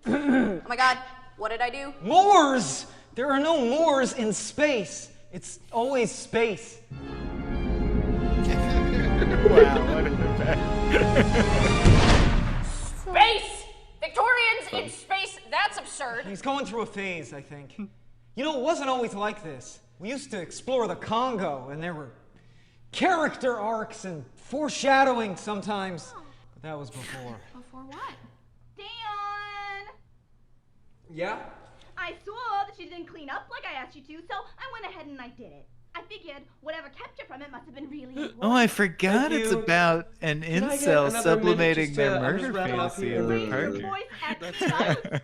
Oh my god, what did I do? Moors! There are no moors in space. It's always space. Wow, what an effect. Space! Victorians in space, that's absurd. He's going through a phase, I think. You know, it wasn't always like this. We used to explore the Congo, and there were character arcs and foreshadowing sometimes. But that was before. Before what? Dan! Yeah? I saw that you didn't clean up like I asked you to, so I went ahead and I did it. I figured whatever kept you from it must have been really important. Oh, I forgot it's about an Can I get incel another sublimating minute their just to- murder I'm just wrapping up fantasy here. in their partner.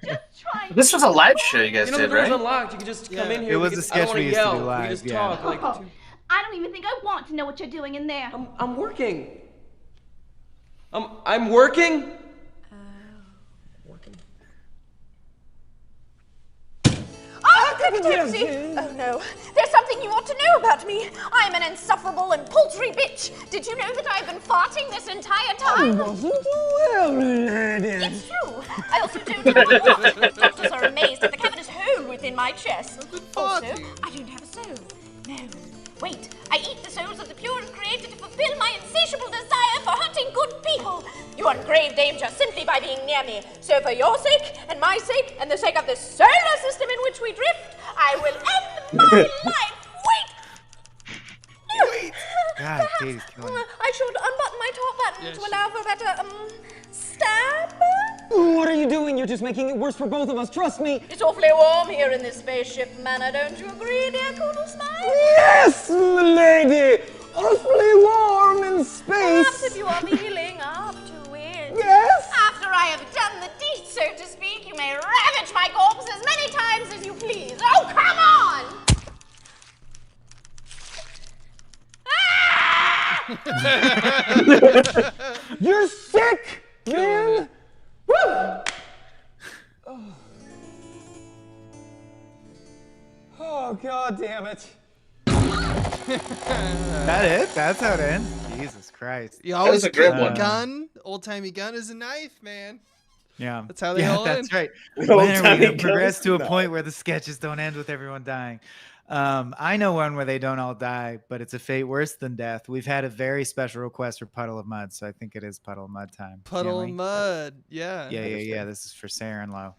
This was a live show you guys You know, did, the door's right? unlocked. You can just come in here. It was we a can- I don't sketch wanna we used to do yell. live, We just yeah. talk like Oh, I don't even think I want to know what you're doing in there. I'm working. I'm working. Oh, Dipsy! Oh no, there's something you ought to know about me. I'm an insufferable and paltry bitch. Did you know that I've been farting this entire time? It's true. I also don't have a heart. Doctors are amazed at the cavernous hole within my chest. Also, I don't have a soul. No. Wait, I eat the souls of the pure and created to fulfill my insatiable desire for hunting good people. You are in grave danger simply by being near me. So for your sake, and my sake, and the sake of the solar system in which we drift, I will end my life. Wait! God, Katie's killing me. I should unbutton my top button to allow for better, stab. What are you doing? You're just making it worse for both of us. Trust me. It's awfully warm here in this spaceship manor, don't you agree, dear Coodle Smile? Yes, lady. Awfully warm in space. Perhaps if you are feeling up to it. Yes. After I have done the deed, so to speak, you may ravage my corpse as many times as you please. Oh, come on! You're sick, man. Woo! Oh, God damn it. That it? That's how it ends? Jesus Christ. You always was a good keep one. a gun. Old-timey gun is a knife, man. Yeah. That's how they all that's end. right. Old When are we timey gonna progress guns? to a No. point where the sketches don't end with everyone dying? I know one where they don't all die, but it's a fate worse than death. We've had a very special request for Puddle of Mud, so I think it is Puddle of Mud time. Puddle of Can't we? mud. Yeah. Yeah. This is for Sarah and Lowe.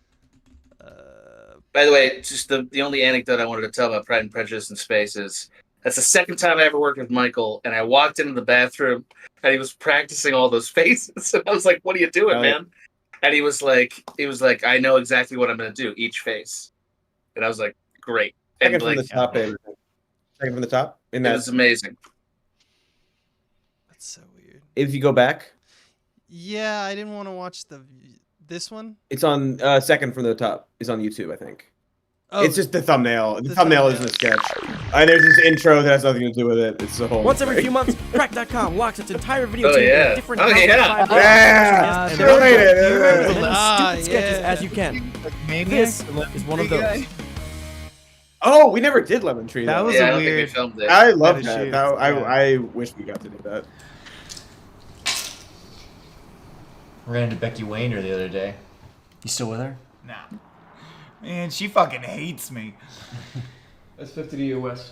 By the way, just the only anecdote I wanted to tell about Pride and Prejudice in Space is that's the second time I ever worked with Michael, and I walked into the bathroom and he was practicing all those faces, and I was like, "What are you doing, man?" And he was like, "I know exactly what I'm going to do each face," and I was like, "Great." And Second from like, the top. Second from the top. In it that, was amazing. That's so weird. if you go back, Yeah, I didn't want to watch this one. it's on second from the top. It's on YouTube, I think. Oh, It's just the thumbnail. The thumbnail isn't a sketch. There's this intro that has nothing to do with it. It's the whole. Once every thing. few months, Crack.com locks its entire video Oh, team yeah. with different Oh, house yeah. five Yeah. and Donate it. you remember as many Ah, stupid sketches yeah. as you can. Maybe This is one of those. Oh, we never did Lemon Tree. That though. was Yeah, I a don't think we weird. filmed it. I love That that. is That- shoots, I wish we got to do that. Ran into Becky Wayner the other day. You still with her? Nah. Man, she fucking hates me. That's 50 to you, Wes.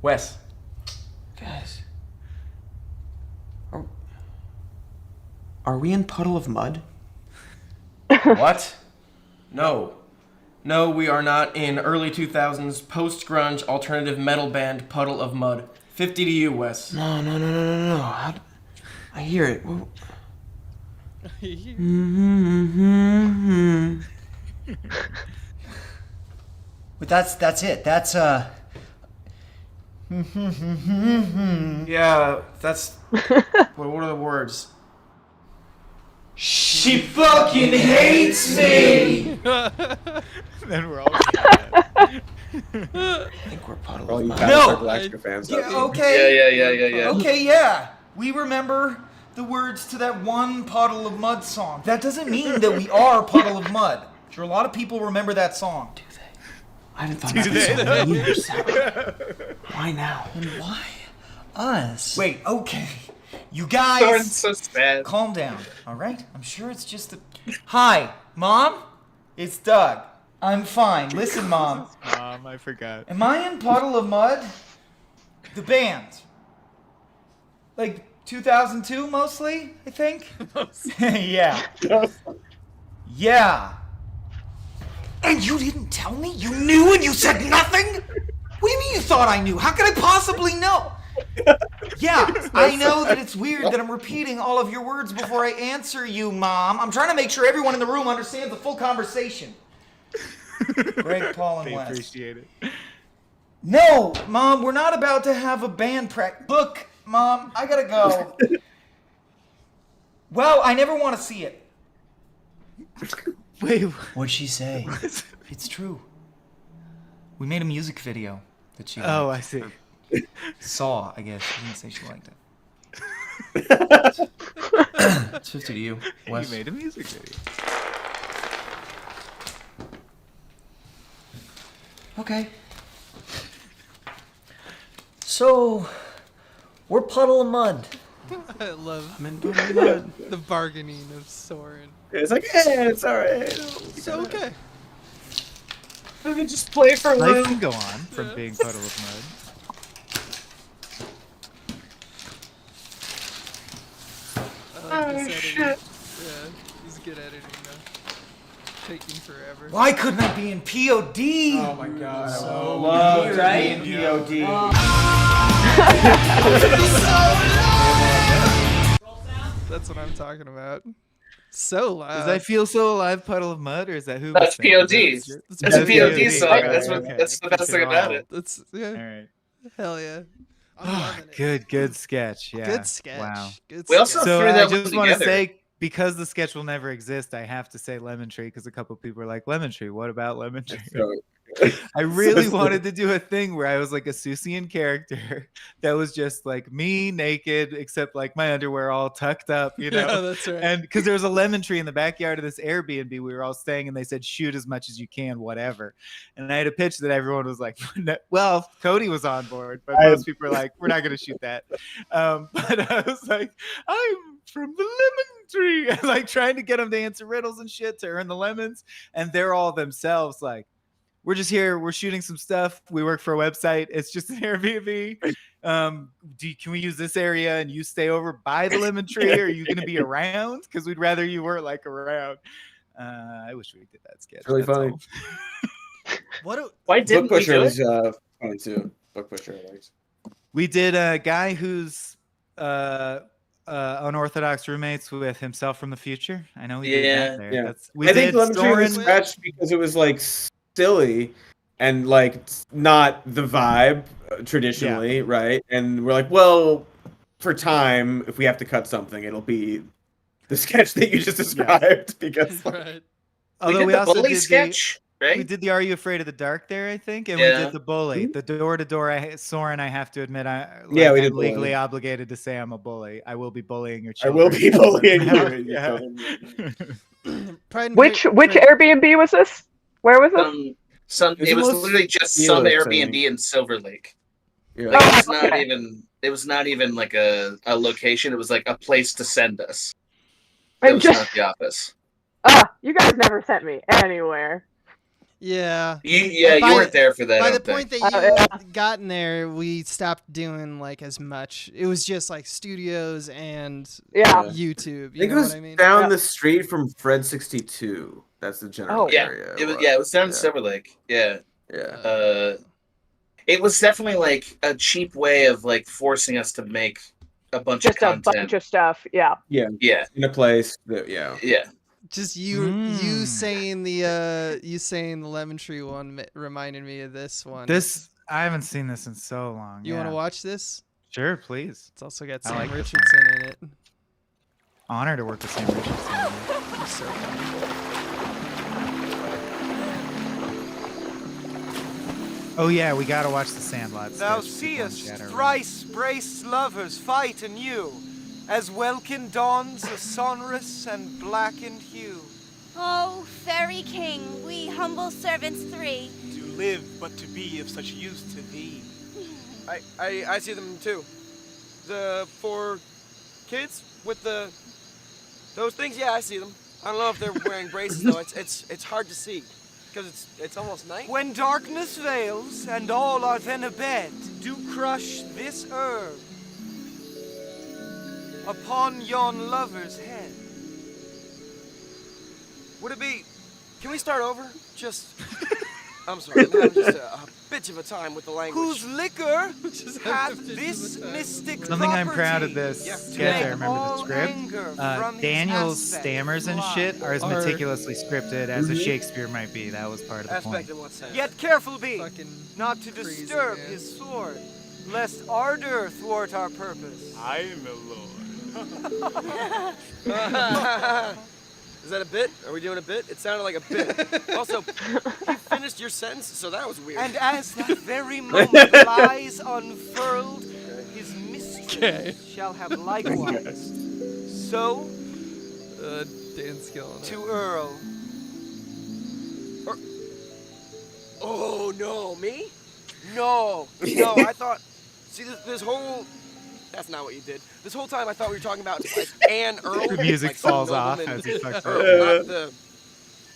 Wes. Guys, are we in Puddle of Mud? What? No. No, we are not in early 2000s post-grunge alternative metal band Puddle of Mud. 50 to you, Wes. No. I hear it. Well, But that's it. That's Yeah, that's... what are the words? She fucking hates me. Then we're all. I think we're Puddle of Mud. No. Extra fans. Yeah, okay. Yeah. Okay, yeah. We remember the words to that one Puddle of Mud song. That doesn't mean that we are Puddle of Mud. Sure, a lot of people remember that song. Do they? I haven't thought about this in years. Why now? And why us? Wait, okay. You guys, Soren's so sad. calm down, all right? I'm sure it's just a... Hi, Mom? It's Doug. I'm fine. Listen, Mom. Mom, I forgot. Am I in Puddle of Mud? The band. Like 2002 mostly, I think? Yeah. Yeah. And you didn't tell me? You knew and you said nothing? What do you mean you thought I knew? How could I possibly know? Yeah, I know that it's weird that I'm repeating all of your words before I answer you, Mom. I'm trying to make sure everyone in the room understands the full conversation. Greg, Paul, and They Wes. appreciate it. No, Mom, we're not about to have a band practice. Look, Mom, I gotta go. Well, I never want to see it. Wait, what'd she say? It's true. We made a music video that she Oh, liked. I see. Saw, I guess. She didn't say she liked it. It's 50 to you, Wes. You made a music video. Okay. So, we're Puddle of Mud. I love mud. the bargaining of Soren. It's like, hey, it's alright. It's okay. We can just play for a Life while. can go on from being Puddle of Mud. I like this editing. Yeah, he's good editing though. Taking forever. Why couldn't I be in POD? Oh my god. So love weird, to right? be in POD. That's what I'm talking about. So loud. Does I Feel So Alive, Puddle of Mud, or is that who? That's was saying? POD. That's That's a POD song. Okay, That's okay. that's the best thing about it. That's yeah. All right. Hell yeah. I'm loving it. Good sketch. Yeah. Good sketch. Wow. Good We also sketch. So threw I that one just want to together. say, because the sketch will never exist, I have to say Lemon Tree, because a couple people are like, Lemon Tree, what about Lemon Tree? I really wanted to do a thing where I was like a Seussian character that was just like me naked, except like my underwear all tucked up, you know? Yeah, that's right. And because there was a lemon tree in the backyard of this Airbnb we were all staying, and they said, shoot as much as you can, whatever. And I had a pitch that everyone was like, well, Cody was on board, but most people are like, we're not going to shoot that. But I was like, I'm from the lemon tree, like trying to get them to answer riddles and shit to earn the lemons. And they're all themselves like, we're just here. We're shooting some stuff. We work for a website. It's just an Airbnb. Can we use this area and you stay over by the lemon tree? Or are you going to be around? Because we'd rather you were like around. I wish we did that sketch. It's really That's funny. all. Why didn't Book we Pusher do was it? funny too. Book Pusher, I liked. We did a guy who's unorthodox roommates with himself from the future. I know we did that there. Yeah. That's, we I think did Lemon Tree was Soren. scratched because it was like silly and like not the vibe traditionally, right? And we're like, well, for time, if we have to cut something, it'll be the sketch that you just described because Right. Although did we the also bully did sketch, right? We did the Are You Afraid of the Dark there, I think, and Yeah. we did the bully, the door to door. Soren, I have to admit, Yeah, we did I'm legally bully. obligated to say I'm a bully. I will be bullying your I children. will be bullying you. Yeah. Pride and Which Prejudice- Airbnb was this? Where was it? It was almost literally just some Felix, I Airbnb think. in Silver Lake. You're Like, like, it was not okay. even. It was not even like a location. It was like a place to send us. I'm It was just- not the office. You guys never sent me anywhere. Yeah. You By- weren't there for that. I By the don't point think. that you gotten there, we stopped doing like as much. It was just like studios and YouTube. I You think know it was what I mean? down the street from Fred 62. That's the general yeah, area. it was down in Silver Lake. Yeah. Yeah. It was definitely like a cheap way of like forcing us to make a bunch Just of a content. bunch of stuff. Yeah. Yeah. Yeah. In a place that, yeah. Yeah. Just you saying the Lemon Tree one reminded me of this one. This I haven't seen this in so long. You want to yeah. watch this? Sure, please. It's also got I Sam like this Richardson in it. Honor to work with Sam Richardson. He's so funny. Oh yeah, we gotta watch the Sandlot. Thou sketch before seest Shadow. thrice braced lovers fight anew, as welkin dawns a sonorous and blackened hue. Oh, Fairy King, we humble servants three. To live but to be of such use to thee. I see them too. The four kids with those things? Yeah, I see them. I don't know if they're wearing braces though. It's hard to see because it's almost night. When darkness veils and all are then abed, do crush this herb upon yon lover's head. Would it be? Can we start over? I'm sorry. I'm having just a bitch of a time with the language. Whose liquor hath this mystic Something I'm proud of property this to sketch, I make remember all the script. anger from his Daniel's aspect stammers and fly. shit are as meticulously scripted as a Shakespeare might be. That was part of the Aspect point. in what sense? Yet careful be, Fucking not to crazy, disturb man. his sword, lest ardor thwart our purpose. I am a lord. Is that a bit? Are we doing a bit? It sounded like a bit. Also, you finished your sentence, so that was weird. And as that very moment lies unfurled, his mistress shall have likewise. So, Dan's killing it. to Earl. Oh no, me? No, I thought. See, this whole. That's not what you did. This whole time I thought we were talking about like Anne Earl. The music like some falls off nobleman as he fucks Earl, up. not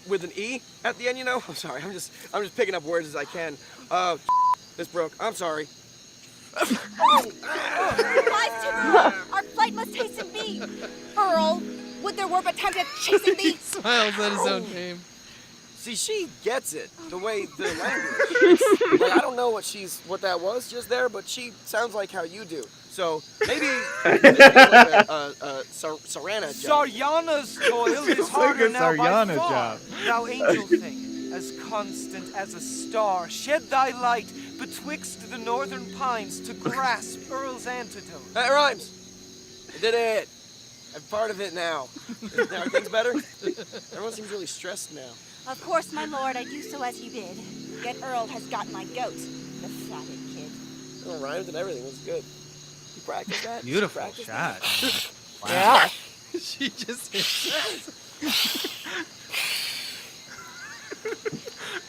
with an E at the end, you know? I'm sorry. I'm just picking up words as I can. This broke. I'm sorry. Lies to Earl! Our flight must hasten be! Earl, would there were but time to chasten thee! Smiles at his own name. See, she gets it. The way the language. Like, I don't know what that was just there, but she sounds like how you do. So maybe Sarana job. Saryana's toil is It's like harder a now by Saryana far. job. Thou angel thing, as constant as a star, shed thy light betwixt the northern pines to grasp Earl's antidote. That rhymes. I did it. I'm part of it now. Now are things better? Everyone seems really stressed now. Of course, my lord, I do so as you bid. Yet Earl has got my goat, the fatted kid. It rhymes and everything. That's good. You practice that? Beautiful Practice shot. that? Wow. Yeah. She just hits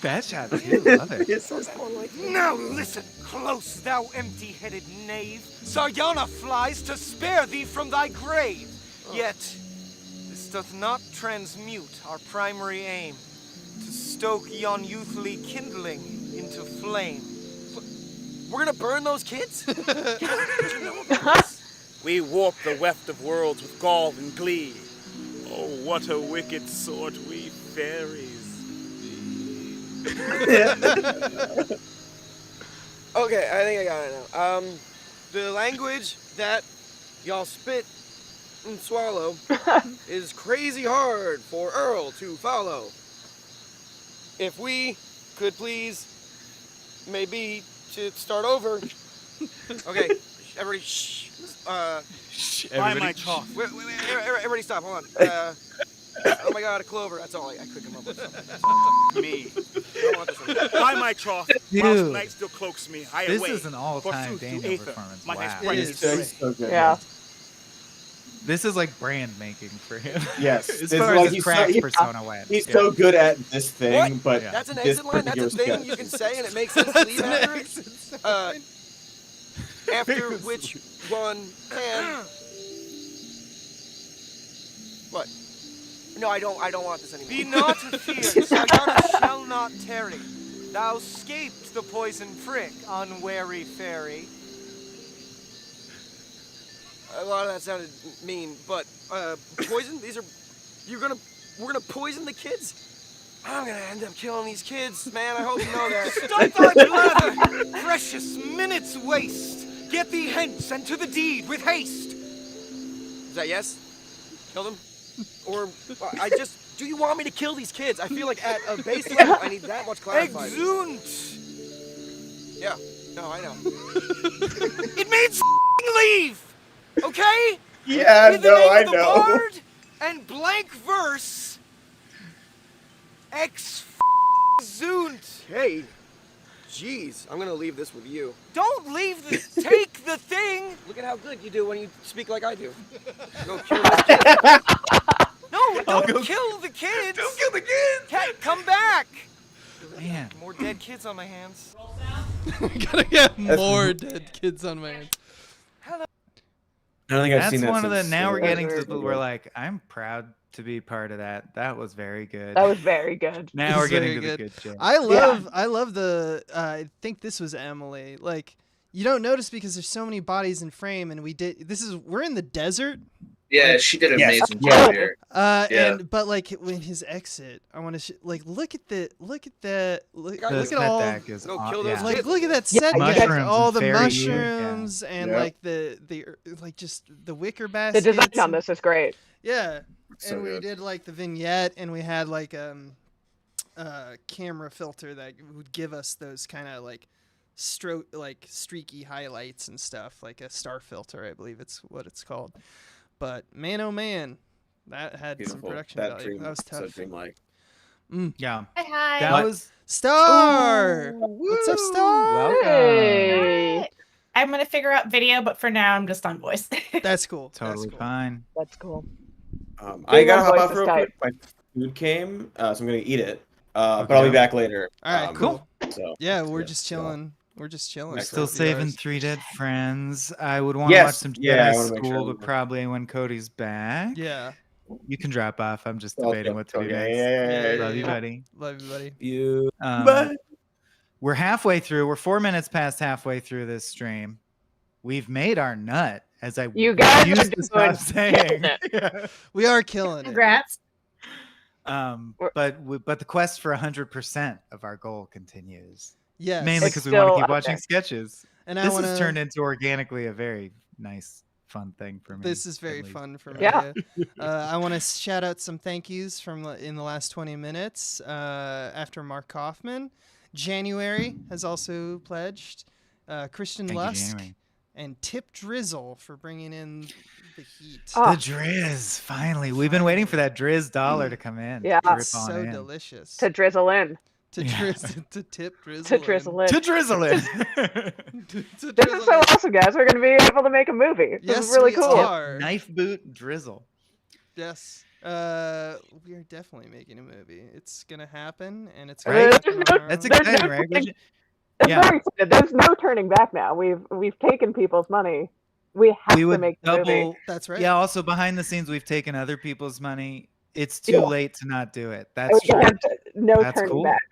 Bad shot too. Love it. It's so like Now listen close, thou empty-headed knave. Saryana flies to spare thee from thy grave. Yet, this doth not transmute our primary aim, to stoke yon youthly kindling into flame. We're gonna burn those kids? We warp the weft of worlds with gall and glee. Oh, what a wicked sort we fairies. Okay, I think I got it now. The language that y'all spit and swallow is crazy hard for Earl to follow. If we could please, maybe to start over. Okay, everybody, shh. Buy my cough. Wait, everybody stop, hold on. Oh my god, a clover. That's all I could come up with. Me. I don't want this one. Buy my trough, Dude. whilst night still cloaks me high This away. is an all-time Forsooth, to Daniel Aether, performance. my Wow. brightest It's ray. so good. Yeah. This is like brand making for him. Yes. As It's far like as his he's crack so- persona went. He's Yeah. so good at this thing, What? but That's an this exit line? That's a particular thing sketch- you can say and it makes sense to leave after it? After which one can... What? No, I don't want this anymore. Be not afeard, Saryana shall not tarry. Thou scaped the poison prick, unwary fairy. A lot of that sounded mean, but poison? We're gonna poison the kids? I'm gonna end up killing these kids, man. I hope you know that. Stop thy blather! Precious minutes waste. Get thee hence and to the deed with haste. Is that yes? Kill them? Or do you want me to kill these kids? I feel like at a base level, I need that much clarified. Exunt! Yeah, no, I know. It means leave! Okay? Yeah, In the no, name I of the know. bard and blank verse. Exunt! Hey, jeez, I'm gonna leave this with you. Don't leave the. Take the thing! Look at how good you do when you speak like I do. Go kill those kids. No, don't kill the kids! Don't kill the kids! Come back! Man. More dead kids on my hands. Gotta get more dead kids on my hands. I don't think I've That's seen that one of the. since, Now we're getting to Very the. good. We're like, I'm proud to be part of that. That was very good. That was very good. Now we're It's getting to very the good shit. I love the. I think this was Emily. Like, you don't notice because there's so many bodies in frame, and we're in the desert. Yeah, she did an Yes. amazing Yeah. job here. Yeah. But like when his exit, I want to look at all setback is Go aw- kill those yeah. like kids. look at that Yeah, set, Mushrooms all and the fairy mushrooms and Yeah. like the like just the wicker The baskets. design on and- this is great. Yeah, So and we good. did like the vignette, and we had like camera filter that would give us those kind of like streaky highlights and stuff, like a star filter, I believe it's what it's called. But man, oh man, that had some Beautiful. production That value. dream, That was tough. so dreamlike. Yeah. Hi. That was Star, what's up, Star? welcome. Hey, I'm gonna figure out video, but for now I'm just on voice. That's cool. Totally That's cool. fine. that's cool. I Being gotta on hop voice off is real tight. quick. My food came, so I'm gonna eat it. But I'll be back later. All right, cool. So Yeah, we're yeah, just so- chilling. We're just chilling. We're still for a few saving hours. 3 Dead Friends. I would want to Yes, watch some yeah, I Jedi wanna make sure School, I'm- but probably when Cody's back. Yeah. You can drop off. I'm just Okay, debating what to do okay, next. yeah. Love you, buddy. Love you, buddy. You. We're halfway through. We're 4 minutes past halfway through this stream. We've made our nut, as I You guys are used to stop doing saying. it. We are killing it. Congrats. But the quest for 100% of our goal continues. Yes. Mainly It's because we want to still keep up watching there. sketches. And I This wanna- has turned into organically a very nice, fun thing for me. This is at very least. fun for me. Yeah. I want to shout out some thank yous from in the last 20 minutes after Mark Kaufman. January has also pledged. Christian Thank you, Lusk January. and Tip Drizzle for bringing in the heat. Oh. The Drizz, finally. We've been waiting for that Drizz dollar to come in. Yeah. Drip It's on so in. delicious. To drizzle in. To tip drizzle. To drizzle in. To drizzle it. To This is so awesome, guys. We're going to be able to make a movie. This Yes, is really we cool. are. Knife boot drizzle. Yes. We are definitely making a movie. It's gonna happen, and it's gonna Right? happen That's tomorrow. exciting, right? Bridgett? It's Yeah. very exciting. There's no turning back now. We've taken people's money. We have We to would make the movie. double. That's right. Yeah. Also, behind the scenes, we've taken other people's money. It's too Yeah. late to not do it. That's We true. have no That's turning cool. back.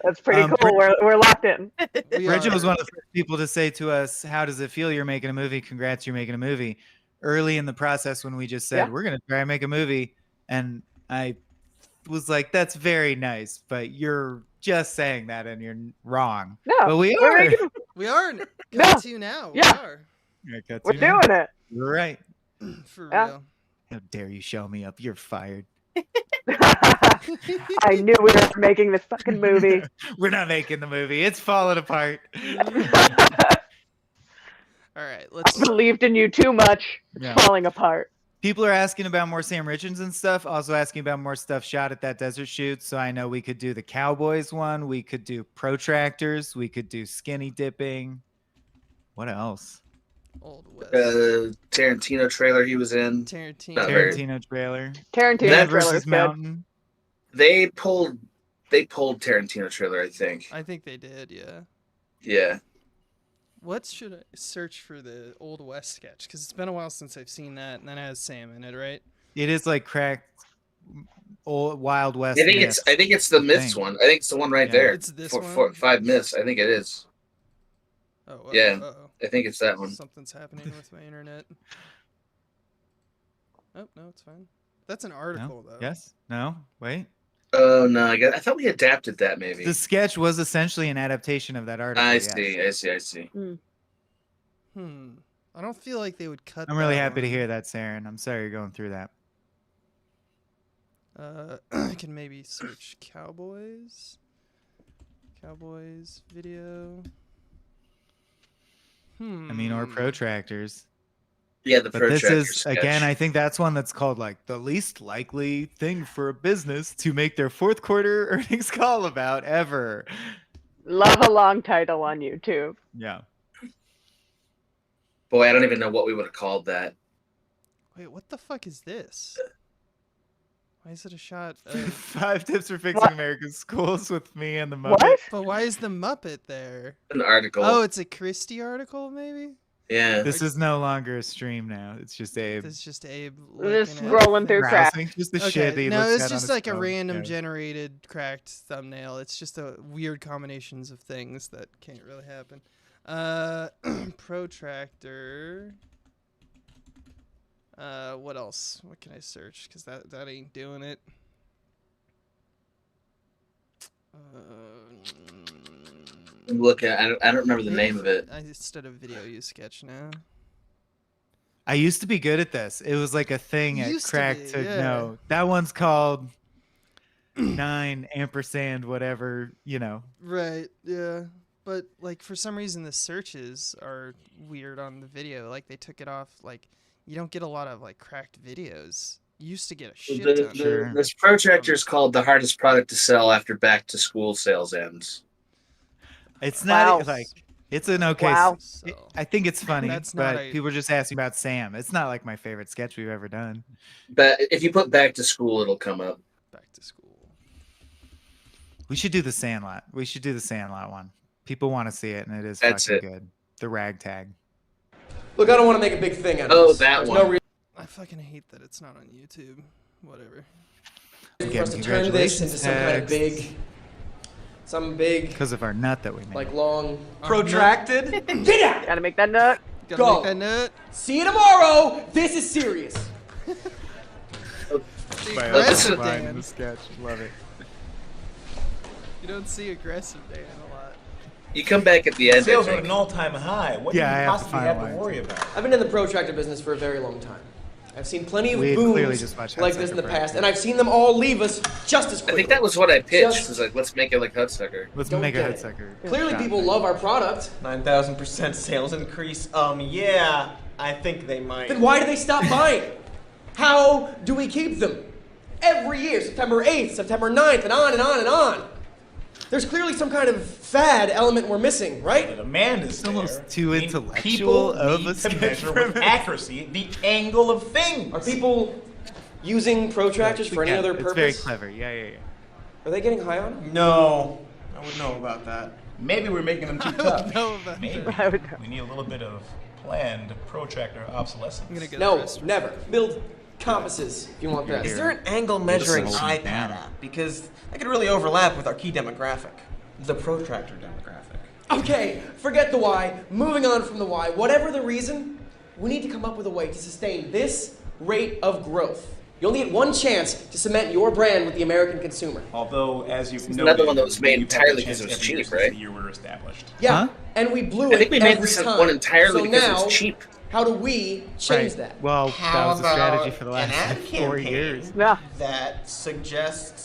That's pretty cool. Brid- We're locked in. Bridgett was one of the first people to say to us, "How does it feel? You're making a movie. Congrats, you're making a movie." Early in the process, when we just said Yeah. we're gonna try and make a movie, and I was like, "That's very nice, but you're just saying that, and you're wrong." No, but we we're are. making- We are No. coming to you now. Yeah. We are. Yeah, got We're to now. doing it. You're right. For Yeah. real. How dare you show me up? You're fired. I knew we were making this fucking movie. We're not making the movie. It's falling apart. All right, I let's. believed in you too much. It's Yeah. falling apart. People are asking about more Sam Richards and stuff. Also asking about more stuff shot at that desert shoot. So I know we could do the Cowboys one. We could do protractors. We could do skinny dipping. What else? Old West. Tarantino trailer he was in. Tarantino. Not very- Tarantino trailer. Tarantino Man trailer is versus good. Mountain. They pulled Tarantino trailer, I think. I think they did. Yeah. Yeah. What should I search for the Old West sketch? Because it's been a while since I've seen that, and that has Sam in it, right? It is like cracked old Wild West. I think myths, it's the myths thing. one. I think it's the one right Yeah. there. It's this for, one? for 5 myths. I think it is. Oh. Yeah. Uh-oh. I think it's that one. Something's happening with my internet. Oh no, it's fine. That's an article No? though. Yes? No? Wait. Oh no, I thought we adapted that maybe. The sketch was essentially an adaptation of that article. I yes. see. I don't feel like they would cut. I'm really that happy to one. hear that, Saren. I'm sorry you're going through that. I can maybe search Cowboys video. I mean, or protractors. Yeah, the But protractor this is sketch. again, I think that's one that's called like the least likely thing for a business to make their fourth quarter earnings call about ever. Love a long title on YouTube. Yeah. Boy, I don't even know what we would have called that. Wait, what the fuck is this? Why is it a shot? Of... 5 tips for fixing What? American schools with me and the Muppet. What? But why is the Muppet there? An article. Oh, it's a Christie article, maybe. Yeah. This is no longer a stream now. It's just Abe. It's just Abe. Just looking at scrolling through crap. Browsing, just the Okay, shit he no, looks it's at on just his like a phone. random Yeah. generated cracked thumbnail. It's just a weird combinations of things that can't really happen. Protractor. What else? What can I search? Because that ain't doing it. Look at. I don't remember the name of it. I instead of video use sketch now. I used to be good at this. It was like a thing at Used to Crack be, to yeah. know. That one's called 9 ampersand whatever, you know. Right, yeah. But like for some reason the searches are weird on the video. Like they took it off. Like you don't get a lot of like cracked videos. You used to get a shit ton. This protractor is called the hardest product to sell after back to school sales ends. It's not Wow. like it's an okay. Wow. I think it's funny, That's not but a- people are just asking about Sam. It's not like my favorite sketch we've ever done. But if you put back to school, it'll come up. Back to school. We should do the Sandlot. We should do the Sandlot one. People want to see it, and it is That's fucking it. good. The ragtag. Look, I don't want to make a big thing out of Oh, this. that There's one. No reason I fucking hate that it's not on YouTube. Whatever. for us to turn this into some kind of Congratulations, big, because of our nut that we made. like long, protracted. Get out! Gotta make that nut. Gotta Go. make that nut. See you tomorrow. This is serious. My Aggressive other line in Dan. the sketch. Love it. You don't see aggressive Dan a lot. You come back at the end. Sales I are at think. an all-time high. What Yeah, I do you have to possibly find have a line, to worry too. about? I've been in the protractor business for a very long time. I've seen plenty of We had clearly booms just watched like this in the Hudsucker past, Break. and I've seen them all leave us just as I quickly. think that was what I pitched. Just Was like, let's make it like Hudsucker. Let's Don't make a get it. Hudsucker. Clearly, shot. people love our product. 9,000% sales increase. Yeah, I think they might. Then why do they stop buying? How do we keep them? Every year, September 8th, September 9th, and on and on and on. There's clearly some kind of fad element we're missing, right? The demand is It's almost there. too I mean, intellectual people of need a to sketch measure with premise. accuracy the angle of things. Are people using protractors for any Yeah, other it's purpose? very clever. Yeah. Are they getting high on them? No, I wouldn't know about that. Maybe we're making them too tough. know about Maybe I would know. we need a little bit of planned protractor obsolescence. I'm gonna go. No, never. Build compasses if you want that. Is there an angle measuring Listen, iPad down. app? Because that could really overlap with our key demographic, the protractor demographic. Okay, forget the why. Moving on from the why. Whatever the reason, we need to come up with a way to sustain this rate of growth. You only get one chance to cement your brand with the American consumer. Although, as you've noted, Another one that was made you've had entirely the chance 'cause it was every year cheap, since right? The year we were established. Yeah, Huh? and we blew I it think we made every this time. one entirely so because now, it's cheap. how do we change Right. that? Well, How that was the strategy about for the an last ad 4 campaign? years. Yeah. That suggests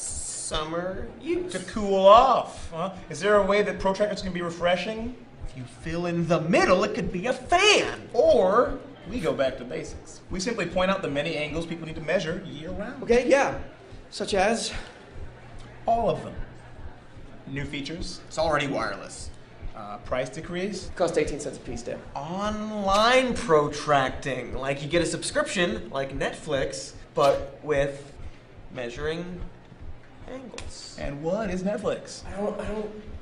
summer use. To cool off. Huh? Is there a way that protractors can be refreshing? If you fill in the middle, it could be a fan. Or we go back to basics. We simply point out the many angles people need to measure year round. Okay, yeah. Such as? All of them. New features, It's already wireless. price decrease. Cost 18 cents a piece, Dan. Online protracting, like you get a subscription, like Netflix, but with measuring angles. And what is Netflix? I don't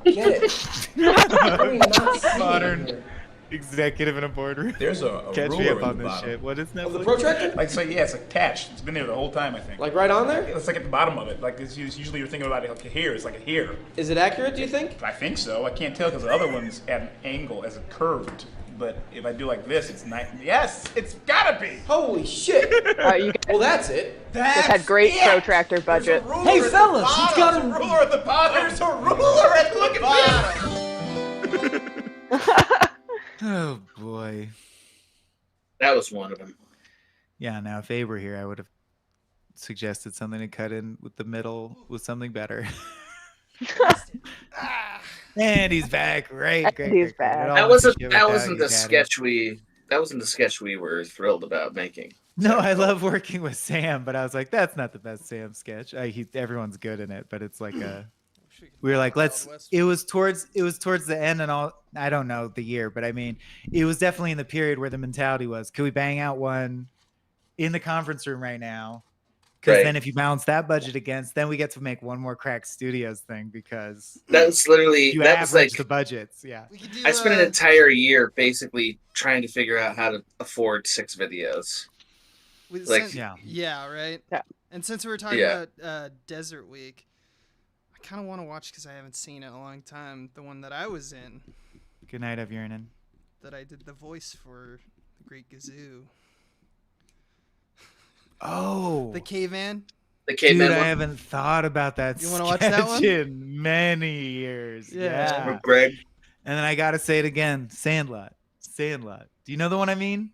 get it. How do we not see it Modern here? executive in a boardroom. There's a Catch ruler me up in on the this bottom. shit. What is Of the Netflix? protractor? Like, so yeah, it's attached. It's been there the whole time, I think. Like right on there? It's like at the bottom of it. Like it's usually you're thinking about it like here. It's like a here. Is it accurate, do you think? I think so. I can't tell because the other one's at an angle as a curved. But if I do like this, it's nice. Yes, it's gotta be. Holy shit! You Well, that's it. guys had great protractor budget. Hey fellas, it's got There's a ruler at the bottom. There's a ruler at the bottom. Oh boy. That was one of them. Yeah, now if Abe were here, I would have suggested something to cut in with the middle with something better. And he's back. Great. He's back. That wasn't the sketch we were thrilled about making. No, I love working with Sam, but I was like, that's not the best Sam sketch. Everyone's good in it, but it's like a. We were like, let's. It was towards the end and all. I don't know the year, but I mean, it was definitely in the period where the mentality was, could we bang out one in the conference room right now? Because Right. then if you balance that budget against, then we get to make one more Crack Studios thing because That's literally you that was average like the budgets. Yeah. I spent an entire year basically trying to figure out how to afford 6 videos. Like yeah, right. Yeah. And since we were talking Yeah. about Desert Week, I kind of want to watch because I haven't seen it in a long time. The one that I was in, Good night, of Urinin. that I did the voice for, the Great Gazoo. Oh, The caveman. The dude, caveman I one? haven't thought about that. You wanna watch that one? in many years. Yeah. With Greg. And then I gotta say it again. Sandlot. Sandlot. Do you know the one I mean?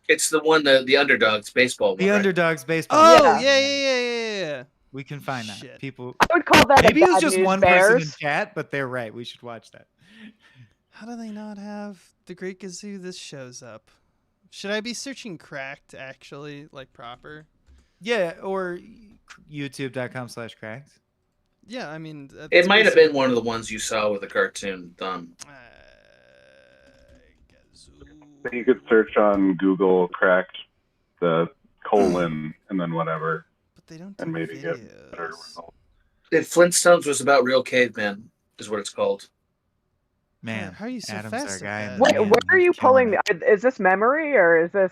It's the one the underdogs baseball The one. right? Underdogs baseball. Oh yeah. We can find that. People. I would call that Maybe a it was Bad just News one person in Bears. chat, but they're right. We should watch that. How do they not have the Great Gazoo? This shows up. Should I be searching Cracked actually, like proper? Yeah, or youtube.com/cracked. Yeah, I mean, It might have been one of the ones you saw with the cartoon thumb. You could search on Google cracked the colon and then whatever. But they don't and maybe get better results. If Flintstones was about real cavemen, is what it's called. Man, how are you so Adam's fast our at guy. that? Where are you pulling? Is this memory or is this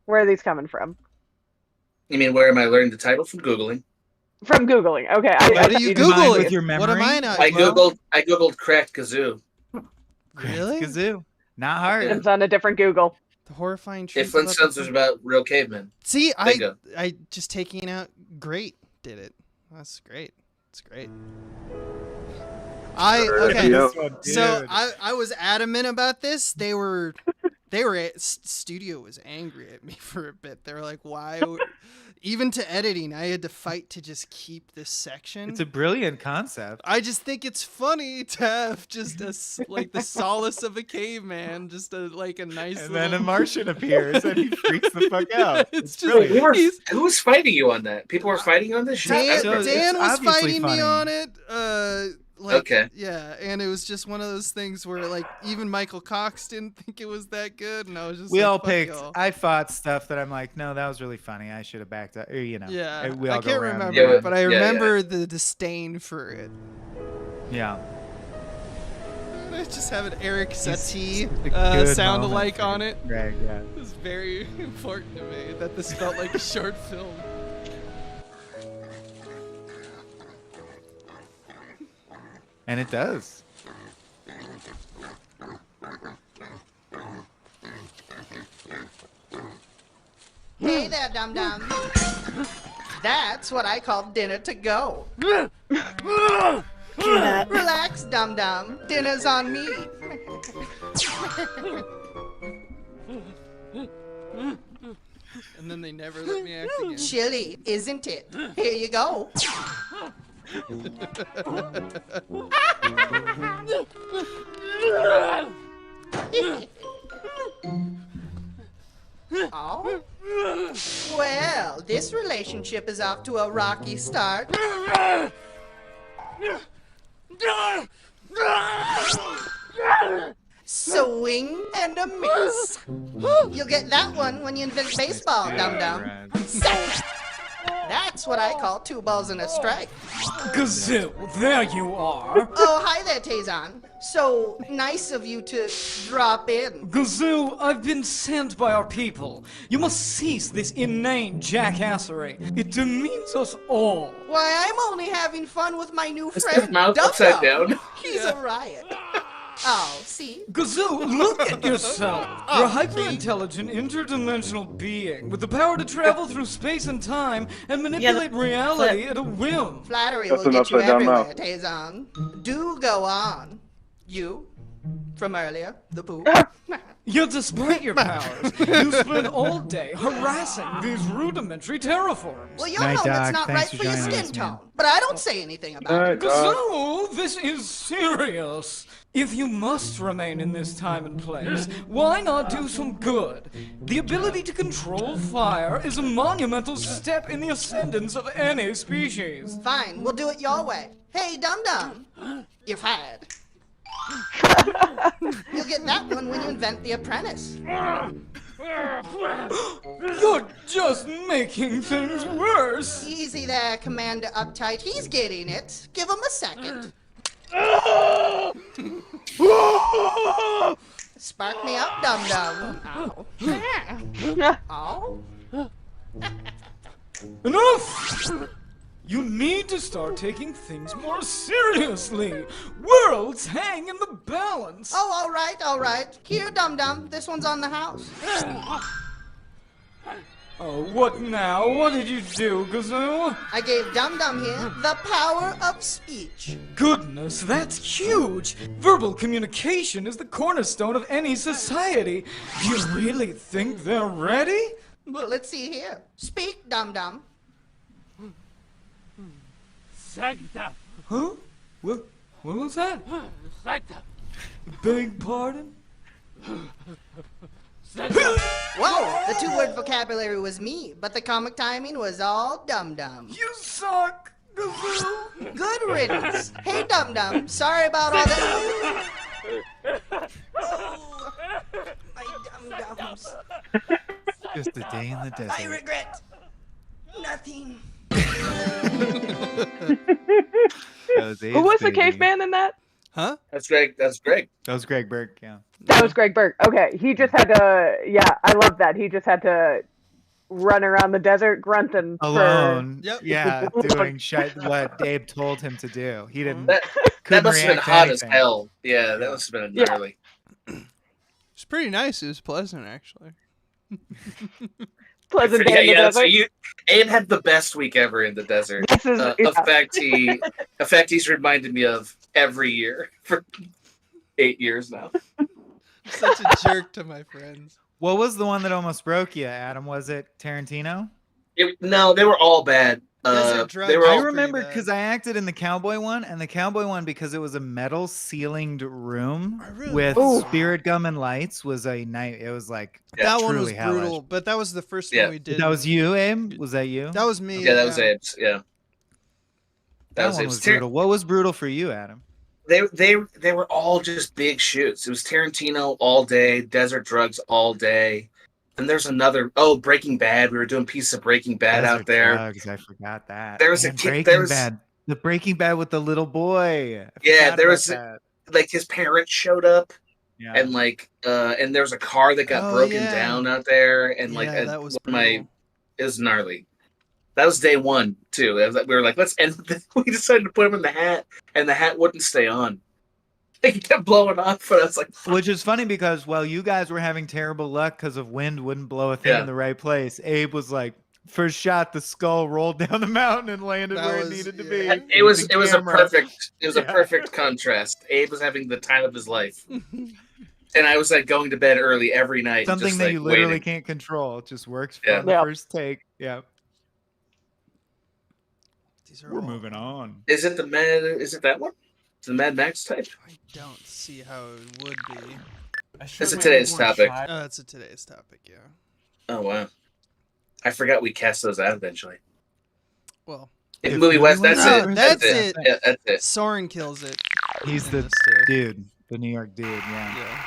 where are these coming from? You mean where am I learning the title from Googling? From Googling. Okay. What are you Googling? What am I not? I googled cracked kazoo. Really? Kazoo. Not hard. It's on a different Google. The horrifying If truth. about Flintstones the- was about real cavemen. See, Bingo. I just taking out great did it. That's great. It's great. Okay. So I was adamant about this. They were studio was angry at me for a bit. They were like, "Why?" Even to editing, I had to fight to just keep this section. It's a brilliant concept. I just think it's funny to have just like the solace of a caveman, just a nice. And then a Martian appears and he freaks the fuck out. It's just brilliant. Who was fighting you on that? People were fighting you on this? Dan was obviously fighting me funny. on it. Okay. Yeah, and it was just one of those things where even Michael Cox didn't think it was that good, and I was just We like, all "Fuck picked. y'all." I fought stuff that I'm like, no, that was really funny. I should have backed up. Or, Yeah, we all I go can't around and remember, around. but I remember the disdain for it. Yeah. I just have an Eric Satie a good sound moment alike for on it. Greg, yeah. It was very important to me that this felt like a short film. And it does. Hey there, dum-dum. That's what I call dinner to go. Relax, dum-dum. Dinner's on me. And then they never let me act again. Chilly, isn't it? Here you go. Oh? Well, this relationship is off to a rocky start. Swing and a miss. You'll get that one when you invent baseball, dum-dum. That's what I call 2 balls and a strike. Gazoo, there you are. Oh, hi there, Tazon. So nice of you to drop in. Gazoo, I've been sent by our people. You must cease this inane jackassery. It demeans us all. Why, I'm only having fun with my new Is friend, his mouth Dum-Dum. upside down? He's a riot. Oh, see? Gazoo, look at yourself. You're a hyper-intelligent, interdimensional being with the power to travel through space and time and manipulate reality at a whim. Flattery That's will an get you upside-down everywhere, mouth. Tazon. Do go on. You, from earlier, the poo. Yet despite your powers, you spend all day harassing these rudimentary terraforms. Well, you'll know that's not right for your skin tone. But I don't say anything about it. Gazoo, this is serious. If you must remain in this time and place, why not do some good? The ability to control fire is a monumental step in the ascendance of any species. Fine, we'll do it your way. Hey, Dum-Dum, you've had. You'll get that one when you invent the apprentice. You're just making things worse. Easy there, Commander Uptight. He's getting it. Give him a second. Spark me up, dum-dum. Ow. Oh. Enough! You need to start taking things more seriously. Worlds hang in the balance. Oh, all right. Here, dum-dum. This one's on the house. Oh, what now? What did you do, Gazoo? I gave Dum-Dum here the power of speech. Goodness, that's huge! Verbal communication is the cornerstone of any society. You really think they're ready? Well, let's see here. Speak, Dum-Dum. Secta. Huh? What was that? Secta. Beg pardon? Whoa, the two-word vocabulary was me, but the comic timing was all Dum-Dum. You suck, Gazoo. Good riddance. Hey, Dum-Dum, sorry about all that. Oh, my Dum-Dums. Just a day in the desert. I regret nothing. Who was the caveman in that? Huh? That's Greg. That was Greg Berg, yeah. That was Greg Berg. Okay, he just had to. Yeah, I love that. He just had to run around the desert grunting alone. Yep. Yeah, doing shit what Dave told him to do. He didn't. That must have been hot as hell. Yeah, that must have been gnarly. It's pretty nice. It was pleasant, actually. Pleasant day in the desert. So Abe had the best week ever in the desert. This is, a fact he's reminded me of every year for 8 years now. Such a jerk to my friends. What was the one that almost broke you, Adam? Was it Tarantino? No, they were all bad. They were I all remember because I acted in the cowboy one, and the cowboy one, because it was a metal ceilinged room with spirit gum and lights, was a night. It was like that one was truly brutal, hellish. but that was the first one we did. That was you, Abe? Was that you? That was me. Yeah, that was Abe's. Yeah, that one was brutal. What was brutal for you, Adam? They were all just big shoots. It was Tarantino all day, Desert Drugs all day. And there's another. Breaking Bad. We were doing pieces of Breaking Bad Desert out there. Drugs, I forgot that. There was Man, a kid. Breaking Bad. The Breaking Bad with the little boy. Yeah, there was like his parents showed up. Yeah. And and there was a car that got broken down out there, and that was it was gnarly. That was day one too. We were like, let's end this. We decided to put him in the hat, and the hat wouldn't stay on. It kept blowing off, but I was like, which is funny because while you guys were having terrible luck because of wind wouldn't blow a thing in the right place, Abe was like, first shot, the skull rolled down the mountain and landed where it needed to be. It was a perfect contrast. Abe was having the time of his life. And I was like going to bed early every night. Something just, that you literally waiting. can't control. It just works Yeah. on the first take. Yeah. We're moving on. Is it that one? Is it the Mad Max type? I don't see how it would be. It's a today's topic. Oh, it's a today's topic, yeah. Oh wow. I forgot we cast those out eventually. Well, in Movie West, that's it. Yeah, that's it. Soren kills it. He's the dude, the New York dude, yeah.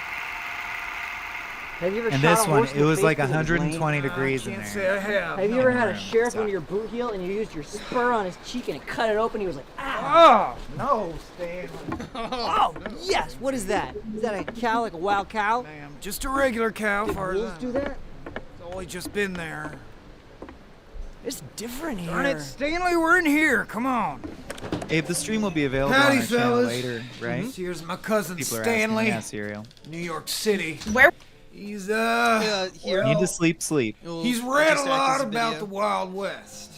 Have you ever And shot this a one, horse in it the was face like with a 120 blade? degrees in there. Have you ever had a sheriff under your boot heel and you used your spur on his cheek and it cut it open? He was like, "Ah!" Oh, no, Stan. Oh, yes. What is that? Is that a cow, like a wild cow? Just a regular cow, Did far as wolves I do know. that? It's only just been there. It's different here. Darn it, Stanley, we're in here. Come on. Abe, the stream will be available Howdy, on our channel fellas. later, right? Here's my cousin People are Stanley. asking, yeah, Serial. New York City. Where? He's here. Need to sleep. He's read a lot about the Wild West.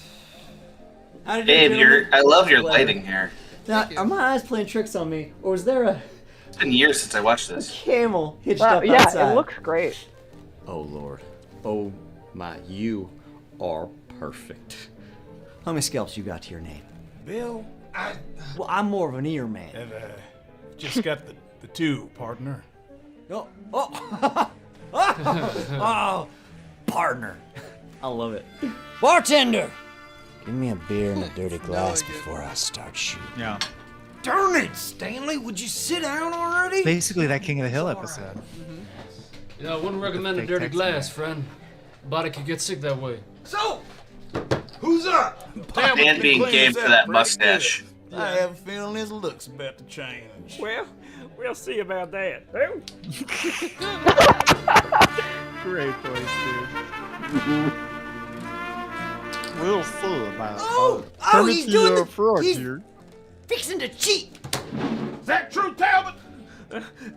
Abe, I love your lighting here. Now, are my eyes playing tricks on me, or is there a It's been years since I watched this. camel hitched Wow, up yeah, outside? it looks great. Oh Lord. Oh my, you are perfect. How many scalps you got to your name? Bill, Well, I'm more of an ear man. I've just got the two, partner. Oh, partner. I love it. Bartender! Give me a beer and a dirty glass before I start shooting. Yeah. Darn it, Stanley, would you sit down already? Basically that King of the Hill episode. Yeah, I wouldn't recommend a dirty glass, friend. Body could get sick that way. So, who's up? And being game for that mustache. I have a feeling his look's about to change. Well, we'll see about that. Great voice, dude. We'll see about Oh, he's doing the frog he's here. fixing to cheat. Is that true, Talbot?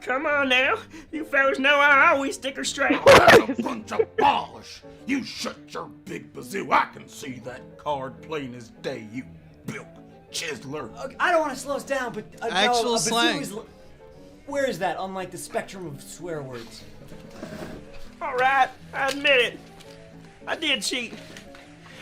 Come on now. You fellas know I always stick her straight. That's a bunch of polish. You shut your big bazoo. I can see that card plain as day, you bilk chiseler. I don't want to slow us down, but Actual a bazoo slang. is where is that on like the spectrum of swear words? All right, I admit it. I did cheat.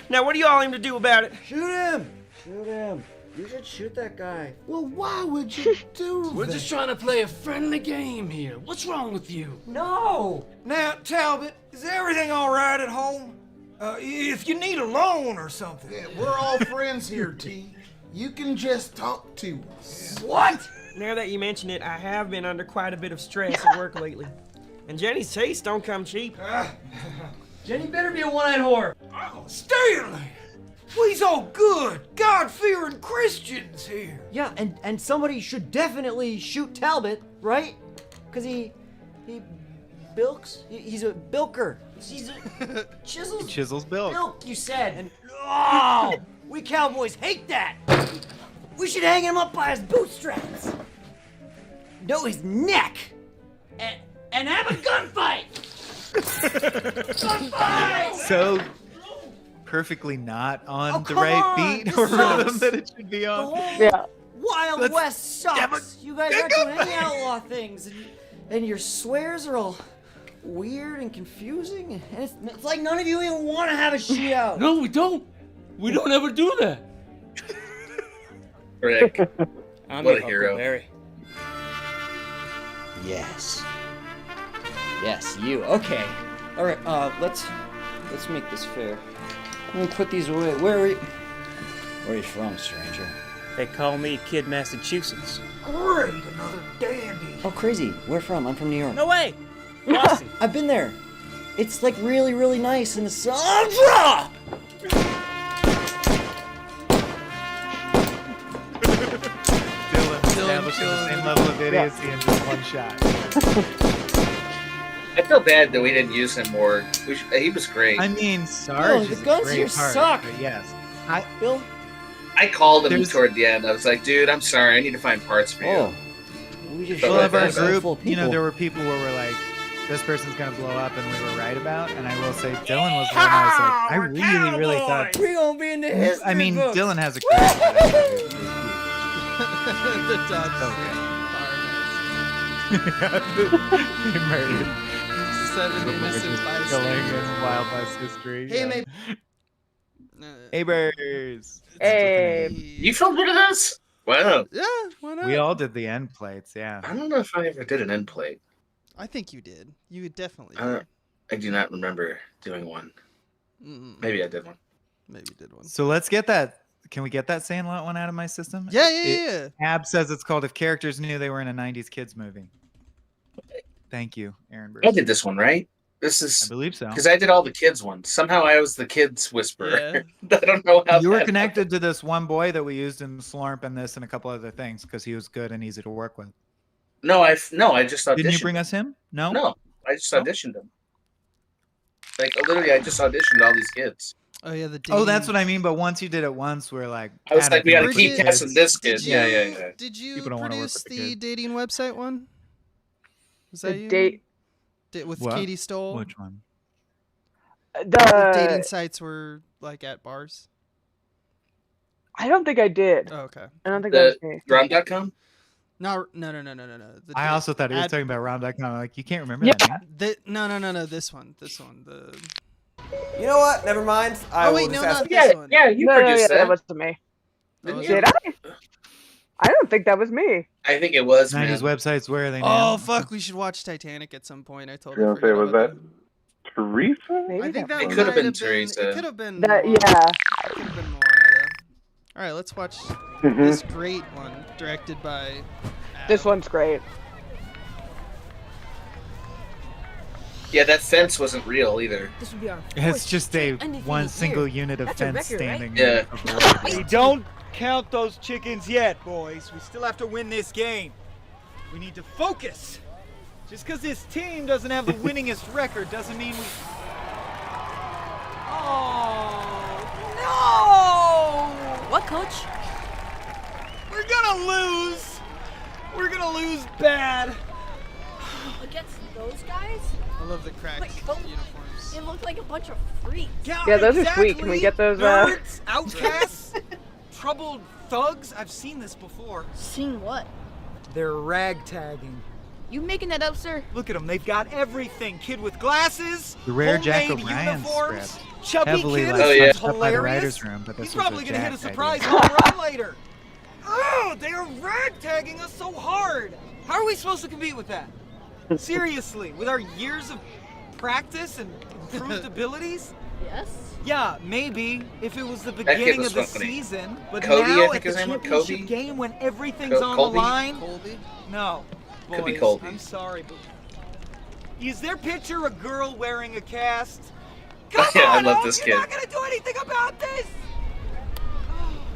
Now, what do you all aim to do about it? Shoot him! Shoot him! You should shoot that guy. Well, why would you do We're that? just trying to play a friendly game here. What's wrong with you? No! Now, Talbot, is everything all right at home? If you need a loan or something. Yeah, we're all friends here, T. You can just talk to us. What? Now that you mention it, I have been under quite a bit of stress at work lately. And Jenny's taste don't come cheap. Jenny better be a one-eyed whore. Oh, Stanley! We's all good, God-fearing Christians here. Yeah, and somebody should definitely shoot Talbot, right? Cause he bilks. He's a bilker. He's a chisels. Chisels bilk. Bilk, you said. And oh, we cowboys hate that. We should hang him up by his bootstraps. No, his neck. And have a gunfight. Gunfight. So perfectly not on the come right on, beat this or rhythm sucks. that it should be The on. whole Wild West sucks. You guys aren't doing any outlaw things, and your swears are all weird and confusing, and it's like none of you even want to have a shootout. No, we don't. We don't ever do that. Rick, I'm what your a hero. Huckleberry. Yes. Yes, you. Okay. All right. Let's make this fair. Let me put these away. Where are you from, stranger? They call me Kid Massachusetts. Great, another dandy. Oh, crazy. Where from? I'm from New York. No way. Boston. I've been there. It's like really, really nice in the summer. Dylan establishing the same level of idiocy in just one shot. I feel bad that we didn't use him more. He was great. I mean, Sarge the is a guns great here part, suck. but yes. Bill? I called him toward the end. I was like, dude, I'm sorry. I need to find parts for you. Oh. We just Well, of our That's group, full of you know, people. there were people where we're like, this person's gonna blow up, and we were right about. And I will say, Dylan was the one I was like, I really thought. We're gonna be in the history I mean, books. Dylan has a great. The dog He murdered 7 innocent killing bystanders. in Wild West history. Hey, yeah. mate. Neighbors. Hey. You felt good of this? Wow. Yeah, why not? We all did the end plates, yeah. I don't know if I ever did an end plate. I think you did. You definitely did. I do not remember doing one. Maybe I did one. Maybe you did one. So let's get that. Can we get that Sandlot one out of my system? Yeah. Ab says it's called If Characters Knew They Were in a 90s Kids Movie. Thank you, Aaron Bruce. I did this one, right? This is. I believe so. Because I did all the kids ones. Somehow I was the kids whisperer. I don't know how You were that connected to this one boy that we used in Slurp and this and a couple other things because he was good and easy to work with. No, I just auditioned. Didn't you bring us him? No? No, I just auditioned him. Like, literally, I just auditioned all these kids. Oh, yeah, Oh, that's what I mean. But once you did it once, we're like, I was like, we gotta keep Bridgett, casting this kid. Yeah. Did you People don't wanna work produce with the the kids. dating website one? Was that The you? date. With What? Katie Stoll? Which one? The dating sites were like at bars. I don't think I did. Oh, okay. I don't think that was me. Rom.com? No. The I also thought he was ad- talking about Rom.com. Like, you can't remember that name? No. This one. The. You know what? Never mind. Oh, wait, no, not this one. Yeah, you No, produced that that. wasn't me. Oh, Did I? I don't think that was me. I think it was, 90s man. websites, where are they now? Oh fuck! We should watch Titanic at some point. I totally You know, forgot was about that Teresa? Maybe I think that It might could have been It Teresa. could have been. That, Moana. yeah. It could have been Moana. All right, let's watch this great one directed by. This one's great. Yeah, that fence wasn't real either. This would be our It's just a undefeated one year. single unit of That's a fence record, right? standing. Yeah. Hey, don't count those chickens yet, boys. We still have to win this game. We need to focus. Just because this team doesn't have the winningest record doesn't mean we... No! What, Coach? We're gonna lose. We're gonna lose bad. Against those guys? I love the cracked uniforms. It looked like a bunch of freaks. Yeah, those are sweet. Can we get those? Nerds, outcasts, troubled thugs. I've seen this before. Seen what? They're ragtagging. You making that up, sir? Look at them. They've got everything. Kid with glasses, The rare Jack homemade O'Brien uniforms, script. chubby Heavily kid like who's touched up by the hilarious. writer's room, but this He's was probably a gonna hit a Jack surprise idea. home run later. Oh, they are ragtagging us so hard. How are we supposed to compete with that? Seriously, with our years of practice and improved abilities? Yes. Yeah, maybe if it was the kid beginning was of the funny. season, but Cody, I now think at the his name was championship Cody? game when everything's on Colby? the line. Colby? No, Could be boys, Colby. I'm sorry, but is their picture a girl wearing a cast? Yeah, I love this You're kid. not gonna do anything about this.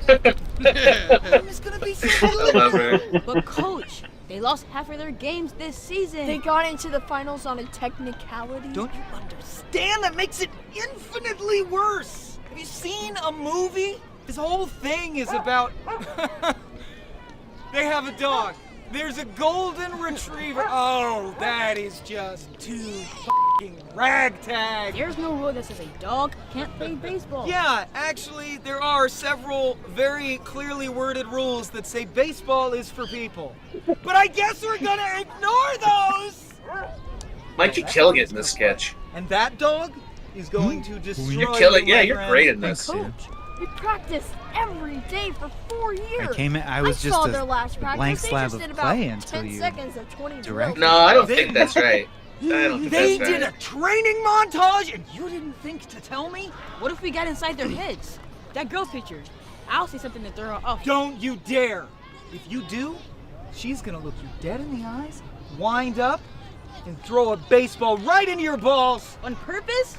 I'm just gonna be so I love her. But Coach, they lost half of their games this season. They got into the finals on a technicality. Don't you understand? That makes it infinitely worse. Have you seen a movie? This whole thing is about... They have a dog. There's a golden retriever. Oh, that is just too fucking ragtag. There's no rule that says a dog can't play baseball. Yeah, actually, there are several very clearly worded rules that say baseball is for people. But I guess we're gonna ignore those! Mikey killing it in this sketch. And that dog is going to destroy You kill it. the Yeah, you're Reimann. great in this. Coach, we practiced every day for 4 years. I was just saw a their last practice. blank They slab just of did clay about until 10 you seconds of 20 direct. No, I don't think that's right. I don't think They that's did right. a training montage and you didn't think to tell me? What if we got inside their heads? That girl picture. I'll say something to throw her off. Don't you dare! If you do, she's gonna look you dead in the eyes, wind up, and throw a baseball right into your balls! On purpose?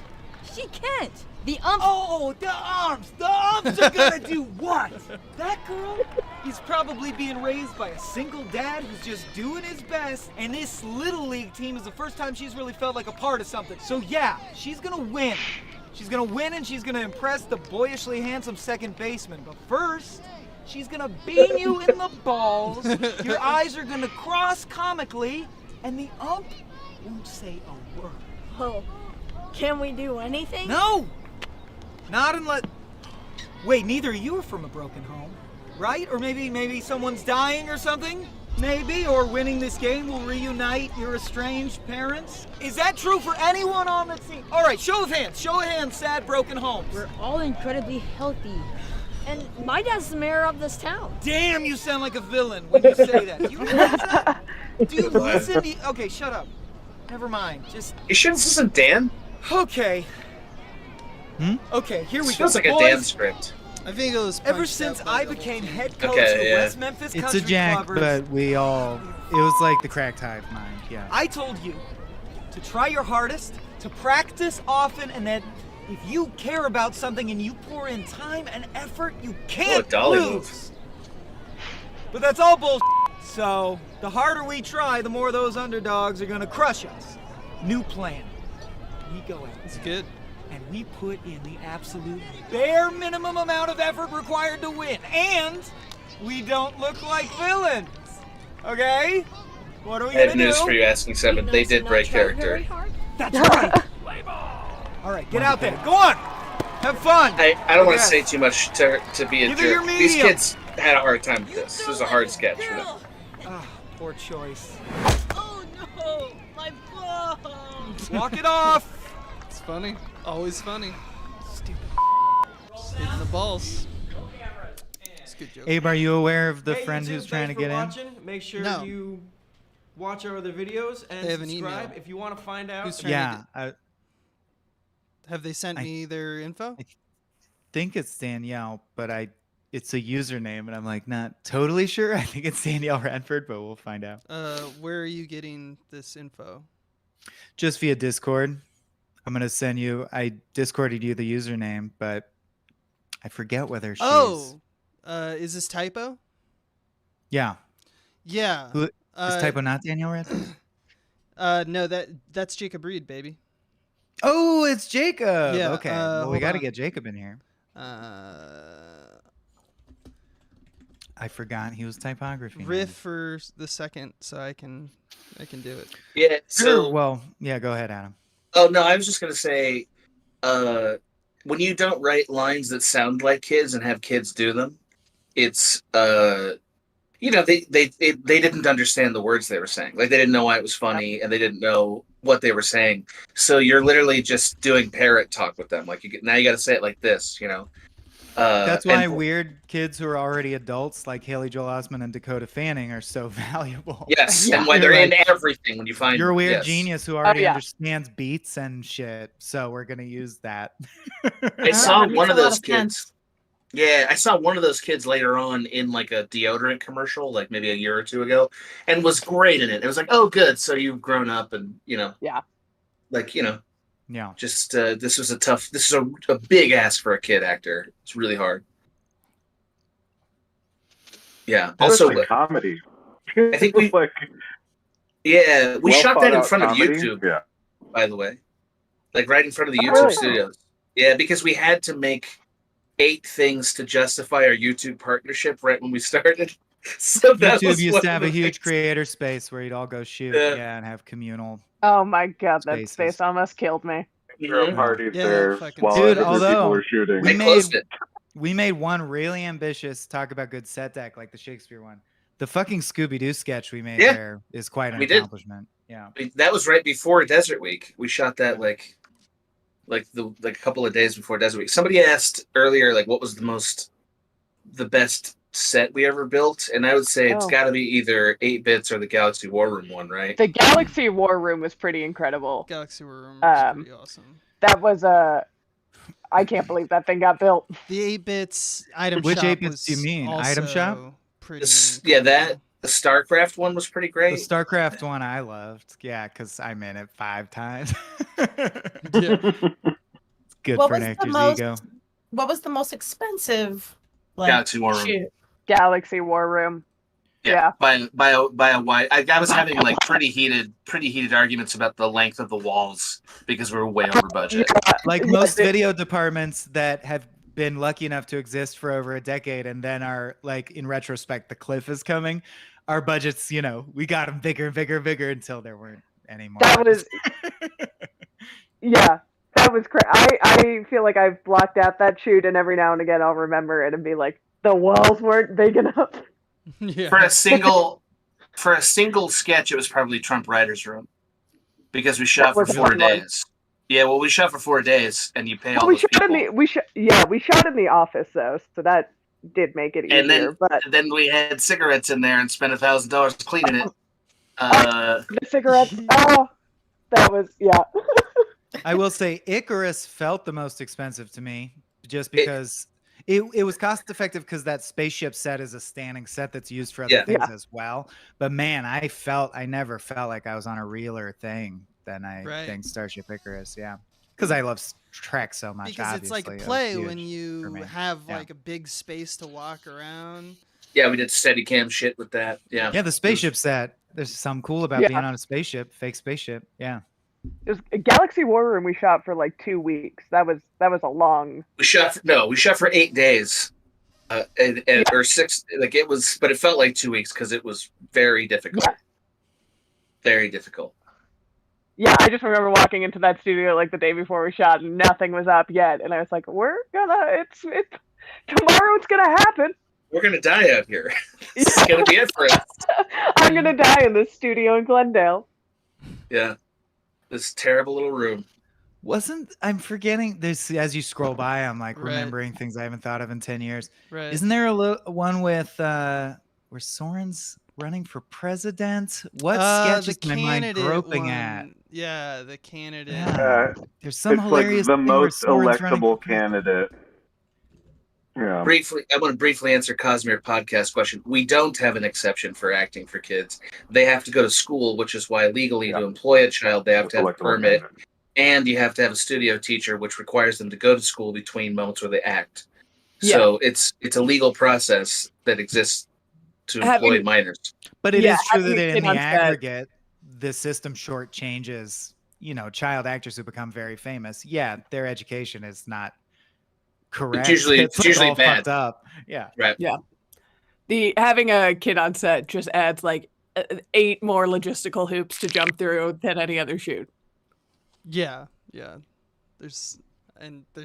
She can't. The ump. Oh, the umps! The umps are gonna do what? That girl is probably being raised by a single dad who's just doing his best, and this Little League team is the first time she's really felt like a part of something. So yeah, she's gonna win. She's gonna win and she's gonna impress the boyishly handsome second baseman. But first, she's gonna beam you in the balls, your eyes are gonna cross comically, and the ump won't say a word. Oh, can we do anything? No! Not unless... Wait, neither of you are from a broken home, right? Or maybe someone's dying or something? Maybe, or winning this game will reunite your estranged parents? Is that true for anyone on the team? All right, show of hands, sad broken homes. We're all incredibly healthy. And my dad's the mayor of this town. Damn, you sound like a villain when you say that. Do you realize that? Do you listen to... Okay, shut up. Never mind, just... You sure this isn't Dan? Okay. Okay, here we go. Feels like a Boys, Dan script. I think it was ever punched since out by I double became team. head coach Okay, of yeah. West Memphis It's Country a Jack, Clubbers, but we all... It was like the cracked hive mind, yeah. I told you to try your hardest, to practice often, and that if you care about something and you pour in time and effort, you can't dolly lose. moves. But that's all bullshit. So the harder we try, the more those underdogs are gonna crush us. New plan. We go out. It's good. And we put in the absolute bare minimum amount of effort required to win. And we don't look like villains. Okay? What are we I gonna have do? news for you, Asking Seven. They did break character. That's right. All right, get out there. Go on. Have fun. I don't want to Yes. say too much to be a Give it your jerk. These medium. kids had a hard time with this. This was a hard sketch for them. Ah, poor choice. Oh no, my ball. Walk it off. It's funny. Always funny. Stupid. Hitting the balls. It's a good joke. Abe, are you aware of the Hey, friend YouTube, who's trying to thanks for get in? watching. Make sure No. you watch our other videos and They have an subscribe email. if you want to find out. Who's trying to Yeah, I Have they sent me their info? think it's Danielle, but it's a username, and I'm like not totally sure. I think it's Danielle Radford, but we'll find out. Where are you getting this info? Just via Discord. I'm gonna send you. I Discorded you the username, but I forget whether she's. Oh, is this typo? Yeah. Yeah. Who, is typo not Daniel Radcliffe? No, that's Jacob Reed, baby. Oh, it's Jacob. Yeah, Okay. Well, we hold got to on. get Jacob in here. I forgot he was typography. Riff for the second, so I can do it. Yeah. So well, yeah. Go ahead, Adam. Oh no, I was just gonna say, when you don't write lines that sound like kids and have kids do them, it's you know, they didn't understand the words they were saying. Like they didn't know why it was funny, and they didn't know what they were saying. So you're literally just doing parrot talk with them. Like now you got to say it like this, you know. That's why weird kids who are already adults, like Haley Joel Osment and Dakota Fanning, are so valuable. Yes, and why they're in everything when you find you're a weird yes. genius who already understands beats and shit. So we're gonna use that. I saw one of those kids. Yeah, I saw one of those kids later on in like a deodorant commercial, like maybe a year or two ago, and was great in it. It was like, oh, good. So you've grown up, and you know, like you know, just this was a big ask for a kid actor. It's really hard. Yeah. Also, like comedy. I think we we shot that in front of comedy. YouTube. Yeah. By the way, like right in front of the YouTube studios. Yeah, because we had to make 8 things to justify our YouTube partnership right when we started. So that YouTube was used one to have of a the huge things. creator space where you'd all go shoot, and have communal. Oh my god, that Spaces. space almost killed me. Throw parties there while Dude, other people although were shooting. we made one really ambitious talk about good set deck, like the Shakespeare one. The fucking Scooby-Doo sketch we made there is quite an We did. accomplishment. Yeah. That was right before Desert Week. We shot that like a couple of days before Desert Week. Somebody asked earlier, like, what was the best set we ever built, and I would say it's got to be either 8-Bits or the Galaxy War Room one, right? The Galaxy War Room was pretty incredible. Galaxy War Room was pretty awesome. That was I can't believe that thing got built. The 8-Bits item Which shop 8-Bits was do you mean? Item also shop? Pretty The StarCraft one was pretty great. The StarCraft one I loved. Yeah, because I'm in it 5 times. It's good What for an was the actor's most- ego. What was the most expensive? Like, Galaxy War Room. shoot? Galaxy War Room. Yeah. By a wide. I was having like pretty heated arguments about the length of the walls because we were way over budget. Like most video departments that have been lucky enough to exist for over a decade and then are like, in retrospect, the cliff is coming. Our budgets, you know, we got them bigger and bigger and bigger until there weren't any more. That was that was crazy. I feel like I've blocked out that shoot, and every now and again I'll remember it and be like, the walls weren't big enough. For a single sketch, it was probably Trump Writers Room because we shot for was a 4 fun one. days. Yeah, well, we shot for 4 days, and you pay all we those shot people. we shot in the office though, so that did make it easier. And then we had cigarettes in there and spent $1,000 cleaning it. The cigarettes. Oh, that was I will say Icarus felt the most expensive to me just because it was cost effective because that spaceship set is a standing set that's used for other things as well. But man, I never felt like I was on a realer thing than I think Starship Icarus. Yeah. Because I love Trek so much. Because it's like a obviously. It was play huge when for you me. have like a big space to walk around. Yeah, we did Steadicam shit with that. Yeah. Yeah, the spaceship set. There's something cool about being on a spaceship, fake spaceship. Yeah. It was a Galaxy War Room. We shot for like 2 weeks. That was a long. We shot for 8 days, or 6. Like it was, but it felt like 2 weeks because it was very difficult. Very difficult. Yeah, I just remember walking into that studio like the day before we shot, and nothing was up yet, and I was like, it's tomorrow. It's gonna happen. We're gonna die out here. This is gonna be it for us. I'm gonna die in this studio in Glendale. Yeah, this terrible little room. I'm forgetting this as you scroll by. I'm like remembering things I haven't thought of in 10 years. Right. Isn't there a one with where Soren's running for president? What sketch is my mind groping at? Yeah, the candidate. Yeah. There's some it's hilarious like the thing where most Soren's running electable for president. candidate. Yeah. I want to briefly answer Cosmere podcast question. We don't have an exception for acting for kids. They have to go to school, which is why legally to employ a child, they have to have a permit. And you have to have a studio teacher, which requires them to go to school between moments where they act. So it's a legal process that exists to employ minors. But it is true that in the aggregate, the system shortchanges, child actors who become very famous. Yeah, their education is not correct. It's usually all bad. fucked up. Yeah. Right. Yeah. Having a kid on set just adds like 8 more logistical hoops to jump through than any other shoot. Yeah. There's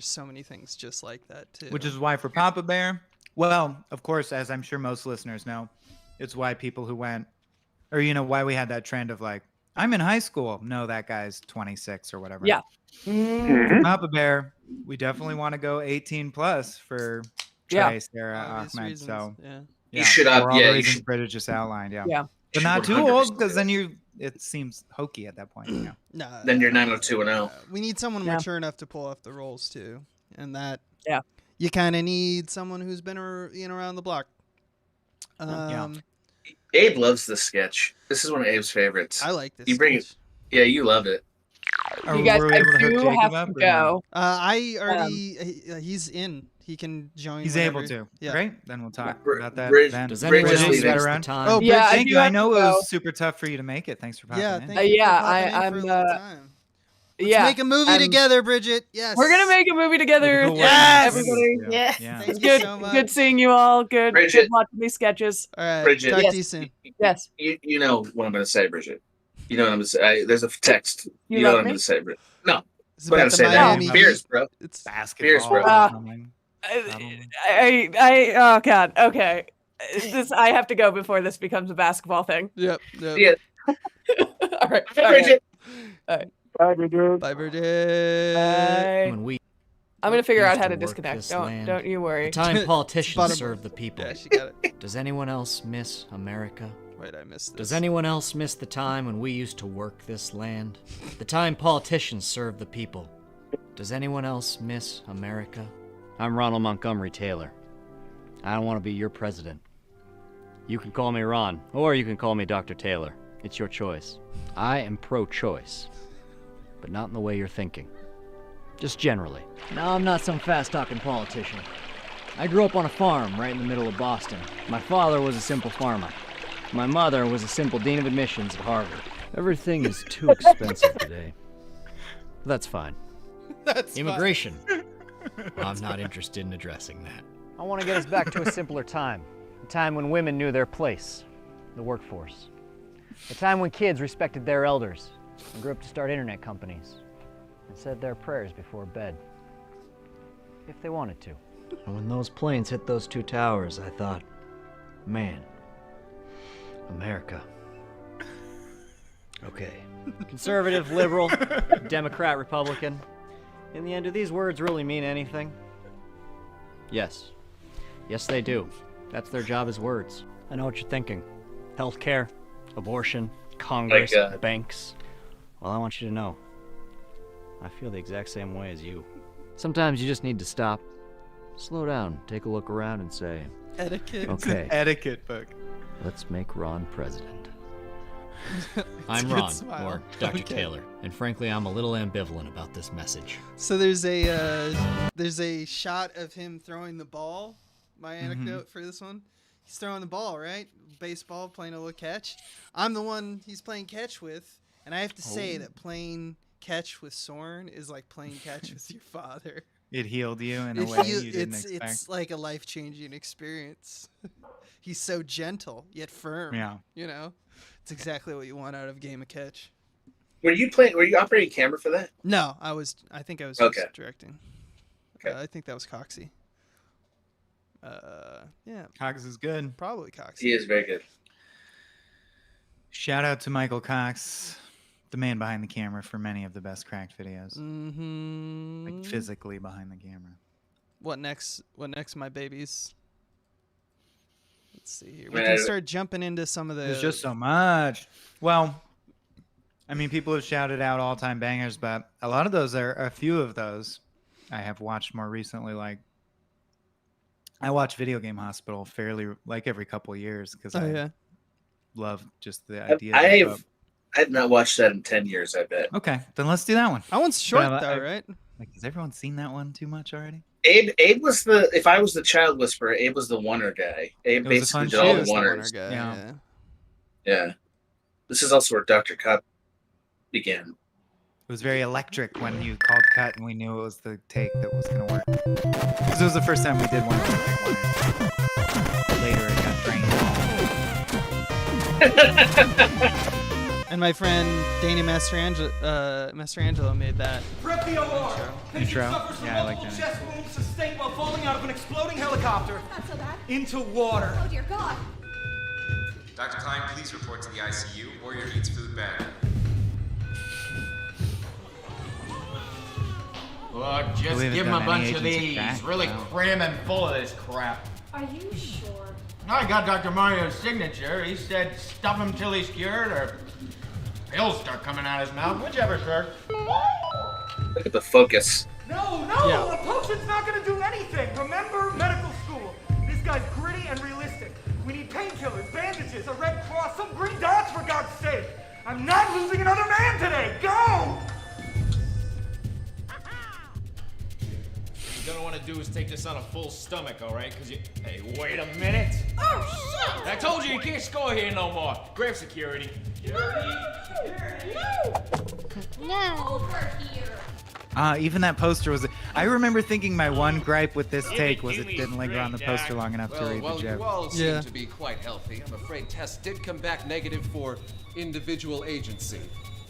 so many things just like that too. Which is why for Papa Bear, well, of course, as I'm sure most listeners know, it's why people who went, or why we had that trend of like, I'm in high school. No, that guy's 26 or whatever. Yeah. For Papa Bear, we definitely want to go 18 plus for Trey, Sarah, Ahmed. So You should have. For all Yeah, the you reasons should. Bridgett just outlined. Yeah. Yeah. But not too 100% old, because then it seems hokey at that point. Then you're 90210. We need someone mature enough to pull off the roles too, and that you kind of need someone who's been around the block. Abe loves this sketch. This is one of Abe's favorites. I like this. You bring it. Yeah, you love it. You guys, I do have to go. I already. He's in. He can join. He's whenever. able to. Yeah. Great. Then we'll talk about that. then. Does anyone else Bridget, miss the around? time? Oh, Yeah, thank I you. do I have know to it was go. super tough for you to make it. Thanks for popping in. Thank you for popping in I'm. for a little time. Let's Yeah, make a movie I'm- together, Bridget. Yes. We're gonna make a movie together. Cool. Yes, Yes. everybody. Yeah. Thank It's you good. so much. Good seeing you all. Good Bridget. watching these sketches. All right. Bridget. Talk Yes. to you soon. Yes. You know what I'm going to say, Bridget. You know what I'm going to say. There's a text. You You know love what I'm me? going to say, Bridget. No. It's I'm not going about to the say that. Miami Beers, Heat. bro. It's Basketball. Beers, bro. oh God. Okay. I have to go before this becomes a basketball thing. Yep. Yeah. All right. Bridget. All right. Bye, Bridget. Bye, Bridget. When we I'm gonna figure out used how to work disconnect. this Don't land, you worry. The time politicians Bottom- serve the people. Yeah, she got it. Does anyone else miss America? Wait, I missed this. Does anyone else miss the time when we used to work this land? The time politicians serve the people. Does anyone else miss America? I'm Ronald Montgomery Taylor. I don't want to be your president. You can call me Ron, or you can call me Dr. Taylor. It's your choice. I am pro-choice, but not in the way you're thinking. Just generally. No, I'm not some fast-talking politician. I grew up on a farm right in the middle of Boston. My father was a simple farmer. My mother was a simple dean of admissions at Harvard. Everything is too expensive today. That's fine. That's Immigration. I'm not interested in addressing that. I want to get us back to a simpler time. A time when women knew their place, the workforce. A time when kids respected their elders and grew up to start internet companies and said their prayers before bed. If they wanted to. And when those planes hit those 2 towers, I thought, man, America. Okay. Conservative, liberal, Democrat, Republican. In the end, do these words really mean anything? Yes. Yes, they do. That's their job as words. I know what you're thinking. Healthcare, abortion, Congress, banks. Well, I want you to know, I feel the exact same way as you. Sometimes you just need to stop, slow down, take a look around and say, Etiquette. okay, Etiquette book. let's make Ron president. I'm Good Ron, smile. or Dr. Okay. Taylor, and frankly, I'm a little ambivalent about this message. So there's a shot of him throwing the ball. My anecdote for this one, he's throwing the ball, right? Baseball, playing a little catch. I'm the one he's playing catch with, and I have to say that playing catch with Soren is like playing catch with your father. It healed you in a It way heal- you didn't it's expect. like a life-changing experience. He's so gentle yet firm. Yeah. You know, it's exactly what you want out of a game of catch. Were you operating camera for that? No, I think I was Okay. just directing. Okay. I think that was Coxie. Yeah. Cox is good. Probably Coxie. He is very good. Shout out to Michael Cox, the man behind the camera for many of the best cracked videos. Mm-hmm. Like physically behind the camera. What next, my babies? Let's see here. We Man, can start jumping into some of the... There's just so much. Well, I mean, people have shouted out all-time bangers, but a lot of those a few of those I have watched more recently, like I watch Video Game Hospital fairly like every couple of years because I love just the idea. I've not watched that in 10 years. I bet. Okay, then let's do that one. That one's short though, right? Like, has everyone seen that one too much already? Abe was the. If I was the child whisperer, Abe was the Wonder guy. Abe basically did all the Wonders. Yeah. This is also where Dr. Cop began. It was very electric when you called cut and we knew it was the take that was going to work. Because it was the first time we did one. Later it got trained. And my friend Danny Mastrangelo made that intro. Yeah, I like that. Chest wounds sustained while falling out of an exploding helicopter into water. Oh dear God. Dr. Klein, please report to the ICU. Warrior needs food bag. Look, just give him a bunch of these. Really cram him full of this crap. Are you sure? I got Dr. Mario's signature. He said stuff him till he's cured or pills start coming out his mouth. Whichever, sir. Look at the focus. No, a potion's not gonna do anything. Remember medical school. This guy's gritty and realistic. We need painkillers, bandages, a red cross, some green dots for God's sake. I'm not losing another man today. Go! You're gonna want to do is take this on a full stomach, all right? Because you... Hey, wait a minute. Oh, shit! I told you can't score here no more. Grab security. No. Over here. Even that poster was... I remember thinking my one gripe with this take was it didn't linger on the poster long enough to read the joke. You all seem to be quite healthy. I'm afraid tests did come back negative for individual agency.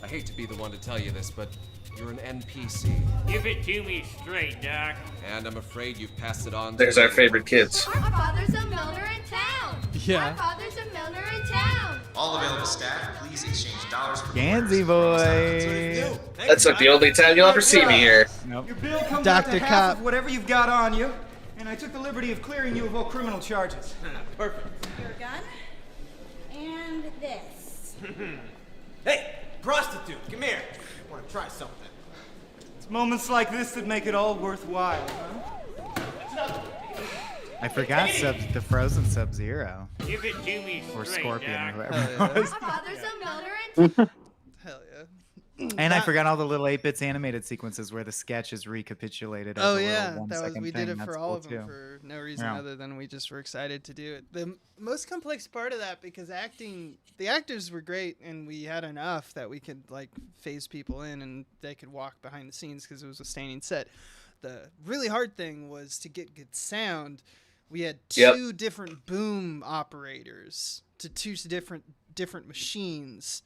I hate to be the one to tell you this, but you're an NPC. Give it to me straight, Doc. And I'm afraid you've passed it on. There's our favorite kids. Our father's a milliner in town. Yeah. Our father's a milliner in town. All available staff, please exchange dollars for Gansey boy. That's like the only time you'll ever see me here. Nope. Your bill comes out to half of whatever you've got on you, and I took the liberty of clearing you of all criminal charges. Perfect. Your gun. And this. Hey, prostitute, come here. I want to try something. It's moments like this that make it all worthwhile, huh? I forgot the Frozen Sub-Zero. Give it to me or straight, Scorpion Doc. or whoever it was. Our father's a milliner in town. Hell yeah. And I forgot all the little 8-bits animated sequences where the sketch is recapitulated. As Oh a little yeah, 1 that was second we thing. did it That's for cool all of them too. for no reason Yeah. other than we just were excited to do it. The most complex part of that, because the actors were great and we had enough that we could like phase people in and they could walk behind the scenes because it was a standing set. The really hard thing was to get good sound. We had two different boom operators to two different machines.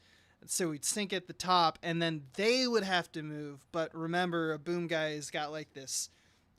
So we'd sync at the top, and then they would have to move. But remember, a boom guy's got like this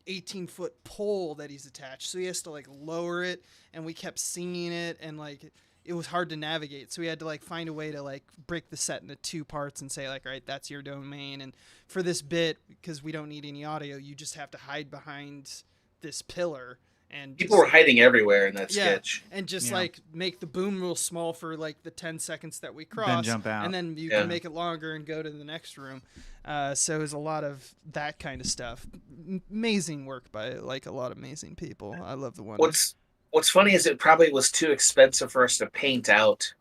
18-foot pole that he's attached, so he has to like lower it. And we kept singing it, and like it was hard to navigate. So we had to like find a way to like break the set into two parts and say like, all right, that's your domain. And for this bit, because we don't need any audio, you just have to hide behind this pillar. And People were hiding everywhere in that sketch. And just like make the boom real small for like the 10 seconds that we cross. Then jump out. And then you can make it longer and go to the next room. So it was a lot of that kind of stuff. Amazing work by like a lot of amazing people. I love the one. What's funny is it probably was too expensive for us to paint out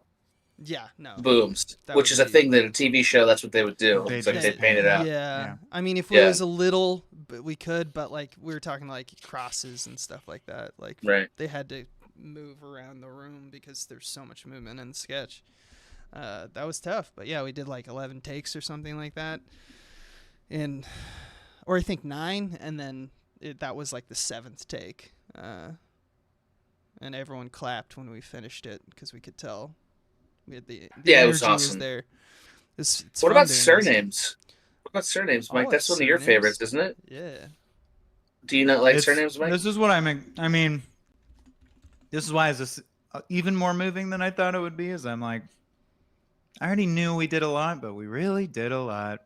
booms, which is a thing that a TV show, that's what they would do. It's like they'd paint it out. Yeah. I mean, if it was a little, we could, but like we were talking like crosses and stuff like that. Like they had to move around the room because there's so much movement in the sketch. That was tough, but yeah, we did like 11 takes or something like that. Or I think 9, and then that was like the 7th take. And everyone clapped when we finished it because we could tell. We had the it was energy awesome. there. It's what fun about doing surnames? What about surnames, Mike? That's one of your favorites, isn't it? Yeah. Do you not like surnames, Mike? This is what I mean, this is why is this even more moving than I thought it would be. Is I'm like, I already knew we did a lot, but we really did a lot.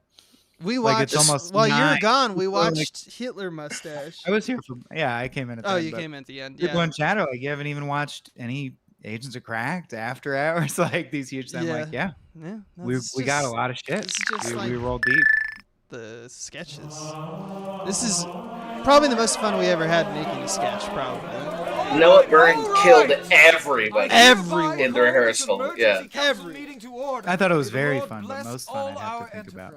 We like watched. it's almost While you were 9. gone, we watched Hitler Mustache. I was here for. Yeah, I came in at the end. You but came in at the end. People Yeah. in chat are like, you haven't even watched any Agents of Cracked After Hours, like these huge. I'm like, yeah, no, we got a lot of shit. This is just we rolled deep. The sketches. This is probably the most fun we ever had making a sketch. Probably. Noah Byrne killed everybody Everyone. in the rehearsal. Yeah. I thought it was very fun, but most fun I'd have to think about.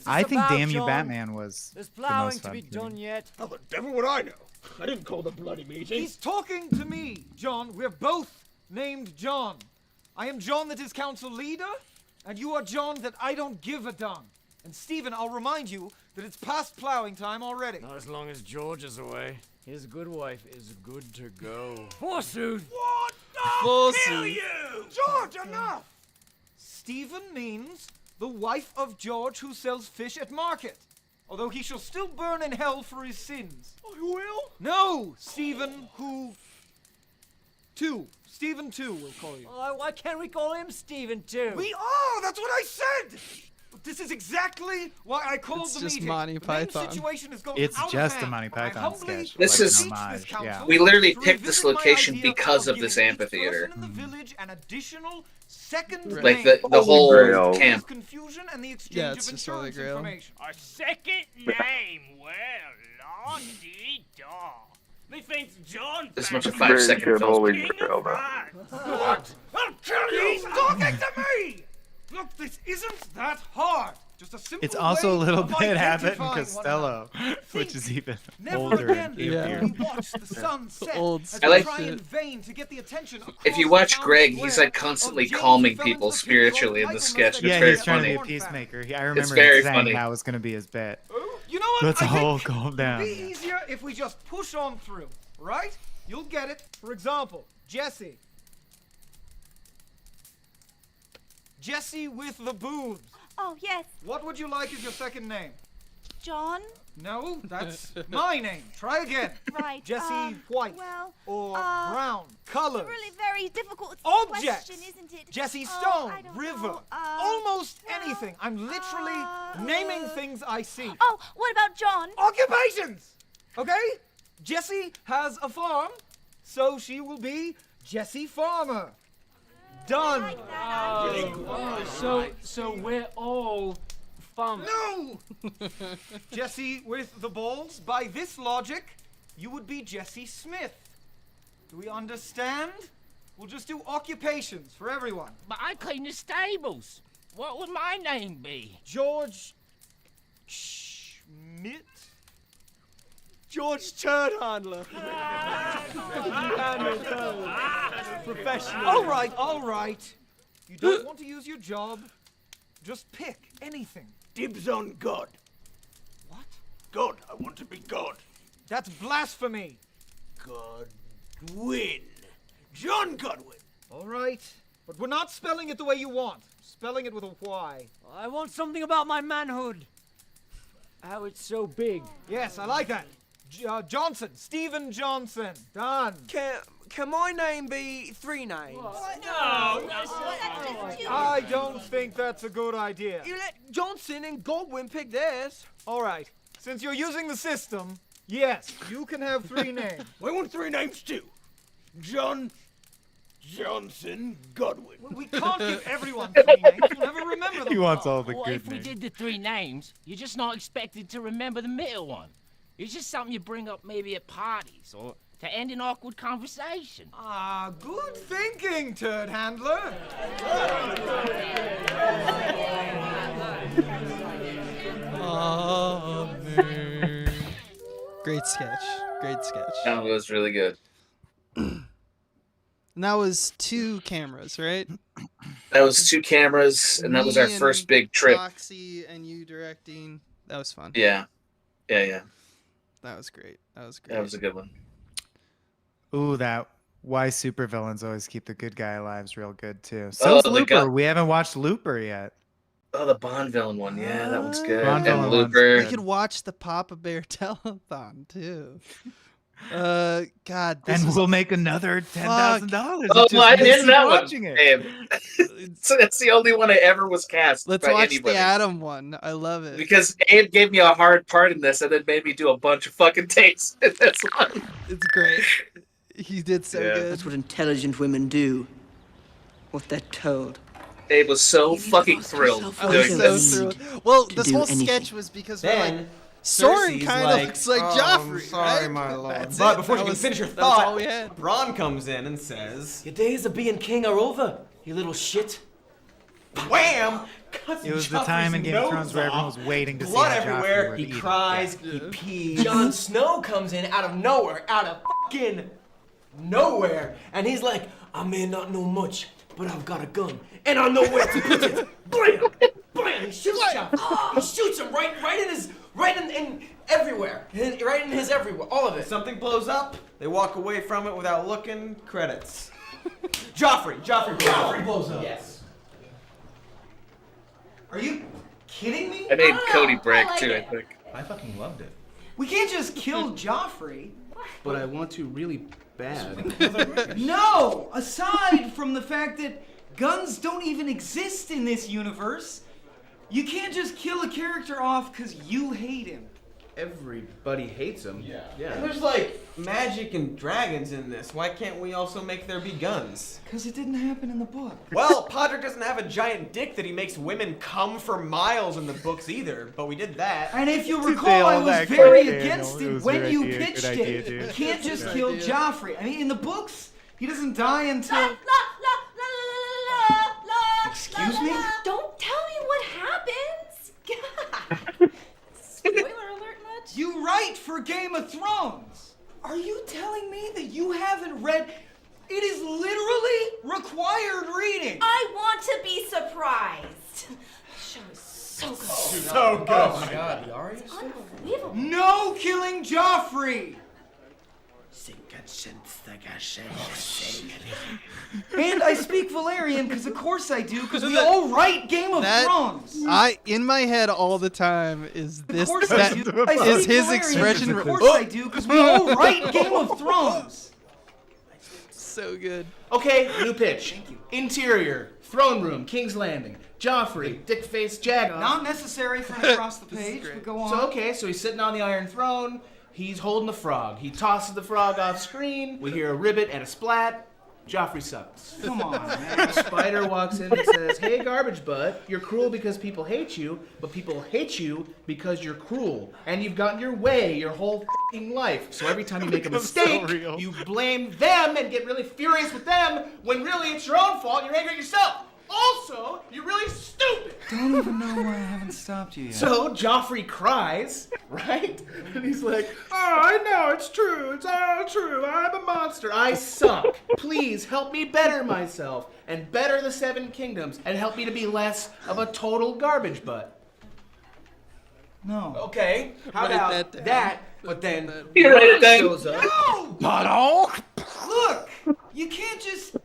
I think Damn You Batman was There's the plowing most to fun. be done yet. How the devil would I know? I didn't call the bloody meeting. He's talking to me, John. We're both named John. I am John that is council leader, and you are John that I don't give a darn. And Stephen, I'll remind you that it's past plowing time already. Not as long as George is away. His good wife is good to go. Forsooth! What the Forsooth. hell you? George, enough! Stephen means the wife of George who sells fish at market. Although he shall still burn in hell for his sins. I will? No, Stephen who... Stephen 2, we'll call you. Oh, why can't we call him Stephen too? We are! That's what I said! But this is exactly why I called It's the just meeting. Monty The Python. main situation is going It's out of just a hand. Monty I Python humbly sketch. This like is- an homage. Yeah. We literally to picked this revisit my location idea because of giving this each amphitheater. person in the village an additional second Like name. the whole Grail. camp. Confusion and the exchange Yeah, of it's just Holy insurance Grail. information. A second name. Well, la-dee-da. Methinks John. This is much a Very 5-second good film. Holy Grail, though. What? I'll kill you! He's talking to me! Look, this isn't that hard. Just a simple It's also a way little of bit Abbott and identifying one Costello, which is even Never older again and will we goofier. watch the sun set Old as I we like- try in vain to get the attention If you across watch the town Greg, square he's like of constantly James calming who fell people into the pit spiritually in called the Michael sketch. It's Yeah, very he's trying funny. to be a peacemaker. I remember very him saying funny. how it was going to be his bit. You know what? Let's I all think calm down. It'd be easier if we just push on through, right? You'll get it. For example, Jesse. Jesse with the boobs. Oh, yes. What would you like as your second name? John? No, that's my name. Try again. Right. Jesse White. Well, or Brown. Colors. really very difficult Objects. question, isn't it? Jesse Oh, Stone. I don't River. know. Almost anything. I'm literally naming things I see. Oh, what about John? Occupations! Okay? Jessie has a farm, so she will be Jessie Farmer. Done. So we're all fun. No! Jessie with the balls. By this logic, you would be Jessie Smith. Do we understand? We'll just do occupations for everyone. But I clean the stables. What would my name be? George Schmidt? George Turd Handler. Professional. All right. You don't want to use your job? Just pick anything. Dibs on God. What? God. I want to be God. That's blasphemy. Godwin. John Godwin. All right. But we're not spelling it the way you want. Spelling it with a Y. I want something about my manhood. How it's so big. Yes, I like that. Johnson. Stephen Johnson. Done. Can my name be 3 names? I don't think that's a good idea. You let Johnston and Godwin pick theirs. All right. Since you're using the system, yes, you can have 3 names. I want 3 names too. John, Johnson, Godwin. We can't give everyone 3 names. You'll never remember them. He wants all the Well, good if we names. did the 3 names, you're just not expected to remember the middle one. It's just something you bring up maybe at parties or to end an awkward conversation. Ah, good thinking, Turd Handler. Great sketch. Great sketch. That was really good. And that was 2 cameras, right? That was 2 cameras, and that was our Me first and big trip. Foxy and you directing. That was fun. Yeah. That was great. That was great. That was a good one. Ooh, that why supervillains always keep the good guy alive is real good too. So the Looper. We haven't watched Looper yet. Oh, the Bond villain one. Yeah, that one's good. Bond villain And one's Looper. We could watch the Papa Bear telethon too. God. This And is- we'll make another $10,000. Oh, just I didn't missing that one. watching it. Abe. So that's the only one I ever was cast. Let's by watch anybody. the Adam one. I love it. Because Abe gave me a hard part in this and then made me do a bunch of fucking takes in this one. It's great. He did so good. That's what intelligent women do. What they're told. Abe was so fucking thrilled I was doing so this. thrilled. Well, to this do whole anything. sketch was because we're like, Soren Cersei's kind of looks like Joffrey, sorry, right? my lord. That's But it. before That she can was- finish her that was all we thought, had. Bronn comes in and says, Your days of being king are over, you little shit. wham! It was the time in Game of Thrones where everyone was waiting to see Blood how Joffrey everywhere. would He eat it. cries. Yeah. He pees. Jon Snow comes in out of nowhere, out of fucking nowhere, and he's like, I may not know much, but I've got a gun, and I know where to put it. Blam! Blam! He shoots Joffrey. He shoots him right in everywhere. Right in his everywhere. All of it. Something blows up. They walk away from it without looking. Credits. Joffrey blows up. Yes. Are you kidding me? I made don't know. Cody brag I like too. it. I think. I fucking loved it. We can't just kill Joffrey. But I want to really bad. No! Aside from the fact that guns don't even exist in this universe, you can't just kill a character off because you hate him. Everybody hates him. Yeah. And there's like magic and dragons in this. Why can't we also make there be guns? Because it didn't happen in the book. Well, Podrick doesn't have a giant dick that he makes women come for miles in the books either, but we did that. And if you They recall, I all was that very quick, against Daniel. It it was when your you idea. Good pitched idea, it. dude. You can't just Good kill idea. Joffrey. I mean, in the books, he doesn't die until... Excuse me? Don't tell me what happens. God. Spoiler alert much? You write for Game of Thrones. Are you telling me that you haven't read... It is literally required reading. I want to be surprised. The show is so good. So good. Oh my god, the Arya stuff? Unbelievable. No killing Joffrey. And I speak Valerian because of course I do, because we all write Game of Thrones. In my head all the time is this. Of course That I do. I is speak his Valerian, expression. Of course I do, because we all write Game of Thrones. So good. Okay, new pitch. Thank you. Interior, throne room, King's Landing, Joffrey, dick-faced Jagoff. Not necessary for an across the page, but go on. So he's sitting on the Iron Throne. He's holding the frog. He tosses the frog off screen. We hear a ribbit and a splat. Joffrey sucks. Come on, man. A spider walks in and says, "Hey, garbage butt, you're cruel because people hate you, but people hate you because you're cruel, and you've gotten your way your whole f***ing life. So every time you make a mistake, you blame them and get really furious with them when really it's your own fault. You're angry at yourself. Also, you're really stupid." Don't even know why I haven't stopped you yet. So Joffrey cries, right? And he's like, "Oh, I know, it's true. It's all true. I'm a monster. I suck. Please help me better myself and better the Seven Kingdoms and help me to be less of a total garbage butt." No. Okay, how Write about that that? down. But then You write it down. shows up. No! But Look, you can't just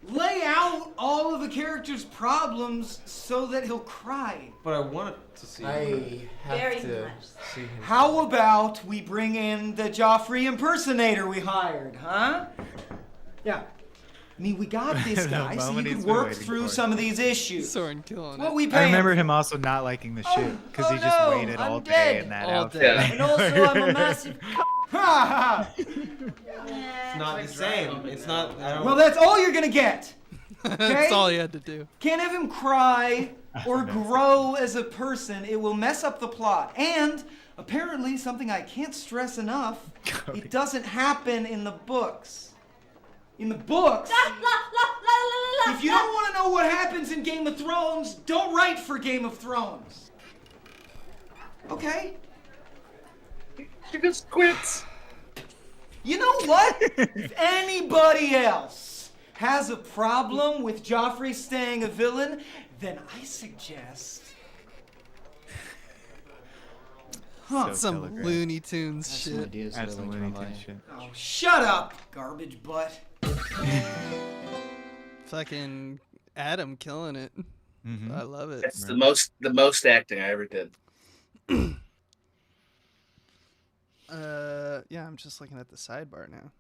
lay out all of the character's problems so that he'll cry. But I wanted to see. I have Very to much. see him. How about we bring in the Joffrey impersonator we hired, huh? Yeah. I mean, we got this The guy so moment he he's can been work waiting through for. some of these issues. Soren killing What it. we pay I remember him. him also not liking the shoot because he Oh, just no, waited I'm all day dead. in that All outfit. day. And also, I'm a massive. It's not the same. It's not. I don't. Well, that's all you're gonna get. Okay? That's all you had to do. Can't have him cry or grow as a person. It will mess up the plot. And apparently, something I can't stress enough, it doesn't happen in the books. In the books, if you don't want to know what happens in Game of Thrones, don't write for Game of Thrones. Okay? She just quits. You know what? If anybody else has a problem with Joffrey staying a villain, then I suggest... Huh. Some telegraph. Looney Tunes That's some shit. ideas That's that the are Looney linked to my Tunes shit. Oh, shut up, garbage butt. Fucking Adam killing it. Mhm. I love it. That's the most acting I ever did. Yeah, I'm just looking at the sidebar now.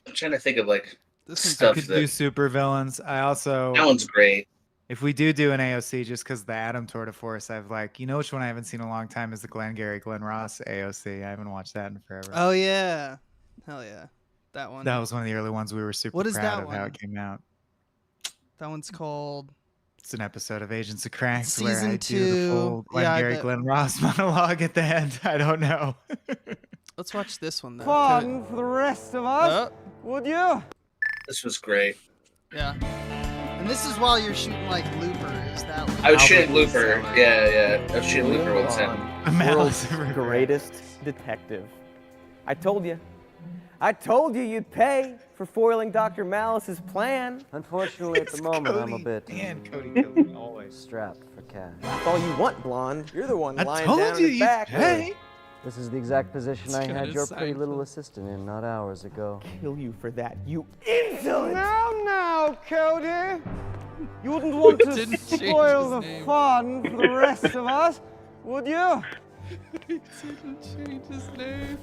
I'm trying to think of like This one's I stuff could that do super villains. I also, that one's great. if we do an AOC, just because the Adam tour de force, I've like, you know which one I haven't seen in a long time is the Glengarry Glen Ross AOC. I haven't watched that in forever. Oh yeah, hell yeah, that one. That was one of the early ones we were super What is proud that of how one? it came out. That one's called It's an episode of Agents of Crank where Season I do the full 2. Yeah, I Glengarry bet. Glen Ross monologue at the end. I don't know. Let's watch this one though. Fun for the rest of us, would you? This was great. Yeah. And this is while you're shooting like Looper. Is that? Like, I was shooting Looper. Yeah. I was shooting Looper with him. World's greatest detective. I told you. I told you you'd pay for foiling Dr. Malice's plan. Unfortunately, at the moment, I'm a bit always strapped for cash. That's all you want, blonde. You're the one lying told down you in his you'd back. pay. This is the exact position I kinda had your pretty Seinfeld. little assistant in not hours ago. Kill you for that, you insolent! Now, Cody. You wouldn't want to Didn't change spoil the his name. fun for the rest of us, would you? He didn't change his name.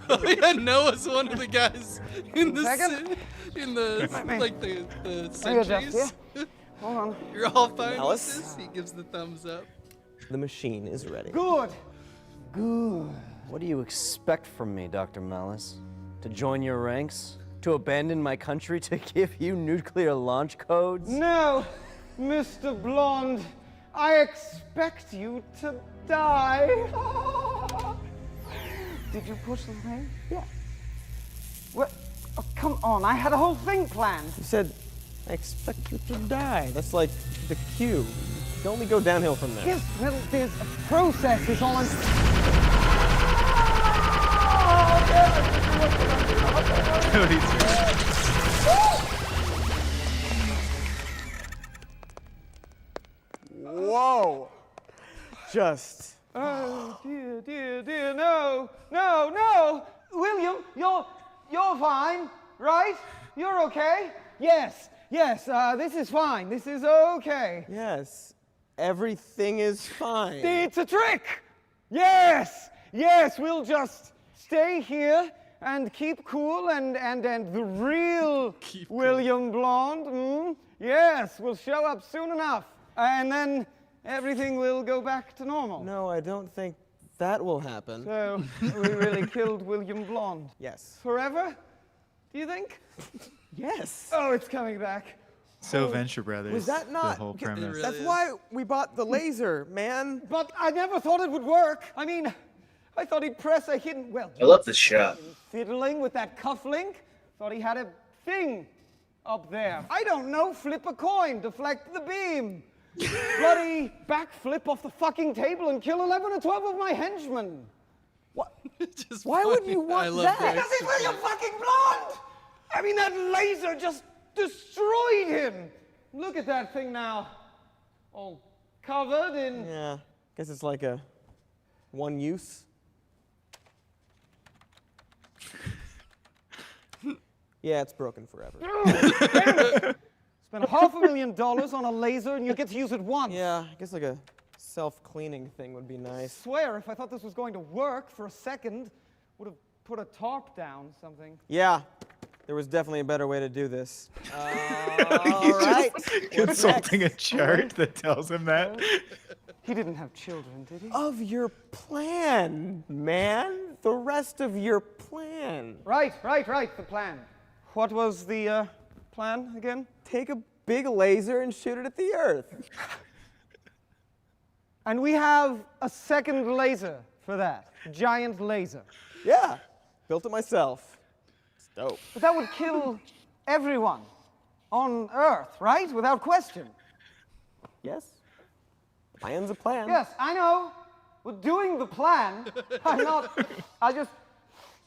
Oh yeah, Noah's one of the guys in the Second. in the Wait. like the Let me adjust centuries. here. Hold on. You're all fine with Alice? this? He gives the thumbs up. The machine is ready. Good. Good. What do you expect from me, Dr. Malice? To join your ranks? To abandon my country to give you nuclear launch codes? No, Mr. Blonde. I expect you to die. Did you push the thing? Yeah. What? Oh, come on. I had a whole thing planned. You said, I expect you to die. That's like the cue. You can only go downhill from there. Yes, well, there's a process is all I'm... Whoa! Just. Oh, dear, no. William, you're fine, right? You're okay? Yes, this is fine. This is okay. Yes, everything is fine. It's a trick! Yes, we'll just stay here and keep cool and the real William Blonde, yes, will show up soon enough. And then everything will go back to normal. No, I don't think that will happen. So, we really killed William Blonde. Yes. Forever? Do you think? Yes. Oh, it's coming back. So Venture Brothers. Was that not? the whole premise? That's why we bought the laser, man. But I never thought it would work. I mean, I thought he'd press a hidden... Well, I love this shot. fiddling with that cufflink. Thought he had a thing up there. I don't know, flip a coin, deflect the beam. Bloody backflip off the fucking table and kill 11 or 12 of my henchmen. What? Just Why would funny. you want I love that? Because he's William fucking Blonde! I mean, that laser just destroyed him. Look at that thing now. All covered in... Yeah, guess it's like a one use. Yeah, it's broken forever. Spend $500,000 on a laser and you get to use it once. Yeah, I guess like a self-cleaning thing would be nice. I swear, if I thought this was going to work for a second, would have put a tarp down, something. Yeah, there was definitely a better way to do this. He's right. just consulting a chart that tells him that. He didn't have children, did he? Of your plan, man. The rest of your plan. Right, the plan. What was the plan again? Take a big laser and shoot it at the Earth. And we have a second laser for that. Giant laser. Yeah, built it myself. It's dope. But that would kill everyone on Earth, right? Without question. Yes. Plan's a plan. Yes, I know. We're doing the plan.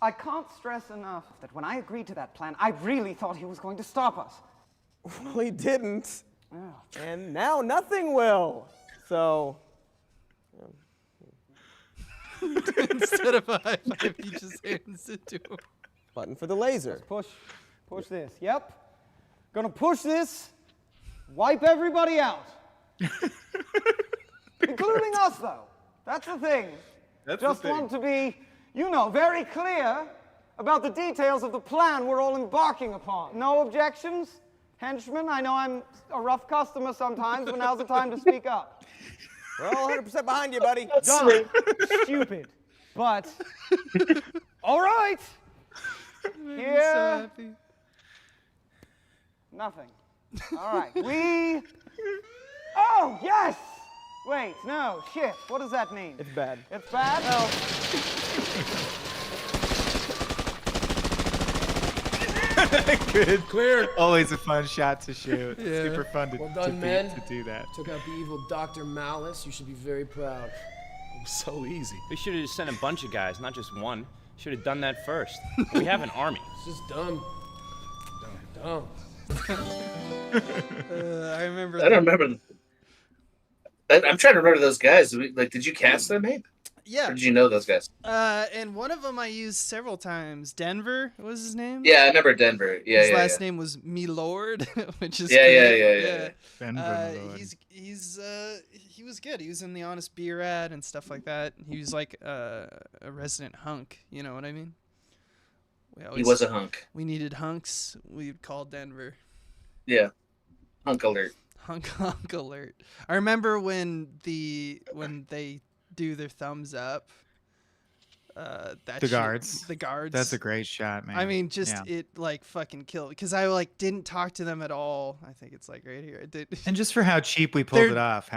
I can't stress enough that when I agreed to that plan, I really thought he was going to stop us. Well, he didn't. Yeah. And now nothing will. So. Instead of a high five, he just hands it to him. Button for the laser. Push this. Yep. Gonna push this. Wipe everybody out. Including us, though. That's the thing. Just want to be, very clear about the details of the plan we're all embarking upon. No objections? Henchmen, I know I'm a rough customer sometimes, but now's the time to speak up. We're all 100% behind you, buddy. Dumb. Stupid. But, all right. Here. So happy. Nothing. All right. We Wait, no, shit. What does that mean? It's bad. It's bad? Oh. Good. Clear. Always a fun shot to shoot. Yeah. Super fun to, Well done, to, men. to do that. Took out the evil Dr. Malice. You should be very proud. It was so easy. We should have just sent a bunch of guys, not just one. Should have done that first. We have an army. It's just dumb. Dumb. I remember. I don't remember. I'm trying to remember those guys. Like, did you cast them, Abe? Yeah. Or did you know those guys? And one of them I used several times. Denver, what was his name? Yeah, I remember Denver. Yeah, his yeah. last yeah. name was Milord, which is Yeah, cool. yeah. Denver Milord. He was good. He was in the Honest Beer ad and stuff like that. He was like a resident hunk. You know what I mean? He was a hunk. We needed hunks. We'd call Denver. Yeah, hunk alert. Hunk alert. I remember when they do their thumbs up. The guards. The guards. That's a great shot, man. I mean, Yeah. it like fucking killed because I like didn't talk to them at all. I think it's like right here. I did. And just for how cheap we pulled They're- it off,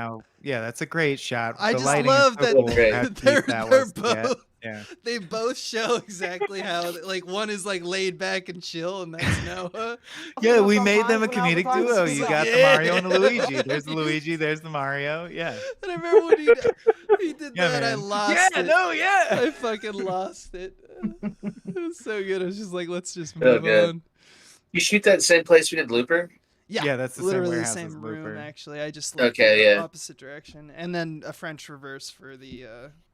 that's a great shot. I The just lighting love is so that cool how cheap they're that was to get. both. Yeah. They both show exactly how like one is like laid back and chill, and that's Noah. Yeah, we made them a comedic duo. You got the Yeah. Mario and the Luigi. There's the Luigi, there's the Mario. Yeah. And I remember when he did Yeah, that, I man. lost Yeah, it. no, yeah. I fucking lost it. It was so good. I was just like, let's just Oh, move good. on. You shoot that same place we did Looper? Yeah, that's the same literally the warehouse same as room. Looper. Actually, I just looked Okay, in the yeah. opposite direction, and then a French reverse for the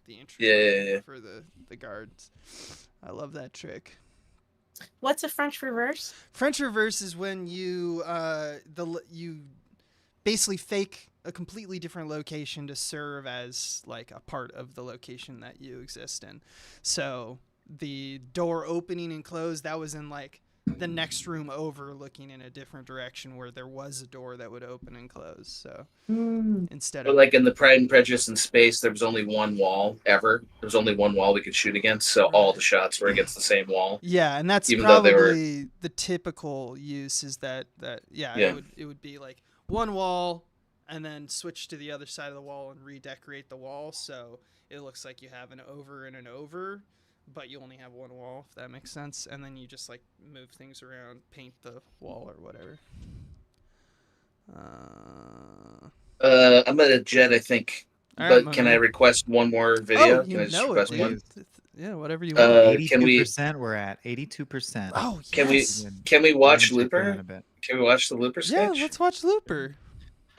entry Yeah. for the guards. I love that trick. What's a French reverse? French reverse is when you you basically fake a completely different location to serve as like a part of the location that you exist in. So the door opening and close, that was in like the next room over, looking in a different direction where there was a door that would open and close. So instead But of like in the Pride and Prejudice in space, there was only one wall ever. There was only one wall we could shoot against, so all the shots were against the same wall. yeah, and that's Even though they were- probably the typical use is that Yeah. it would be like one wall and then switch to the other side of the wall and redecorate the wall so it looks like you have an over and an over, but you only have one wall, if that makes sense, and then you just like move things around, paint the wall or whatever. I'm at a jet, I think. All But right, my can man. I request one more video? Oh, Can you I just know it, request dude. one? Yeah, whatever you want. Can we 82% we're at. 82%. Oh, can yes. we watch We're gonna check that out Looper? a bit. Can we watch the Looper Yeah, sketch? let's watch Looper.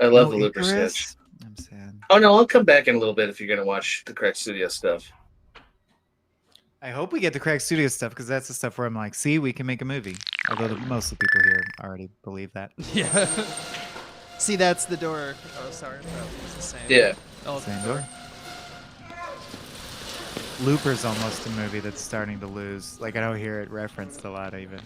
I love No the Looper Icarus? sketch. I'm sad. Oh no, I'll come back in a little bit if you're gonna watch the Correct Studio stuff. I hope we get the correct studio stuff because that's the stuff where I'm like, see, we can make a movie. Although most of the people here already believe that. Yeah. See, that's the door. Oh, sorry. That was the same. Yeah. Oh, Same door. Looper's almost a movie that's starting to lose. Like I don't hear it referenced a lot even.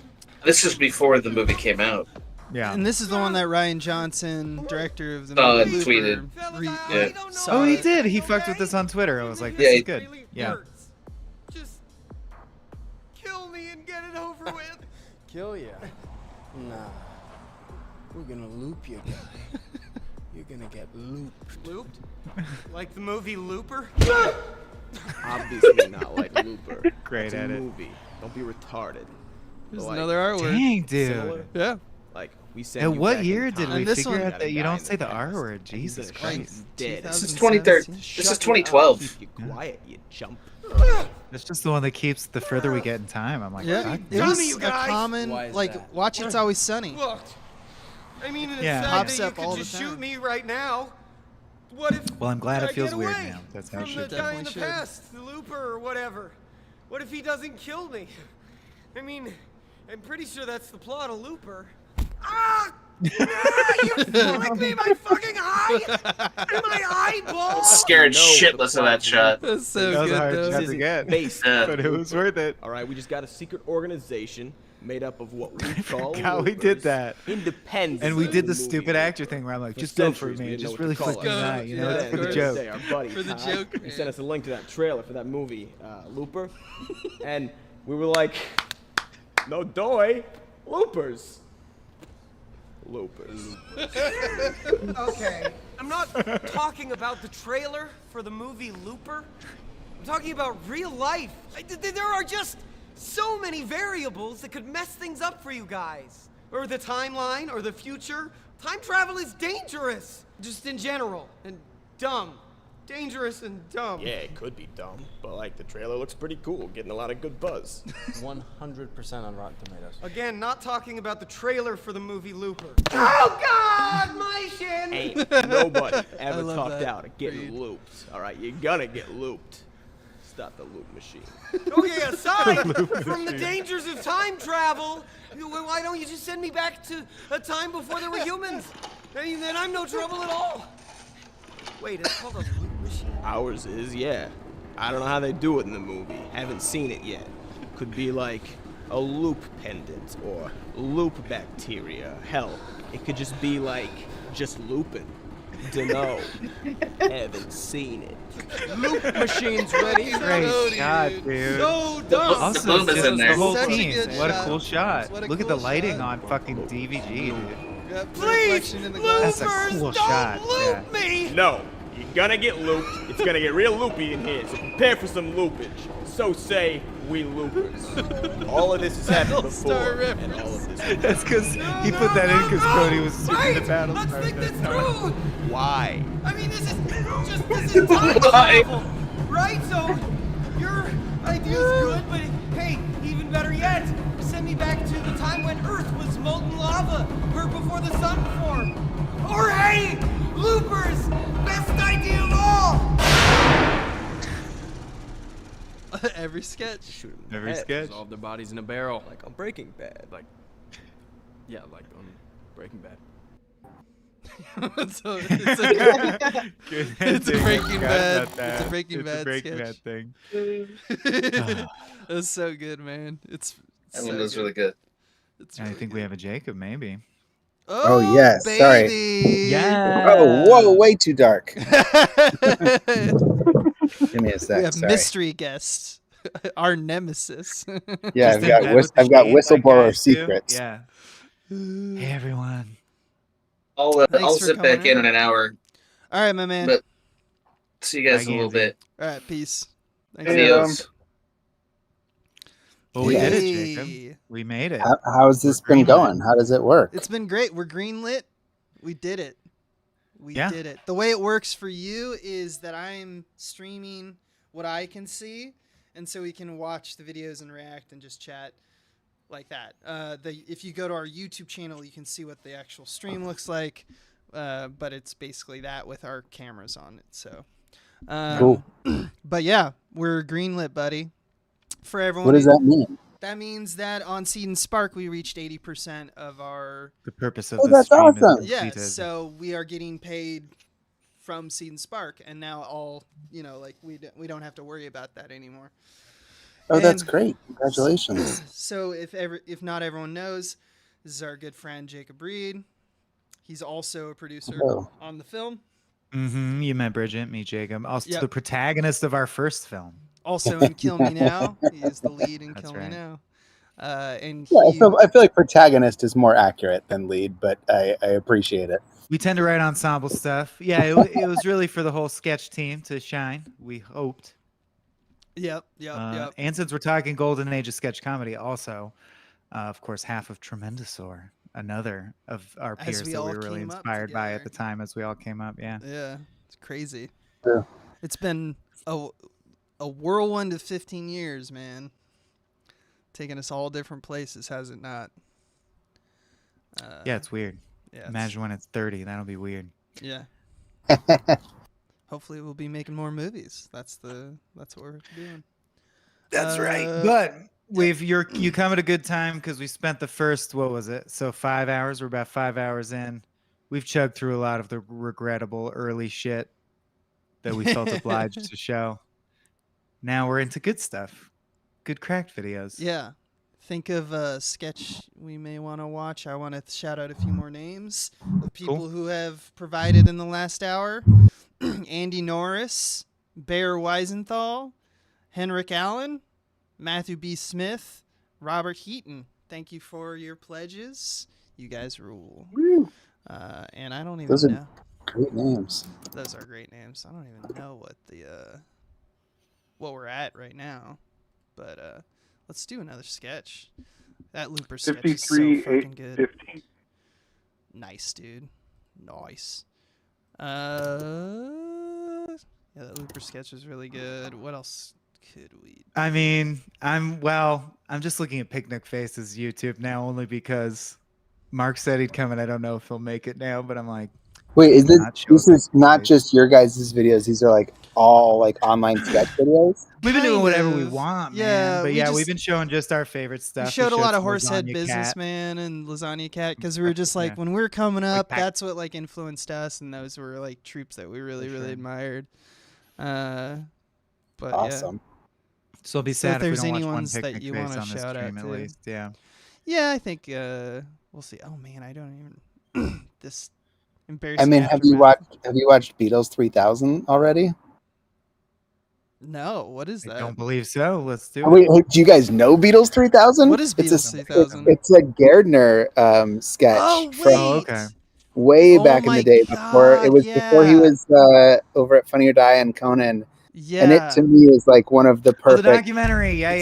This is before the movie came out. Yeah. And this is the one that Ryan Johnson, director of the Oh, movie, tweeted. Yeah. saw Oh, he it. did. He fucked with this on Twitter. I was like, this Yeah, is he- good. Yeah. Just kill me and get it over with. Kill ya? Nah. We're gonna loop you, guy. You're gonna get looped. Looped? Like the movie Looper? Obviously not like Looper. Great It's a edit. movie. Don't be retarded. There's Like, another R word. Dang, dude. similar? Yeah. Like we sent And you what back year in did time. we And this figure one- out that you Got a don't guy say in the the R past, word? and Jesus he's gonna Christ. dead. This is 2017. 2013. This Shut is your 2012. mouth, Keep you quiet, you chump. That's just the one that keeps the further we get in time. I'm like, Yeah, fuck. it Tell was me, you a guys. common Why is like that? watch It's Always Sunny. Look, I mean, it's Yeah. sad Pops that you up all could the just time. shoot me right now. What if? Well, I'm glad I it feels get weird away now. That's how it from the should be. guy in the Definitely should. past, the Looper or whatever. What if he doesn't kill me? I mean, I'm pretty sure that's the plot of Looper. Ah! You flicked me in my fucking eye! In my eyeball! Scared No, shitless of that shot. That's so That was a good hard though. shot This to isn't get. based Yeah. on But it was Looper. worth it. All right, we just got a secret organization made up of what we call God, we did Loopers. that. Independent. And we did the movie stupid making. actor thing where I'm like, For just go for centuries, it, we man. didn't know Just what really to call flick it. me in the eye. You know, Yeah, it's of for the course. joke. Day, our buddy For the Todd, joke, he man. sent us a link to that trailer for that movie, Looper, and we were like, no doy, Loopers. Loopers. Okay, I'm not talking about the trailer for the movie Looper. I'm talking about real life. There are just so many variables that could mess things up for you guys. Or the timeline, or the future. Time travel is dangerous, just in general, and dumb. Dangerous and dumb. Yeah, it could be dumb, but like the trailer looks pretty cool, getting a lot of good buzz. 100% on Rotten Tomatoes. Again, not talking about the trailer for the movie Looper. Oh God, my shin! Ain't nobody I ever love talked that. out of getting looped. All right, you're gonna get looped. Stop the loop machine. Okay, aside from the dangers of time travel, why don't you just send me back to a time before there were humans? Then I'm no trouble at all. Wait, it's called a loop machine? Ours is, yeah. I don't know how they do it in the movie. Haven't seen it yet. Could be like a loop pendant or loop bacteria. Hell, it could just be like just looping. Dunno. Haven't seen it. Loop machine's ready. Great shot, dude. So dumb. Also, The just in there. the whole Such a team. good What a shot. cool shot. What a Look at cool the lighting shot. on fucking DVG, dude. Yeah, please, That's a cool shot. Yeah. me. No, you're gonna get looped. It's gonna get real loopy in here, so prepare for some loopage. So say we loopers. All of this has happened before, and all of this. That's because he put that in because Cody was shooting the battle. Let's think this through. Why? I mean, this is time travel, right? So your idea's good, but hey, even better yet, send me back to the time when Earth was molten lava, or before the sun formed. Or hey, loopers, best idea of all. Every sketch. Shoot 'em in the Every head. sketch. Dissolve their bodies in a barrel. Like on Breaking Bad. Like, yeah, like on Breaking Bad. So Good it's a ending. Breaking Forgot Bad. about that. It's a Breaking It's Bad a Breaking sketch. Bad thing. That's so good, man. It's That so one was really good. It's I really think we have a Jacob, maybe. Oh, yes, sorry. baby. Yeah. Oh, whoa, way too dark. Give me a sec. We have sorry. mystery guests, our nemesis. Yeah, Just in bed with I've got the shades like whistleblower guys do. secrets. Yeah. Hey, everyone. I'll Thanks for zip back coming in an hour, All right, my man. but see you guys Bye, in a little Gansy. bit. All right, peace. Thanks. Adios. Well, we did it, Hey. Jacob. We made it. How's this been going? How does it work? It's been great. We're greenlit. We did it. We Yeah. did it. The way it works for you is that I'm streaming what I can see, and so we can watch the videos and react and just chat like that. If you go to our YouTube channel, you can see what the actual stream looks like, but it's basically that with our cameras on it. So, Cool. But yeah, we're greenlit, buddy. For everyone, What does that mean? That means that on Seed and Spark, we reached 80% of our. The purpose of Oh, the that's stream is awesome. Yeah, completed. so we are getting paid from Seed and Spark, and now all like we don't have to worry about that anymore. Oh, that's And great. Congratulations. So if not everyone knows, this is our good friend Jacob Reed. He's also a producer Hello. on the film. Mm-hmm. You met Bridgett, me, Jacob. Also Yep. the protagonist of our first film. Also in Kill Me Now, he is the lead in That's Kill Me right. Now. And Yeah, he, I feel like protagonist is more accurate than lead, but I appreciate it. We tend to write ensemble stuff. Yeah, it was really for the whole sketch team to shine. We hoped. Yep. And since we're talking golden age of sketch comedy, also, of course, half of Tremendosaur, another of our As peers we that all we were really came up inspired by at together. the time as we all came up. Yeah. Yeah, it's crazy. Yeah. It's been a whirlwind of 15 years, man. Taking us all different places, has it not? Yeah, it's weird. Yeah, Imagine when it's 30. That'll be weird. Yeah. Hopefully, we'll be making more movies. That's what we're doing. That's right. But you come at a good time because we spent the first, what was it? So 5 hours. We're about 5 hours in. We've chugged through a lot of the regrettable early shit that we felt obliged to show. Now we're into good stuff. Good cracked videos. Yeah. Think of a sketch we may want to watch. I want to shout out a few more names of people who have provided in the last hour. Andy Norris, Bear Weisenthal, Henrik Allen, Matthew B. Smith, Robert Heaton. Thank you for your pledges. You guys rule. And I don't even know. Great names. Those are great names. I don't even know what we're at right now, but let's do another sketch. That Looper sketch is so 53, fucking good. 15. Nice, dude. Nice. Yeah, that Looper sketch is really good. What else could we? I mean, I'm just looking at Picnic Faces YouTube now only because Mark said he'd come, and I don't know if he'll make it now. But I'm like, wait, is this is not just your guys' videos? These are like all like online sketch videos. We've been doing Kind whatever we of. want, Yeah, man. But we yeah, just- we've been showing just our favorite stuff. We showed a lot of some Horsehead Lasagna Cat. Businessman and Lasagna Cat because we were just like, when we were coming up, Pac- that's what like influenced us, and those were like troops that we really, really admired. But Awesome. So it'll be So sad if if we there's don't any watch one ones that Picnic you Face wanna on this shout out stream at to. least. Yeah. Yeah, I think we'll see. Oh man, I don't even this embarrassing. I mean, have you watched Beatles 3000 already? No, what is that? I don't believe so. Let's do it. Wait, do you guys know Beatles 3000? What is Beatles 3000? It's a Gardner sketch. Oh, from okay. way back in my the day before it was before he was over at Funny or Die and Conan. Yeah. And it to me is like one of the Oh, the perfect. documentary. Yeah.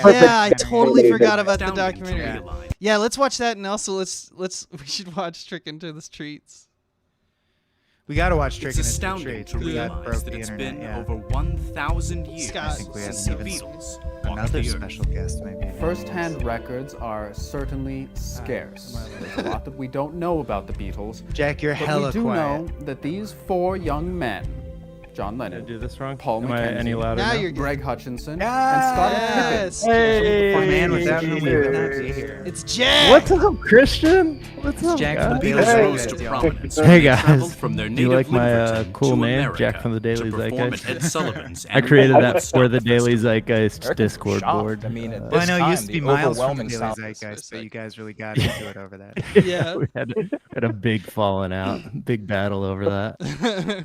Yeah, I totally forgot about the documentary. documentary. Yeah, let's watch that, and also we should watch Trick into the Streets. We got to watch Trick It's into the astounding Streets. to We got realize broke that the it's internet. been Yeah. over 1,000 years Scott. I think we had since the even Beatles walked another the earth. special guest maybe. First-hand records are certainly scarce. There's a lot that we don't know about the Beatles. Jack, you're but hella we do quiet. know that these four young men, John Lennon, do this wrong? Paul Am I McKenzie, any louder now? Greg Hutchinson, Yes! and Scott Yes! Pippen. Hey! Those are the Man, front without pages. whom we would not be here. It's Jack. What's up, Christian? What's up, Jack guys? from the Beatles Daily rose to Zeitgeist, prominence Hey when they guys, traveled from their do you native like my Linverton cool to name, America Jack from the Daily to perform Zeitgeist? at Ed Sullivan's I created annual that for the Woodstock Daily Festival. Zeitgeist Eric was Discord shocked. board. I mean, at Well, I this know it time, used to be the Miles from the overwhelming Daily sound. Zeitgeist, but you guys really got into it over that. Yeah. we had a big falling out, big battle over that.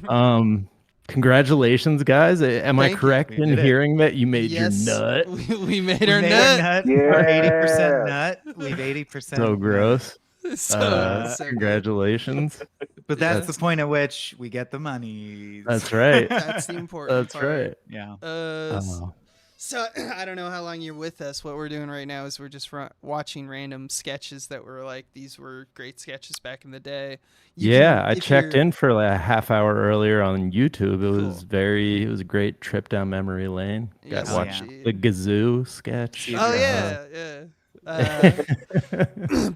Congratulations, guys. Am I Thank you. correct We in did it. hearing that you made Yes, your nut? we made We our made nut. Our 80% Yeah. nut. We've 80%. So gross. So good. Congratulations. But that's the point at which we get the money. That's right. That's the important That's part. right. Yeah. So I don't know how long you're with us. What we're doing right now is we're just watching random sketches that were like, these were great sketches back in the day. I checked in for like a half hour earlier on YouTube. It was a great trip down memory lane. Yes, Watched indeed. the Gazoo sketch. Oh yeah.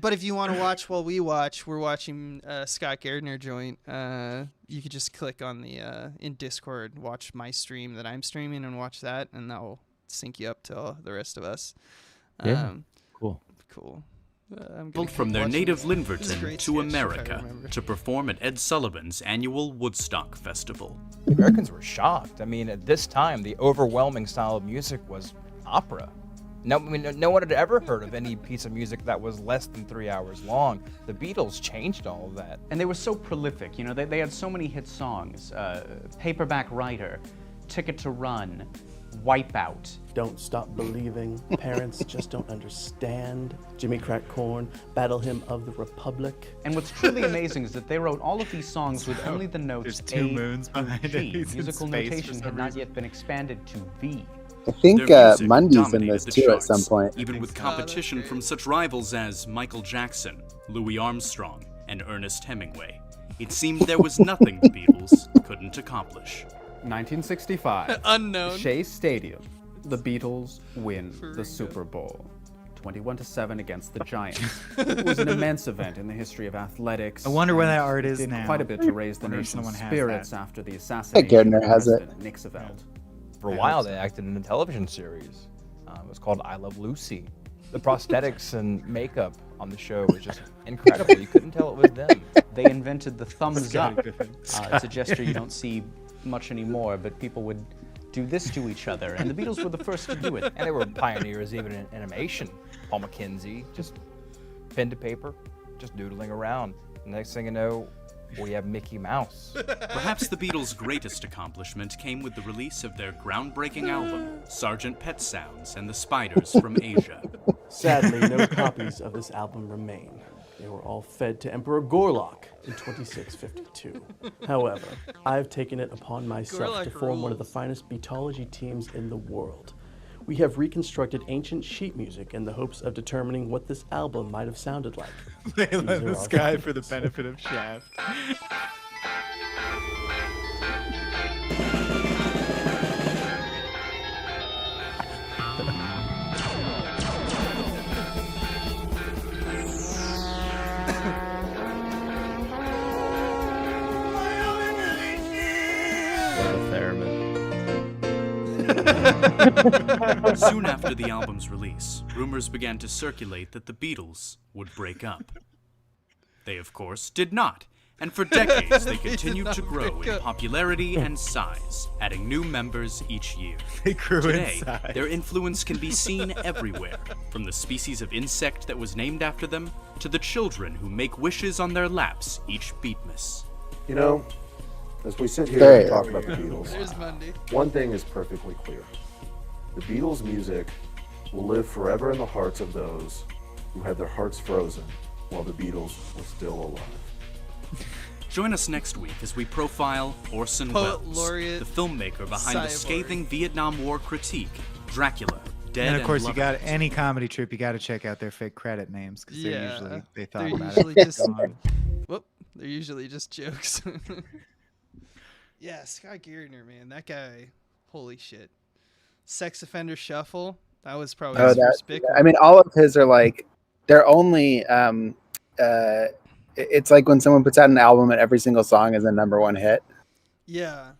But if you want to watch while we watch, we're watching Scott Gardner joint. You could just click on the in Discord, watch my stream that I'm streaming, and watch that, and that will sync you up to all the rest of us. Cool. Cool. I'm Traveled from their native Linverton to America to perform at Ed Sullivan's annual Woodstock Festival. The Americans were shocked. I mean, at this time, the overwhelming style of music was opera. No one had ever heard of any piece of music that was less than 3 hours long. The Beatles changed all of that. And they were so prolific, you know, they had so many hit songs. Paperback Writer, Ticket to Run, Wipeout. Don't Stop Believing, Parents Just Don't Understand, Jimmy Crack Corn, Battle Hymn of the Republic. And what's truly amazing is that they wrote all of these songs with only the notes There's two A moons through behind it. G. He's in Musical space for notation some had not reason. yet been expanded to V. I think Their music Mundy's in dominated this the too at some charts, point. even with competition from such rivals as Michael Jackson, Louis Armstrong, and Ernest Hemingway. It seemed there was nothing the Beatles couldn't accomplish. 1965. Unknown. Shea Stadium. The Beatles win the Super Bowl. 21-7 against the Giants. It was an immense event in the history of athletics. I wonder where and that art is did now. quite a bit to raise the Wonder if nation's someone has spirits that. after the assassination Gardner of has it. President Roosevelt. For a while, they acted in a television series. It was called I Love Lucy. The prosthetics and makeup on the show was just incredible. You couldn't tell it was them. They invented the thumbs up. It's a gesture you don't see much anymore, but people would do this to each other, and the Beatles were the first to do it. And they were pioneers even in animation. Paul McKenzie, just pen to paper, just doodling around. Next thing you know, we have Mickey Mouse. Perhaps the Beatles' greatest accomplishment came with the release of their groundbreaking album, Sgt. Pet Sounds and the Spiders from Asia. Sadly, no copies of this album remain. They were all fed to Emperor Gorlock in 2652. However, I've taken it upon myself to form one of the finest beatology teams in the world. We have reconstructed ancient sheet music in the hopes of determining what this album might have sounded like. Layla in the sky for the benefit of Shaft. Soon after the album's release, rumors began to circulate that the Beatles would break up. They, of course, did not, and for decades they continued to grow in popularity and size, adding new members each year. They grew in Today, size. their influence can be seen everywhere, from the species of insect that was named after them, to the children who make wishes on their laps each Beatmas. You know, as we sit here There and you talk go. about the Beatles, There's Monday. one thing is perfectly clear. The Beatles' music will live forever in the hearts of those who had their hearts frozen while the Beatles were still alive. Join us next week as we profile Orson Poet Welles, laureate the filmmaker behind the Cyborg. scathing Vietnam War critique, Dracula, Dead And of course, you Loved got It. any comedy troupe, you got to check out their fake credit names because they're Yeah, usually they they're thought about usually it. just whoop. They're usually just jokes. Yeah, Scott Gardner, man, that guy, holy shit. Sex Offender Shuffle, that was probably his first big one. I mean, all of his are like, they're only, it's like when someone puts out an album and every single song is a #1 hit. Yeah.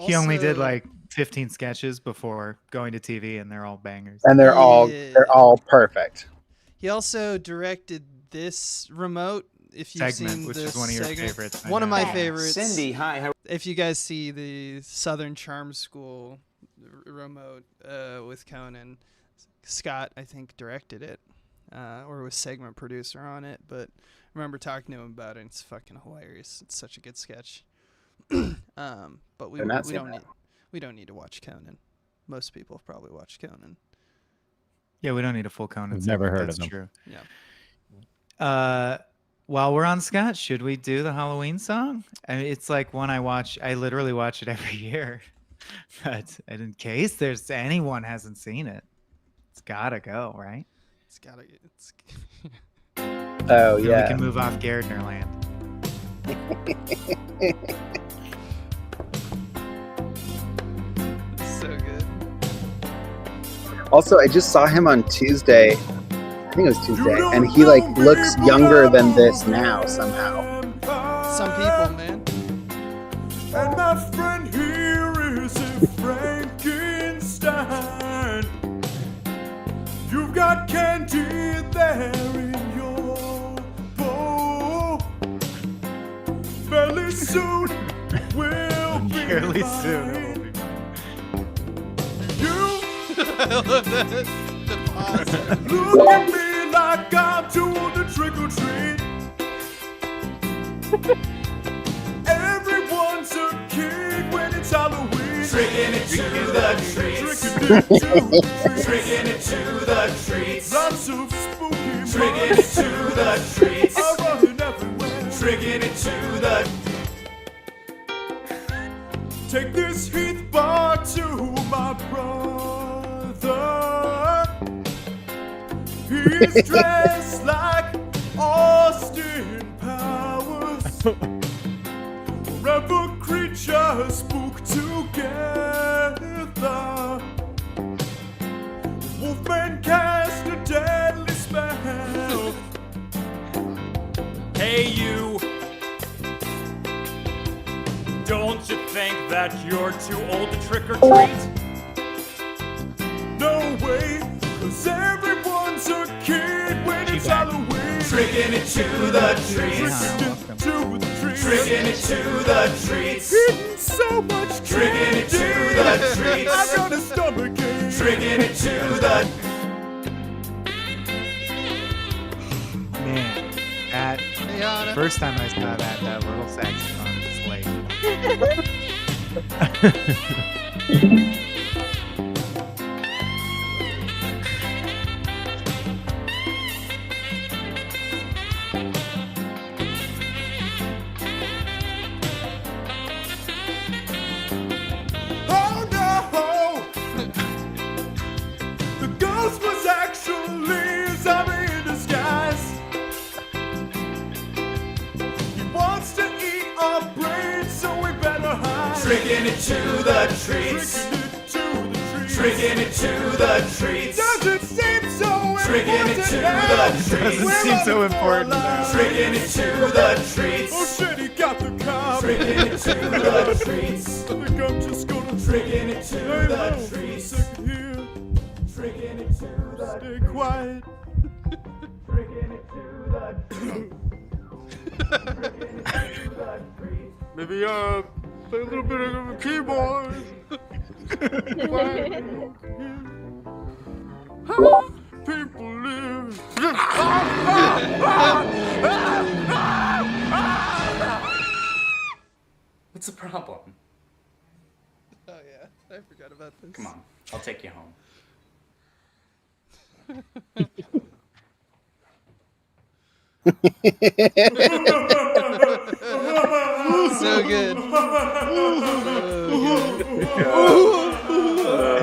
He only did also- like 15 sketches before going to TV, and they're all bangers. And they're all perfect. He also directed this remote. If you've Segment, seen which this is one of your segment. favorites, I One of know. my Yeah. favorites. Cindy, hi. If you guys see the Southern Charm School remote with Conan, Scott, I think, directed it, or was segment producer on it. But I remember talking to him about it. It's fucking hilarious. It's such a good sketch. But we I've not we seen don't that. need we don't need to watch Conan. Most people have probably watched Conan. Yeah, we don't need a full Conan. We've never segment, heard that's of him. True. Yeah. While we're on Scott, should we do the Halloween song? I mean, it's like one I watch. I literally watch it every year. But in case there's anyone hasn't seen it, it's gotta go, right? It's gotta. It's. Oh, Then yeah. we can move off Gardner land. It's so good. Also, I just saw him on Tuesday. I think it was Tuesday, and he like looks younger than this now somehow. Some people, man. And my friend here is a Frankenstein. You've got candy there in your bowl. Fairly soon we'll be Fairly mine. soon. You I love that. The pause. look at me like I'm doing the trick or treat. Everyone's a kid when it's Halloween. Tricking it to the treats. Tricking it to the treats. Lots of spooky Tricking it to the treats. I'm running everywhere. Tricking it to the. Take this Heath bar to my brother. He's dressed like Austin Powers. Forever creatures spook together. Wolfman cast a deadly spell. Hey, you. Don't you think that you're too old to trick or treat? No way, 'cause everyone's a kid when it's Halloween. Tricking it to the treats. To the treats. Tricking it to the treats. Eating so much Tricking it to candy. the treats. I got a stomach ache. Tricking it to the. Man, that Hana. first time I saw that little saxophone was late. Tricking it to the treats. Tricking it to the treats. Does it seem so Tricking it to the treats. Doesn't seem so important now. Tricking it to the treats. Oh shit, he got the cop. Tricking it to the treats. I think I'm just gonna Tricking it to the treats. second here. Tricking it to the Stay quiet. Tricking it to the treats. Maybe play a little bit of a keyboard. People live. What's the problem? Oh yeah, I forgot about this. Come on, I'll take you home. So good.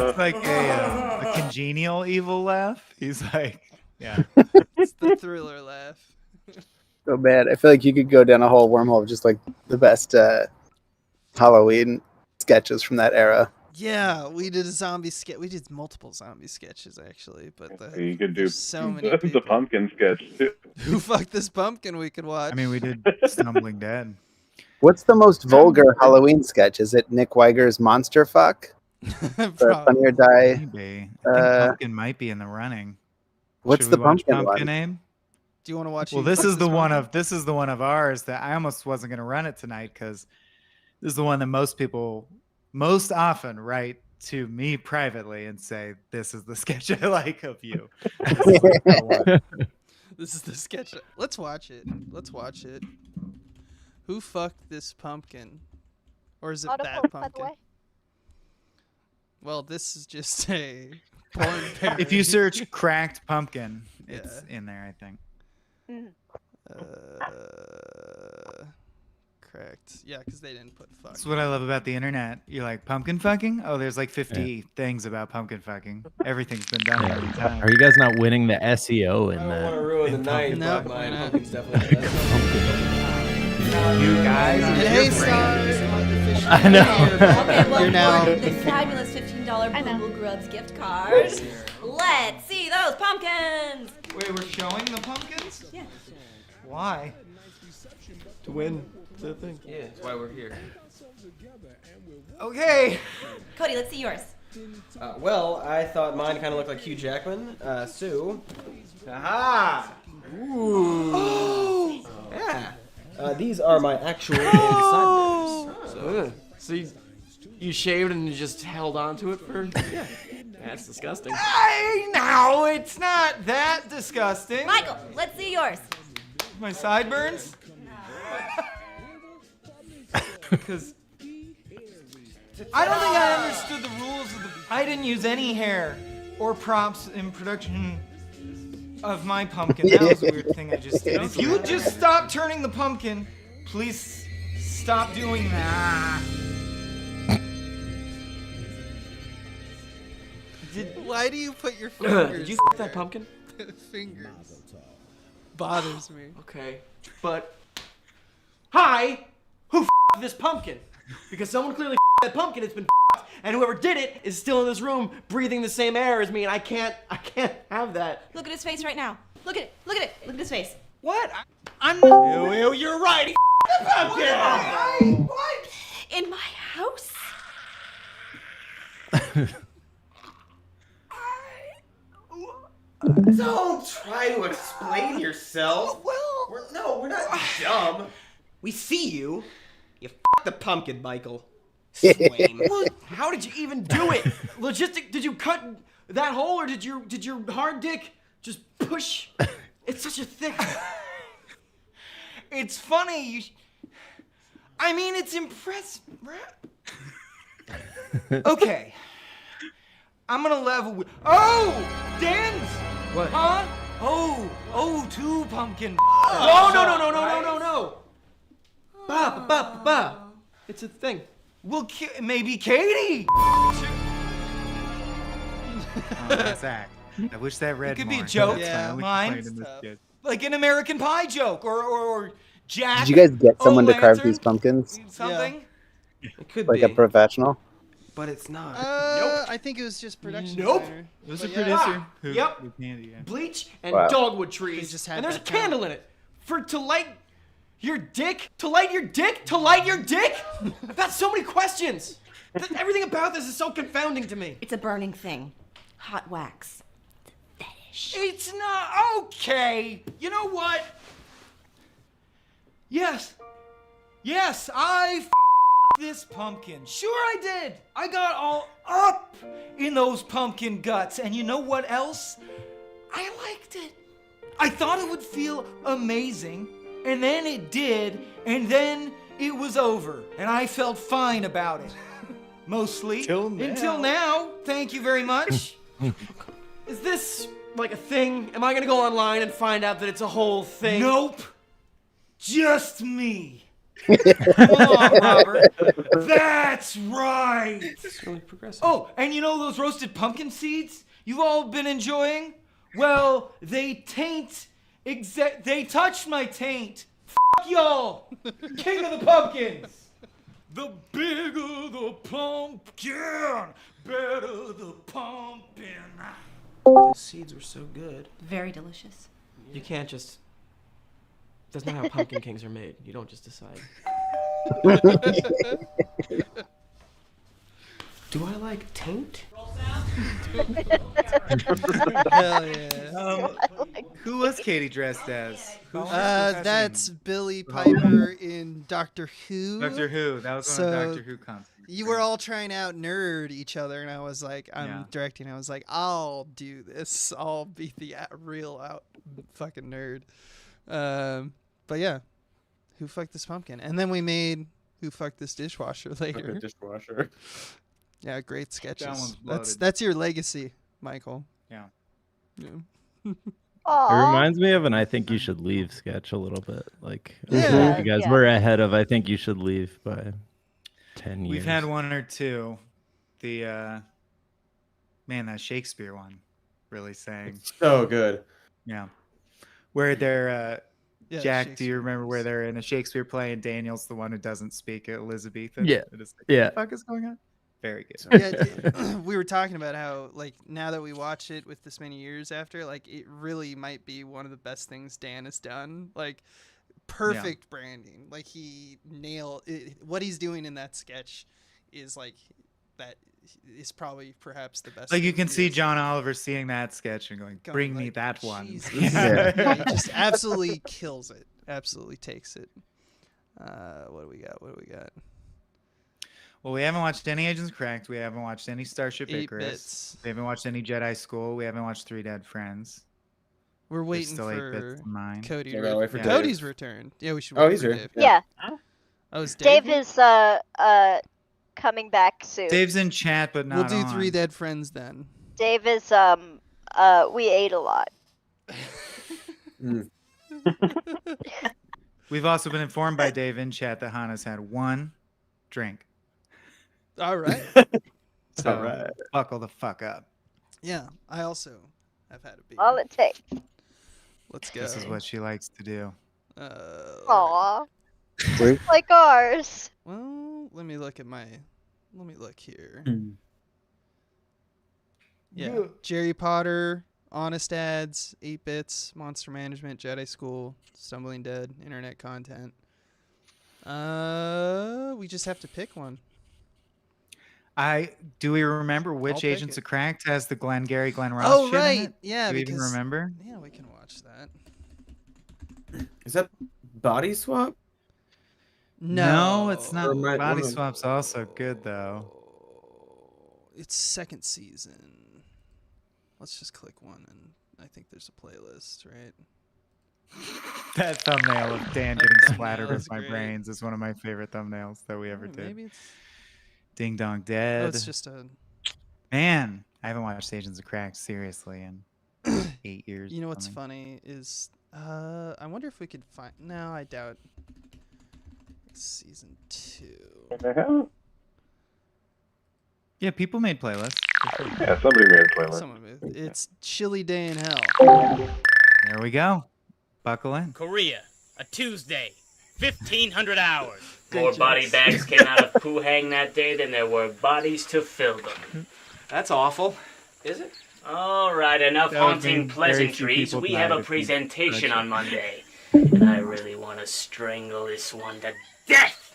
It's like a congenial evil laugh. He's like, yeah. It's the thriller laugh. So bad. I feel like you could go down a whole wormhole of just like the best Halloween sketches from that era. Yeah, we did a zombie sketch. We did multiple zombie sketches actually, but You could do there's so many the people. pumpkin sketch too. Who fucked this pumpkin? We could watch. I mean, we did Stumbling Dead. What's the most vulgar Halloween sketch? Is it Nick Weiger's Monster Fuck? Or Funny or Die? Maybe. I think Pumpkin might be in the running. What's Should the we watch pumpkin one? name? Do you want to watch? Well, Who this Fucked is the Pumpkin? this is the one of ours that I almost wasn't going to run it tonight because this is the one that most people most often write to me privately and say, "This is the sketch I like of you." This is the sketch. Let's watch it. Let's watch it. Who fucked this pumpkin? Or is it that Autoquote, by the pumpkin? way. Well, this is just a porn parody. If you search "cracked pumpkin," it's in there, I think. Cracked. Yeah, because they didn't put fuck. That's what I love about the internet. You're like, pumpkin fucking? Oh, there's like 50 things about pumpkin fucking. Everything's been done every time. Are you guys not winning the SEO in I don't want to that? ruin the in night, pumpkin but fuck. my pumpkin's definitely the best. You guys, And your hey, brain. stars. I know. Okay, well, You're now. for the fabulous $15 Boo Grubs gift card, let's see those pumpkins. Wait, we're showing the pumpkins? Yeah. Why? To win the thing. Yeah, that's why we're here. Okay. Cody, let's see yours. Well, I thought mine kind of looked like Hugh Jackman. Sue. Aha! Ooh. Yeah. These are my actual sideburns. So you shaved and you just held on to it for? Yeah. That's disgusting. Hey, now it's not that disgusting. Michael, let's see yours. My sideburns? Because I don't think I understood the rules of the. I didn't use any hair or props in production of my pumpkin. That was a weird thing I just did. If you just stop turning the pumpkin, please stop doing that. Why do you put your fingers? Did you f that pumpkin? Fingers. Bothers me. Okay, but hi, who this pumpkin? Because someone clearly that pumpkin. It's been and whoever did it is still in this room breathing the same air as me, and I can't have that. Look at his face right now. Look at it. Look at it. Look at his face. What? I'm. You're right. He the pumpkin. What? In my house? Don't try to explain yourself. Well, we're not dumb. We see you. You f***ed the pumpkin, Michael. Swain. How did you even do it? Did you cut that hole, or did your hard dick just push? It's such a thick. It's funny. I mean, it's impressive. Okay. I'm gonna level. Oh, Dan's. What? Huh? Oh, two pumpkin. No. Ba. It's a thing. Well, maybe Katie. Zach, I wish that read. It could be a joke. Yeah, mine's like an American Pie joke, or Jack. Did you guys get someone to carve O'Lantern, these pumpkins? Something. It could Like be. a professional. But it's not. I think it was just production Nope. designer. It was a But producer who Yep. who handy, yeah. Bleach and Wow. dogwood They trees. just had And there's a that talent. candle in it. To light your dick? To light your dick? To light your dick? I've got so many questions. Everything about this is so confounding to me. It's a burning thing. Hot wax. It's not okay. You know what? Yes. Yes, I this pumpkin. Sure I did. I got all up in those pumpkin guts. And you know what else? I liked it. I thought it would feel amazing. And then it did. And then it was over. And I felt fine about it. Mostly. Until now. Thank you very much. Is this like a thing? Am I gonna go online and find out that it's a whole thing? Nope. Just me. Come on, Robert. That's right. It's really progressive. Oh, and you know those roasted pumpkin seeds you've all been enjoying? Well, they touched my taint. F y'all. King of the pumpkins. The bigger the pumpkin, better the pumpkin. The seeds were so good. Very delicious. You can't just. That's not how pumpkin kings are made. You don't just decide. Do I like taint? Hell yeah. Who was Katie dressed as? That's Billy Piper in Doctor Who. Doctor Who. That was one of Doctor Who comes. You were all trying out nerd each other, and I was like, I'm Yeah. directing. I was like, I'll do this. I'll be the real out fucking nerd. But yeah, Who Fucked This Pumpkin? And then we made Who Fucked This Dishwasher later. Dishwasher. Yeah, great sketches. one's That's loaded. that's your legacy, Michael. Yeah. Yeah. It reminds me of an I Think You Should Leave sketch a little bit. Like, Yeah. you guys Yeah. were ahead of I Think You Should Leave by 10 years. We've had one or two. The man, that Shakespeare one really sang. So good. Yeah. Where they're Yeah, Jack, do you remember where they're in a Shakespeare play and Daniel's the one who doesn't speak Elizabethan? Yeah. It is like, Yeah. What the fuck is going on? Very good. Yeah, we were talking about how, like, now that we watch it with this many years after, like, it really might be one of the best things Dan has done. Like, perfect branding. Like, he nailed it. What he's doing in that sketch is, like, that is probably perhaps the best. Like you thing can he see is. John Oliver seeing that sketch and going, "Bring me like, that one." Jesus. Yeah. Yeah, he just absolutely kills it. Absolutely takes it. What do we got? What do we got? Well, we haven't watched any Agents of Cracked. We haven't watched any Starship 8 Icarus. bits. We haven't watched any Jedi School. We haven't watched Three Dead Friends. We're There's waiting still 8 for bits in mine. Cody. Yeah, gotta wait for Dave. Cody's returned. Yeah, we should. Oh, wait he's for here. Dave. Yeah. Oh, is Dave? Dave is coming back soon. Dave's in chat, but not We'll do on. 3 Dead Friends then. Dave is we ate a lot. We've also been informed by Dave in chat that Hana's had 1 drink. All right. So All right. buckle the fuck up. Yeah, I also have had a beer. All it takes. Let's go. This is what she likes to do. Aw. Like ours. Well, let me look here. Hmm. Yeah. Jerry Potter, Honest Ads, 8 Bits, Monster Management, Jedi School, Stumbling Dead, Internet Content. We just have to pick one. Do we remember which I'll pick Agents it. of Cracked has the Glengarry Glen Ross Oh, shit in right. it? Yeah, Do we even because- remember? Yeah, we can watch that. Is that Body Swap? No, it's not. Or am I- Body one of- Swap's also good though. It's second season. Let's just click one, and I think there's a playlist, right? That thumbnail of Dan getting splattered That's with my great. brains is one of my favorite thumbnails that we ever did. Maybe it's. Ding Dong Dead. Oh, it's just a. Man, I haven't watched Agents of Cracked seriously in 8 years. You know what's something. funny is, I wonder if we could find. No, I doubt. Season 2. Yeah, people made playlists. Yeah, somebody made a playlist. Someone made. It's Chilly Day in Hell. There we go. Buckle in. Korea, a Tuesday. 1,500 hours. More body bags came out of Pooh Hang that day than there were bodies to fill them. That's awful. Is it? All right, enough That would haunting mean very few pleasantries. people We died have a if you presentation touch it. on Monday. And I really want to strangle this one to death.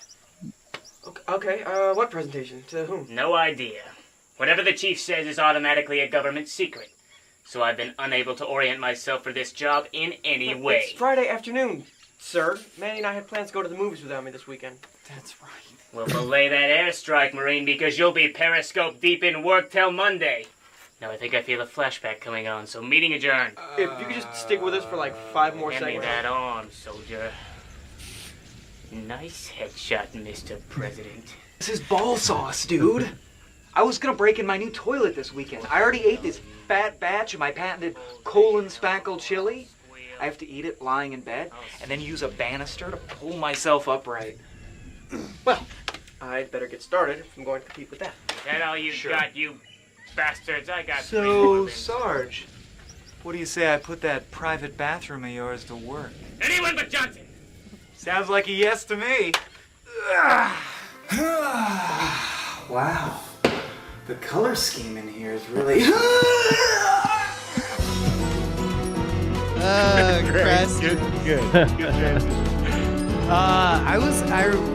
Okay, what presentation? To whom? No idea. Whatever the chief says is automatically a government secret. So I've been unable to orient myself for this job in any way. It's Friday afternoon, sir. Manny and I had plans to go to the movies without me this weekend. That's right. We'll belay that airstrike, Marine, because you'll be periscope deep in work till Monday. Now I think I feel a flashback coming on, so meeting adjourned. If you could just stick with us for like 5 more Hand me seconds. that arm, soldier. Nice headshot, Mr. President. This is ball sauce, dude. I was gonna break in my new toilet this weekend. I already ate this fat batch of my patented colon spackle chili. I have to eat it lying in bed and then use a banister to pull myself upright. Well, I'd better get started if I'm going to compete with that. Is that all you got, you bastards? I got 3 more So, than- Sarge, what do you say I put that private bathroom of yours to work? Anyone but Johnston! Sounds like a yes to me. Wow. The color scheme in here is really... Good transition.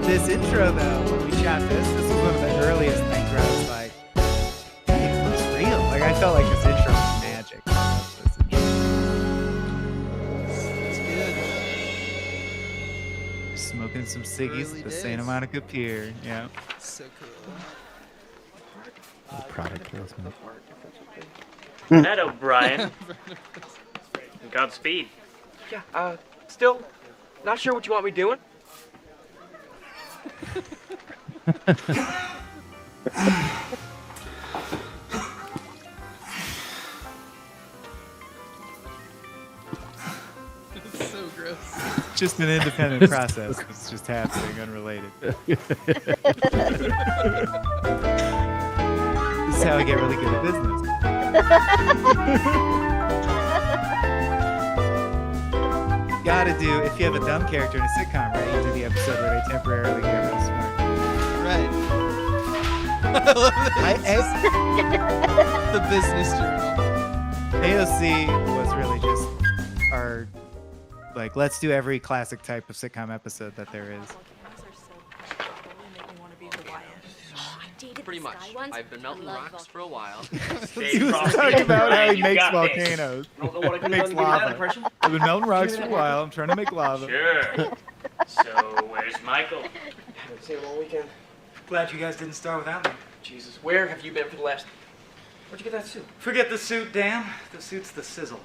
This intro though, when we shot this was one of the earliest things where I was like, hey, it looks real. Like I felt like this intro was magic. I love this intro. Smoking some ciggies at the Santa Monica Pier. Yeah. So cool. Product placement. That O'Brien. Godspeed. Yeah, still not sure what you want me doing. It's so gross. Just an independent process. It's just happening, unrelated. This is how I get really good at business. Gotta do, if you have a dumb character in a sitcom, right? You do the episode where they temporarily get real smart. Right. I love this. The business journal. AOC was really just our, like, let's do every classic type of sitcom episode that there is. Pretty much. I've been melting rocks for a while. He was talking about how he makes volcanoes. He makes lava. I've been melting rocks for a while. I'm trying to make lava. Sure. So, where's Michael? Haven't seen him all weekend. Glad you guys didn't start without me. Jesus, where have you been for the last... Where'd you get that suit? Forget the suit, Dan. The suit's the sizzle.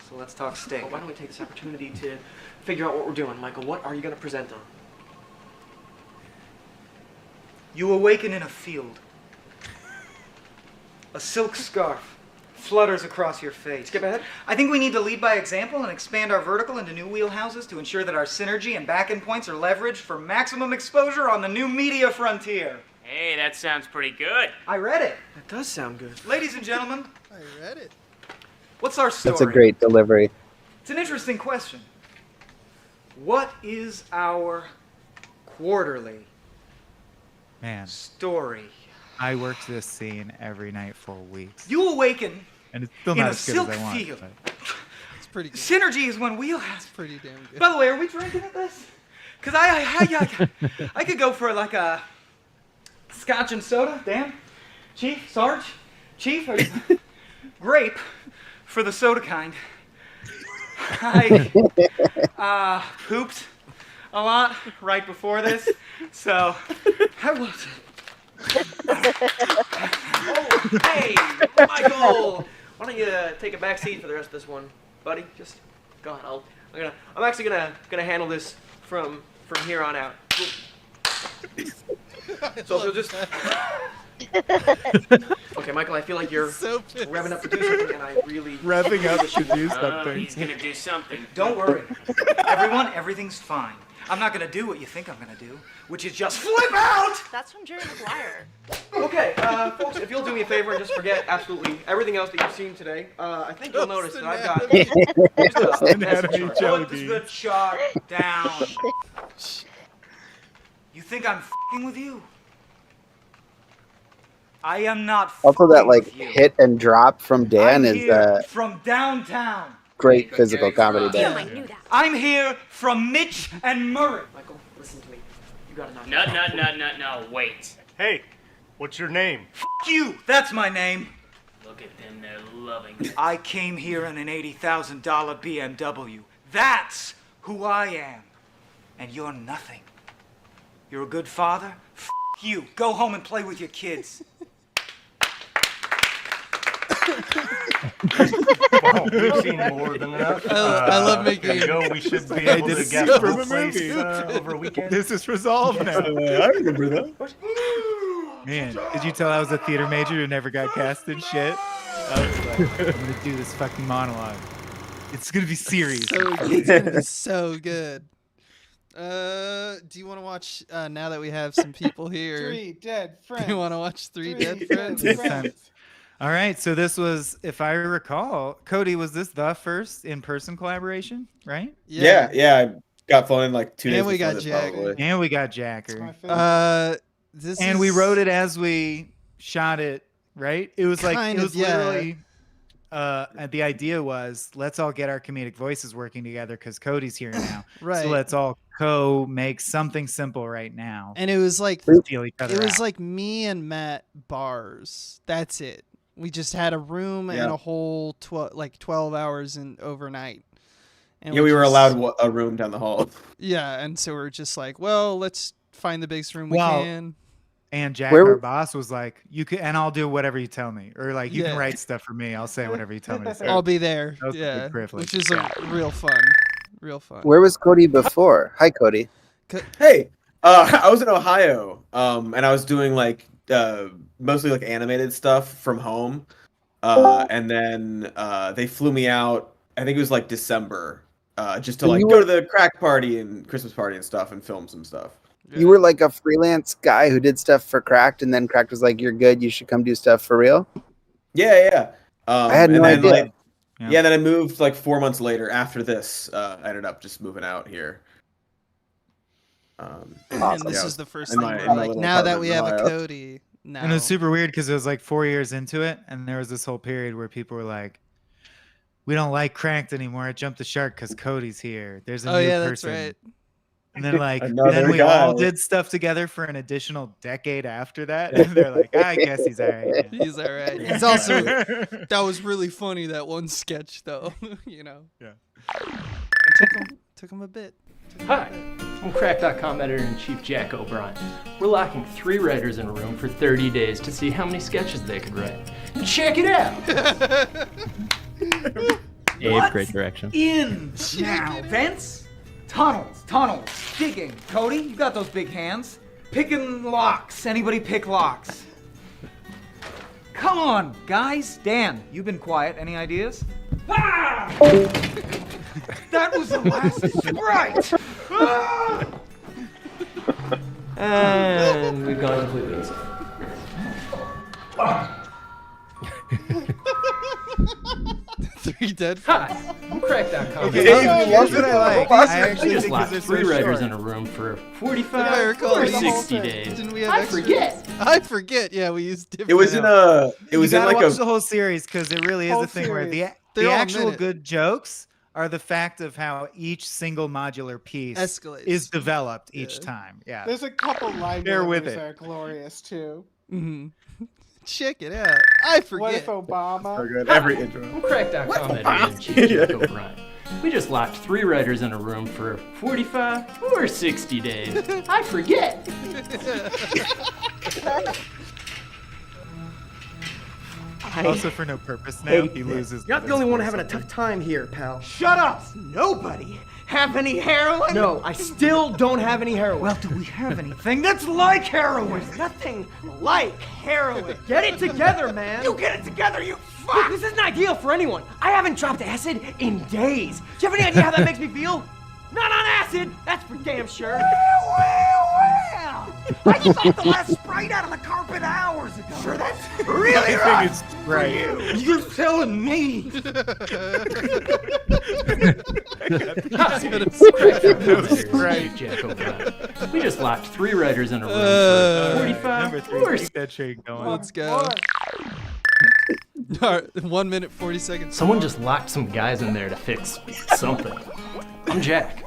So let's talk steak. Well, why don't we take this opportunity to figure out what we're doing, Michael? What are you going to present on? You awaken in a field. A silk scarf flutters across your face. Skip ahead. I think we need to lead by example and expand our vertical into new wheelhouses to ensure that our synergy and back-end points are leveraged for maximum exposure on the new media frontier. Hey, that sounds pretty good. I read it. That does sound good. Ladies and gentlemen, I read it. what's our story? That's a great delivery. It's an interesting question. What is our quarterly Man, story? I worked this scene every night for weeks. You awaken And it's still in not a as good silk as I want. field. but- It's pretty good. Synergy is when wheelhouse. Pretty damn good. By the way, are we drinking at this? Because I could go for like a scotch and soda. Dan? Chief? Sarge? Chief? Are you... Grape for the soda kind. I pooped a lot right before this, so I was... Oh, hey, Michael! Why don't you take a back seat for the rest of this one, buddy? Just go on. I'm actually gonna handle this from here on out. So if you'll just. Okay, Michael, I feel like you're revving up to do something, and I really. Revving up to do Oh, something. he's gonna do something. Don't worry. Everyone, everything's fine. I'm not gonna do what you think I'm gonna do, which is just flip out! That's from Jerry Maguire. Okay, folks, if you'll do me a favor and just forget absolutely everything else that you've seen today, I think you'll notice that I've got Anatomy Put this good shot down. You think I'm f***ing with you? I am not Also, that like with you. hit and drop from Dan I'm is here from downtown. great physical comedy there. I'm here from Mitch and Murray. Michael, listen to me. You gotta not. No, wait. Hey, what's your name? F you, that's my name. Look at them, they're loving it. I came here in an $80,000 BMW. That's who I am. And you're nothing. You're a good father? F you. Go home and play with your kids. Well, we've seen more than enough. I love making. We should be able to get so this place over a weekend. This is resolved now. I remember that. Man, did you tell I was a theater major who never got cast in shit? I was like, I'm gonna do this fucking monologue. It's gonna be serious. It's gonna be so good. Do you want to watch now that we have some people here? 3 Dead Friends. Do you want to watch Three Dead Dead Friends? All right, so this was, if I recall, Cody, was this the first in-person collaboration, right? Yeah, I got flown in like 2 days And we before got this, Jack. probably. And we got Jacker. This and we wrote it as we shot it, right? It was like, Kind it of, was yeah. literally, the idea was, let's all get our comedic voices working together because Cody's here now. Right. So let's all co-make something simple right now. And it was like Feel each other it was out. like me and Matt bars. That's it. We just had a room and a whole 12 hours and overnight. And Yeah, we were just- allowed a room down the hall. Yeah, and so we're just like, well, let's find the biggest room we Well, can. And Jack, our boss, was like, "You can, and I'll do whatever you tell me, or like you Yeah. can write stuff for me. I'll say whatever you tell me to say." I'll be there. That was a big Yeah, privilege. which is real fun. Real fun. Where was Cody before? Hi, Cody. Hey, I was in Ohio, and I was doing like mostly like animated stuff from home, and then they flew me out. I think it was like December, just to So like you go were- to the crack party and Christmas party and stuff, and film some stuff. You were like a freelance guy who did stuff for Cracked, and then Cracked was like, "You're good. You should come do stuff for real." Yeah. I had and no then, idea. Like, yeah, then I moved like 4 months later. After this, I ended up just moving out here. And Awesome. this Yeah, is the first in thing my- we're in my like, little now that apartment we in have a Ohio. Cody. Now. And it was super weird because it was like 4 years into it, and there was this whole period where people were like, "We don't like Cranked anymore. I jumped the shark because Cody's here. There's a new that's person." right. And then like, Another then we guy. all did stuff together for an additional decade after that. And they're like, "I guess he's all right." now." He's all right. He's also that was really funny, that one sketch though. You know. Yeah. It took him a bit. Hi, I'm Crack.com editor-in-chief Jack O'Brien. We're locking 3 writers in a room for 30 days to see how many sketches they could write. Check it out! Abe, great direction. In now, vents, tunnels, digging. Cody, you got those big hands. Picking locks. Anybody pick locks? Come on, guys. Dan, you've been quiet. Any ideas? Ah! That was the last sprite. Ah! And we've gone completely insane. Three Dead Hi, Friends. I'm Crack.com. Okay, here's what I like. I actually We just think locked because 3 they're so writers short. in a room for If I 45 recall, or we used- 60 days. Didn't we have I extras? forget. I forget. Yeah, we used different. It was in a. It was you in gotta like watch a. the whole series because it really is Whole a thing where series. the They're all actual minute. good jokes are the fact of how each single modular piece Escalates. is developed each Yeah. time. Yeah. There's a couple line Bear with deliveries it. that are glorious too. Mm-hmm. Check it out. I What forget. if Obama? So good. Every intro. I'm Crack.com editor-in-chief Jack O'Brien. We just locked 3 writers in a room for 45 or 60 days. I forget. Also for no purpose now, Hey, he loses. You're not the only one having a tough time here, pal. Shut up! Nobody have any heroin? No, I still don't have any heroin. Well, do we have anything that's like heroin? There's nothing like heroin. Get it together, man. You get it together, you Look, fuck! this isn't ideal for anyone. I haven't dropped acid in days. Do you have any idea how that makes me feel? Not on acid, that's for damn sure. Well, I sucked the last Sprite out of the carpet hours ago. Sure, that's really I right. think it's right. You're telling me. We just locked 3 writers in a room for 45 Number 3, hours. keep that train going. Let's go. All right, 1 minute 40 seconds. Someone just locked some guys in there to fix something. I'm Jack.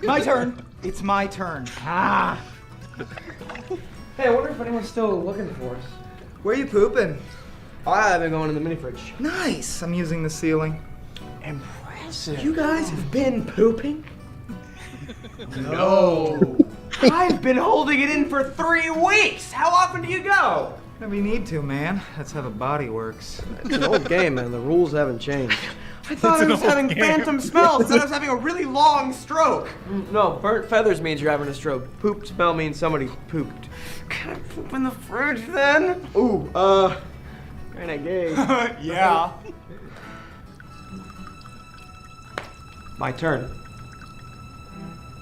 My turn. It's my turn. Ah. Hey, I wonder if anyone's still looking for us. Where are you pooping? I've been going in the mini fridge. Nice. I'm using the ceiling. Impressive. You guys have been pooping? No. I've been holding it in for 3 weeks. How often do you go? Whenever you need to, man. That's how the body works. It's an old game, man. The rules haven't changed. I thought I was having phantom smells. I thought I was having a really long stroke. No, burnt feathers means you're having a stroke. Pooped smell means somebody pooped. Can I poop in the fridge then? Ooh, kinda gay. Yeah. My turn.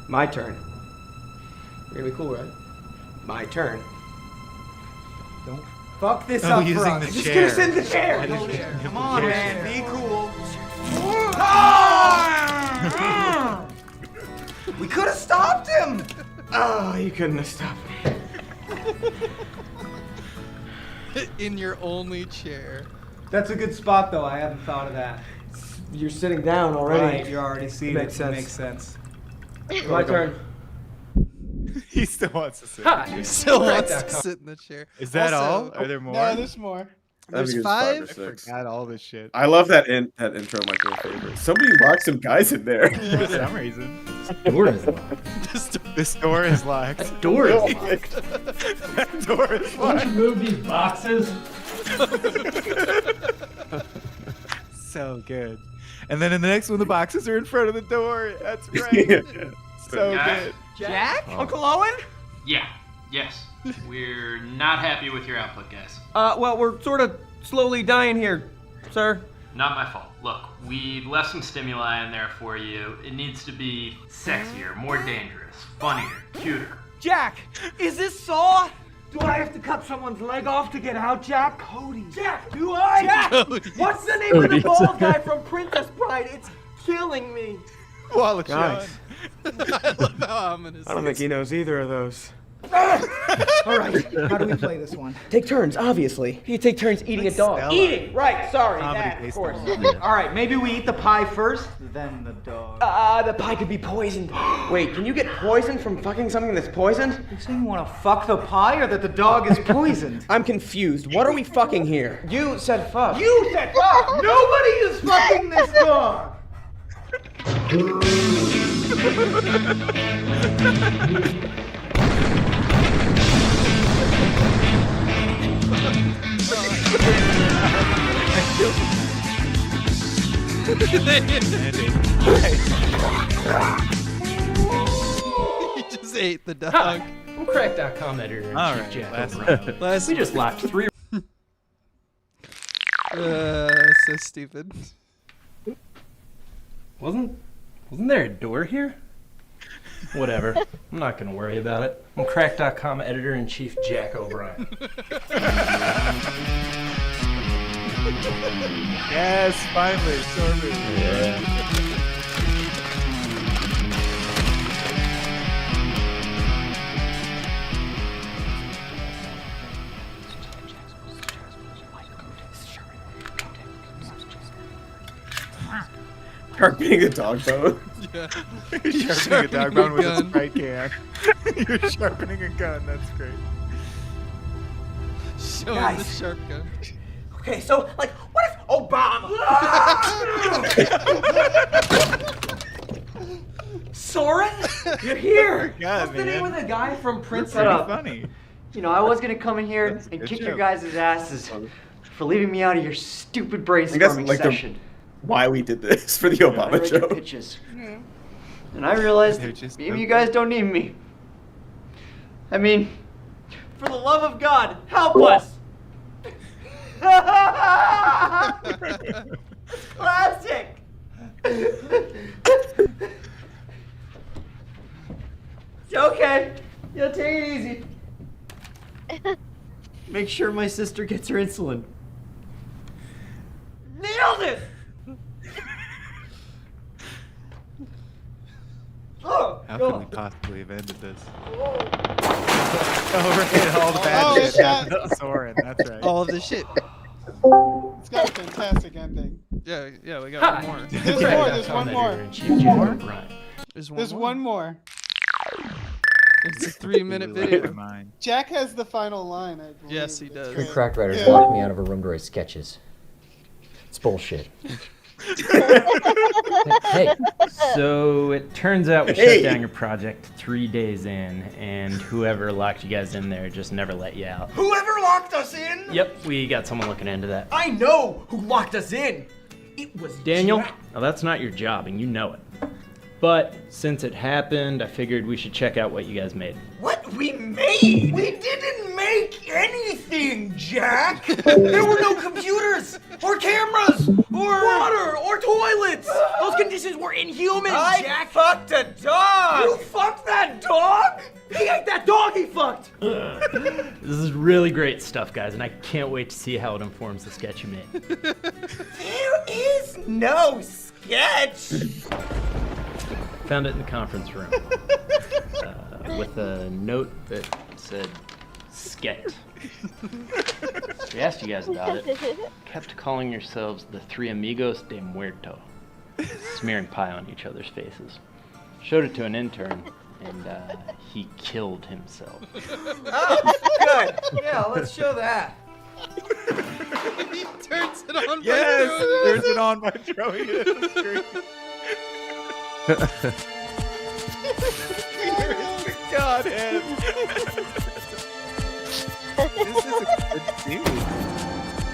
My turn. You're gonna be cool, right? My turn. Don't fuck this Oh, up for using us. the Just chair. gonna sit in the chair. Come on, man. Be cool. We could have stopped him. Oh, you couldn't have stopped me. In your only chair. That's a good spot, though. I hadn't thought of that. You're sitting down already. Right, you're already seated. Makes sense. Makes sense. My turn. He still wants to sit. He still wants to sit in the chair. Is that Also- all? Are there more? No, there's more. That'd be There's good, 5 5? or I 6. forgot all this shit. I love that intro, my favorite. Somebody locked some guys in there. For some reason. Door is locked. This door is locked. That door is locked. That door is Why don't locked. you move these boxes? So good. And then in the next one, the boxes are in front of the door. That's right. So Jack? good. Jack? Uncle Owen? Yeah. Yes. We're not happy with your output, guys. Well, we're sort of slowly dying here, sir. Not my fault. Look, we left some stimuli in there for you. It needs to be sexier, more dangerous, funnier, cuter. Jack, is this Saw? Do I have to cut someone's leg off to get out, Jack? Cody. Jack, do I? Jack! Cody. What's the name of the Cody. bald guy from Princess Bride? It's killing me. Wall of Guys. I love how ominous. I don't think he knows either of those. All right. How do we play this one? Take turns, obviously. You take turns eating a dog. Stella. Eating, right? Sorry, Comedy that, of based course. on- All right. Maybe we eat the pie first, then the dog. The pie could be poisoned. Wait, can you get poisoned from fucking something that's poisoned? You saying you want to fuck the pie or that the dog is poisoned? I'm confused. What are we fucking here? You said fuck. You said fuck. Nobody is fucking this dog. He just ate the dog. Hi, I'm Crack.com editor and All Chief right, Jack last O'Brien. Last We just locked 3 so stupid. Wasn't there a door here? Whatever. I'm not gonna worry about it. I'm Crack.com editor-in-chief Jack O'Brien. Yes, finally. Sorry. Sharpening a dog bone. Yeah. You're sharpening a dog bone with a Sprite can. You're sharpening a gun. That's great. Show him Guys. the sharp gun. Okay, so, like, what if Obama... Soren? You're here! God, What's the name man. of the guy from You're Princess? pretty funny. You know, I was gonna come in here and good kick your joke. guys' asses for leaving me out of your stupid I think that's brainstorming like session. why we did this for the I Obama read your joke. pitches. And I realized They're that just maybe okay. you guys don't need me. I mean, for the love of God, help us! Classic! Okay. Yeah, take it easy. Make sure my sister gets her insulin. Nailed it! Oh, How could we possibly have ended this? Oh, right, all the bad shit happened to Soren. That's right. All of the shit. It's got a fantastic ending. Yeah, we got one more. There's more. There's one more. There's one more. It's a 3-minute video. Jack has the final line, I believe. Yes, he does. 3 cracked writers locked me out of a room to write sketches. It's bullshit. Hey, so it turns out we shut down your project 3 days in, and whoever locked you guys in there just never let you out. Whoever locked us in? Yep, we got someone looking into that. I know who locked us in. It was Daniel, Jack. now that's not your job, and you know it. But since it happened, I figured we should check out what you guys made. What we made? We didn't make anything, Jack. There were no computers or cameras or water or toilets. Those conditions were inhuman, Jack. Fucked a dog. You fucked that dog? He ate that dog he fucked. This is really great stuff, guys, and I can't wait to see how it informs the sketch you made. There is no sketch. Found it in the conference room with a note that said "Sket." We asked you guys about it. Kept calling yourselves the Three Amigos de Muerto, smearing pie on each other's faces. Showed it to an intern, and he killed himself. Oh, good. Yeah, let's show that. He turns it on. Yes, turns it on by throwing it at the screen. Godhead. This is a good series.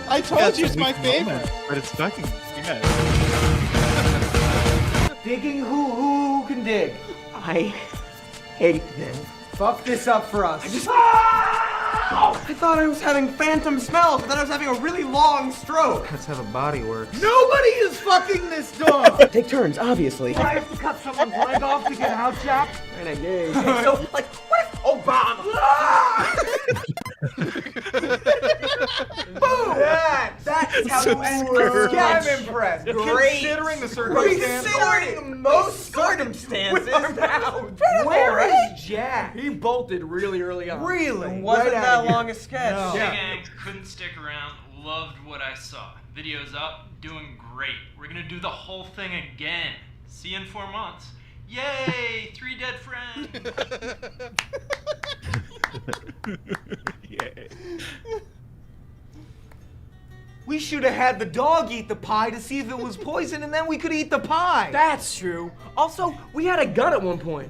I told you it's my favorite. But it's fucking good. Digging who can dig. I hate this. Fuck this up for us. I thought I was having phantom smells. I thought I was having a really long stroke. That's how the body works. Nobody is fucking this dog. Take turns, obviously. I have to cut someone's leg off to get out, Chap. Renegade. So, like, what if Obama? Boom! That's how you end the sketch. I'm impressed. Great. Considering the circumstances. Considering most circumstances. Where is Jack? He bolted really early on. Really? It wasn't that long a sketch. No. Hey gang, couldn't stick around. Loved what I saw. Video's up, doing great. We're gonna do the whole thing again. See you in 4 months. Yay! 3 dead friends. Yay. We should have had the dog eat the pie to see if it was poison, and then we could eat the pie. That's true. Also, we had a gun at one point.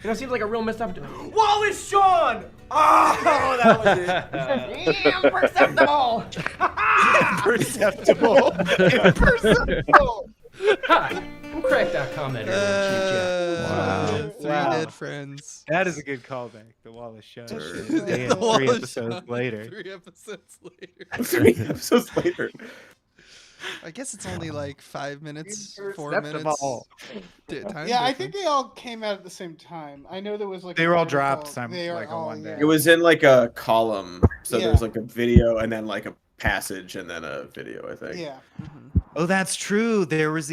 You know, it seems like a real missed opportunity. Wallace Shawn! Oh, that was it. Imperceptible! Imperceptible. Imperceptible. Hi, I'm Crack.com editor and Chief Jack. Wow. 3 dead friends. That is a good callback. The Wallace Show. The 3 Wallace episodes Show. later. 3 episodes later. 3 episodes later. I guess it's only like 5 minutes, 4 Imperceptible. minutes. Yeah, I think they all came out at the same time. I know there was like They a were all vertical- dropped They are like on all, one day. It was in like a column, so Yeah. there was like a video and then like a passage and then a video, I think. Yeah. Oh, that's true. It was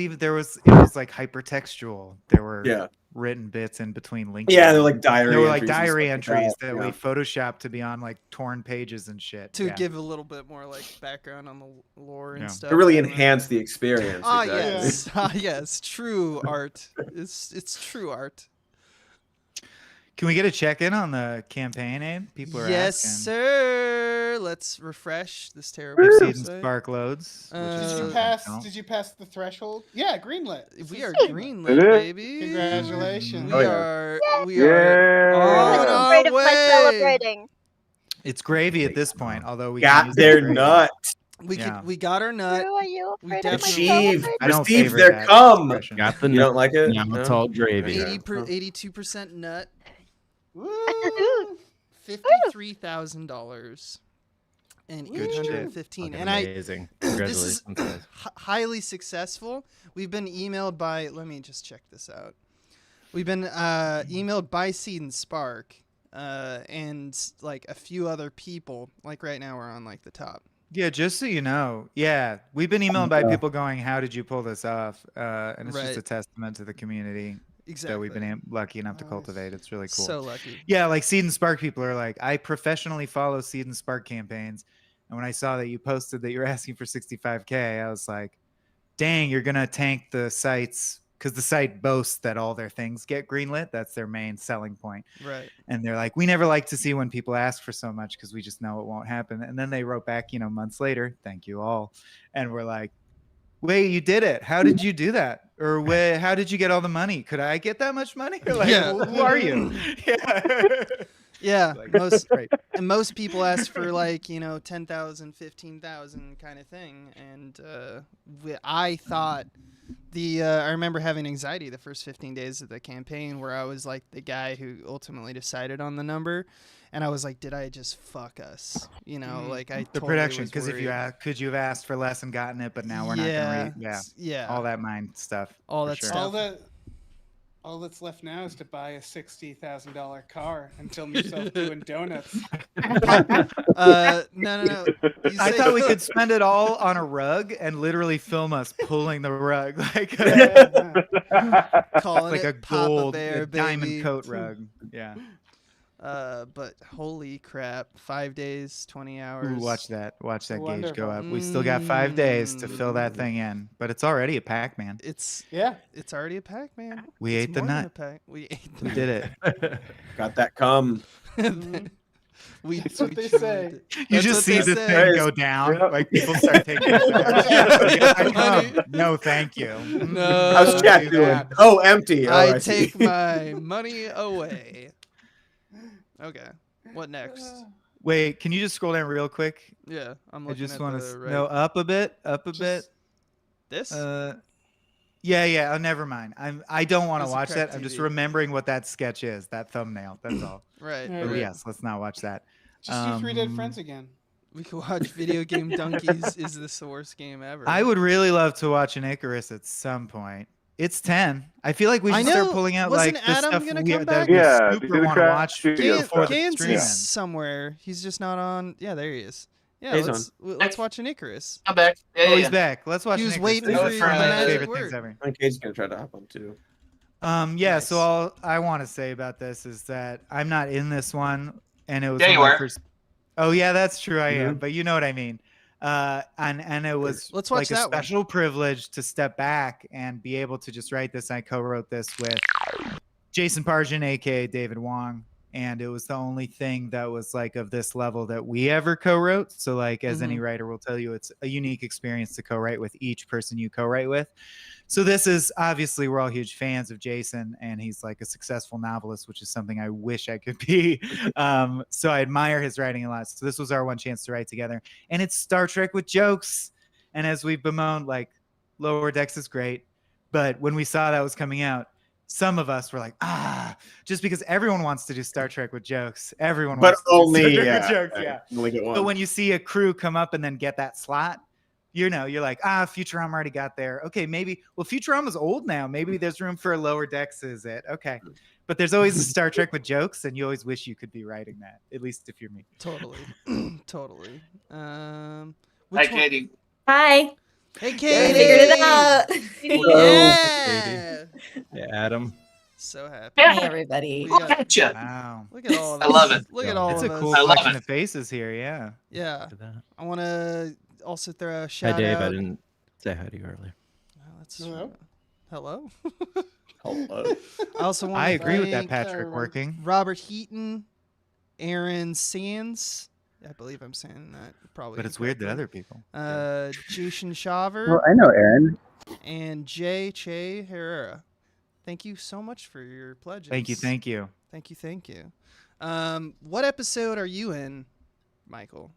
like hypertextual. There were Yeah. written bits in between links. Yeah, they're like diary They were like entries and diary stuff like entries that, that yeah. we photoshopped to be on like torn pages and shit. To Yeah. give a little bit more like background on the lore and Yeah. stuff. It really enhanced the experience. Ah exactly. yes, ah yes, true art. It's true art. Can we get a check in on the campaign, Abe? People are Yes, asking. sir. Let's refresh this terrible We've seen website. spark loads. Did you pass the threshold? Yeah, greenlit. We are It greenlit, is? baby. Congratulations. We yeah. are Yeah. on I'm our afraid of my way. celebrating. It's gravy at this point, although we Got can use their the gravy. nut. We got our nut. Drew, are you We afraid of my definitely- Achieve. celebrating? I don't Receive favor their that cum. expression. Got the You don't like it? Now it's No? all gravy. 82% nut. Woo! $53,000. and Good shit. 815. Fucking And amazing. this is Congratulations, guys. highly successful. We've been emailed by. Let me just check this out. We've been emailed by Seed and Spark, and like a few other people. Like right now, we're on like the top. Yeah, just so you know, yeah, we've been emailed by people going, "How did you pull this off?" And it's just Right. a testament to the community that we've been lucky enough to cultivate. It's really cool. So lucky. Yeah, like Seed and Spark people are like, I professionally follow Seed and Spark campaigns, and when I saw that you posted that you're asking for 65K, I was like, dang, you're gonna tank the sites, because the site boasts that all their things get greenlit. That's their main selling point. Right. And they're like, we never like to see when people ask for so much because we just know it won't happen. And then they wrote back, months later, thank you all. And we're like, wait, you did it. How did you do that? Or wait, how did you get all the money? Could I get that much money? Or like, Yeah. who are you? Yeah. Yeah, Like, most right. and most people ask for like 10,000, 15,000 kind of thing, and I thought I remember having anxiety the first 15 days of the campaign, where I was like the guy who ultimately decided on the number, and I was like, did I just fuck us? Like I The totally production, was because if you worried. could you have asked for less and gotten it, but now we're not Yeah, gonna yeah. all that mind stuff. All for that sure. stuff. All that's left now is to buy a $60,000 car and film yourself doing donuts. No. I thought we could spend it all on a rug and literally film us pulling the rug, like Calling like it a Papa gold Bear, a diamond baby. coat rug. Yeah. But holy crap, 5 days, 20 hours. Ooh, watch that gauge go Wonderful. up. We still got 5 days to fill that thing in, but it's already a pack, man. It's already a pack, man. We It's ate the more than nut. a pack. We ate the We did it. Got that cum. That's what they say. You just see the thing go down, like people start taking it back. No, thank you. No. How's chat doing? Oh, empty. Oh, I see. take my money away. Okay. What next? Wait, can you just scroll down real quick? Yeah, I'm I looking just at want the to right. no up a bit. This? Yeah. Oh, never mind. I don't want to This is watch Crack that. I'm just TV. remembering what that sketch is. That thumbnail. That's all. Right. But right. yes, let's not watch that. Just do Three Dead Friends again. We could watch Video Game Donkeys. Is this the worst game ever? I would really love to watch an Icarus at some point. It's 10. I feel like we I should start know. pulling out Wasn't like the Adam stuff gonna we, come that back? we Yeah, super the want to Crack watch Studio before the Gaines streaming. is somewhere. He's just not on. Yeah, there he is. Yeah, He's let's watch an Icarus. I'm back. Yeah, Oh, he's back. Let's watch. He was an waiting Icarus. for This is your one of my magic favorite word. things ever. I think Cage's gonna try to hop on too. Yeah. Nice. So all I want to say about this is that I'm not in this one, and it was Yeah, one you of my were. first. Oh yeah, that's true. I am, but you know what I mean. And it was Let's watch like a that one. special privilege to step back and be able to just write this. I co-wrote this with Jason Pargin, aka David Wong, and it was the only thing that was like of this level that we ever co-wrote. So like, as any writer will tell you, it's a unique experience to co-write with each person you co-write with. So this is obviously, we're all huge fans of Jason, and he's like a successful novelist, which is something I wish I could be. So I admire his writing a lot. So this was our one chance to write together, and it's Star Trek with jokes. And as we bemoaned, like, Lower Decks is great, but when we saw that was coming out, some of us were like, just because everyone wants to do Star Trek with jokes. Everyone But wants to only do Star Trek with jokes, yeah. Only get one. But when you see a crew come up and then get that slot, you're like, Futurama already got there. Okay, maybe. Well, Futurama's old now. Maybe there's room for a Lower Decks, is it? Okay. But there's always a Star Trek with jokes, and you always wish you could be writing that, at least if you're me. Totally. Totally. Hi, Which one? Katie. Hi. Hey, I Katie. figured it out. Yeah. Yeah, Adam. So happy. Hey, everybody. We got- Look at you. Wow. Look at all of I us. love it. Look at all It's of a us. cool I love collection it. of faces here, yeah. Yeah. Look at that. I want to also throw a Hi, shout Dave. out. I didn't say hi to you earlier. Oh, that's Hello? Hello. Hello. I also want I to agree with that, thank Patrick, working. Robert Heaton, Aaron Sands. I believe I'm saying that probably. But it's weird that incorrectly. other people. Jushin Shaver. Well, I know Aaron. And Jay Che Herrera. Thank you so much for your pledges. Thank you. Thank you. What episode are you in, Michael?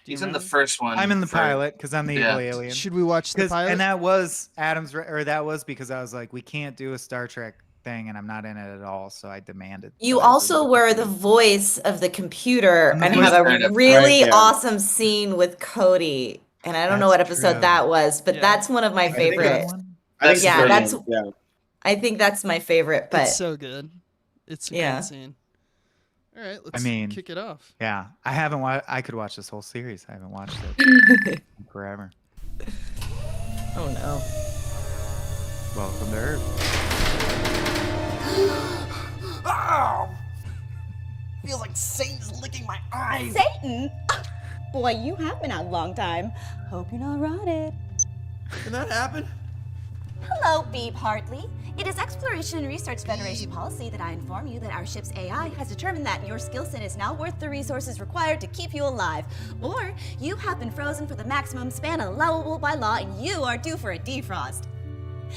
Do you He's in the remember? first one. I'm in the for- pilot because I'm the Yeah. evil alien. Should we watch the pilot? And that was Adam's, or that was because I was like, we can't do a Star Trek thing, and I'm not in it at all. So I demanded. You also were the voice of the computer and have a really awesome scene with Cody. And I don't know what episode that was, but that's one of my favorite. I think that's my favorite. But It's so good. It's a good scene. All right, let's kick it off. Yeah, I haven't watched. I could watch this whole series. I haven't watched it in forever. Oh no! Welcome to Earth. Ow! Feels like Satan's licking my eyes. Satan? Boy, you have been out a long time. Hope you're not rotted. Did that happen? Hello, Beeb Hartley. It is Exploration and Research Federation policy that I inform you that our ship's AI has determined that your skill set is now worth the resources required to keep you alive. Or you have been frozen for the maximum span allowable by law and you are due for a defrost.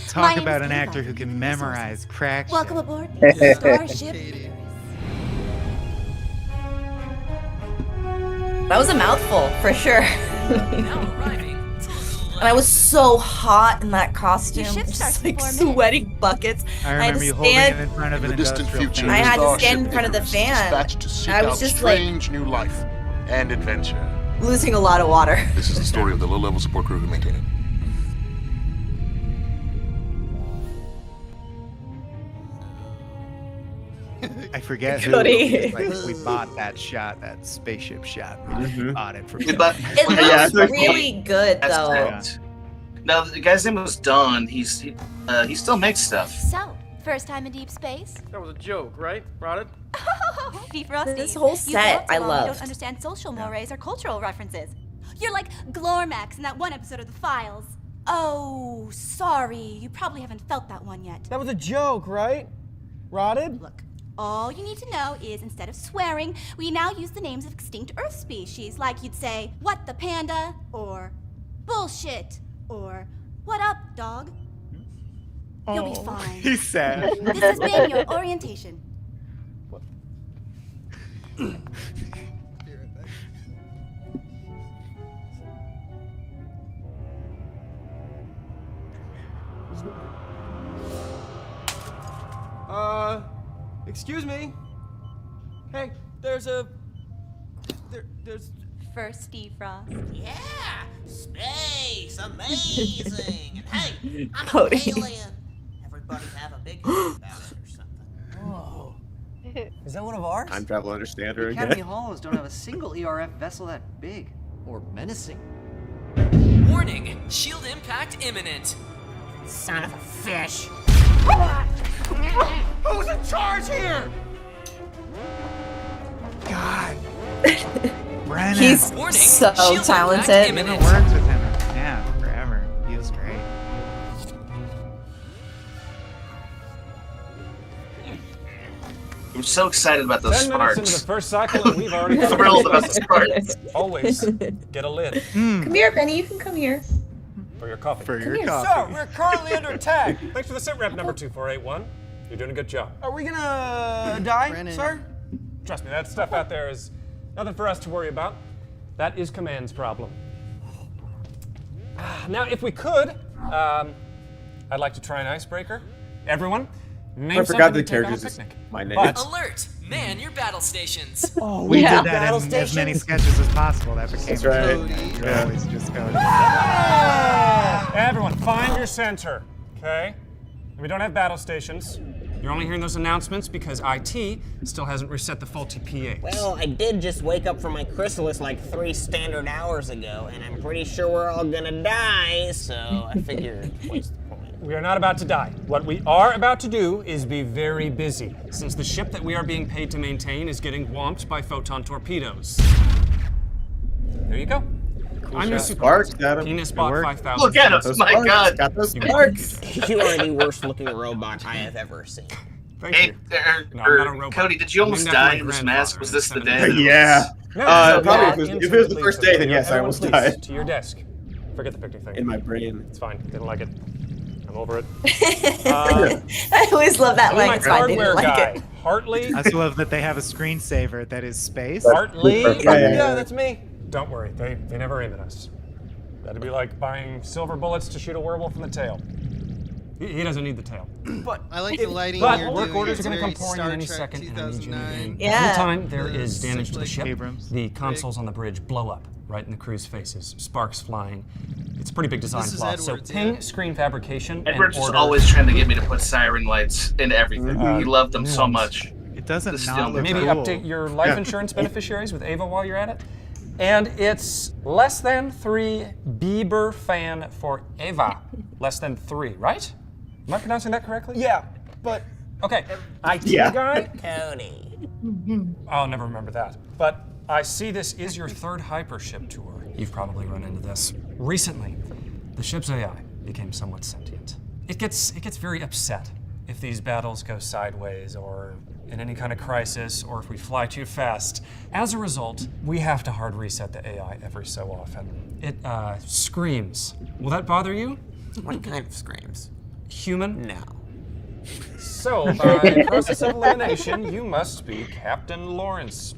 Talk about an actor who can memorize crack shit. Welcome aboard the Starship. That was a mouthful for sure. And I was so hot in that costume, just like sweating buckets. I remember you holding it in front of an industrial fan. I had to stand in front of the fan. I was just like new life and adventure. Losing a lot of water. This is the story of the low-level support crew who maintain it. I forget who. Cody. Like, we bought that shot, that spaceship shot. We bought it from. It looks really good though. Correct. Now the guy's name was Don. He still makes stuff. So, first time in deep space? That was a joke, right? Rotted? Defrosty. This whole set I You love. don't understand social mores or cultural references. You're like Glormax in that one episode of The Files. Oh, sorry. You probably haven't felt that one yet. That was a joke, right? Rotted? Look, all you need to know is instead of swearing, we now use the names of extinct Earth species, like you'd say, what the panda, or bullshit, or what up, dog? You'll be fine. He's sad. This has been your orientation. Excuse me. Hey, there's First defrost. Yeah, space, amazing. And hey, I'm Cody. an alien. Everybody have a big about it or something. Whoa. Is that one of ours? Time travel understander Academy again. Halls don't have a single ERF vessel that big or menacing. Warning, shield impact imminent. Son of a fish. Who's in charge here? God. Brennan. He's Warning, so shield talented. impact Never imminent. worked with him. Yeah, forever. He was great. I'm so excited about those 10 minutes into the sparks. first cycle and we've already I'm thrilled about the sparks. Always get a lid Come here, Benny. You can come here. for your coffee. For your Sir, coffee. we're currently under attack. Thanks for the sit rep number 2481. You're doing a good job. Are we gonna die, Brennan. sir? Trust me, that stuff out there is nothing for us to worry about. That is Command's problem. Now, if we could, I'd like to try an icebreaker. Everyone, name I forgot something the to take on a characters. picnic. My name. But Alert! Man your battle stations. Oh, We Yeah. did that in as many sketches as possible. That became That's right. Cody. Yeah, it's just Cody. everyone, find your center, okay? We don't have battle stations. You're only hearing those announcements because IT still hasn't reset the faulty PAs. Well, I did just wake up from my chrysalis like 3 standard hours ago, and I'm pretty sure we're all gonna die, so I figured, what's the point? We are not about to die. What we are about to do is be very busy, since the ship that we are being paid to maintain is getting whomped by photon torpedoes. There you go. I'm your Sparks, supervisor. got him. Penis Good Bot work. 5000. Look at us, Those my sparks. God. Got those sparks. You are the worst looking robot I have ever seen. Thank Hey, you. No, I'm not a robot. Cody, did you almost Named after die my in this grandfather mask? Was this the in day? 7 Yeah. No, Probably if it was the first day, then yes, I almost Please, died. to your desk. Forget the picnic thing. In my brain. It's fine. Didn't like it. I'm over it. I always love that My line. It's fine. hardware Didn't like guy, it. Hartley. I also love that they have a screensaver that is space. Hartley. Yeah, that's me. Don't worry, they never aim at us. That'd be like buying silver bullets to shoot a werewolf in the tail. He doesn't need the tail. But I like the lighting But here. work orders are going going to to come pouring in any Trek second. And I need you to be- Yeah. Anytime there is damage to the like ship, Abrams. the consoles on the bridge blow up right in the crew's faces, sparks flying. It's a pretty big design This is flaw. Edwards, So ping yeah. screen fabrication. Edwards and was order. always trying to get me to put siren lights into everything. He loved them so much. It doesn't This not film- look Maybe cool. update your life insurance beneficiaries with Ava while you're at it. And it's less than 3 Bieber fan for Ava. Less than 3, right? Am I pronouncing that correctly? Yeah, but Okay. IT guy? Cody. I'll never remember that. But I see this is your 3rd hypership tour. You've probably run into this. Recently, the ship's AI became somewhat sentient. It gets very upset if these battles go sideways or in any kind of crisis or if we fly too fast. As a result, we have to hard reset the AI every so often. It screams. Will that bother you? What kind of screams? Human? No. So, by process of elimination, you must be Captain Lawrence.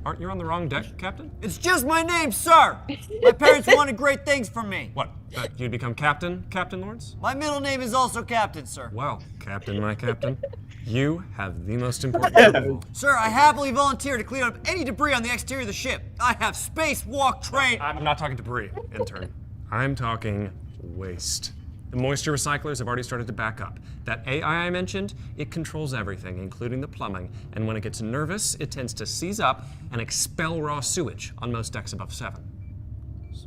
Aren't you on the wrong deck, Captain? It's just my name, sir. My parents wanted great things from me. What? That you'd become Captain Lawrence? My middle name is also Captain, sir. Well, Captain, my Captain, you have the most important job of all. Sir, I happily volunteer to clean up any debris on the exterior of the ship. I have spacewalk train. I'm not talking debris, intern. I'm talking waste. The moisture recyclers have already started to back up. That AI I mentioned, it controls everything, including the plumbing, and when it gets nervous, it tends to seize up and expel raw sewage on most decks above 7.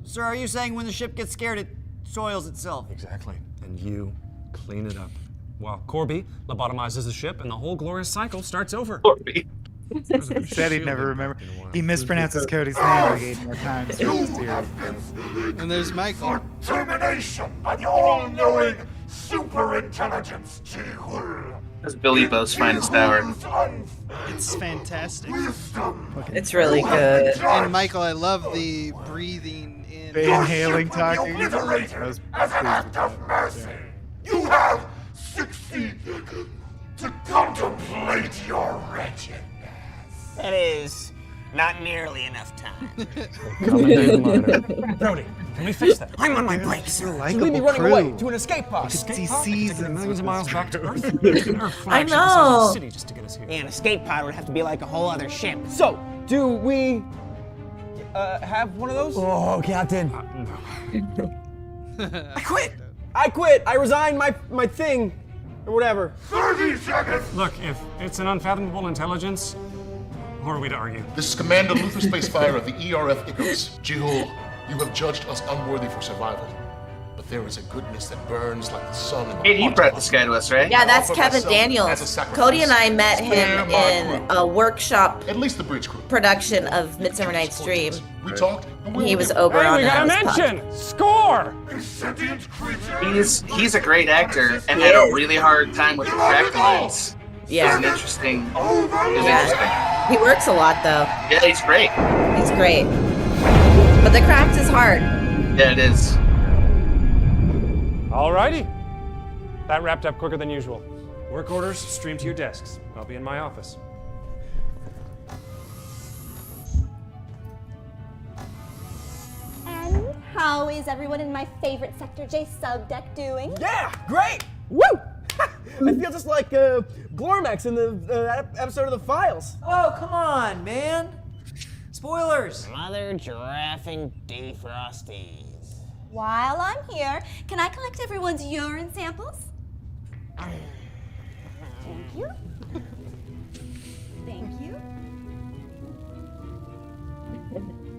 Sir, are you saying when the ship gets scared, it soils itself? Exactly. And you clean it up. While Corby lobotomizes the ship, and the whole glorious cycle starts over. Corby. He said he'd never remember. He mispronounces Cody's name like 8 more times. And there's Michael. Termination by the all-knowing superintelligence Jihul. That's Billy Bo's finest hour. It's fantastic. It's really good. And Michael, I love the breathing in. The inhaling talking. As an act of mercy, you have succeeded to contemplate your wretchedness. That is not nearly enough time. Brody, can we fix that? I'm on my break, sir. You leave me running away to an escape pod. See seasons millions of miles back to Earth. I know. City just to get us here. An escape pod would have to be like a whole other ship. So, do we have one of those? Oh, Captain. I quit. I quit. I resigned my thing, or whatever. 30 seconds! Look, if it's an unfathomable intelligence, who are we to argue? This is Commander Luther Spacefire of the ERF Icarus. Jihul, you have judged us unworthy for survival. But there is a goodness that burns like the sun in the Hey, he heart brought of this us. guy to us, right? Yeah, that's Offer Kevin myself as a Daniels. sacrifice. Cody and I met him Spare my in crew. a workshop At least the bridge crew. production of Midsummer Night's Dream. We talked. And we He will was get- over Hey, on we got a Hana's pod. mention! Score! A sentient creature. He's a great actor and He had a is. really hard time with the track lines. Yeah. It was interesting. Yeah. He works a lot though. Yeah, he's great. He's great. But the craft is hard. Yeah, it is. Alrighty. That wrapped up quicker than usual. Work orders stream to your desks. I'll be in my office. And how is everyone in my favorite Sector J subdeck doing? Yeah, great. Woo! I feel just like Glormax in the episode of The Files. Oh, come on, man. Spoilers. Mother giraffing defrosties. While I'm here, can I collect everyone's urine samples? Thank you. Thank you.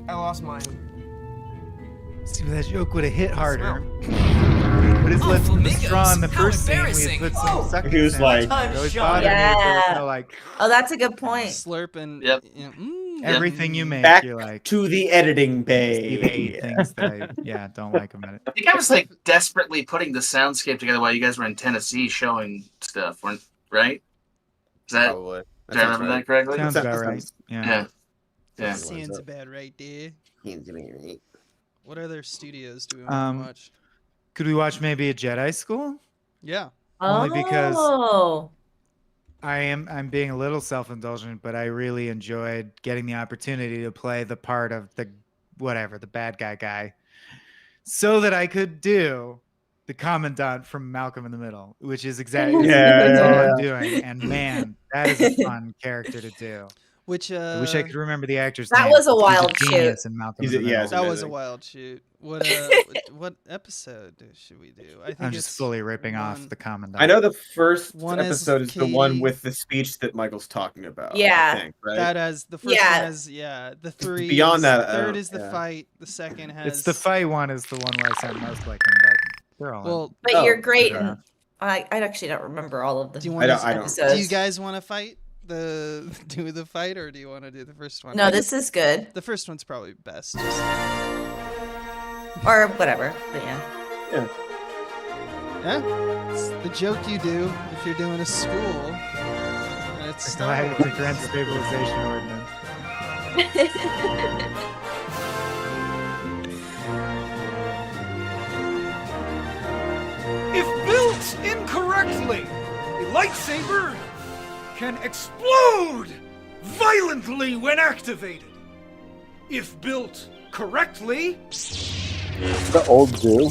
I lost mine. See, that joke would have hit harder. But his lips were straw in the first scene. We had put some sucking He was sounds. like- It always Yeah. bothered me if there was no, like, Oh, that's a good point. Slurping. Yep. You know, everything you make, Back you're like, to the editing bay. the 8 things that I don't like about it. I think I was like desperately putting the soundscape together while you guys were in Tennessee showing stuff, right? Is that? Probably. Did I remember that correctly? Sounds about right. Yeah. Yeah. Sounds bad right there. What other studios do we want to watch? Could we watch maybe a Jedi School? Yeah. Only because Oh. I'm being a little self-indulgent, but I really enjoyed getting the opportunity to play the part of the bad guy, so that I could do the commandant from Malcolm in the Middle, which is exactly Yeah, that's all yeah. I'm doing. And man, that is a fun character to do. Which I wish I could remember the actor's That name. was a He's wild genius shoot. in Malcolm He's in the a- yeah, Middle. that was a amazing. wild shoot. What episode should we do? I think I'm it's just fully ripping off one- the commandant. I know the first One is episode is the one Katie. with the speech that Michael's talking about. Yeah. I think, right? That has the first Yeah. one has the three. beyond that, I third don't- is the yeah. fight. The second has It's the fight one is the one where I sound most like him, but they're all. Well, But Oh, you're great. okay. And I actually don't remember all of the do you I want don't- I don't. episodes. Do you guys want to fight do the fight, or do you want to do the first one? No, this is good. The first one's probably best. Just, Or whatever. But yeah. yeah, it's the joke you do if you're doing a school. And it's It's Star like Wars. the Grand Stabilization Ordinance. If built incorrectly, a lightsaber can explode violently when activated. If built correctly, The old zoo.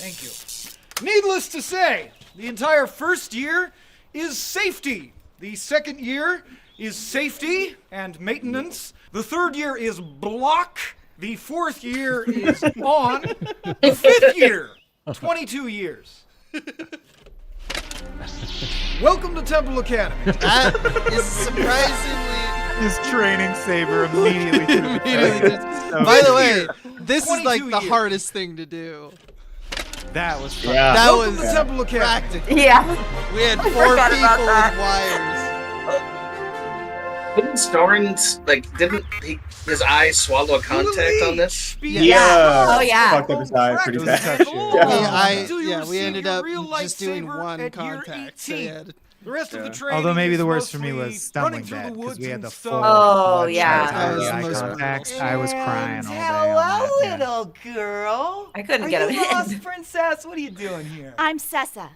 thank you. Needless to say, the entire first year is safety. The second year is safety and maintenance. The third year is block. The fourth year is on. The fifth year, 22 years. Welcome to Temple Academy. That is surprisingly. His training saber immediately. to the Immediately face. So By the way, weird. this is like 22 the years. hardest thing to do. That was fun. Yeah. That Welcome was to Temple Academy. practical. Yeah. We had I 4 forgot people about that. with wires. Didn't Starling's his eye swallow a contact on this? Yeah. Oh, yeah. Fucked up his eye pretty It was a bad. tough shoot. Until We you ended receive up your real just doing lightsaber one at year contact. So 18. you had The rest of the training Although maybe is the worst for me mostly was stumbling running through bad the because woods we had and the stuff. full. Oh, bloodshot yeah. That was the eye most contacts. brutal. I was crying all day. Hello, on that, yeah. little girl. I couldn't Are get you him in. lost, princess? What are you doing here? I'm Sessa.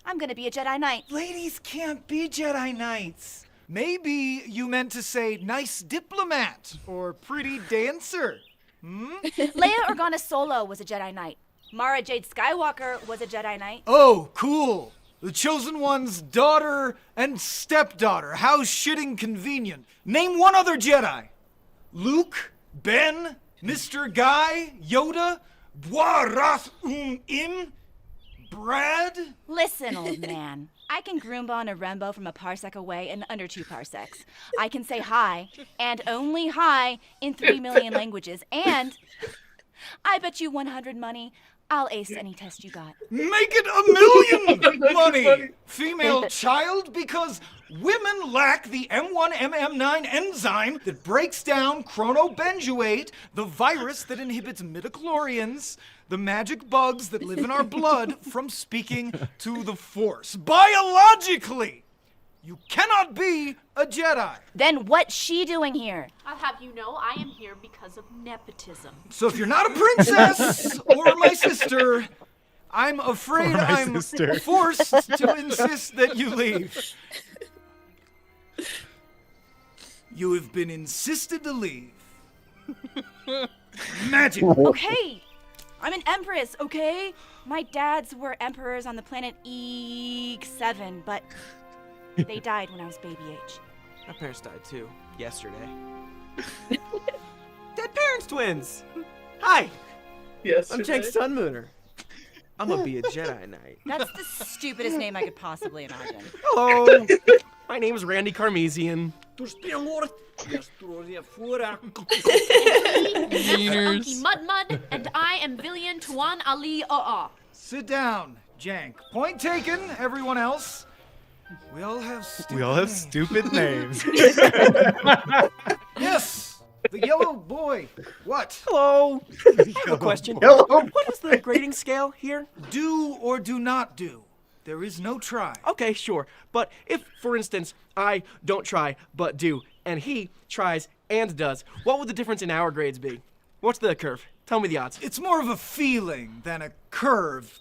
I'm gonna be a Jedi Knight. Ladies can't be Jedi Knights. Maybe you meant to say nice diplomat or pretty dancer. Leia Organa Solo was a Jedi Knight. Mara Jade Skywalker was a Jedi Knight. Oh, cool. The Chosen One's daughter and stepdaughter. How shitting convenient. Name one other Jedi. Luke, Ben, Mr. Guy, Yoda, Boarath Im, Brad. Listen, old man. I can Groomba a Rembo from a parsec away in under 2 parsecs. I can say hi, and only hi, in 3 million languages. And I bet you 100 money I'll ace any test you got. Make it 1 million money. Female child, because women lack the M1MM9 enzyme that breaks down chronobenzoate, the virus that inhibits midichlorians, the magic bugs that live in our blood, from speaking to the Force. Biologically, you cannot be a Jedi. Then what's she doing here? I'll have you know I am here because of nepotism. So if you're not a princess or my sister, I'm afraid Or my I'm sister. forced to insist that you leave. You have been insisted to leave. Magic. Okay, I'm an empress, okay? My dads were emperors on the planet E7, but they died when I was baby age. My parents died too, yesterday. Dead parents twins! Hi! Yes. I'm Jake's Sun Mooner. I'm gonna be a Jedi Knight. That's the stupidest name I could possibly imagine. Hello! My name is Randy Carmesian. Unky Mud, and I am Villian Tuan Ali A'a. Sit down, Jank. Point taken, everyone else. We all have stupid names. Yes, the yellow boy. What? Hello! I have a question. What is the grading scale here? Do or do not do. There is no try. Okay, sure. But if, for instance, I don't try but do, and he tries and does, what would the difference in our grades be? What's the curve? Tell me the odds. It's more of a feeling than a curve.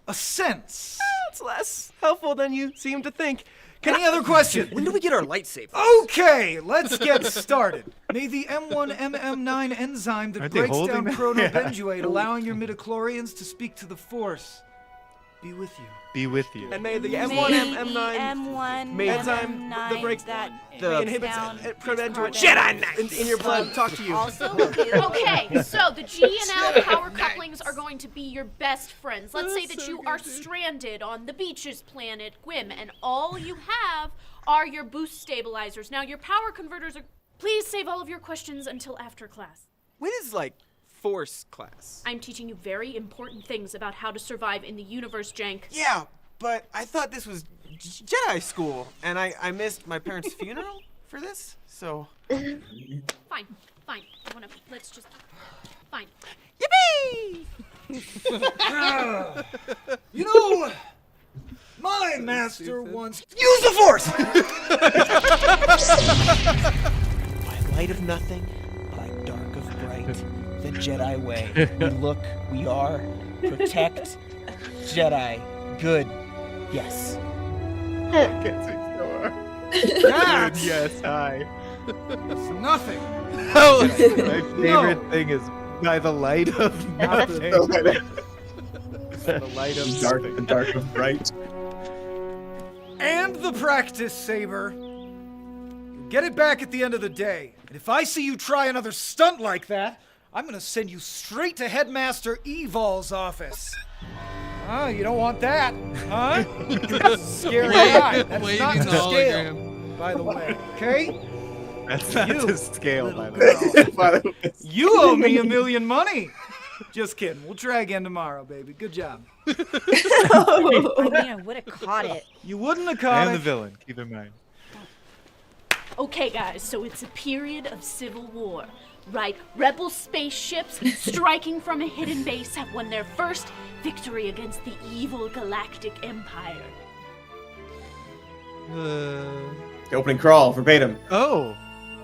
A sense. That's less helpful than you seem to think. Any other questions? When do we get our lightsaber? Okay, let's get started. May the M1MM9 enzyme that Aren't they breaks holding down that? chronobenduate, allowing your midichlorians to speak to the Force, be with you. Be with you. And may the May M1 the M9 M1 enzyme that breaks that inhibits down chronobenduate Jedi Knights in your blood talk to you. Also with you. Okay, so the G and L power couplings are going to be your best friends. Let's say that you are stranded on the beaches planet Gwym, and all you have are your boost stabilizers. Now, your power converters are... Please save all of your questions until after class. When is, like, Force class? I'm teaching you very important things about how to survive in the universe, Jank. Yeah, but I thought this was Jedi school, and I missed my parents' funeral for this, so... Fine. Let's just... Fine. Yippee! You know, my master once... Use the Force! By light of nothing, by dark of bright, the Jedi way. We look, we are, protect, Jedi, good, yes. That's Yes, hi. nothing. My favorite thing is by the light of nothing. The light of Dark nothing. and dark of bright. And the practice saber. You'll get it back at the end of the day. And if I see you try another stunt like that, I'm gonna send you straight to Headmaster Evol's office. Oh, you don't want that, huh? Scary guy. That's not to scale, by the way. Okay? That's not You, to scale, by the little way. You owe me $1 million money. Just kidding. We'll try again tomorrow, baby. Good job. I mean, I would have caught it. You wouldn't have caught And the it. villain, keep in mind. Okay, guys, so it's a period of civil war, right? Rebel spaceships striking from a hidden base have won their first victory against the evil galactic empire. Opening crawl, verbatim. Oh,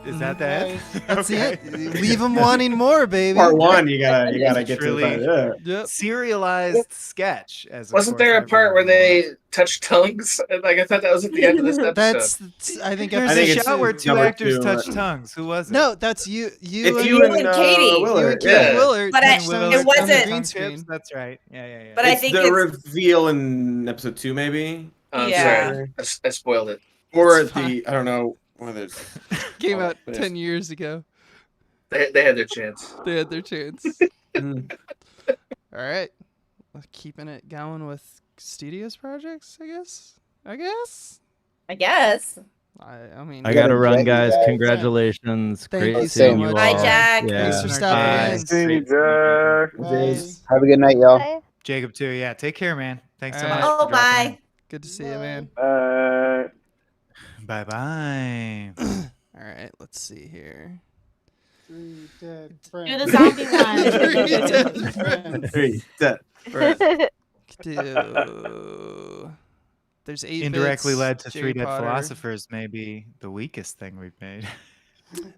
is that that? That's Okay. it. Leave them wanting more, baby. Part one, you gotta get to Truly the Yep. serialized sketch. As Wasn't there a part where they touched tongues? Like I thought that was at the end of this episode. That's I think There's episode a shot where two. two number actors two, touch tongues. Who was it? No, that's you. It's you and Katie. Willard. You and Katie Yeah. Willard. But touched it on the wasn't- green Tongue screen. tips, that's right. Yeah. But I It's think the it's reveal in episode 2, maybe, I'm Yeah. sorry. I spoiled it. or the I don't know whether it's Came out but 10 years ago. They had their chance. They had their chance. Mm. All right. Well, keeping it going with studios projects, I guess. I guess. I mean, I gotta run, Jack. guys. Yeah. Congratulations. Thank Great you so seeing you much. all. Bye, Jack. Yeah. Thanks for stopping in. See you, Jack. Bye. Have a good night, y'all. Bye. Jacob too. Yeah. Take care, man. Thanks so All much. right. Oh, bye. Good to see you, man. Bye bye. All right, let's see here. 3 dead Do friends. the zombie one. 3 dead friends. Three, set. There's 8 Indirectly bits, led to J. 3 Dead Potter. Philosophers may be the weakest thing we've made.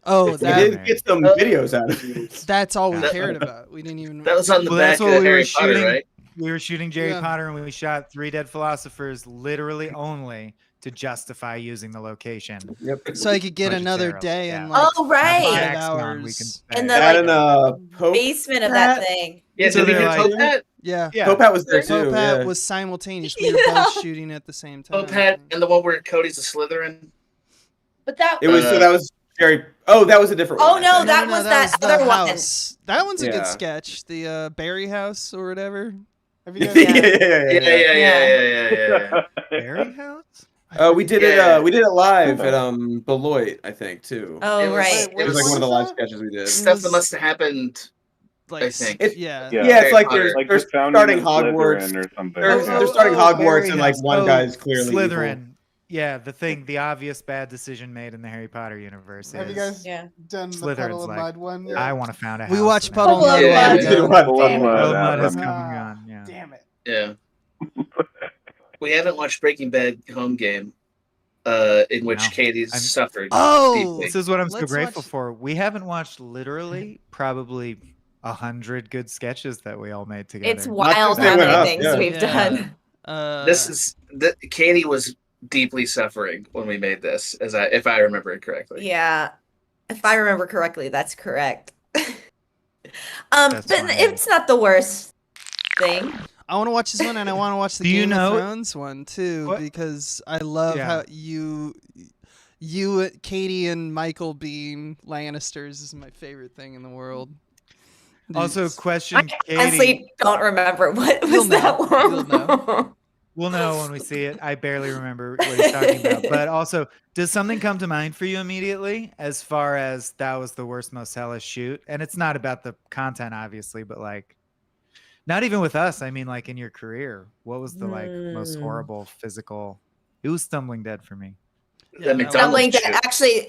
Oh, We that, did get some videos out of it. that's all we That- cared about. We didn't even. That was on the Well, back that's of what we Harry were Potter, shooting. right? We were shooting Harry Yeah. Potter and we shot 3 Dead Philosophers literally only to justify using the location. Yep. So I could get another Budgetarily, day yeah. and like Oh, right. 5 Jack's gone, we hours. can In say. the That and like Pope. basement of that thing. Yeah, So did we they're get like- Pope Hat? Yeah. Yeah. Pope Hat was there too. Pope Hat Yeah. was simultaneous. We were both shooting at the same time. Pope Hat and the one where Cody's a Slytherin? But that It was so that was Jerry. Oh, that was a different Oh, one. I no, think. that was that the other one. house. That one's a Yeah. good sketch. The Berry House or whatever. Have you yeah, guys Yeah. Berry House? We did Yeah. it. We did it live at Beloit, I think, too. Oh, It was- right. It was like one of the live sketches we did. Stuff that must have happened, Like, I think. yeah. Yeah, it's like Harry they're, Potter. they're the founding starting of Hogwarts. Slytherin or something. They're starting Hogwarts, Berry and like House. one Oh, guy's clearly Slytherin. evil. Yeah, the obvious bad decision made in the Harry Potter universe Have you is guys Yeah. done the Slytherin's Puddle of like, Mud one? I want to found a house. We watched and Puddle Puddle of Yeah, Mud. we did one. Puddle of Puddle Mud, of Mud is Adam. coming on. Yeah. Damn it. Yeah. We haven't watched Breaking Bad Home Game, in which No. Katie's I'm- suffered. Oh! deeply. This is what I'm so Let's grateful watch- for. We haven't watched literally probably 100 good sketches that we all made together. It's wild just they how went many up, things yeah. we've Yeah. done. Katie was deeply suffering when we made this, if I remember it correctly. Yeah, if I remember correctly, that's correct. But it's not the worst thing. I want to watch this one, and I want to watch the Do you Game know- of Thrones one too, because I love Yeah. how you, Katie, and Michael being Lannisters is my favorite thing in the world. Also, question, Katie. Honestly, don't remember what was that one. We'll know when we see it. I barely remember what he's talking about. But also, does something come to mind for you immediately as far as that was the worst, most hellish shoot? And it's not about the content, obviously, but like, not even with us. I mean, like in your career, what was the like most horrible physical? It was Stumbling Dead for me. Stumbling Dead.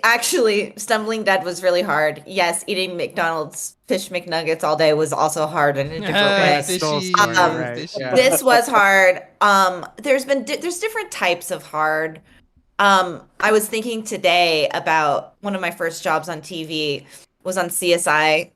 Actually, Stumbling Dead was really hard. Yes, eating McDonald's fish McNuggets all day was also hard in a different way. This was hard. There's different types of hard. I was thinking today about one of my first jobs on TV was on CSI.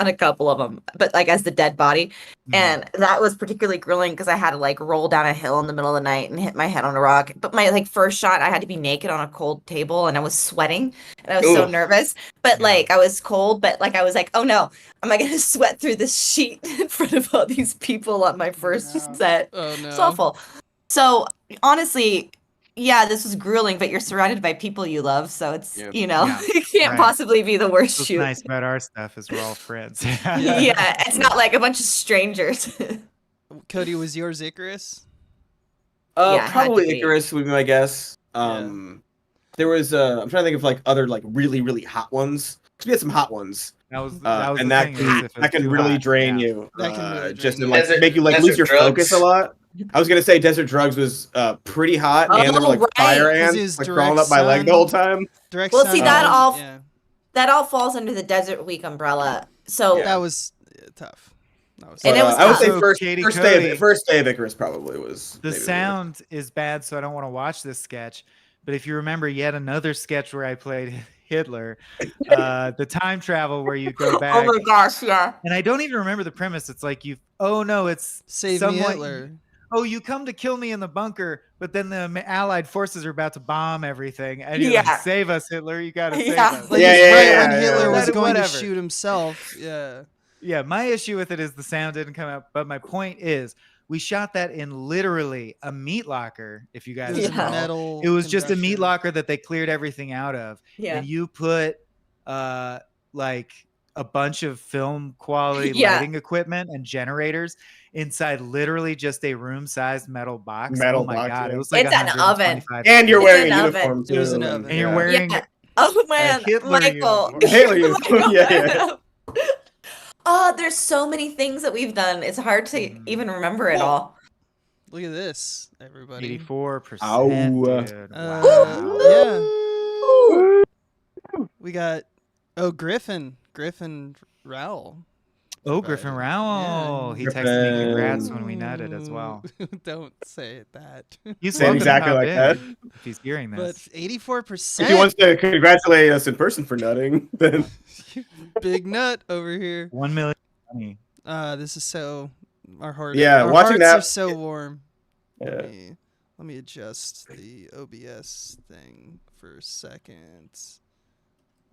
On a couple of them, but like as the dead body, and that was particularly grueling because I had to like roll down a hill in the middle of the night and hit my head on a rock. But my like first shot, I had to be naked on a cold table, and I was sweating, and I was so nervous. But like I was cold, but like I was like, oh no, am I gonna sweat through this sheet in front of all these people on my first set? Oh no, it's awful. So honestly. Yeah, this was grueling, but you're surrounded by people you love, so it's it can't possibly be the worst What's shoot. nice about our stuff is we're all friends. Yeah, it's not like a bunch of strangers. Cody, was yours Icarus? Probably Icarus would be my guess. There was I'm trying to think of like other like really really hot ones. Cause we had some hot ones. That was and the that thing, can is if that it's can too really hot, drain yeah. you. That can really Just drain to you. like make you like lose your focus a lot. I was gonna say Desert Drugs was pretty hot, and there were like fire ants like crawling up my leg the whole time. Well, see that all falls under the Desert Week umbrella. So that was tough. And it was I would say tough. first day of Icarus probably was. The sound is bad, so I don't want to watch this sketch. But if you remember yet another sketch where I played Hitler, the time travel where you go back. Oh my gosh, yeah. And I don't even remember the premise. It's like it's Save me Hitler. Oh, you come to kill me in the bunker, but then the Allied forces are about to bomb everything, and you're like, save us, Hitler! You gotta save us. Like when Hitler was going to shoot himself. Yeah. Yeah, my issue with it is the sound didn't come out, but my point is we shot that in literally a meat locker, if you guys know. It was just a meat locker that they cleared everything out of. Yeah. And you put like a bunch of film quality lighting equipment and generators inside literally just a room-sized metal box. Oh my god, it was like it's an oven. And you're wearing a uniform too. It was an oven. And you're wearing oh man, Michael. Hitler uniform. Yeah. Oh, there's so many things that we've done. It's hard to even remember it all. Look at this, everybody. 84%. Dude. Yeah. We got Griffin Rowell. Oh, Griffin Rowell. He texted me congrats when we nutted as well. Don't say that. He's saying exactly like that. If he's hearing this. But 84%. If he wants to congratulate us in person for nutting, then big nut over here. 1 million money. This is so our heart. Yeah, our watching hearts that are so warm. Yeah. Let me adjust the OBS thing for a second.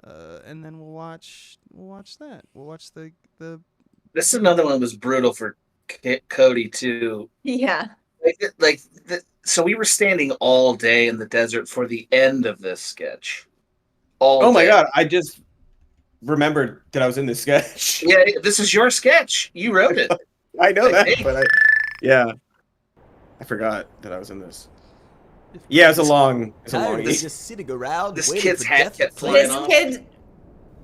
And then we'll watch that. We'll watch the This is another one that was brutal for Cody too. Yeah. So we were standing all day in the desert for the end of this sketch. Oh my god! I just remembered that I was in this sketch. Yeah, this is your sketch. You wrote it. I know that, but I forgot that I was in this. Yeah, it's a long. Just sitting around. This waiting kid's for hat death kept to flying play. off. Kid.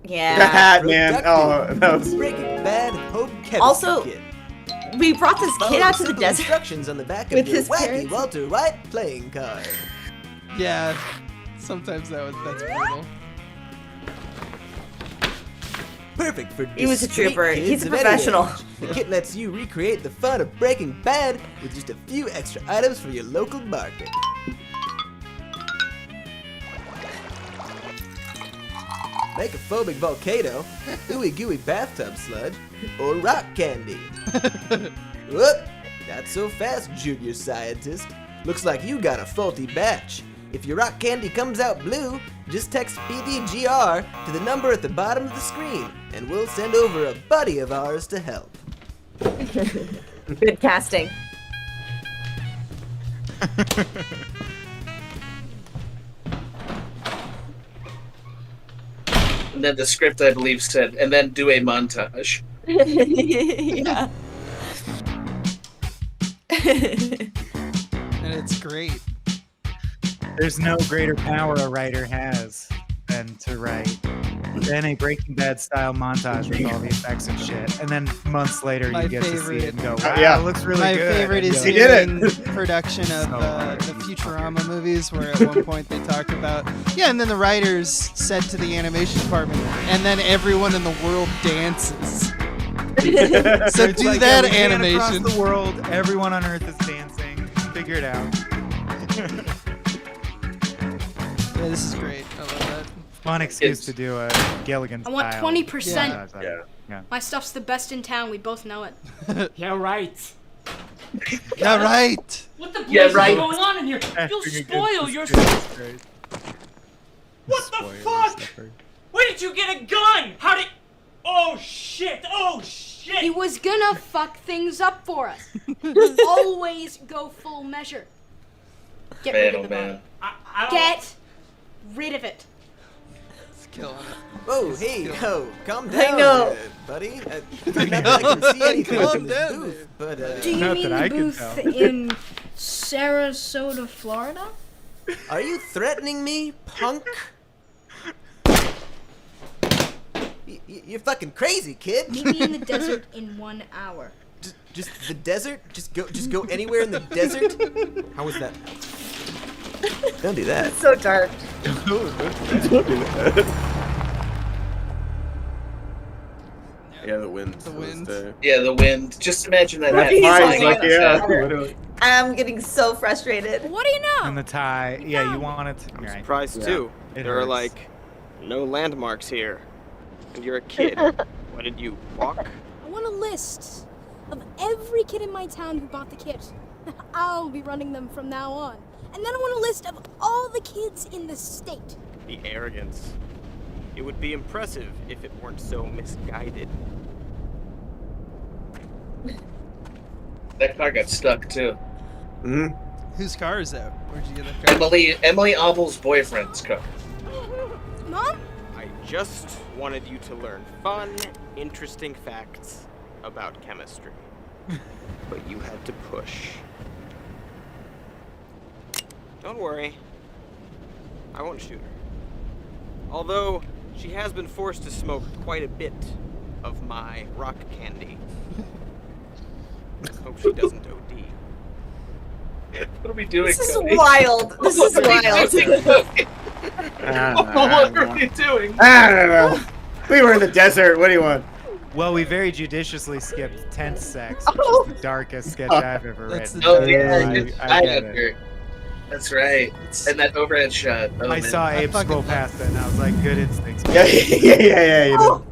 Yeah. The hat, man. Oh, that was Breaking Bad home chemistry Also, kit. we brought this kid out to the Simple desert instructions on the back of with your his wacky parents. Walter White playing card. Yeah. Sometimes that's brutal. Perfect for He was a discreet trooper. kids He's a of any professional. age. The kit lets you recreate the fun of Breaking Bad with just a few extra items for your local market. Make a foaming volcano, ooey gooey bathtub sludge, or rock candy. Whoop! Not so fast, junior scientist. Looks like you got a faulty batch. If your rock candy comes out blue, just text PDGR to the number at the bottom of the screen, and we'll send over a buddy of ours to help. Good casting. And then the script, I believe, said, and then do a montage. Yeah. And it's great. There's no greater power a writer has than to write then a Breaking Bad style montage with all the effects and shit, and then months later you get to see it and go, wow, it looks really good. My favorite is hearing production of the Futurama movies, where at one point they talk about, and then the writers said to the animation department, and then everyone in the world dances. So It's do like, that we can animation. across the world, everyone on Earth is dancing. Figure it out. Yeah, this is great. I love that. Fun excuse to do a Gilligan I want style 20%. Yeah. My stuff's the best in town. We both know it. Yeah, right. Yeah, right. What the blazes Yeah, right. is going on in here? You'll spoil your. What the fuck? Where did you get a gun? How did? Oh shit! Oh shit! He was gonna fuck things up for us. Always go full measure. Get rid of the Man. body. Get rid of it. It's killing it. Whoa, hey, ho, calm I down, know. Buddy. Not that I can see anything Calm from this down, booth, but Do you Not mean that I the can booth tell. in Sarasota, Florida? are you threatening me, punk? You're fucking crazy, kid. Meet me in the desert in 1 hour. Just the desert? Just go anywhere in the desert? How was that? Don't do that. It's so dark. Don't do that. Yeah, the wind. The wind. Yeah, the wind. Just imagine that. What are you happening. talking yeah, about? literally. I'm getting so frustrated. What do you know? And the tie. Yeah, you want it. I'm Right. surprised Yeah. too. It There are hurts. like no landmarks here. And you're a kid. What did you walk? I want a list of every kid in my town who bought the kit. I'll be running them from now on. And then I want a list of all the kids in the state. The arrogance. It would be impressive if it weren't so misguided. That car got stuck too. Hmm. Whose car is that? Where'd you get that car? Emily Abel's boyfriend's car. Mom? I just wanted you to learn fun, interesting facts about chemistry. But you had to push. Don't worry. I won't shoot her. Although, she has been forced to smoke quite a bit of my rock candy. Let's hope she doesn't OD. What are we doing? This is Cody? wild. This is What are we wild. doing, Cody? What are we doing? I don't know. We were in the desert. What do you want? Well, we very judiciously skipped tent sex, which Oh. is the darkest sketch I've ever That's written. the Oh yeah, I get it. agree. That's right. And that overhead shot. Oh, I man. saw Abe fucking scroll love past it, and I was like, good instincts. Yeah, yeah. You know.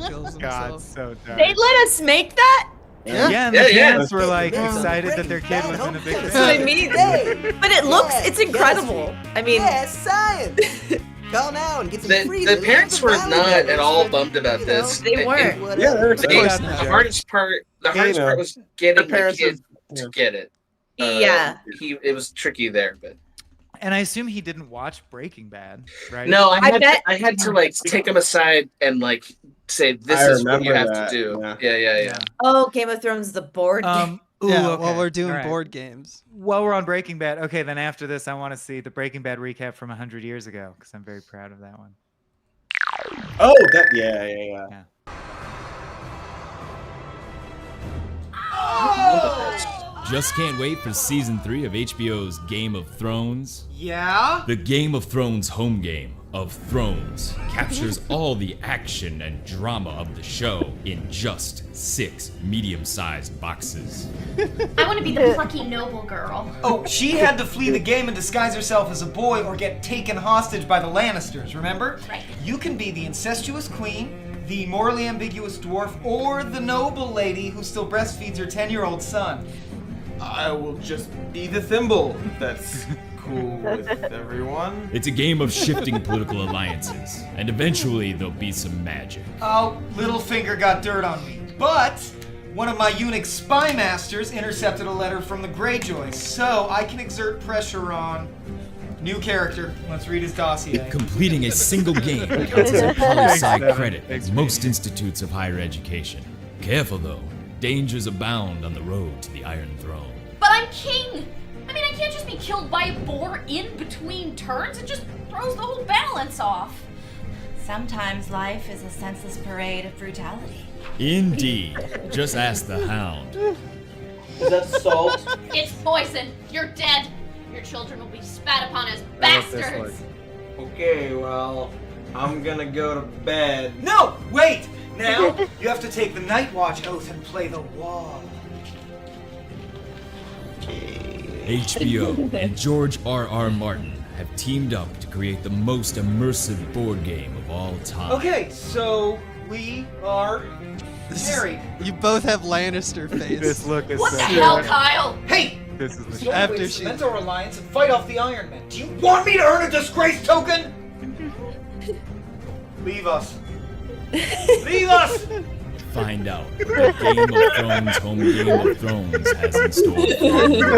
Kills God, himself. so dark. They let us make that? Yeah, and Yeah, the yeah. parents were like Yeah. excited that their kid was in a big That's what I band. mean. But it looks, it's incredible. I mean, Yeah, science. Call now and get some free. The parents were not at all bummed about this. They weren't. Yeah, they're The course not. hardest part was getting the parents kid is- to get it. Yeah. It was tricky there, but And I assume he didn't watch Breaking Bad, right? no, I bet- I had to like take him aside and like say this I is what you remember have to that, do. Yeah. Oh, Game of Thrones, the board game. Ooh, Yeah, okay. while we're doing All right. board games. While we're on Breaking Bad, okay, then after this, I want to see the Breaking Bad recap from 100 years ago, because I'm very proud of that one. Oh, that. Yeah. Just can't wait for season 3 of HBO's Game of Thrones. Yeah? The Game of Thrones home game of Thrones captures all the action and drama of the show in just 6 medium-sized boxes. I want to be the plucky noble girl. Oh, she had to flee the game and disguise herself as a boy or get taken hostage by the Lannisters, remember? Right. You can be the incestuous queen, the morally ambiguous dwarf, or the noble lady who still breastfeeds her 10-year-old son? I will just be the thimble. That's cool with everyone. It's a game of shifting political alliances, and eventually there'll be some magic. Oh, Littlefinger got dirt on me. But one of my Unix spy masters intercepted a letter from the Greyjoys, so I can exert pressure on... New character. Let's read his dossier. Completing a single game counts as a poli-sci credit at most institutes of higher education. Careful though, dangers abound on the road to the Iron Throne. But I'm king! I mean, I can't just be killed by a boar in between turns. It just throws the whole balance off. Sometimes life is a senseless parade of brutality. Indeed. Just ask the Hound. Is that salt? It's poison. You're dead. Your children will be spat upon as bastards. Okay, well, I'm gonna go to bed. No! Wait! Now, you have to take the Night Watch oath and play the wall. HBO and George R.R. Martin have teamed up to create the most immersive board game of all time. Okay, so we are married. You both have Lannister face. This look is What so the good. hell, Kyle? Hey! This is the Don't After waste she- the mental reliance and fight off the Iron Men. Do you want me to earn a disgrace token? Leave us. Leave us! Find out what the Game of Thrones home Game of Thrones has in store.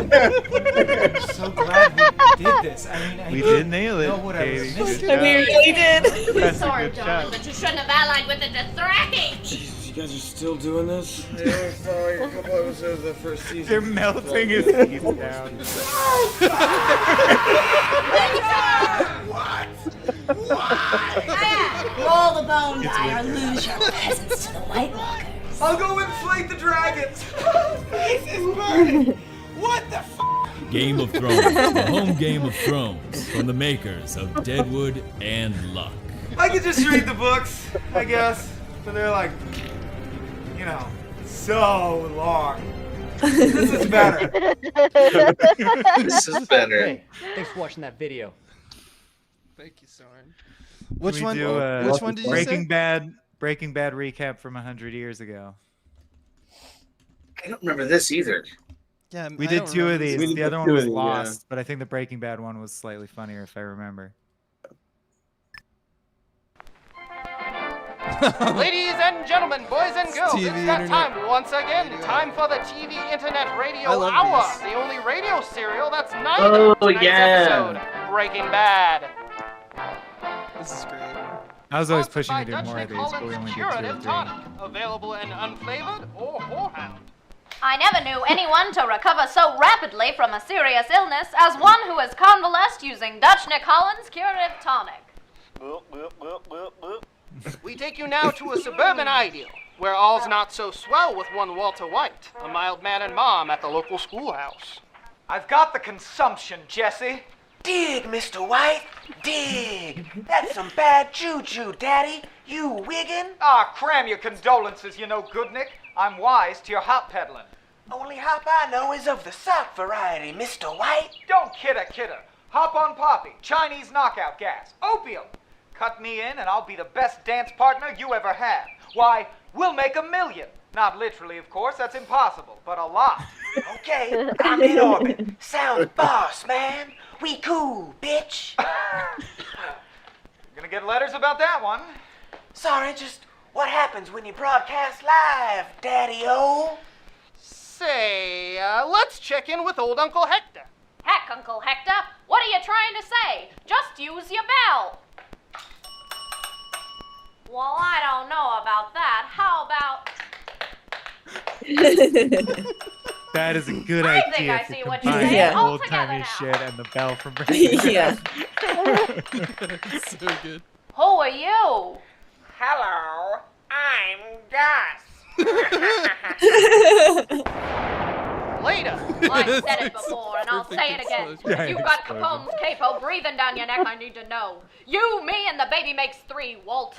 I'm so glad we did this. I mean, I We didn't did nail it, know what I was Katie. missing. Good job. We really did. That's a Sorry, good darling, job. but you shouldn't have allied with the Dothraki. Jeez, you guys are still doing this? Yeah, sorry, a couple episodes of the first season. They're melting his teeth down. Roll the bone die or lose your peasants to the White Walkers. I'll go inflate the dragons. This is burning. What the f? Game of Thrones, the home Game of Thrones, from the makers of Deadwood and Luck. I could just read the books, I guess, but they're like, you know, so long. This is better. This is better. Hey, thanks for watching that video. Thank you, Soren. Which Which one? do, Which one did you Breaking say? Bad recap from 100 years ago. I don't remember this either. Yeah, We I did don't two of remember these. this. The other one was lost, but I think the Breaking Bad one was slightly funnier if I remember. Ladies and gentlemen, boys and girls, TV it's that internet. time once again. Time for the TV Internet Radio I love Hour, these. the only radio serial that's not Oh, in tonight's yeah. episode, Breaking Bad. This is great. I was always Sponsored pushing by to do more of Dutch these, but we Nick only did Holland's 2 or Curative 3. Tonic, available in unflavored or whorehound. I never knew anyone to recover so rapidly from a serious illness as one who has convalesced using Dutch Nick Holland's curative tonic. We take you now to a suburban ideal, where all's not so swell with one Walter White, a mild man and mom at the local schoolhouse. I've got the consumption, Jesse. Dig, Mr. White, dig. That's some bad juju, Daddy. You wiggin'? Ah, cram your condolences, you know, Goodnick. I'm wise to your hop peddling. Only hop I know is of the sock variety, Mr. White. Don't kidder. Hop on poppy, Chinese knockout gas, opium. Cut me in and I'll be the best dance partner you ever had. Why, we'll make $1 million. Not literally, of course, that's impossible, but a lot. Okay, I'm in orbit. Sounds boss, man. We cool, bitch. Gonna get letters about that one. Sorry, just what happens when you broadcast live, Daddy-O? Say, let's check in with old Uncle Hector. Heck, Uncle Hector, what are you trying to say? Just use your bell. Well, I don't know about that. How about... That is a good I think idea I to see what you're combine saying. the All old together timey now. shit and the bell from Breaking Bad. So good. Who are you? Hello, I'm Gus. Later. I've said it before, and I'll say it again. Yeah, If you've got explosion. Capone's capo breathing down your neck, I need to know. You, me, and the baby makes 3, Walt.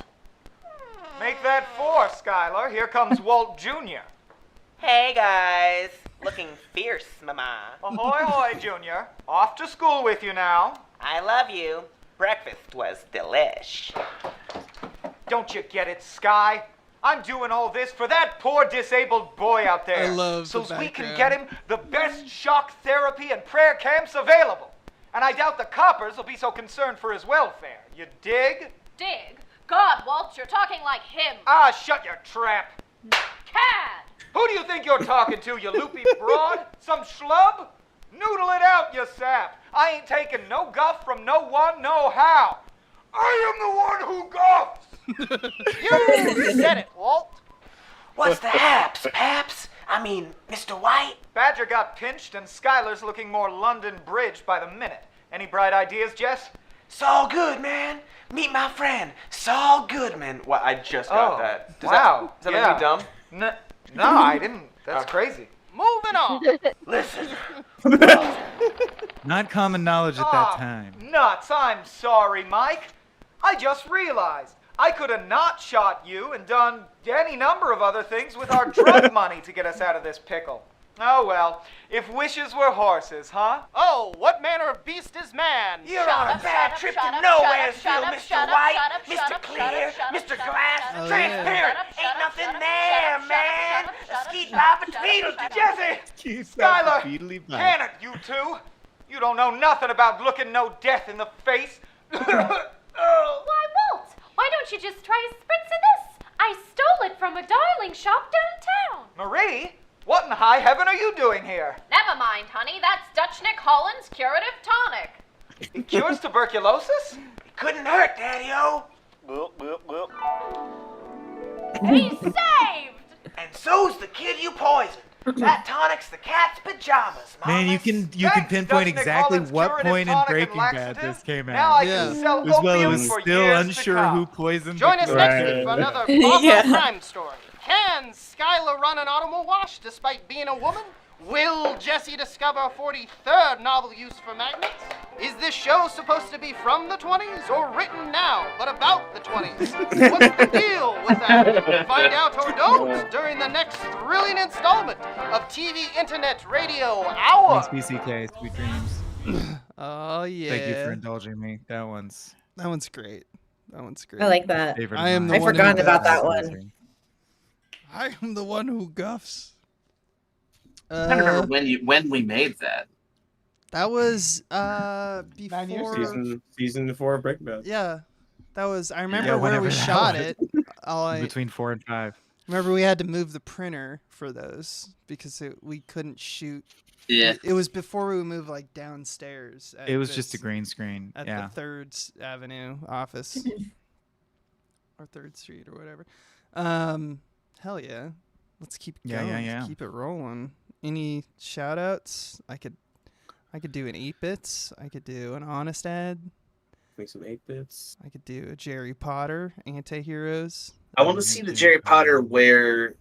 Make that 4, Skylar. Here comes Walt Jr. Hey guys, looking fierce, mama. Ahoy, hoy, Junior. Off to school with you now. I love you. Breakfast was delish. Don't you get it, Sky? I'm doing all this for that poor disabled boy out there. I love so the we can background. get him the best shock therapy and prayer camps available. And I doubt the coppers will be so concerned for his welfare. You dig? Dig? God, Walt, you're talking like him. Ah, shut your trap. Cad! Who do you think you're talking to, you loopy broad? Some schlub? Noodle it out, you sap. I ain't taking no guff from no one, no how. I am the one who guffs. You said it, Walt. What's the haps, Paps? I mean, Mr. White? Badger got pinched and Skylar's looking more London Bridge by the minute. Any bright ideas, Jess? Saul Goodman. Meet my friend, Saul Goodman. Well, I just got that. Wow. Does that make me dumb? No, I didn't. That's crazy. Moving on. Listen. Not common knowledge at that time. Nuts, I'm sorry, Mike. I just realized I could have not shot you and done any number of other things with our drug money to get us out of this pickle. Oh well, if wishes were horses, huh? Oh, what manner of beast is man? You're on a bad trip to Nowheresville, Mr. White, Mr. Clear, Mr. Glass, Transparent. Ain't nothing there, man. A skeet bop a tweedle. Jesse! Skylar! Can it, you two? You don't know nothing about looking no death in the face. Why, Walt? Why don't you just try a spritz of this? I stole it from a darling shop downtown. Marie? What in high heaven are you doing here? Never mind, honey. That's Dutch Nick Holland's curative tonic. It cures tuberculosis? It couldn't hurt, Daddy-O. He's saved! And so's the kid you poisoned. That tonic's the cat's pajamas, Man, you can pinpoint exactly what point in Breaking Bad this came out. Now I can sell As well, it opium was for still years to unsure come. who poisoned Join the us next week for another Bravo crime story. Can Skylar run an automobile wash despite being a woman? Will Jesse discover a 43rd novel use for magnets? Is this show supposed to be from the 20s or written now, but about the 20s? What's the deal with that? Find out or don't during the next thrilling installment of TV, Internet, Radio Hour. Thanks, BCK. Sweet dreams. Oh yeah. Thank you for indulging me. That one's great. That one's great. I like that. I am the I've one forgotten who about guffs. that one. I am the one who guffs. I don't remember when we made that. That was before Season 4 of Breaking Bad. Yeah, that was. I remember Yeah, where whenever we that shot was. it. Between 4 and 5. Remember we had to move the printer for those because we couldn't shoot. Yeah. It was before we moved like downstairs. It was just a green screen. At Yeah. the 3rd Avenue office or 3rd Street or whatever. Hell yeah. Let's keep it going. Yeah. Keep it rolling. Any shout outs? I could do an 8-bits. I could do an honest ad. Make some 8-bits. I could do a Jerry Potter anti-heroes. I want to see the Jerry Potter where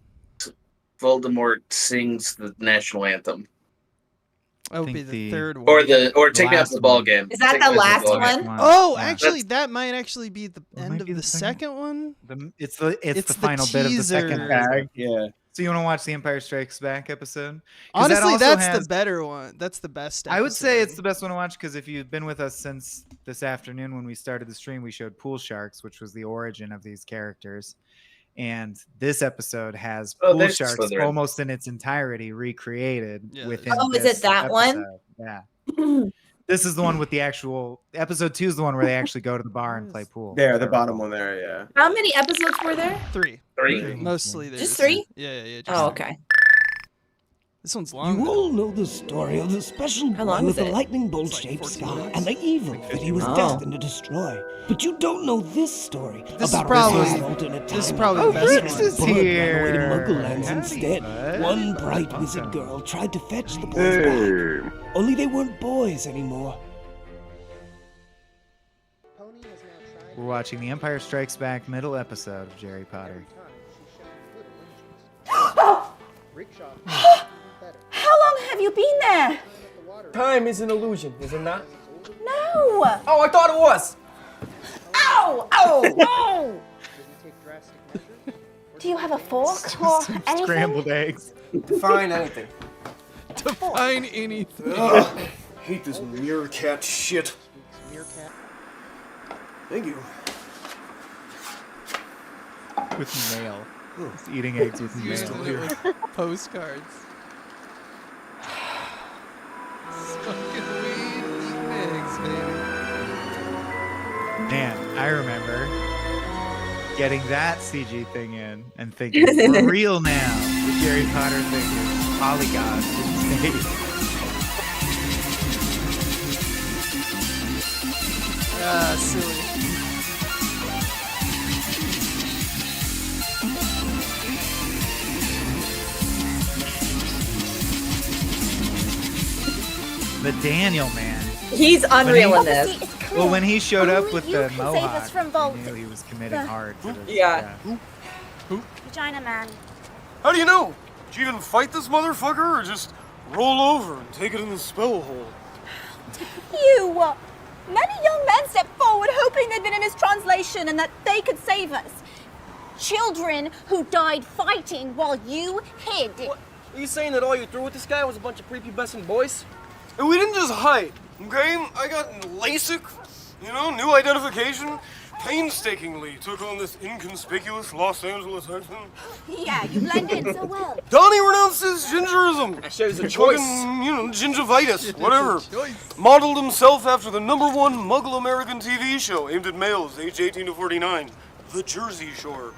Voldemort sings the national anthem. That would be the third one. Or take me out to the ball game. Is that Take the me out to last ball one? game. Oh, Yeah. actually, that might actually be the end of the second one. It's the It's final the bit of the second teaser. tag. Yeah. So you want to watch The Empire Strikes Back episode? 'Cause that Honestly, also that's has- the better one. That's the best. I would say episode. it's the best one to watch because if you've been with us since this afternoon when we started the stream, we showed Pool Sharks, which was the origin of these characters. And this episode has Pool there's Sharks Slytherin. almost in its entirety recreated within. Oh, is this it that one? episode. Yeah. This is the one with the actual episode 2 is the one where they actually go to the bar and play pool. There, the bottom one there, yeah. How many episodes were there? 3. Mostly there's Just 3? Yeah. Oh, okay. This one's long. You all know the story of the special How boy long with is the it? lightning bolt-shaped scar and the evil that he was Oh. destined to destroy. But you don't know this story This is about probably- a bizarre alternate this is timeline. probably the best Rex one. is Bugg ran away to here. Muggle lands Howdy, instead. bud. One bright wizard girl tried to fetch the boys back. Only they weren't boys anymore. We're watching The Empire Strikes Back middle episode of Jerry Potter. How long have you been there? Time is an illusion, is it not? No! Oh, I thought it was! Ow! Ow! Ow! Do you have a fork or anything? Scrambled eggs. Define anything. Define anything. Ugh, hate this meerkat shit. Thank you. with mail. Just eating eggs with mail. Postcards. Smoking weed, eating eggs, baby. Man, I remember getting that CG thing in and thinking, we're real now. The Harry Potter thing is polygons in space. Ah, silly. But Daniel, man. He's unreal in this. Well, when he showed up with the save mohawk, us from I Volt. knew he was committing hard to this. Yeah. Vagina man. How do you know? Did you even fight this motherfucker or just roll over and take it in the spell hole? You! Many young men stepped forward hoping there'd been a mistranslation and that they could save us. Children who died fighting while you hid. What? Are you saying that all you threw with this guy was a bunch of prepubescent boys? And we didn't just hide, okay? I got LASIK, new identification. Painstakingly took on this inconspicuous Los Angeles accent. Yeah, you blend in so well. Donnie renounces gingerism. That shows a choice. Fucking, gingivitis, whatever. Modeled himself after the #1 Muggle American TV show aimed at males aged 18 to 49, The Jersey Shore.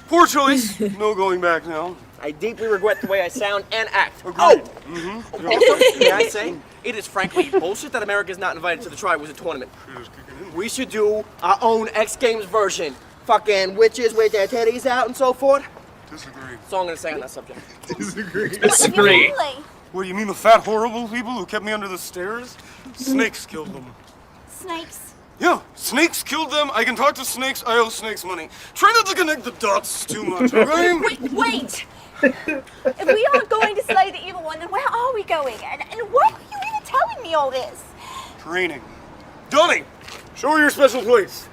Poor choice. No going back now. I deeply regret the way I sound and act. Agreed. Oh! Also, may I say, it is frankly bullshit that America is not invited to the Triwizard Tournament. We should do our own X Games version. Fucking witches with their titties out and so forth. Disagree. That's all I'm gonna say on that subject. Disagree. What, you mean the fat, horrible people who kept me under the stairs? Snakes killed them. Snakes. Yeah, snakes killed them. I can talk to snakes. I owe snakes money. Try not to connect the dots too much, okay? Wait! If we aren't going to slay the evil one, then where are we going? And why are you even telling me all this? Training. Donnie, show her your special place.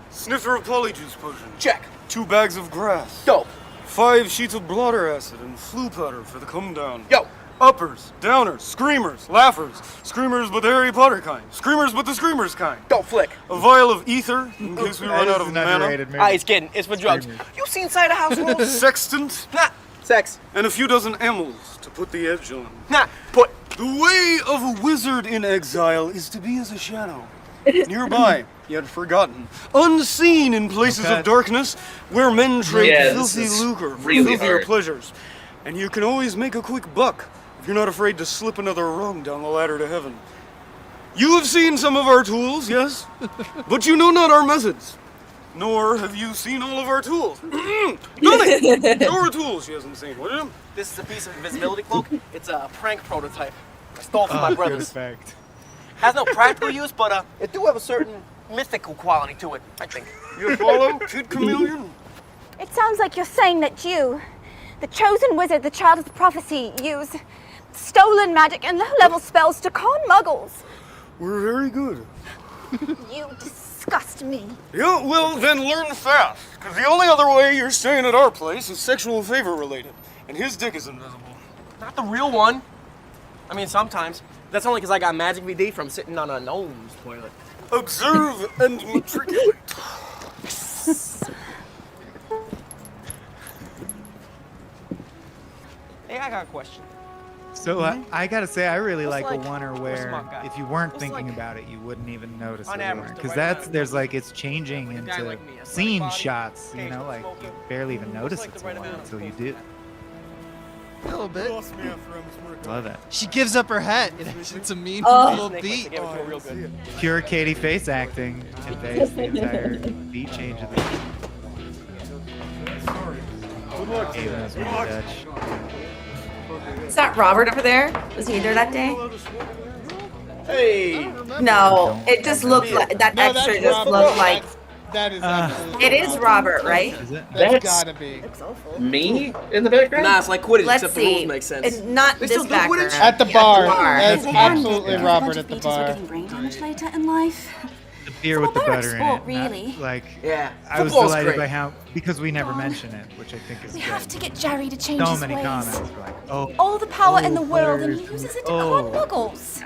Snifter of polyjuice potion. Check. 2 bags of grass. Dope. 5 sheets of blotter acid and flu powder for the come down. Yo. Uppers, downers, screamers, laughers, screamers but the Harry Potter kind, screamers but the screamers kind. Don't flick. A vial of ether in case we run out of mana. He's kidding. It's for drugs. You seen Cider House Rules? Sextant. Nah. Sex. And a few dozen emeralds to put the edge on. Nah. Put. The way of a wizard in exile is to be as a shadow. Nearby, yet forgotten. Unseen in places of darkness where men trade filthy lucre for filthier pleasures. And you can always make a quick buck if you're not afraid to slip another rung down the ladder to heaven. You have seen some of our tools, yes? But you know not our methods. Nor have you seen all of our tools. Donnie! Show her tools she hasn't seen, would you? This is a piece of invisibility cloak. It's a prank prototype. I stole from my brothers. Perfect. Has no practical use, but it do have a certain mythical quality to it, I think. You follow, Kid Chameleon? It sounds like you're saying that you, the chosen wizard, the child of the prophecy, use stolen magic and low-level spells to con muggles. We're very good. You disgust me. Yeah, well, then learn fast. Because the only other way you're staying at our place is sexual favor related. And his dick is invisible. Not the real one. I mean, sometimes. That's only because I got magic VD from sitting on a nose toilet. Observe and matriculate. Hey, I got a question. So I gotta say, I really What's like a like- oneer what's where monk guy? if you weren't What's thinking like- about it, you wouldn't even notice On it. average, the Because right amount that's of there's like it's changing a guy into like me, athletic scene body, shots. You know, occasional like smoker. you barely even notice like it's the right a one amount of until you do. A little bit. Love that. She gives up her hat. It's a mean Oh. little beat. Pure Katie face acting conveys the entire beat change of the. Good luck. Ava is really Dutch. Is that Robert over there? Was he there that day? Hey! No, it just looked like that No, extra that's just Robert. looked like. That is absolutely It is Robert, right? Is it? That's gotta be. Me in the background? Nah, it's like Quidditch, Let's except the rules see. make sense. It's not They this still do Quidditch? background. At the Yeah, bar. That's That's absolutely There's a Robert bunch at of the beaters who are bar. getting brain damage later in life. The beer with the Well, butter in sport, it. not- really. like, Yeah. I was Football's delighted great. by how because we never mention it, which I think is We good. have to get Jerry to change So his many ways. comments were like, oh, All the power in the oh, world, and he butters, uses it to oh. con muggles.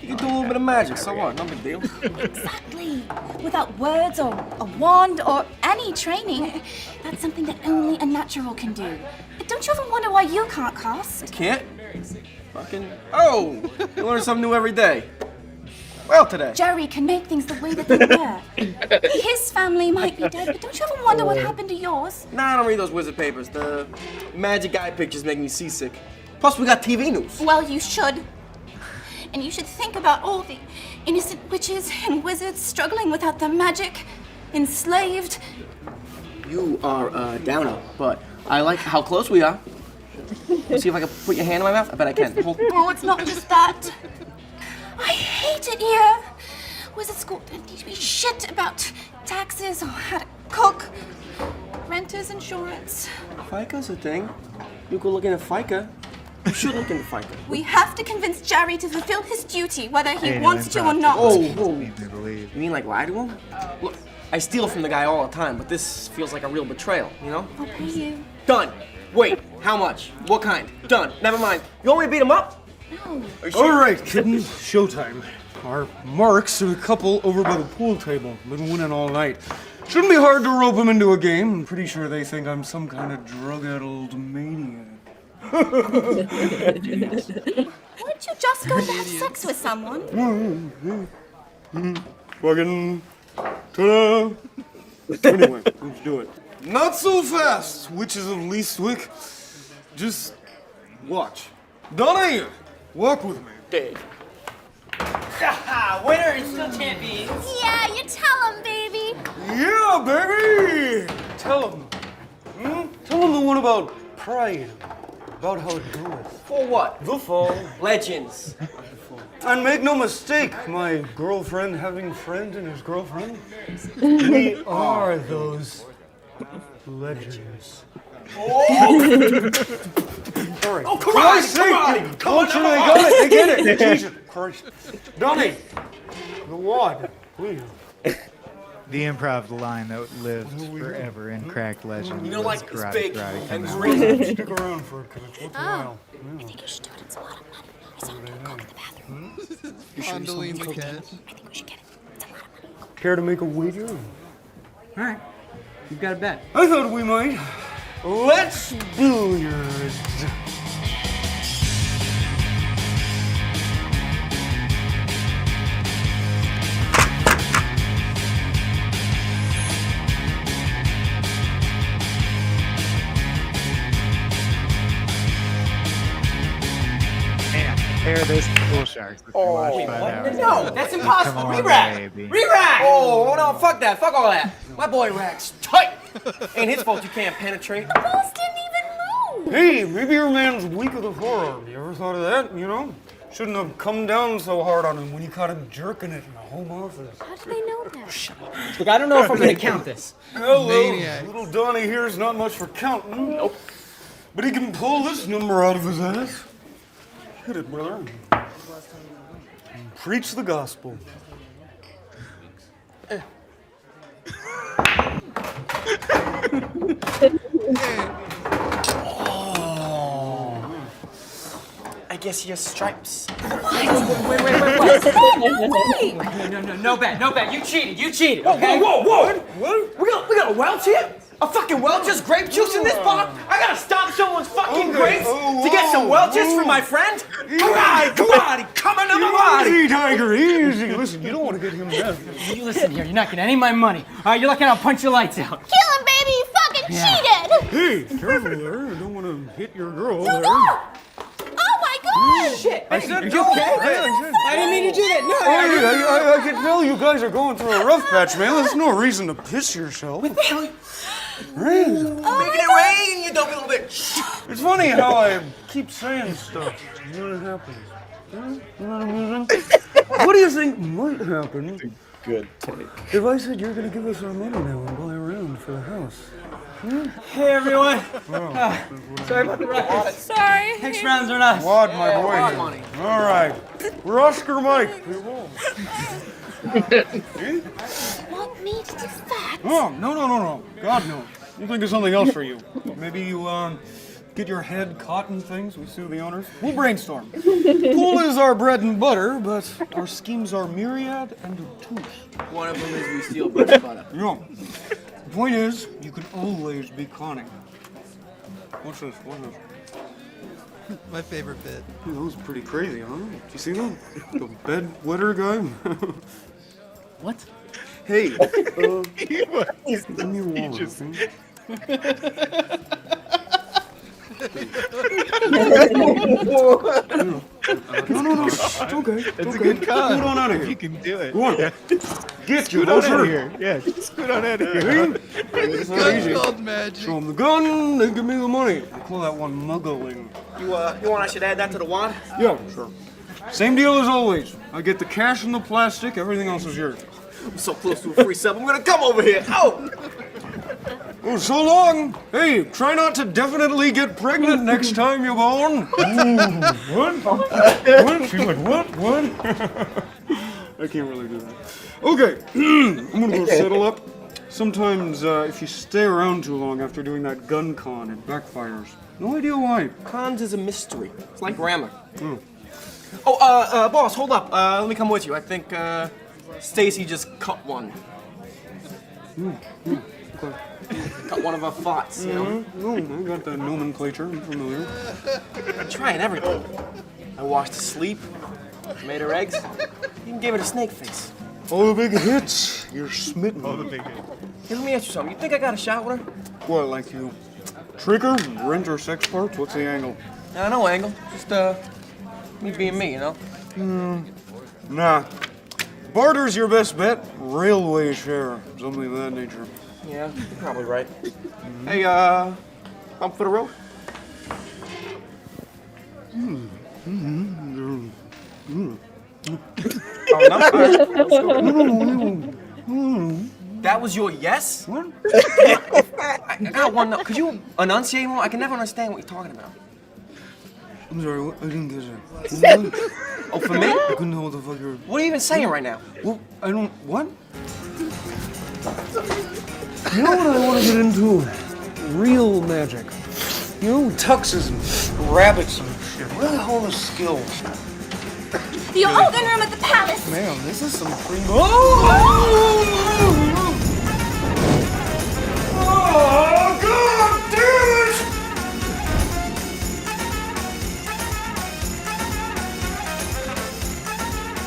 You can do a little bit of magic, so what? No big deal. Exactly. Without words or a wand or any training, that's something that only a natural can do. Don't you ever wonder why you can't cast? Can't? Fucking. Oh! You learn something new every day. Well, today. Jerry can make things the way that they were. His family might be dead, but don't you ever wonder what happened to yours? Nah, I don't read those wizard papers. The magic eye pictures make me seasick. Plus, we got TV news. Well, you should. And you should think about all the innocent witches and wizards struggling without their magic, enslaved. You are a downer, but I like how close we are. Let's see if I can put your hand in my mouth. I bet I can. Hold. Oh, it's not just that. I hate it here. Wizard school didn't teach me shit about taxes or how to cook. Renter's insurance. FICA's a thing. You could look into FICA. You should look into FICA. We have to convince Jerry to fulfill his duty, whether he wants to or not. Oh, you mean like lie to him? Look, I steal from the guy all the time, but this feels like a real betrayal, you know? I'll pay you. Done. Wait, how much? What kind? Done. Never mind. You want me to beat him up? No. All right, kittens, showtime. Our marks are a couple over by the pool table. Been winning all night. Shouldn't be hard to rope them into a game. I'm pretty sure they think I'm some kind of drug-addled maniac. Wouldn't you just go to have sex with someone? Fucking ta-da! Anyway, let's do it. Not so fast, witches of Leastwick. Just watch. Donnie, walk with me. Winner and still champions. Yeah, you tell him, baby. Yeah, baby! Tell him. Tell him the one about pride. About how it goeth. For what? The fall. Legends. And make no mistake, my girlfriend having friend and his girlfriend. We are those legends. Sorry. Oh, come on! Come on! Come on! They got it! They get it! Jesus Christ. Donnie! The wad, please. The improv line that lives forever in cracked legend. You know, like, was it's big karate and come out. green. Stick around for a once in a while. I think you should do it. It's a lot of money. I saw him do a coke in the bathroom. Fondling the cat. I think we should get it. It's a lot of money. Care to make a wager? All right, you've got a bet. I thought we might. Let's billiard. Pair this to Pool Sharks if you watch 5 hours. No, that's impossible. Come on, Re-rack. baby. Re-rack. Oh, no, fuck that. Fuck all that. My boy Rack's tight. Ain't his fault you can't penetrate. The balls didn't even move. Hey, maybe your man's weak of the forearm. You ever thought of that, you know? Shouldn't have come down so hard on him when you caught him jerking it in the home office. How do they know that? Look, I don't know if I'm gonna count this. Hello. Maniac. Little Donnie here's not much for counting. Nope. But he can pull this number out of his ass. Hit it, brother. And preach the gospel. I guess your stripes. Wait. No bet. You cheated. Okay? Whoa. What? We got a Welch here? A fucking Welch's grape juice in this pot? I gotta stop someone's fucking grapes to get some Welch's for my friend? Karate, come on, body. Easy, Tiger, easy. Listen, you don't want to get him dead. You listen here. You're not getting any of my money. All right, you're lucky I'll punch your lights out. Kill him, baby! You fucking cheated! Hey, careful there. I don't want to hit your girl No, there. no! Oh my god! Shit! I said Are you go. okay? I didn't mean to do that. No. I can tell you guys are going through a rough patch, man. There's no reason to piss yourself. Rain. Making it rain, you dumb little bitch. It's funny how I keep saying stuff when it happens. Isn't that amusing? What do you think might happen? Good take. If I said you're gonna give us our money now and buy a round for the house. Hey everyone. Oh, Sorry about the ruckus. Sorry. Next round's on us. Wad, my boy. Wad here. money. All right. We're Oscar Mike. We roll. Want me to do that? Oh, no. God, no. I'm thinking of something else for you. Maybe you, get your head caught in things, we sue the owners. We'll brainstorm. Pool is our bread and butter, but our schemes are myriad and obtuse. One of them is we steal bread and butter. No. The point is, you can always be conning. What's this? What's this? My favorite bit. That was pretty crazy, huh? Did you see that? The bed wetter guy? What? Hey, He's give me your wallet, just- okay? No, it's okay. It's a good con. Scoot on out of here. You can do it. Go on. Yeah. Get Scoot you on out sir. of here. Yeah, scoot on out of here. It's not Gun easy. called magic. Show them the gun, they give me the money. I call that one muggling. You want I should add that to the wad? Yeah, sure. Same deal as always. I get the cash and the plastic, everything else is yours. I'm so close to a free sub. I'm gonna come over here. Oh! Oh, so long. Hey, try not to definitely get pregnant next time you bone. What? What? She's like, what? I can't really do that. Okay, I'm gonna go settle up. Sometimes, if you stay around too long after doing that gun con, it backfires. No idea why. Cons is a mystery. It's like grammar. Oh. Oh, boss, hold up. Let me come with you. I think, Stacy just cut one. Okay. Cut one of our thoughts, you know? Oh, I got that nomenclature. I'm familiar. I'm trying everything. I washed her sleep, made her eggs, even gave her the snake face. All the big hits. You're smitten. All the big hits. Hey, let me ask you something. You think I got a shot with her? What, like you trick her, rent her sex parts? What's the angle? No angle. Just, me being me, you know? Nah. Barter's your best bet. Railway share. Something of that nature. Yeah, you're probably right. Hey, I'm for the road. Oh, no. That was your yes? What? I got one. Could you enunciate more? I can never understand what you're talking about. I'm sorry, what? I didn't get that. Oh, for me? I couldn't know what the fuck you're... What are you even saying right now? Well, I don't... What? You know what I want to get into? Real magic. You know, tuxes and rabbits and shit. Where the hell are the skills? The organ room at the palace. Man, this is some free... Oh, God damn it!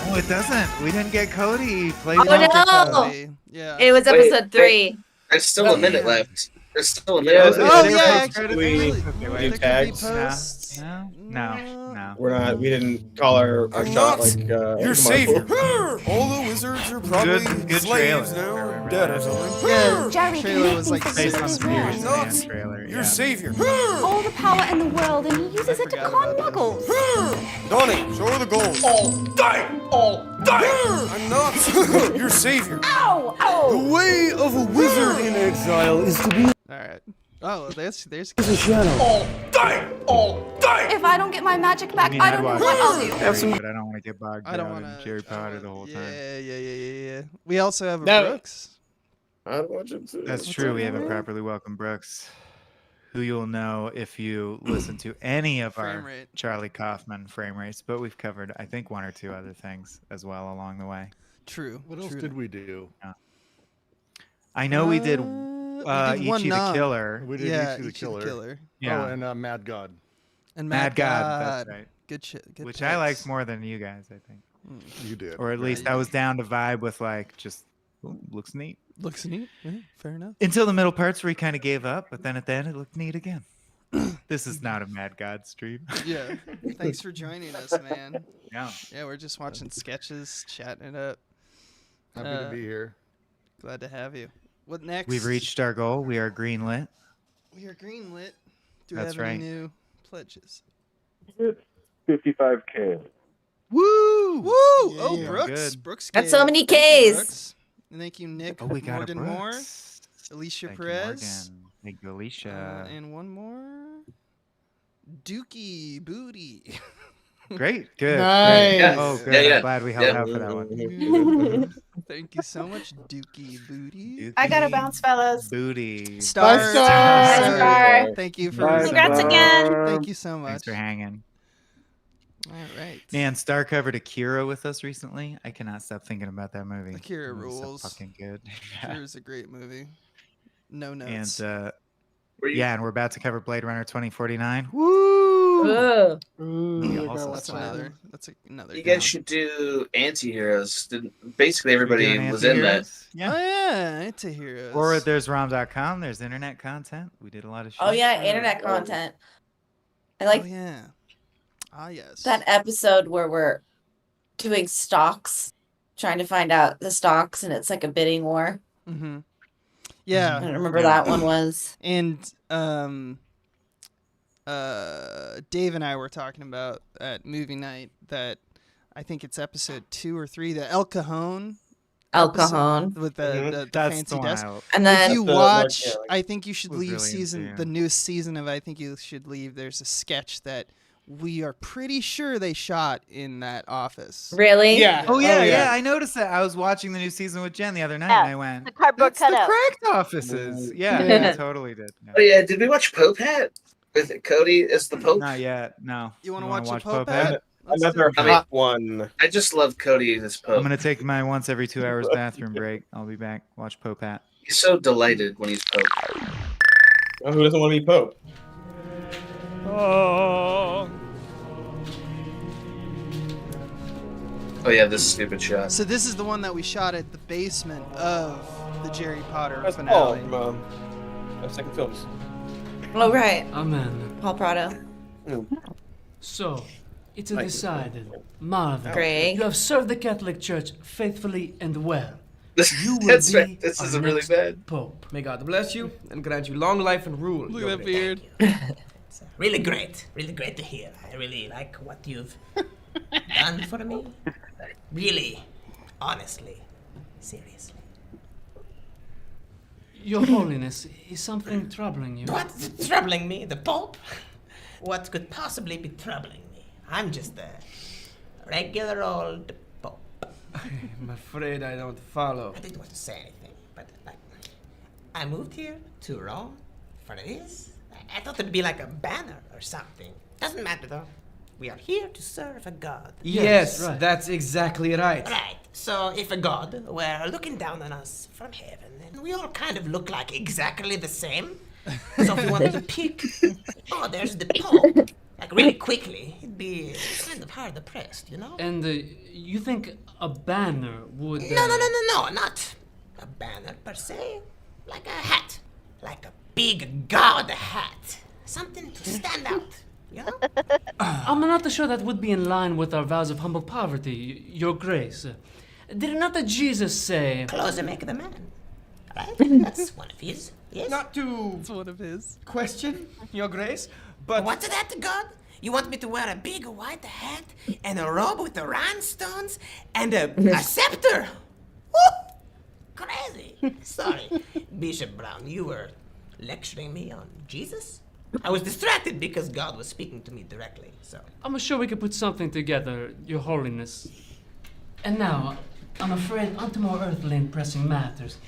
Oh, it doesn't. We didn't get Cody. Played Oh, it off to no. Cody. Yeah. It was episode 3. There's still a minute left. There's still a minute Yeah, left. Oh, yeah, we actually. do tags. No. We're not. We didn't call our shot like. Your savior. All the wizards are probably Good slaves trailer. now, or dead or something. Yeah, Jerry, trailer was like Based on the 6 Spirits years. Man trailer. Your Yeah. savior. all the power in the world, and he uses it to con muggles. Donnie, show her the gold. All die! All die! I'm not your savior. Ow! Ow! The way of a wizard in exile is to be All right. Oh, there's a shadow. All die! All die! If I don't get my magic back, I don't know what I'll do. Have some, but I don't want to get bogged I don't down in wanna- Jerry Potter the whole time. Yeah. We also have a No. Brooks. I'd watch it too. That's true. We haven't properly welcomed Brooks, who you'll know if you listen to any of Frame our rate. Charlie Kaufman frame rates. But we've covered, I think, 1 or 2 other things as well along the way. True. What else did we do? I know we did did Ichi one the nom. Killer. We did Yeah, Ichi the Killer. Yeah. Oh, and Mad God. And Mad God, that's right. Good shit. Good Which picks. I liked more than you guys, I think. You did. Or at least I was down to vibe with like just ooh, looks neat. Looks neat. Yeah, fair enough. Until the middle parts where he kind of gave up, but then at the end it looked neat again. This is not a Mad God stream. Yeah. Thanks for joining us, man. Yeah. Yeah, we're just watching sketches, chatting it up. Happy to be here. Glad to have you. What next? We've reached our goal. We are greenlit. We are greenlit. Do we That's have any right. new pledges? It's 55K. Woo! Woo! Oh, Yeah. Brooks. Good. Brooks. That's so gave- many thank you, Ks. Brooks. And thank you, Nick. Oh, we got Morgan a Moore. Brooks. Alicia Thank you, Perez. Morgan. Thank you, Alicia. And one more. Dookie Booty. Great. Good. Nice. Great. Oh, good. Yeah. I'm glad we held out for that one. Thank you so much, Dookie Booty. I gotta bounce, fellas. Booty. Star. Bye, Star. Thank you for Bye, Congrats Star. again. Thank you so much. Thanks for hanging. All right. Man, Star covered Akira with us recently. I cannot stop thinking about that movie. Akira It was rules. So fucking good. Akira's a great movie. No notes. And yeah, and we're about to cover Blade Runner 2049. Woo! Ugh. We also That's saw- another. That's another. You guys should do anti-heroes. Basically, everybody doing was in that. anti-heroes? Yeah. Oh yeah, anti-heroes. Or there's rom.com. There's internet content. We did a lot of shit. Oh yeah, internet content. I like Oh yeah. Ah yes. that episode where we're doing stocks, trying to find out the stocks, and it's like a bidding war. Mm-hmm. Yeah. I don't remember that one was. And Dave and I were talking about at movie night that I think it's episode 2 or 3, the El Cajon. El episode Cajon. with the That's fancy the one desk. And then if you the, watch, like, I think you should was leave really insane. the newest season of I Think You Should Leave. There's a sketch that we are pretty sure they shot in that office. Really? Yeah. Oh yeah. I noticed that. I was watching the new season with Jen the other night, Yeah, and I went, the cardboard "That's the cutout." cracked offices." Yeah, Yeah. I totally did. Yeah. Oh yeah, did we watch Pope Hat with Cody as the Pope? Not yet. No. You want to wanna watch a Pope Pope Hat? Let's Another do it. hot one. I just love Cody as Pope. I'm gonna take my once every 2 hours bathroom break. I'll be back. Watch Pope Hat. He's so delighted when he's Pope. Oh, who doesn't want to be Pope? Oh yeah, this stupid shot. So this is the one that we shot at the basement of the Jerry Potter That's Paul finale. from Second Films. Oh right, Amen. Paul Prado. So, it's Thank you. decided. Marvin, Great. you have served the Catholic Church faithfully and well. This, You will that's be right. This our is really next bad. Pope. May God bless you and grant you long life and rule. Look Your at that Grace. beard. Really great. Really great to hear. I really like what you've done for me. Really. Honestly. Seriously. Your Holiness, is something troubling you? What's troubling me? The Pope? What could possibly be troubling me? I'm just a regular old Pope. I'm afraid I don't follow. I didn't want to say anything, but like, I moved here to Rome for this. I thought it'd be like a banner or something. Doesn't matter though. We are here to serve a god. Yes, right. that's exactly right. Right. So if a god were looking down on us from heaven, and we all kind of look like exactly the same. So if you wanted to pick, oh, there's the Pope. Like really quickly, it'd be kind of hard pressed, you know? And you think a banner would... No, not a banner per se. Like a hat. Like a big god hat. Something to stand out, you know? I'm not sure that would be in line with our vows of humble poverty, Your Grace. Did not Jesus say... Closer make the man. Right? That's one of his. Yes? Not to It's one of his. question, Your Grace, but What's that, God? You want me to wear a big white hat and a robe with the rhinestones and a scepter? Woo! Crazy. Sorry, Bishop Brown, you were lecturing me on Jesus? I was distracted because God was speaking to me directly, so. I'm sure we could put something together, Your Holiness. And now, I'm afraid onto more earthly and pressing matters.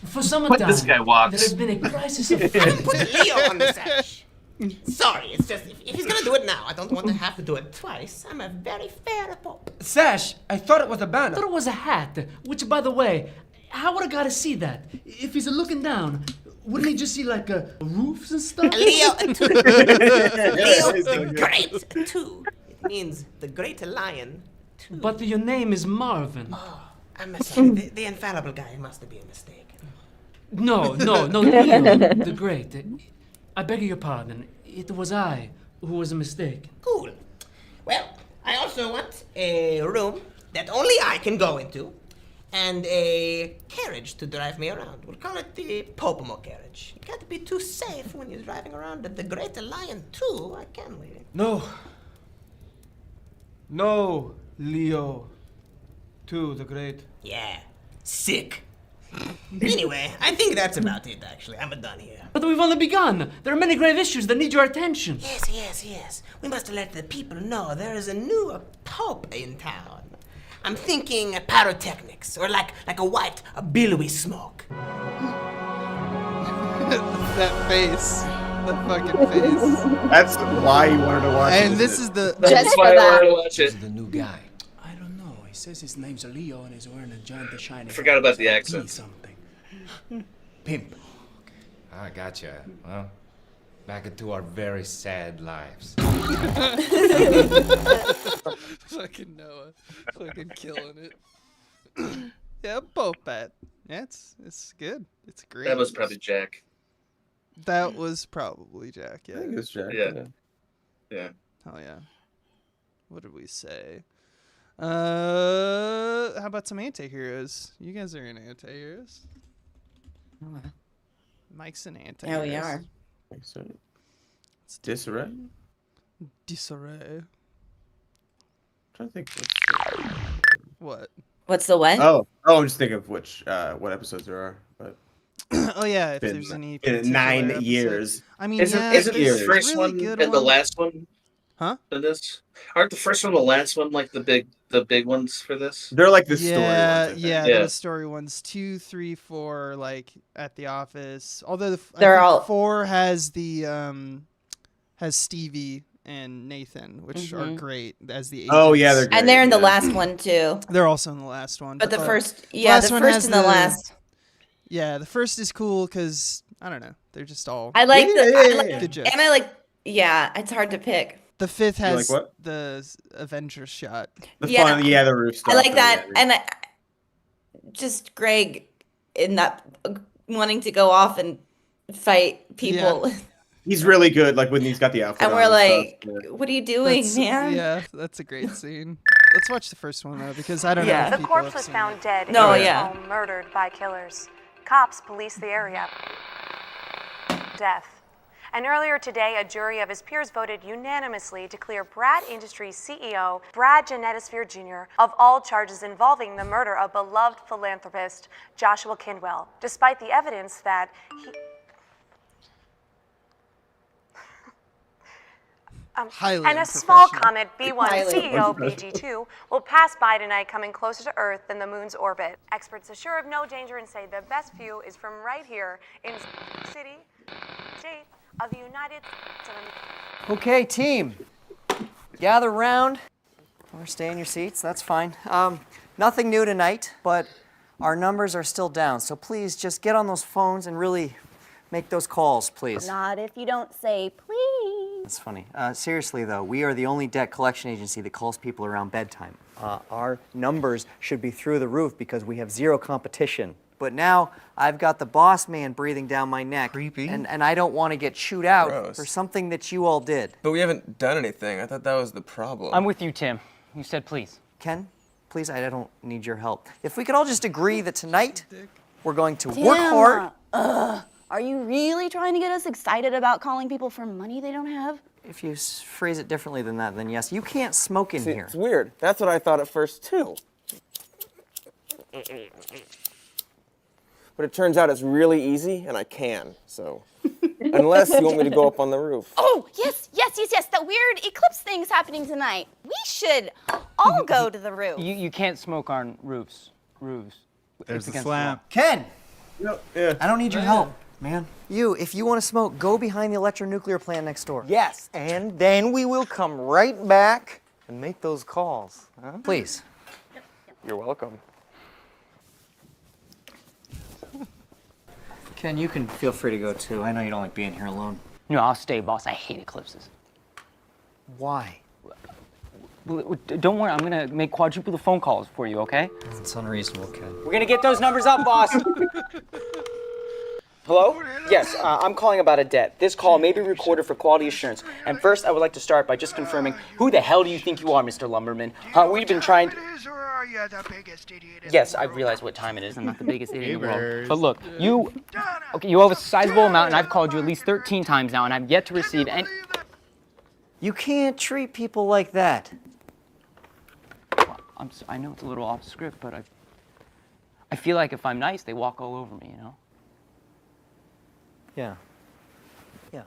For some What time, this guy walks. there has been a crisis of Put Leo on the sash. Sorry, it's just, if he's gonna do it now, I don't want to have to do it twice. I'm a very fair pope. Sash, I thought it was a I banner. thought it was a hat, which, by the way, how would a guy see that? If he's looking down, wouldn't he just see, like, roofs and stuff? Leo, two. Leo the Great, two. It means the Great Lion, two. But your name is Marvin. Oh, I'm sorry. The infallible guy must be a mistake. No, Leo the Great. I beg your pardon. It was I who was a mistake. Cool. Well, I also want a room that only I can go into, and a carriage to drive me around. We'll call it the Popomo carriage. You can't be too safe when you're driving around the Great Lion too. I can leave it. No, Leo. To the Great. Yeah. Sick. Anyway, I think that's about it, actually. I'm done here. But we've only begun. There are many grave issues that need your attention. Yes. We must let the people know there is a new pope in town. I'm thinking pyrotechnics, or like a billowy smoke. That face. The fucking face. That's why you wanted to watch it. And this is the... That's why I wanted to watch it. The new guy. I don't know. He says his name's Leo and he's wearing a giant shiny... I forgot about the accent. Something. Pimp. I gotcha. Well, back into our very sad lives. Fucking Noah. Fucking killing it. Yeah, Pope Bat. Yeah, it's good. It's great. That was probably Jack. That was probably Jack, yeah. I think it was Jack. Yeah. Oh yeah. What did we say? How about some anti-heroes? You guys are in anti-heroes. Mike's an anti-hero. Yeah, we are. It's disarray. Disarray. I'm trying to think. What? What's the what? Oh, I'm just thinking of what episodes there are, but. Oh yeah, if Been- there's any been particular 9 episode. years. I mean, Isn't yeah, the there's first really one good and the ones. last one? Huh? For this? Aren't the first one and the last one like the big ones for this? They're like the story ones. I think. Yeah, the story ones. 2, 3, 4, are like at the office. Although I They're think all- 4 has the has Stevie and Nathan, which are Mhm. great as the agents. Oh, yeah, they're And they're in the last one too. They're also in the last one. But the first, the yeah, last the one first has and the last. Yeah, the first is cool because I don't know, they're just all. I like Good jokes. and I like, yeah, it's hard to pick. The 5th You like has what? the Avengers shot. The Yeah. fun, the roof stuff. I like that, yeah. and just Greg in that wanting to go off and fight people, He's really good, like when he's got the outfit and on we're and like, stuff, yeah. "What are you doing, That's- man?" Yeah, that's a great scene. Let's watch the first one though, because I don't know. Yeah. If The people corpse have was seen found it. dead No, in his yeah. home, murdered by killers. Cops police the area. Death. And earlier today, a jury of his peers voted unanimously to clear Brad Industries CEO Brad Genetosphere Jr. of all charges involving the murder of beloved philanthropist Joshua Kindwell, despite the evidence that he... Highly and a small unprofessional. comet B1 Highly CEO unprofessional. BG2 will pass by tonight, coming closer to Earth than the moon's orbit. Experts assure of no danger and say the best view is from right here in City, state of the United States. Okay, team. Gather round. Or stay in your seats, that's fine. Nothing new tonight, but our numbers are still down. So please just get on those phones and really make those calls, please. Not if you don't say please. That's funny. Seriously, though, we are the only debt collection agency that calls people around bedtime. Our numbers should be through the roof because we have zero competition. But now I've got the boss man breathing down my neck. Creepy. And I don't want to get chewed out Gross. for something that you all did. But we haven't done anything. I thought that was the problem. I'm with you, Tim. You said please. Ken, please, I don't need your help. If we could all just agree that tonight we're going to work hard. Are you really trying to get us excited about calling people for money they don't have? If you phrase it differently than that, then yes. You can't smoke in here. It's weird. That's what I thought at first, too. But it turns out it's really easy, and I can, so. Unless you want me to go up on the roof. Oh, yes. That weird eclipse thing's happening tonight. We should all go to the roof. You can't smoke on roofs. Roofs. There's It's the against slam. law. Ken! Yeah. I don't need your help, man. You, if you want to smoke, go behind the electronuclear plant next door. Yes, and then we will come right back and make those calls. Huh? Please. You're welcome. Ken, you can feel free to go too. I know you don't like being here alone. No, I'll stay, boss. I hate eclipses. Why? Don't worry, I'm gonna make quadruple the phone calls for you, okay? It's unreasonable, Ken. We're gonna get those numbers up, boss. Hello? Yes, I'm calling about a debt. This call may be recorded for quality assurance. And first, I would like to start by just confirming, who the hell do you think you are, Mr. Lumberman? We've been trying to... Yes, I realize what time it is. I'm not the biggest idiot in the world. Neighbors. But look, you owe a sizable amount, and I've called you at least 13 times now, and I've yet to receive any... You can't treat people like that. I know it's a little off script, but I feel like if I'm nice, they walk all over me, you know? Yeah. Yeah.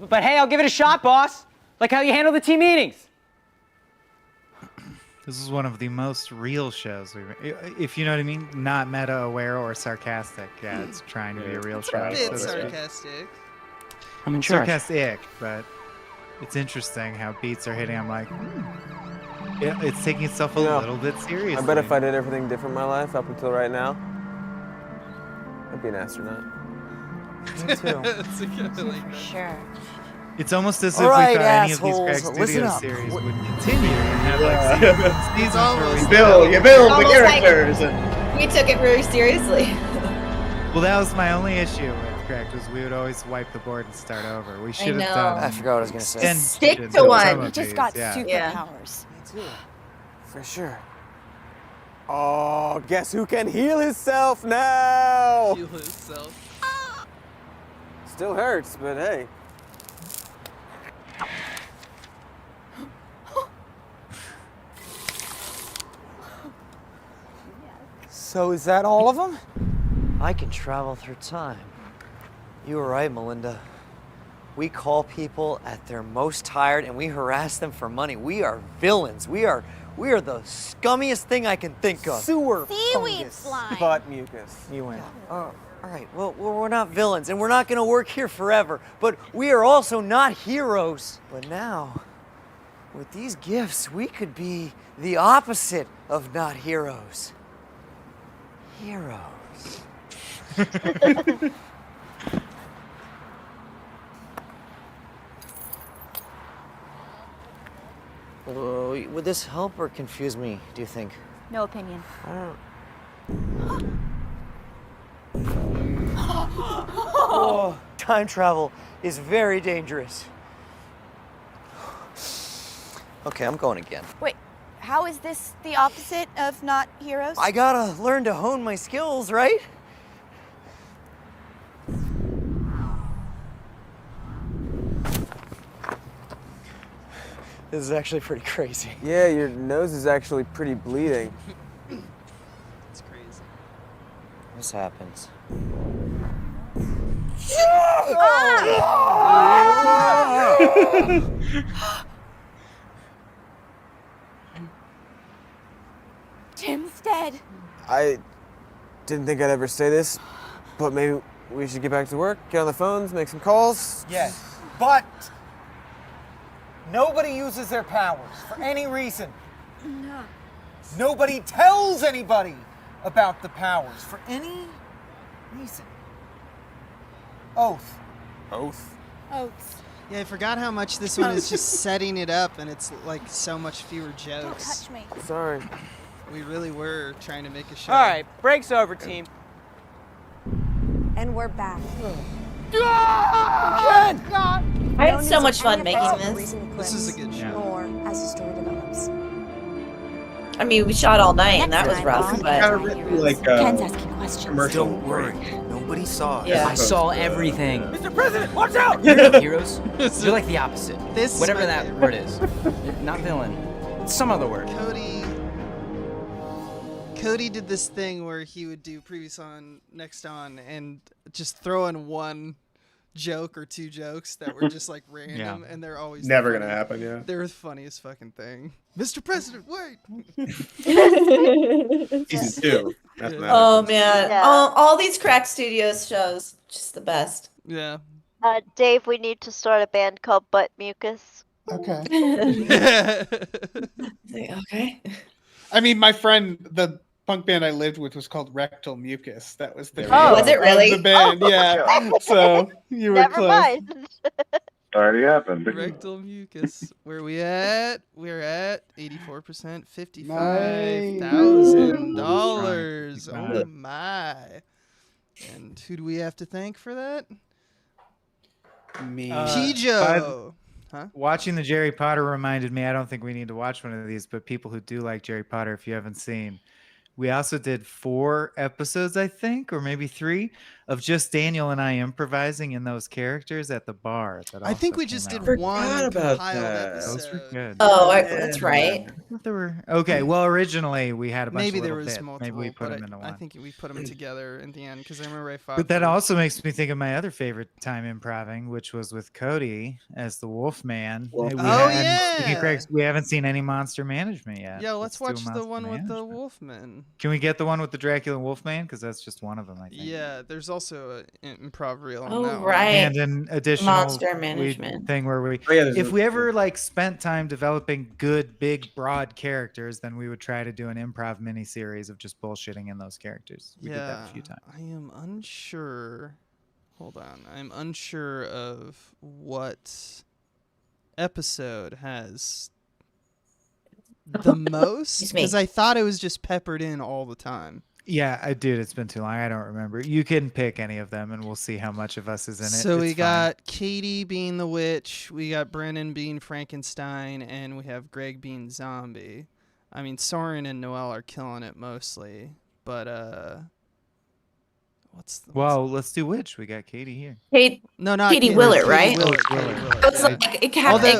But hey, I'll give it a shot, boss. Like how you handle the team meetings. This is one of the most real shows if you know what I mean, not meta aware or sarcastic. Yeah, it's trying to be a real show. A bit so to speak. sarcastic. I'm in charge. Sarcastic, but it's interesting how beats are hitting. I'm like, it's taking itself a little bit seriously. I bet if I did everything different in my life up until right now, I'd be an astronaut. Me too. That's a good like that. Sure. It's almost as if All we right, thought any of these assholes, Craig listen Studios up. series would continue and have like seasons where we You build the Almost like- characters. We took it very seriously. Well, that was my only issue with Craig, was we would always wipe the board and start over. We should have know. done. I forgot what I was gonna say. 10 Stick seasons to of one. some You of Just these, got yeah. superpowers. Me too. For sure. Oh, guess who can heal himself now? Heal himself. Still hurts, but hey. So is that all of them? I can travel through time. You were right, Melinda. We call people at their most tired and we harass them for money. We are villains. We are the scummiest thing I can think of. Sewer Seaweed fungus, slime. butt mucus. You win. All right, well, we're not villains and we're not gonna work here forever, but we are also not heroes. But now, with these gifts, we could be the opposite of not heroes. Heroes. Would this help or confuse me, do you think? No opinion. Oh, time travel is very dangerous. Okay, I'm going again. Wait, how is this the opposite of not heroes? I gotta learn to hone my skills, right? This is actually pretty crazy. Yeah, your nose is actually pretty bleeding. It's crazy. This happens. Tim's dead. I didn't think I'd ever say this, but maybe we should get back to work, get on the phones, make some calls. Yes, but nobody uses their powers for any reason. No. Nobody tells anybody about the powers for any reason. Oath. Oath? Oaths. Yeah, I forgot how much this one is just setting it up, and it's like so much fewer Don't jokes. touch me. Sorry. We really were trying to make a show. All right, break's over, team. And we're back. I had so much fun making this. This is a good show. More as the story develops. I mean, we shot all night and that was Next rough, time, but Ken's asking questions. Commercial. Don't worry, nobody saw us. Yeah. I saw everything. Mr. President, watch out! You're not heroes. You're like the opposite. This is Whatever my that favorite. word is. Not villain. It's some other word. Cody did this thing where he would do previous on, next on, and just throw in one joke or two jokes that were just like random, and they're always Never the gonna happen, yeah. They're the funniest fucking thing. Mr. President, wait. Season 2. That's what oh happens. man, Yeah. all these Crack Studios shows, just the best. Yeah. Dave, we need to start a band called Butt Mucus. Okay. Okay. I mean, my friend, the punk band I lived with was called Rectal Mucus. That was the Oh, name was it of really? the band, yeah. So you were Never close. mind. Already happened. Rectal mucus. Where we at? We're at 84%, $55,000. Oh my! And who do we have to thank for that? Me. Pijo. Huh? Watching the Jerry Potter reminded me, I don't think we need to watch one of these, but people who do like Jerry Potter, if you haven't seen, We also did 4 episodes, I think, or maybe 3, of just Daniel and I improvising in those characters at the bar. I think we just did one compiled episode. Those were good. Oh, that's right. Okay, well, originally we had a bunch Maybe of there little was bits. multiple, Maybe we put but them into one. I think we put them together in the end because I remember I fought. But that for- also makes me think of my other favorite time improving, which was with Cody as the Wolfman. Oh, yeah. We haven't seen any Monster Management yet. Yeah, let's do watch the Monster one with the Management. Wolfman. Can we get the one with the Dracula and Wolfman? Because that's just one of them, I think. Yeah, there's also an improv reel on Oh, that one. right. And an additional Monster Management. thing where we, there's if a- we ever like spent time developing good, big, broad characters, then we would try to do an improv miniseries of just bullshitting in those characters. We did that a few times. I am unsure. Hold on. I'm unsure of what episode has the most because I thought it was just peppered in all the time. Yeah, dude, it's been too long. I don't remember. You can pick any of them, and we'll see how much of us is in it. So we It's fine. got Katie being the witch, we got Brennan being Frankenstein, and we have Greg being zombie. I mean, Soren and Noelle are killing it mostly, but Well, let's do which. We got Katie here. No, not Katie Katie Willett, Katie right? Willett, Oh, Katie Willett. Willett. It's like, it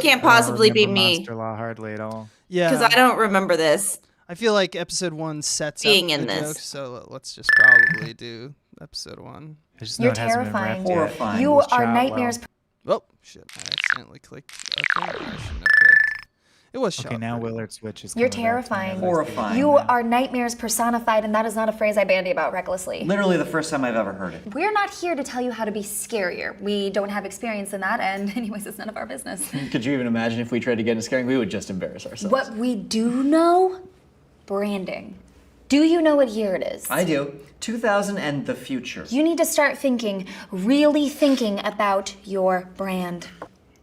can't possibly be me Monster Law hardly at all. Yeah, because I don't remember this. I feel like episode 1 sets Being up in the this. joke, so let's just probably do episode 1. I just You're terrifying. Horrifying. You are nightmares. Oh shit! I accidentally clicked. Okay, I shouldn't have clicked. It was shot. Okay, now Willard switches. You're terrifying. Horrifying. You are nightmares personified, and that is not a phrase I bandy about recklessly. Literally the first time I've ever heard it. We're not here to tell you how to be scarier. We don't have experience in that, and anyways, it's none of our business. Could you even imagine if we tried to get into scaring? We would just embarrass ourselves. What we do know, branding. Do you know what year it is? I do. 2000 and the future. You need to start thinking, really thinking about your brand.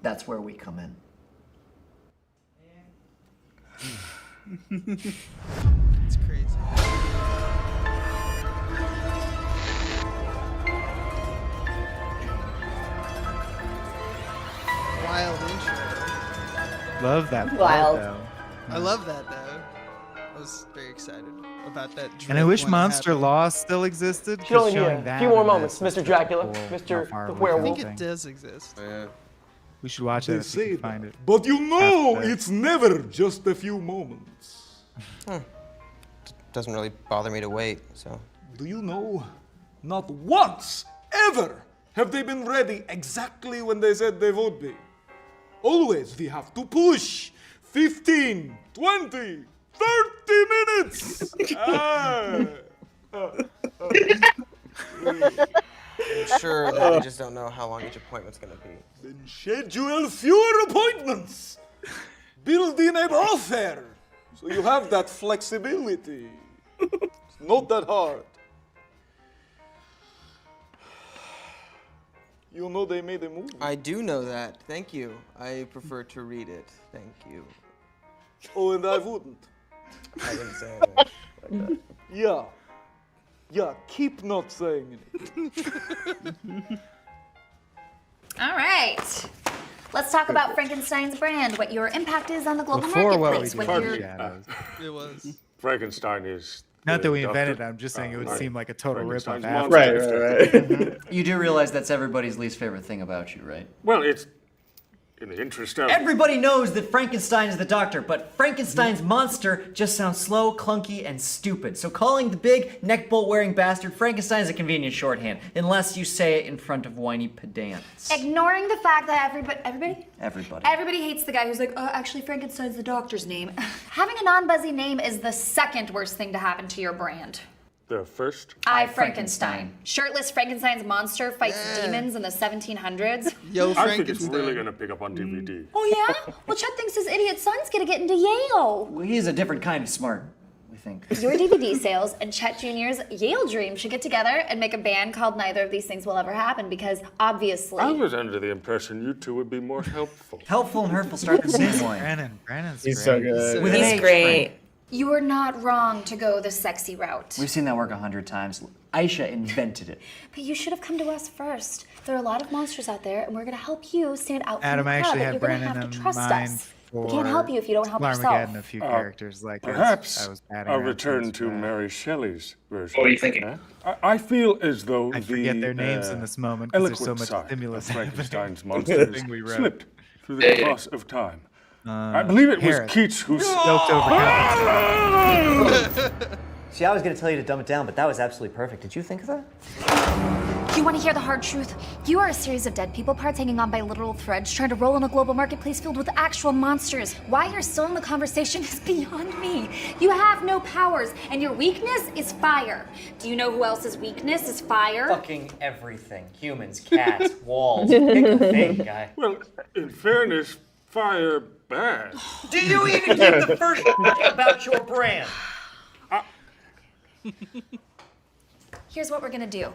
That's where we come in. It's crazy. Wild intro. Love that. Wild. Though. I love that though. I was very excited about that. And I drip wish when it Monster happened. Law still existed. Should only 'cause be showing a that few more in moments, this is Mr. Dracula, cool, Mr. how far the we're I werewolf. think going. it does exist. Yeah. We should watch that They if say we can find that. it. But you know, After. it's never just a few moments. Doesn't really bother me to wait, so. Do you know? Not once, ever, have they been ready exactly when they said they would be. Always we have to push. 15, 20, 30 minutes. I'm sure that they just don't know how long each appointment's gonna be. Then schedule fewer appointments. Build in a buffer. So you have that flexibility. It's not that hard. You know they made a movie. I do know that. Thank you. I prefer to read it. Thank you. Oh, and I wouldn't. I didn't say anything like that. Yeah. Yeah, keep not saying it. All right. Let's talk about Frankenstein's brand, what your impact is on the global Before what we marketplace. do What for your shadows. It was. Frankenstein is. Not the that we doctor. invented it, I'm just saying it would seem like a total rip-off. Frankenstein's after. monster. Right. You do realize that's everybody's least favorite thing about you, right? Well, it's in the interest of. Everybody knows that Frankenstein is the doctor, but Frankenstein's monster just sounds slow, clunky, and stupid. So calling the big, neck bolt wearing bastard Frankenstein is a convenient shorthand, unless you say it in front of whiny pedants. Ignoring the fact that everybody hates the guy who's like, oh, actually Frankenstein's the doctor's name. Having a non-buzzy name is the second worst thing to happen to your brand. The first. I, Frankenstein. Shirtless Frankenstein's monster fights demons in the 1700s. Yo, I think it's really gonna pick up on Mm. DVD. Oh yeah? Well, Chet thinks his idiot son's gonna get into Yale. Well, he's a different kind of smart, we think. Your DVD sales and Chet Jr.'s Yale dream should get together and make a band called Neither of These Things Will Ever Happen because obviously. I was under the impression you two would be more helpful. Helpful and hurtful start the same way. Brandon's He's great. so good. With an He's H, great. Frank. You are not wrong to go the sexy route. We've seen that work 100 times. Aisha invented it. But you should have come to us first. There are a lot of monsters out there, and we're going to help you stand out from Adam, the I crowd, actually but had you're going to Brandon have to in trust mind us. We can't help you if you don't help yourself. Armageddon, a few characters like Perhaps I was batting I'll around return things to for that. Mary Shelley's version. What are you thinking? I feel as though I the forget their names in this moment 'cause there's so eloquent much side stimulus of happening. Frankenstein's Thing monsters we wrote. slipped through the cross of time. I believe it was Harris. Keats who Stoked overcompensated. See, I was going to tell you to dumb it down, but that was absolutely perfect. Did you think of that? You want to hear the hard truth? You are a series of dead people parts hanging on by literal threads, trying to roll in a global marketplace filled with actual monsters. Why you're still in the conversation is beyond me. You have no powers, and your weakness is fire. Do you know who else's weakness is fire? Fucking everything. Humans, cats, walls. Pick a thing, guy. Well, in fairness, fire bad. Do you even give the first about your brand? Here's what we're gonna do.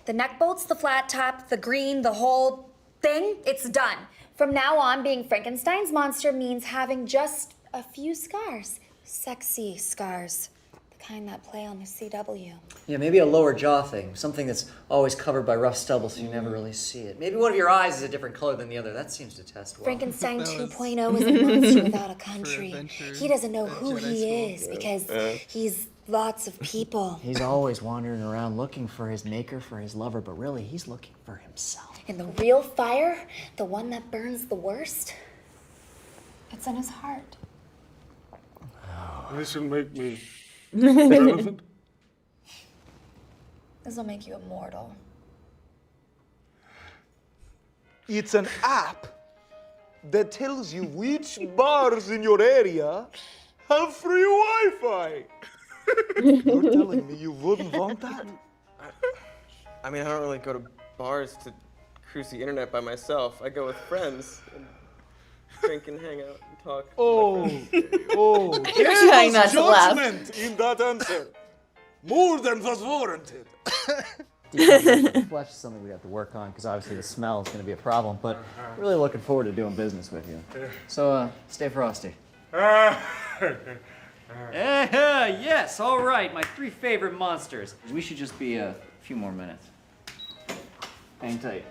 The neck bolts, the flat top, the green, the whole thing, it's done. From now on, being Frankenstein's monster means having just a few scars. Sexy scars. The kind that play on the CW. Yeah, maybe a lower jaw thing. Something that's always covered by rough stubble so you never really see it. Maybe one of your eyes is a different color than the other. That seems to test well. Frankenstein 2.0 is a monster without a country. He doesn't know who he is because he's lots of people. He's always wandering around looking for his maker, for his lover, but really he's looking for himself. And the real fire, the one that burns the worst, it's in his heart. This will make me relevant. This will make you immortal. It's an app that tells you which bars in your area have free Wi-Fi. You're telling me you wouldn't want that? I mean, I don't really go to bars to cruise the internet by myself. I go with friends and drink and hang out and talk. Oh, You're trying not to laugh. Judgment in that answer. More than was warranted. Flesh is something we have to work on because obviously the smell is going to be a problem, but really looking forward to doing business with you. So, stay frosty. Yes, all right, my 3 favorite monsters. We should just be a few more minutes. Hang tight.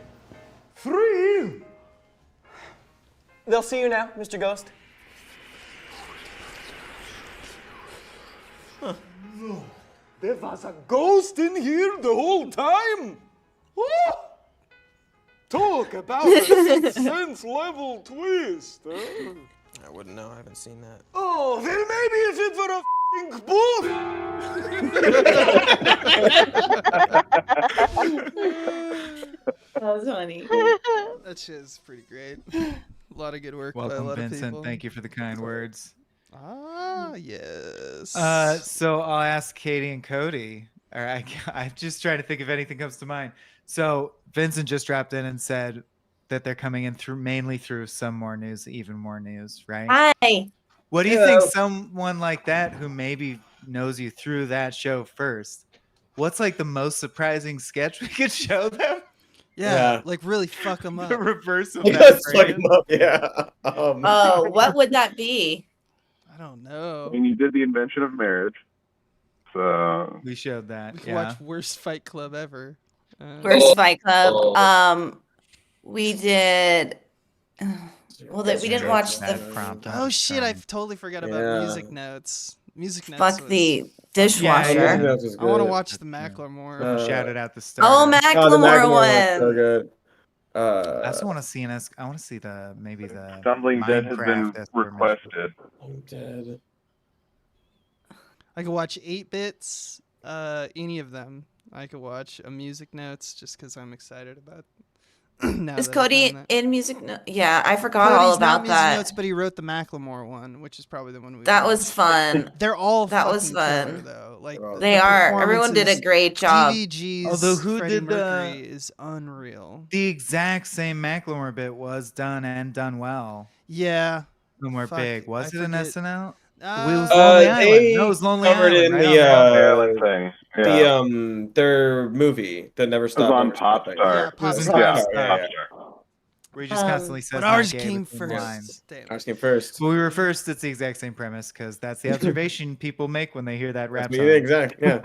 3? They'll see you now, Mr. Ghost. No, there was a ghost in here the whole time? Oh! Talk about a Sixth Sense level twist, huh? I wouldn't know. I haven't seen that. Oh, then maybe if it were a f***ing book! That was funny. That shit is pretty great. A lot of good work by a Welcome, lot of Vincent. people. Thank you for the kind words. Ah, yes. So I'll ask Katie and Cody. I'm just trying to think if anything comes to mind. So Vincent just dropped in and said that they're coming in mainly through some more news, even more news, right? Hi. What do you think someone like that who maybe knows you through that show first, what's like the most surprising sketch we could show them? Yeah, like really fuck them up. The reverse of Yes, that. fuck 'em up, yeah. Oh, what would that be? I don't know. I mean, you did the invention of marriage, so we showed that. We can watch Worst Fight Club ever. Worst Fight Club. We did. Well, we didn't watch the. Oh shit! I totally forgot about Music Notes. Music Notes. Fuck the dishwasher. I want to watch the Macklemore. Shouted out the star. Oh, Macklemore one. So good. I also want to see I want to see maybe the Stumbling Dead has been Minecraft requested. I'm dead. I could watch 8-Bits. Any of them. I could watch a Music Notes just because I'm excited about. Now Is that I've Cody done that. in Music Notes? Yeah, I forgot Cody's all not about Music that. Notes, but he wrote the Macklemore one, which is probably the one we. That watched. was fun. They're all. That was fucking killer, fun. though. Like They the are. Everyone did a performances, great job. DVG's Although who Freddie did Mercury is unreal. the exact same Macklemore bit was done and done well. Yeah. When we're Fuck, big, was I it an forget. SNL? It was Lonely Island. They No, it was Lonely covered Island. it in right the on the Island thing. Yeah. their movie that never stopped. on Never Stopped. Popstar. Yeah, It was in Popstar. Popstar. Yeah. Where he just constantly says, But ours "Not gay" came between first. lines. Damn. Ours came first. Well, we were first. It's the exact same premise because that's the observation people make when they hear that rap Me, song. exact, yeah.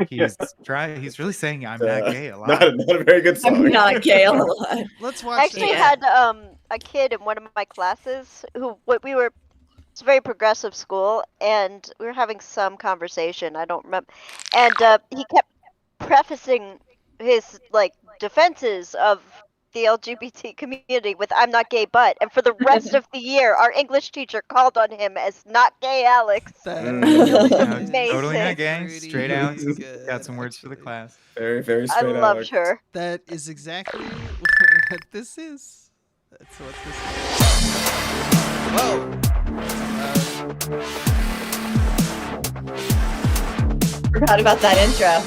He's really saying, "I'm not gay" a lot. Not a very good song. I'm not gay a lot. Let's I watch. actually had a kid in one of my classes who we were It's a very progressive school, and we were having some conversation. I don't remember, and he kept prefacing his like defenses of the LGBT community with "I'm not gay, but," and for the rest of the year, our English teacher called on him as "not gay, Alex." Totally not gay. Straight Alex has got some words for the class. Very, very I straight loved Alex. her. That is exactly what this is. That's what this is. Whoa. Forgot about that intro.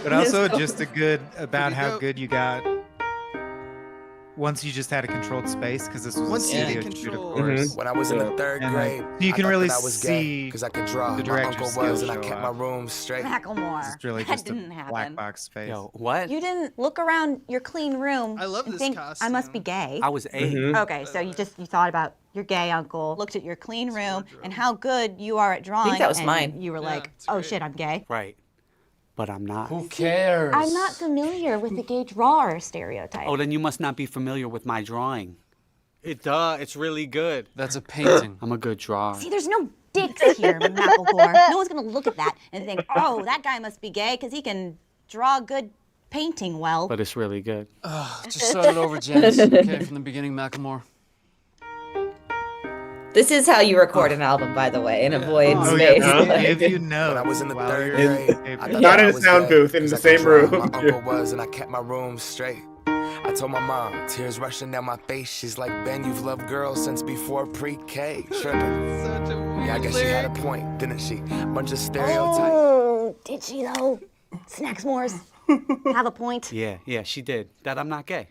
But also just about how good you got once you just had a controlled space, because this was Once a you studio had shoot, of control. course. When I was in the third And, grade, you can I really thought that I was gay see because I could draw. the My director's uncle was, skills and I show kept my up. room straight. Macklemore. It's really that just didn't a happen. black box space. Yo, what? You didn't look around your clean room. I love and this think costume. I must be gay. I was 8. Okay, so you thought about your gay uncle, looked at your clean room, and how good you are at drawing. that was and mine. You were like, oh shit, I'm gay. Right. But I'm not. Who cares? I'm not familiar with the gay drawer stereotype. Oh, then you must not be familiar with my drawing. It's really good. That's a painting. I'm a good drawer. See, there's no dicks here, Macklemore. No one's gonna look at that and think, oh, that guy must be gay because he can draw good painting well. But it's really good. Just start it over, Janice. Okay, from the beginning, Macklemore. This is how you record an album, by the way, in a void space. If you know. When I was in the while third you're grade, in- I thought Not that in I a was sound gay booth, in 'cause the I could same draw. room. My uncle was, and I kept my room straight. I told my mom, tears rushing down my face. She's like, Ben, you've loved girls since before pre-K. Tripping. Such a weird Yeah, I guess she had a point, didn't she? Bunch of stereotypes. Oh, did she though? Snacks Moors have a point. Yeah, she did. That I'm not gay.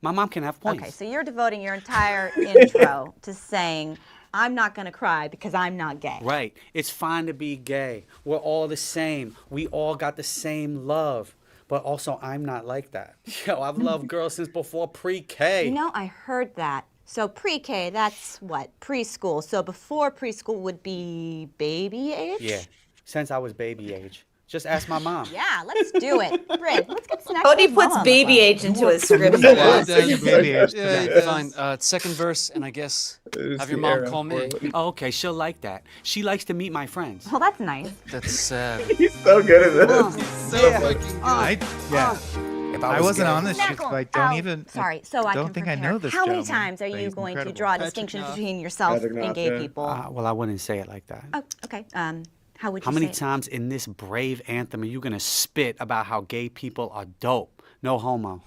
My mom can have points. Okay, so you're devoting your entire intro to saying, I'm not gonna cry because I'm not gay. Right. It's fine to be gay. We're all the same. We all got the same love. But also, I'm not like that. Yo, I've loved girls since before pre-K. You know, I heard that. So pre-K, that's what? Preschool. So before preschool would be baby age? Yeah, since I was baby age. Just ask my mom. Yeah, let's do it. Brid, let's get Snacks Cody Moors puts mama on baby the age into his script. Yeah, Baby age. yeah, fine. Second verse, and I guess have your mom call me. Oh, okay, she'll like that. She likes to meet my friends. Well, that's nice. That's sad. He's so good at this. So fucking good. I wasn't on this shit, so I don't even. Sorry, so I don't can think prepare. I know this. How many gentleman, times are but you he's going incredible. to draw a Patrick distinction Knopf. between yourself Patrick and Knopf, gay yeah. people? Well, I wouldn't say it like that. Oh, okay. How would you How many say it? times in this brave anthem are you gonna spit about how gay people are dope? No homo.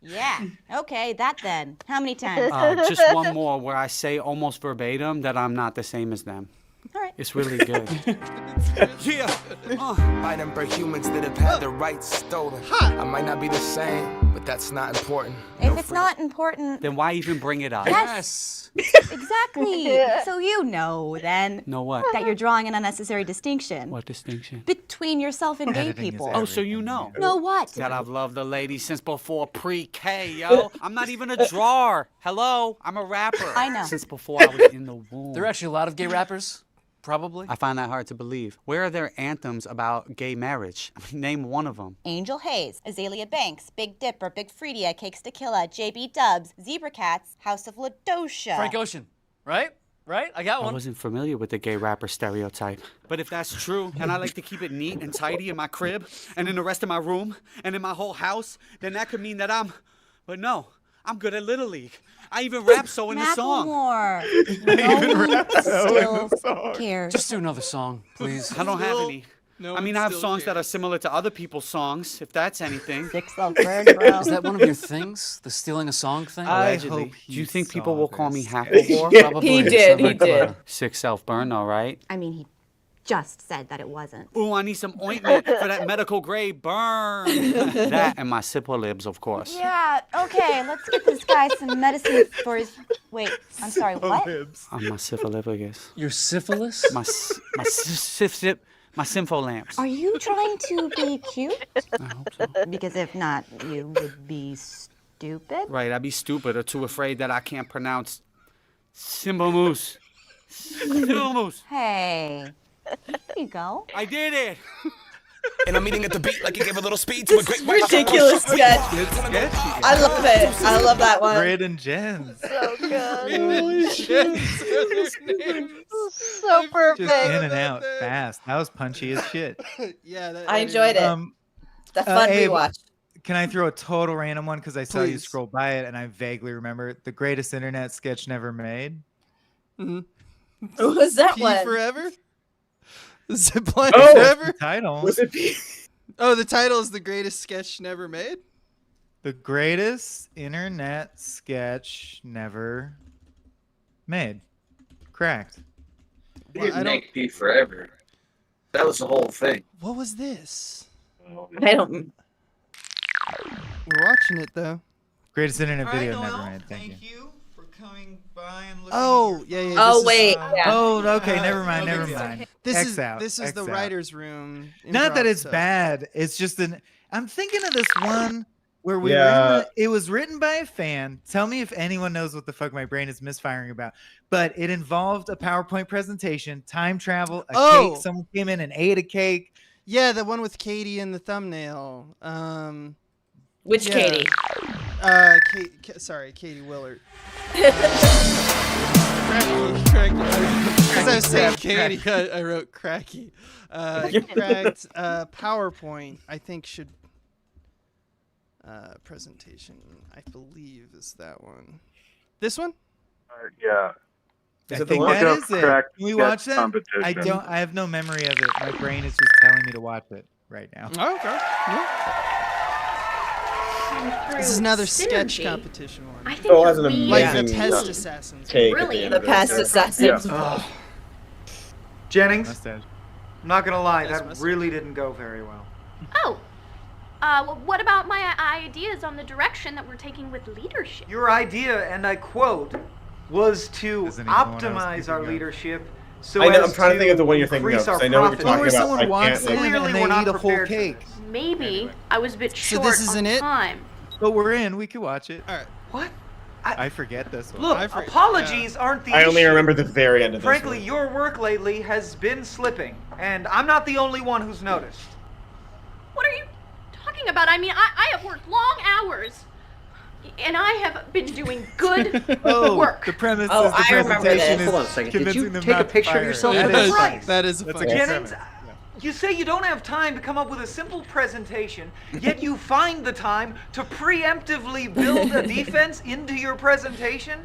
Yeah. Okay, that then. How many times? Just one more where I say almost verbatim that I'm not the same as them. All right. It's really good. Yeah. By them for humans that have had their rights stolen. I might not be the same, but that's not important. If it's not important, Then why even bring it up? yes, exactly. So you know then Know what? that you're drawing an unnecessary distinction What distinction? between yourself and gay Editing is people. Oh, so you know. Know what? That I've loved the ladies since before pre-K, yo. I'm not even a drawer. Hello, I'm a rapper. I know. Since before I was in the womb. There are actually a lot of gay rappers, probably. I find that hard to believe. Where are their anthems about gay marriage? I mean, name one of them. Angel Hayes, Azalea Banks, Big Dipper, Big Freedia, Cakes Tequila, JB Dubs, Zebra Cats, House of Ladosha. Frank Ocean, right? Right? I got I one. wasn't familiar with the gay rapper stereotype. But if that's true, and I like to keep it neat and tidy in my crib, and in the rest of my room, and in my whole house, then that could mean that I'm... But no, I'm good at Little League. I even rap so in the song. Macklemore. Cares. Just do another song, please. I don't have any. No I mean, one I have still songs that are cares. similar to other people's songs, if that's anything. Six bird, bro. Is that one of your things? The stealing a song thing? Allegedly. hope Do you he think people saw will call me this. Hackleborg? Probably. He It's did, not he very clever. did. Sick self-burn, all right? I mean, he just said that it wasn't. Ooh, I need some ointment for that medical grade burn. That and my libs, of course. Yeah, okay, let's get this guy some medicine for his... Wait, I'm sorry, what? On my syphiligus. Your syphilis? My sympholamps. Are you trying to be cute? I hope so. Because if not, you would be stupid. Right, I'd be stupid or too afraid that I can't pronounce Simbomoose. Simbomoose. Hey, there you go. I did it. And I'm eating at the beat like he gave a little speed to a great Ridiculous sketch. I love it. I love that one. Grit and gems. So good. Holy shit. So perfect. Just in and out fast. That was punchy as shit. Yeah, I enjoyed it. The fun Abe, rewatch. Can I throw a total random one because I saw you Please. scroll by it and I vaguely remember the greatest internet sketch never made? What was that P one? Forever? Zipline Oh, Forever? the title. Was it P? Oh, the title is the greatest sketch never made? The greatest internet sketch never made. Correct. You didn't make P Forever. That was the whole thing. What was this? I don't. We're watching it though. Greatest internet All right, video Noel, never made. Thank you. for coming by and looking. Oh, yeah, yeah. Oh, this is, wait. Yeah. Oh, okay. Never mind. Never mind. This X is out. this is X the out. writer's room. Not that improv it's stuff. bad. It's just I'm thinking of this one where we Yeah. were it was written by a fan. Tell me if anyone knows what the fuck my brain is misfiring about. But it involved a PowerPoint presentation, time travel, a Oh. cake. Someone came in and ate a cake. Yeah, the one with Katie in the thumbnail. Which yeah. Katie? Sorry, Katie Willard. Cracky. As I was saying Katie, I wrote cracky. Cracked PowerPoint, I think should presentation, I believe is that one. This one? Yeah. I it the think one? that Look is up it. crack Can we sketch watch that? competition. I have no memory of it. My brain is just telling me to watch it right now. Oh, okay. Yeah. This is another sketch competition one. I think Phil has an we- Like the amazing Pest Assassins. cake. Really, The Past Assassins. Jennings, Mustache. I'm not gonna lie, Yes, that mustache. really didn't go very well. Oh. What about my ideas on the direction that we're taking with leadership? Your idea, and I quote, was to Isn't he the one I was optimize thinking our of? leadership so I know, as I'm trying to think of the one you're thinking of, increase our because I know what you're profit. talking Or about. someone I walks can't, in like, Clearly and we're they not eat a whole prepared for cake. this. Maybe I was a bit So short this isn't on it? time. But we're in. We can watch it. All right. What? I forget this one. Look, I forget- apologies aren't the I only issue. remember the very end of this Frankly, one. your work lately has been slipping, and I'm not the only one who's noticed. What are you talking about? I mean, I have worked long hours, and I have been doing good work. The premise Oh, is the I remember presentation this. is Hold on a second. Did convincing you them take a not to picture of fire. yourself That with a is- price? that is a That's funny good Jennings, premise. you say you don't have time to come up with a simple presentation, yet you find the time to preemptively build a defense into your presentation?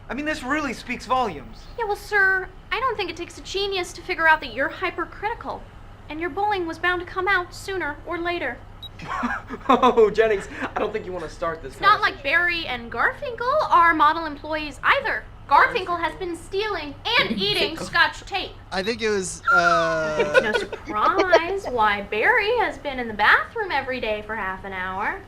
I mean, this really speaks volumes. Yeah, well, sir, I don't think it takes a genius to figure out that you're hypercritical, and your bullying was bound to come out sooner or later. Oh, Jennings, I don't think you want to start this. It's not like Barry and Garfinkel are model employees either. Garfinkel has been stealing and eating Scotch tape. I think it was. It's no surprise why Barry has been in the bathroom every day for half an hour.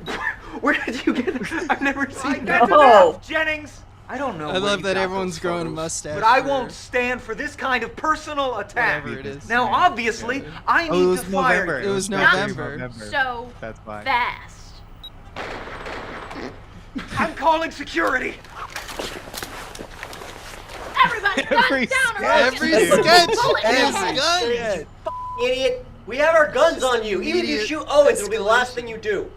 Where did you get it? I've never seen That's that. enough, Jennings. I don't know. I where love you that got everyone's those growing a photos, mustache. But I for won't stand for this kind of personal attack. Whatever it is. Now, obviously, I Oh, need it was to fire November. you. It was Not November. so That's why. fast. I'm calling security. Everybody, guns Every down or Every I'll shoot sketch a bullet in is your head. guns. Idiot. We have our guns on you. Even if you Idiot shoot Owens, it'll be the last thing you do.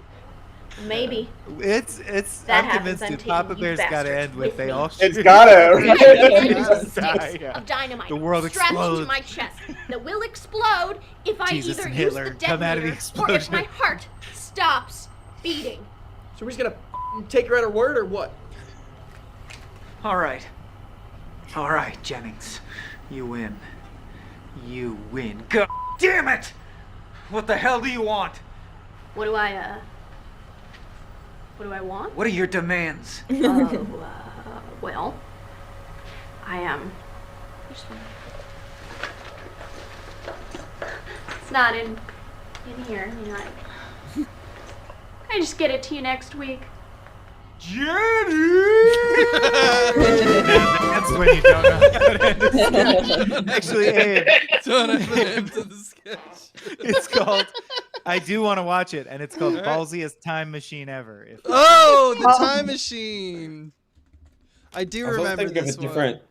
Maybe. It's. That I'm happens, convinced I'm it. Papa taking you Bear's got to bastards end with with they me. all shoot. It's gotta. Sticks Yeah. of dynamite The world strapped explodes. into my chest that will explode if I Jesus either and use Hitler the come out of the detonator or if explosion. my heart stops beating. So we're just gonna take her at her word or what? All right. All right, Jennings. You win. You win. God damn it! What the hell do you want? What do I want? What are your demands? Well, I am. It's not in here. You know, I just get it to you next week. Jenny! That's when you don't know how to end a sketch. Actually, Abe, Don't have the end to the sketch. it's called. I do want to watch it, and it's called Ballsiest Time Machine Ever. Oh, the time machine. I do I was remember thinking of this a different one.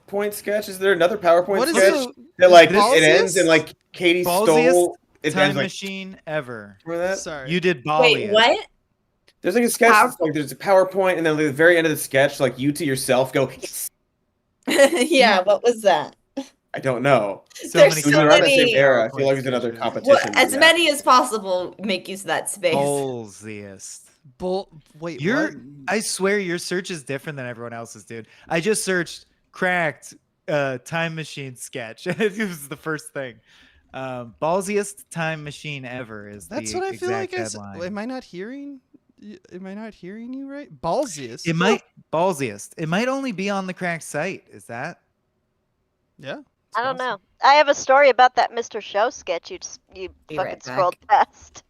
PowerPoint sketch. Is there another PowerPoint What is sketch it? that like Ballsiest? it ends and like Katie Ballsiest? stole Time machine ever. Remember that? Sorry. You did Bali. Wait, what? There's like a sketch. That's like there's a PowerPoint, and then at the very end of the sketch, like you to yourself go. Yeah, what was that? I don't know. There's so around the many. same era. I feel like there's another competition. Well, as many as possible make use of that space. Ballsiest. Wait, I swear your search is different than everyone else's, dude. I just searched cracked time machine sketch. It was the first thing. Ballsiest time machine ever is That's the what I feel like. headline. Am I not hearing? Am I not hearing you right? Ballsiest. Ballsiest. It might only be on the cracked site. Is that? Yeah. I don't know. I have a story about that Mr. Show sketch you Be fucking right back. scrolled past.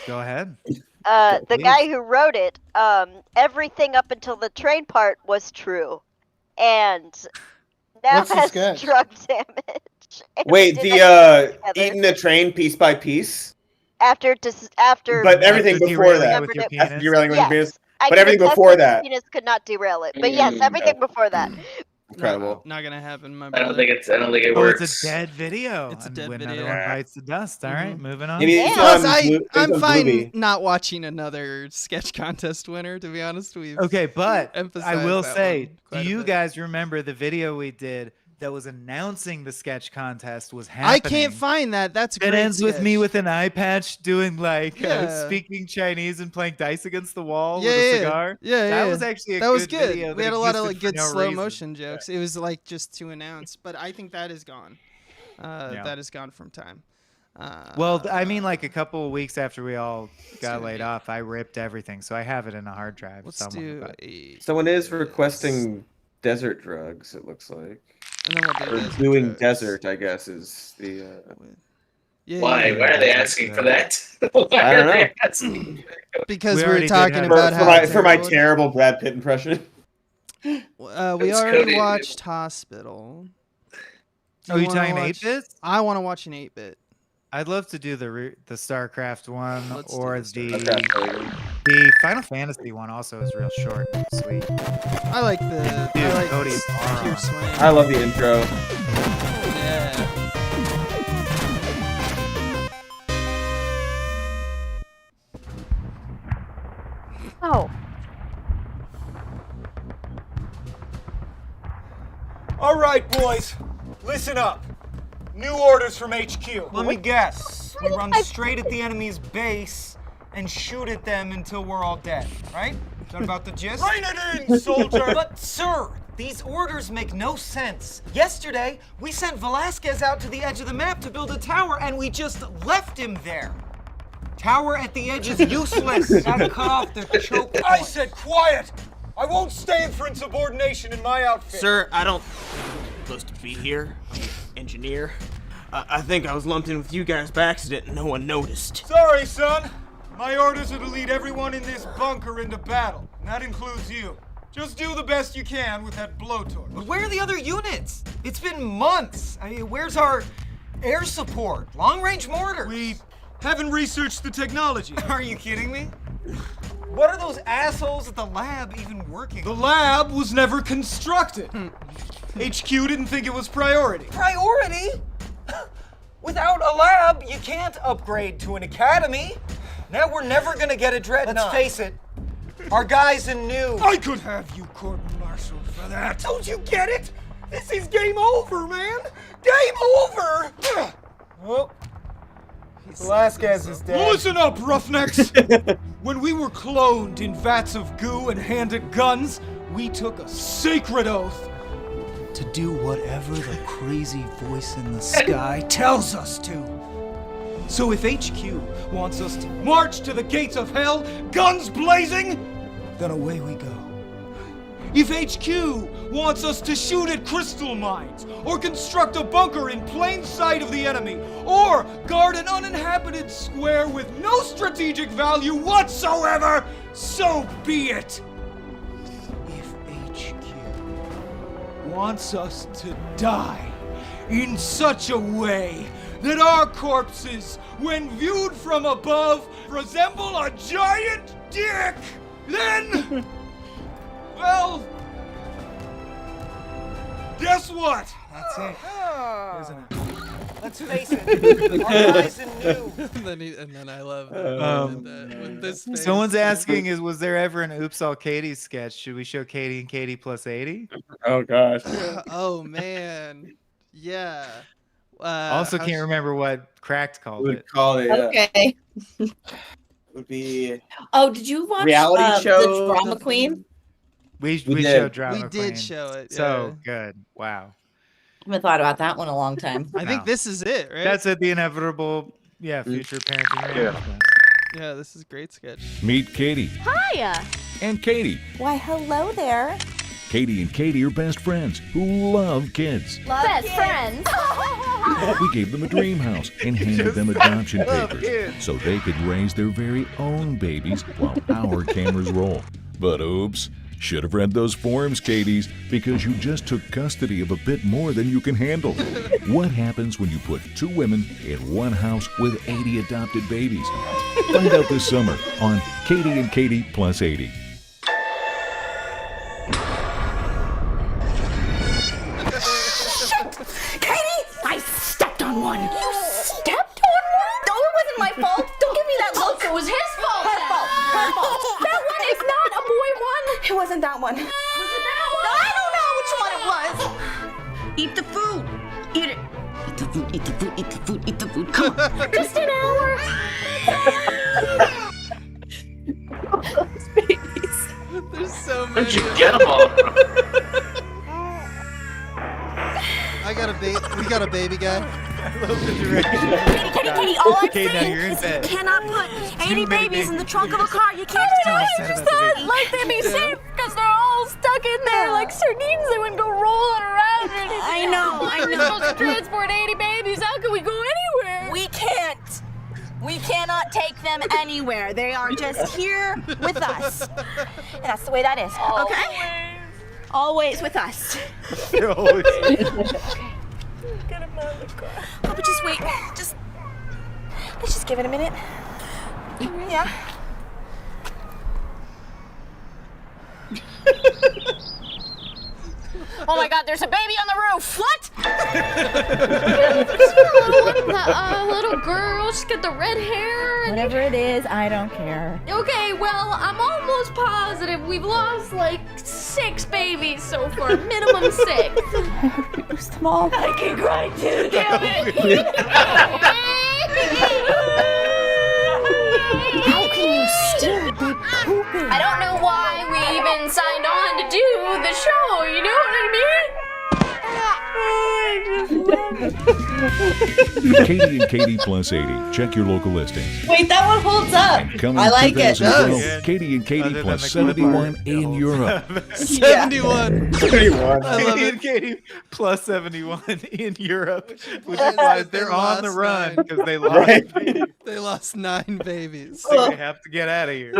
Go ahead. The guy who wrote it, everything up until the train part was true, and now What's the has sketch? drug damage. And Wait, we did the everything together. eating the train piece by piece. after. But everything before that. Remembered it- After derailing with your penis. I But can everything attest before that that. the penis could not derail it. But yes, everything before that. Incredible. Not gonna happen, my I brother. don't think it Oh, works. it's a dead video. It's a dead when video. Another one bites the dust. All right, moving on. Plus, It's I'm on fine Bluey. not watching another sketch contest winner. To be honest, we've Okay, but I emphasized will that say, one do quite a you bit. guys remember the video we did that was announcing the sketch contest was happening? I can't find that. That's a It great ends with me sketch. with an eye patch doing like Yeah. speaking Chinese and playing dice against the wall Yeah, with a yeah, cigar. yeah. That was actually that was good. video We that had a lot of existed like for good no slow reason. motion jokes. It was like just to announce, but I think that is gone. Yeah. That is gone from time. Well, I mean, like a couple of weeks after we all got laid off, I ripped everything, so I have it in a hard drive. Let's somewhere, do but- a. Someone is requesting desert drugs, it looks like. And then we'll do Or desert doing drugs. desert, I guess, is the. Yeah, Why? yeah, Why are they yeah. asking for that? Why I are don't they know. asking? Because We we already were did talking have- about for how my terrible- terrible Brad Pitt impression. We It's already Cody. watched Hospital. Oh, you wanna talking watch- 8-bit? I want to watch an 8-bit. I'd love to do the StarCraft one Let's do or the the Final Fantasy one. Also is real short and sweet. I like the Dude, I like Cody the is pure on. swing. I love the intro. Yeah. Oh. All right, boys, listen up. New orders from HQ. Let me guess. We run straight at the enemy's base and shoot at them until we're all dead, right? Is that about the gist? Rein it in, soldier! But, sir, these orders make no sense. Yesterday, we sent Velasquez out to the edge of the map to build a tower, and we just left him there. Tower at the edge is useless. That cut off the choke point. I said quiet! I won't stand for insubordination in my outfit. Sir, I don't supposed to be here. I'm an engineer. I think I was lumped in with you guys by accident and no one noticed. Sorry, son. My orders are to lead everyone in this bunker into battle, and that includes you. Just do the best you can with that blowtorch. But where are the other units? It's been months. I mean, where's our air support? Long-range mortar? We haven't researched the technology. Are you kidding me? What are those assholes at the lab even working The on? lab was never constructed. HQ didn't think it was priority. Priority? Without a lab, you can't upgrade to an academy. Now we're never gonna get a dreadnought. Let's face it, our guy's a noob. I could have you court-martialed for that. Don't you get it? This is game over, man. Game over. Well, Velasquez is dead. Listen up, roughnecks! When we were cloned in vats of goo and handed guns, we took a sacred oath to do whatever the crazy voice in the sky tells us to. So if HQ wants us to march to the gates of hell, guns blazing, then away we go. If HQ wants us to shoot at crystal mines, or construct a bunker in plain sight of the enemy, or guard an uninhabited square with no strategic value whatsoever, so be it. If HQ wants us to die in such a way that our corpses, when viewed from above, resemble a giant dick, then... well... guess what? That's it. Isn't it? Let's face it. Horizon new. and then I love that. With this face. Someone's asking, was there ever an Oops All Katie sketch? Should we show Katie and Katie plus 80? Oh gosh. Oh man. Yeah. Also can't remember what Cracked called it. Okay. Would be. Oh, did you watch reality show? the Drama Queen? We did. showed Drama We Queen. did show it. So good. Wow. I haven't thought about that one in a long time. I think this is it, right? That's the inevitable, future parenting. Yeah. Yeah, this is a great sketch. Meet Katie Hiya. and Katie. Why, hello there. Katie and Katie are best friends who love kids. Best friends. We gave them a dream house and handed them adoption papers so they could raise their very own babies while our cameras roll. But oops, should have read those forms, Katie's, because you just took custody of a bit more than you can handle. What happens when you put two women in one house with 80 adopted babies? Find out this summer on Katie and Katie plus 80. Katie, I stepped on one. You stepped on one? No, it wasn't my fault. Don't give me that look. It was his fault. Her fault. Her fault. That one is not a boy one. It wasn't that one. Was it that one? I don't know which one it was. Eat the food. Eat it. Eat the food. Eat the food. Eat the food. Eat the food. Come on. Just an hour. There's so many. Where'd you get them all from? We got a baby guy. I love the direction. Katie, all I'm Okay, now saying you're in is you bed. cannot put 80 babies in the trunk of a car. You can't do it. sad Just about the that, baby. like they be safe because they're all stuck in there like sardines. They wouldn't go rolling around or anything. I know. We're supposed to transport 80 babies. How can we go anywhere? We can't. We cannot take them anywhere. They are just here with us. And that's the way that is. Okay? Always with us. They're always. Get him out of the car. Oh, but just wait. Let's just give it a minute. Yeah. Oh my God, there's a baby on the roof. What? Little girl, she's got the red hair. Whatever it is, I don't care. Okay, well, I'm almost positive we've lost like 6 babies so far, minimum 6. I lose them all. I can cry too, damn it. How can you still be pooping? I don't know why we even signed on to do the show, you know what I mean? Katie and Katie plus 80. Check your local listings. Wait, that one holds up. And coming I like it. 2012, Katie and Katie plus 71 in Europe. 71. 31. Katie and Katie plus 71 in Europe, which implies they're on the run because they lost. They lost 9 babies. So they have to get out of here.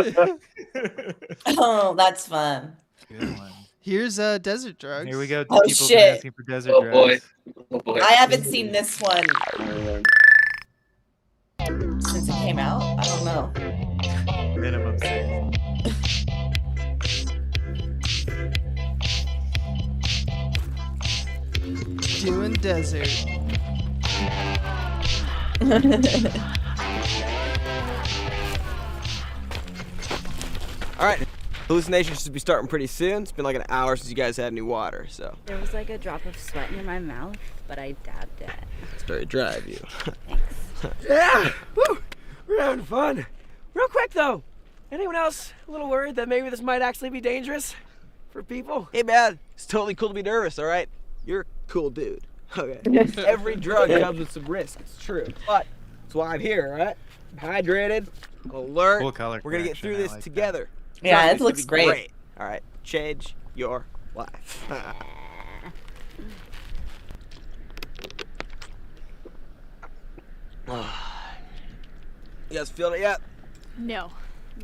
Oh, that's fun. Good one. Here's Desert Drugs. Here we go. Oh, People shit. asking for desert Oh drugs. boy. I haven't seen this one since it came out. I don't know. Minimum 6. Doing desert. All right. Hallucinations should be starting pretty soon. It's been like an hour since you guys had any water, so. There was like a drop of sweat near my mouth, but I dabbed it. It's very dry of you. Thanks. Yeah! Woo! We're having fun. Real quick though, anyone else a little worried that maybe this might actually be dangerous for people? Hey man, it's totally cool to be nervous, all right? You're a cool dude. Okay. Every drug comes with some risk, it's true. But that's why I'm here, all right? I'm hydrated, I'm alert. Full color We're gonna get correction, through I this like together. Yeah, Trust me, it it's looks gonna be great. All right, change your life. You guys feel it yet? No.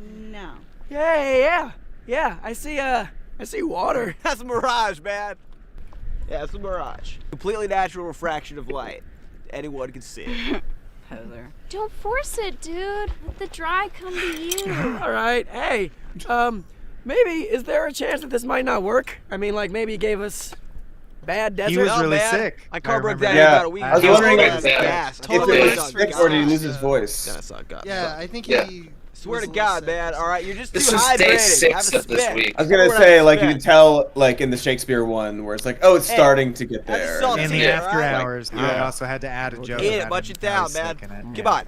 No. Yeah. I see water. That's a mirage, man. Yeah, it's a mirage. Completely natural refraction of light. Anyone can see it. Poser. Don't force it, dude. Let the dry come to you. All right. Hey, maybe is there a chance that this might not work? I mean, like maybe he gave us Bad desert. He was Not really bad. sick. My car broke remember down in that. about a week. I was wondering if Totally it works was for sick or did he Gosh. lose his voice? That's not God. Yeah, I think Yeah. he. Swear to was a little God, sick. man. All right, you're just This too is day hydrated. Have 6 a of this spit. week. I was gonna say, like, you can tell, like, in the Shakespeare one, where it's like, oh, it's starting to get there. salty. In the Yeah. after Right. hours, I also had to add a joke. Eat it, about munch him it down, how man. he's sick in it. Come on.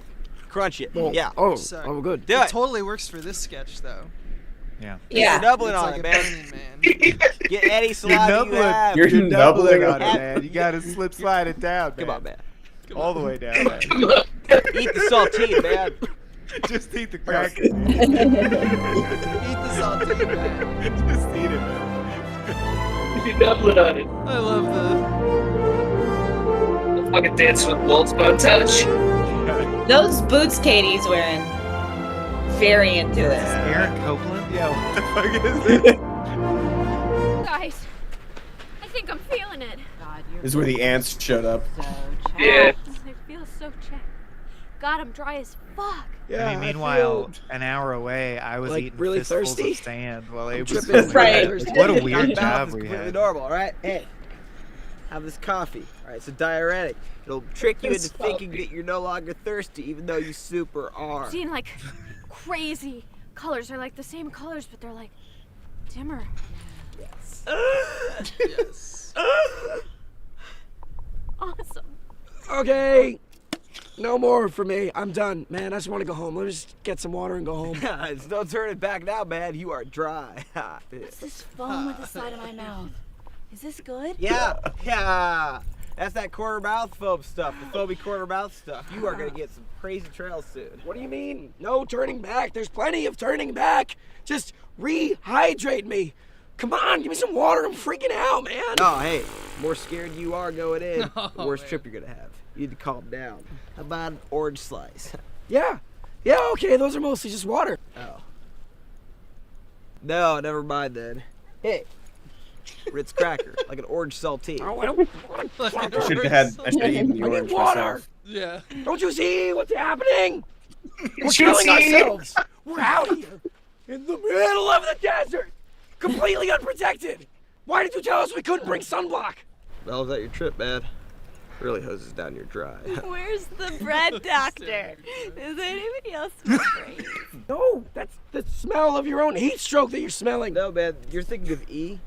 Crunch it. Yeah. Oh, good. Do it it. totally works for this sketch, though. Yeah. You're doubling It's on like it, a man. Burning Man. Get any You're saliva you have. You're doubling on it, Have- man. You gotta slide it down, man. Come on, man. All the way down, man. Eat the saltine, man. Just eat the cracker. Eat the saltine, man. Just eat it, man. You doubling on it. I love The fucking dance with Walt's montage. Those boots Katie's wearing. Very into it. Aaron Copeland? Yeah, what the fuck is it? Guys, I think I'm feeling it. God, you're This is where the ants showed up. Yeah. I feel so chapped. God, I'm dry as fuck. I mean, meanwhile, an hour away, I was like, eating really fistfuls thirsty? of sand while Abe was tripping. filming. Right. What a Your weird mouth job is we completely had. normal, all right? Hey, have this coffee. All right, it's a diuretic. It'll trick you into thinking that you're no longer thirsty, even though you super are. Seeing like crazy colors. They're like the same colors, but they're like dimmer. Yes. Yes. Awesome. Okay. No more for me. I'm done, man. I just want to go home. Let me just get some water and go home. It's no turning back now, man. You are dry. What's this foam with the side of my mouth? Is this good? Yeah. That's that corner mouth foam stuff, the foamy corner mouth stuff. You are gonna get some crazy trails soon. What do you mean? No turning back. There's plenty of turning back. Just rehydrate me. Come on, give me some water. I'm freaking out, man. Oh, hey, the more scared you are going in, the worse trip you're gonna have. You need to calm down. How about an orange slice? Yeah, okay, those are mostly just water. Oh. No, never mind then. Hey, Ritz cracker, like an orange saltine. Oh, I don't I should have eaten the orange myself. Yeah. Don't you see what's happening? We're You killing see? ourselves. We're out here in the middle of the desert, completely unprotected. Why did you tell us we couldn't bring sunblock? Well, was that your trip, man? Really hoses down your dry. Where's the bread doctor? Does anybody else smell great? No, that's the smell of your own heat stroke that you're smelling. No, man, you're thinking of E.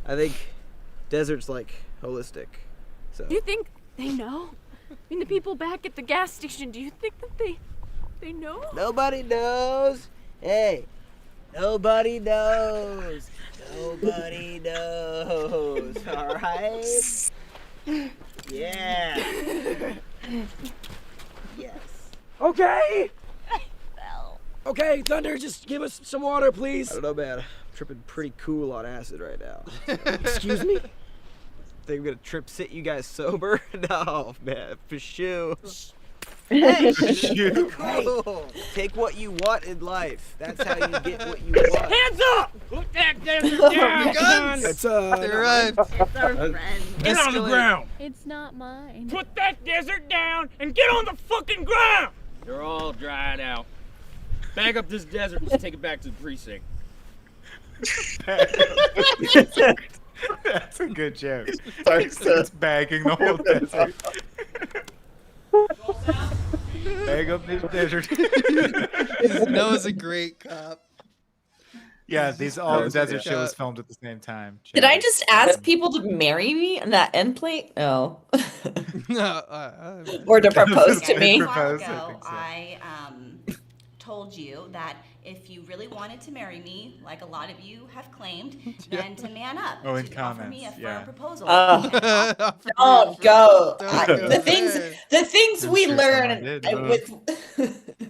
I think desert's like holistic. So. You think they know? I mean, the people back at the gas station, do you think that they know? Nobody knows. Hey, nobody knows. Nobody knows. All right? Yeah. Yes. Okay. Okay, Thunder, just give us some water, please. I don't know, man. I'm tripping pretty cool on acid right now. Excuse me? Think I'm gonna trip sit you guys sober? No, man, for sure. Hey, cool. Take what you want in life. That's how you get what you want. Hands up! Put that desert down, son! It's They arrived. It's our friend. Get on the ground! It's not mine. Put that desert down and get on the fucking ground! You're all dried out. Bag up this desert and just take it back to the precinct. That's a good joke. Sorry, It's bagging the whole desert. Bag up this desert. Noah's a great cop. Yeah, these all the Noah's a desert great shows cop. filmed at the same time. Did I just ask people to marry me on that end plate? No. No. Or to propose to me? A while ago, I told you that if you really wanted to marry me, like a lot of you have claimed, then to man up. Oh, in to offer me a comments, firm yeah. proposal. Don't go. Don't go The things I'm we sure learn someone did. with.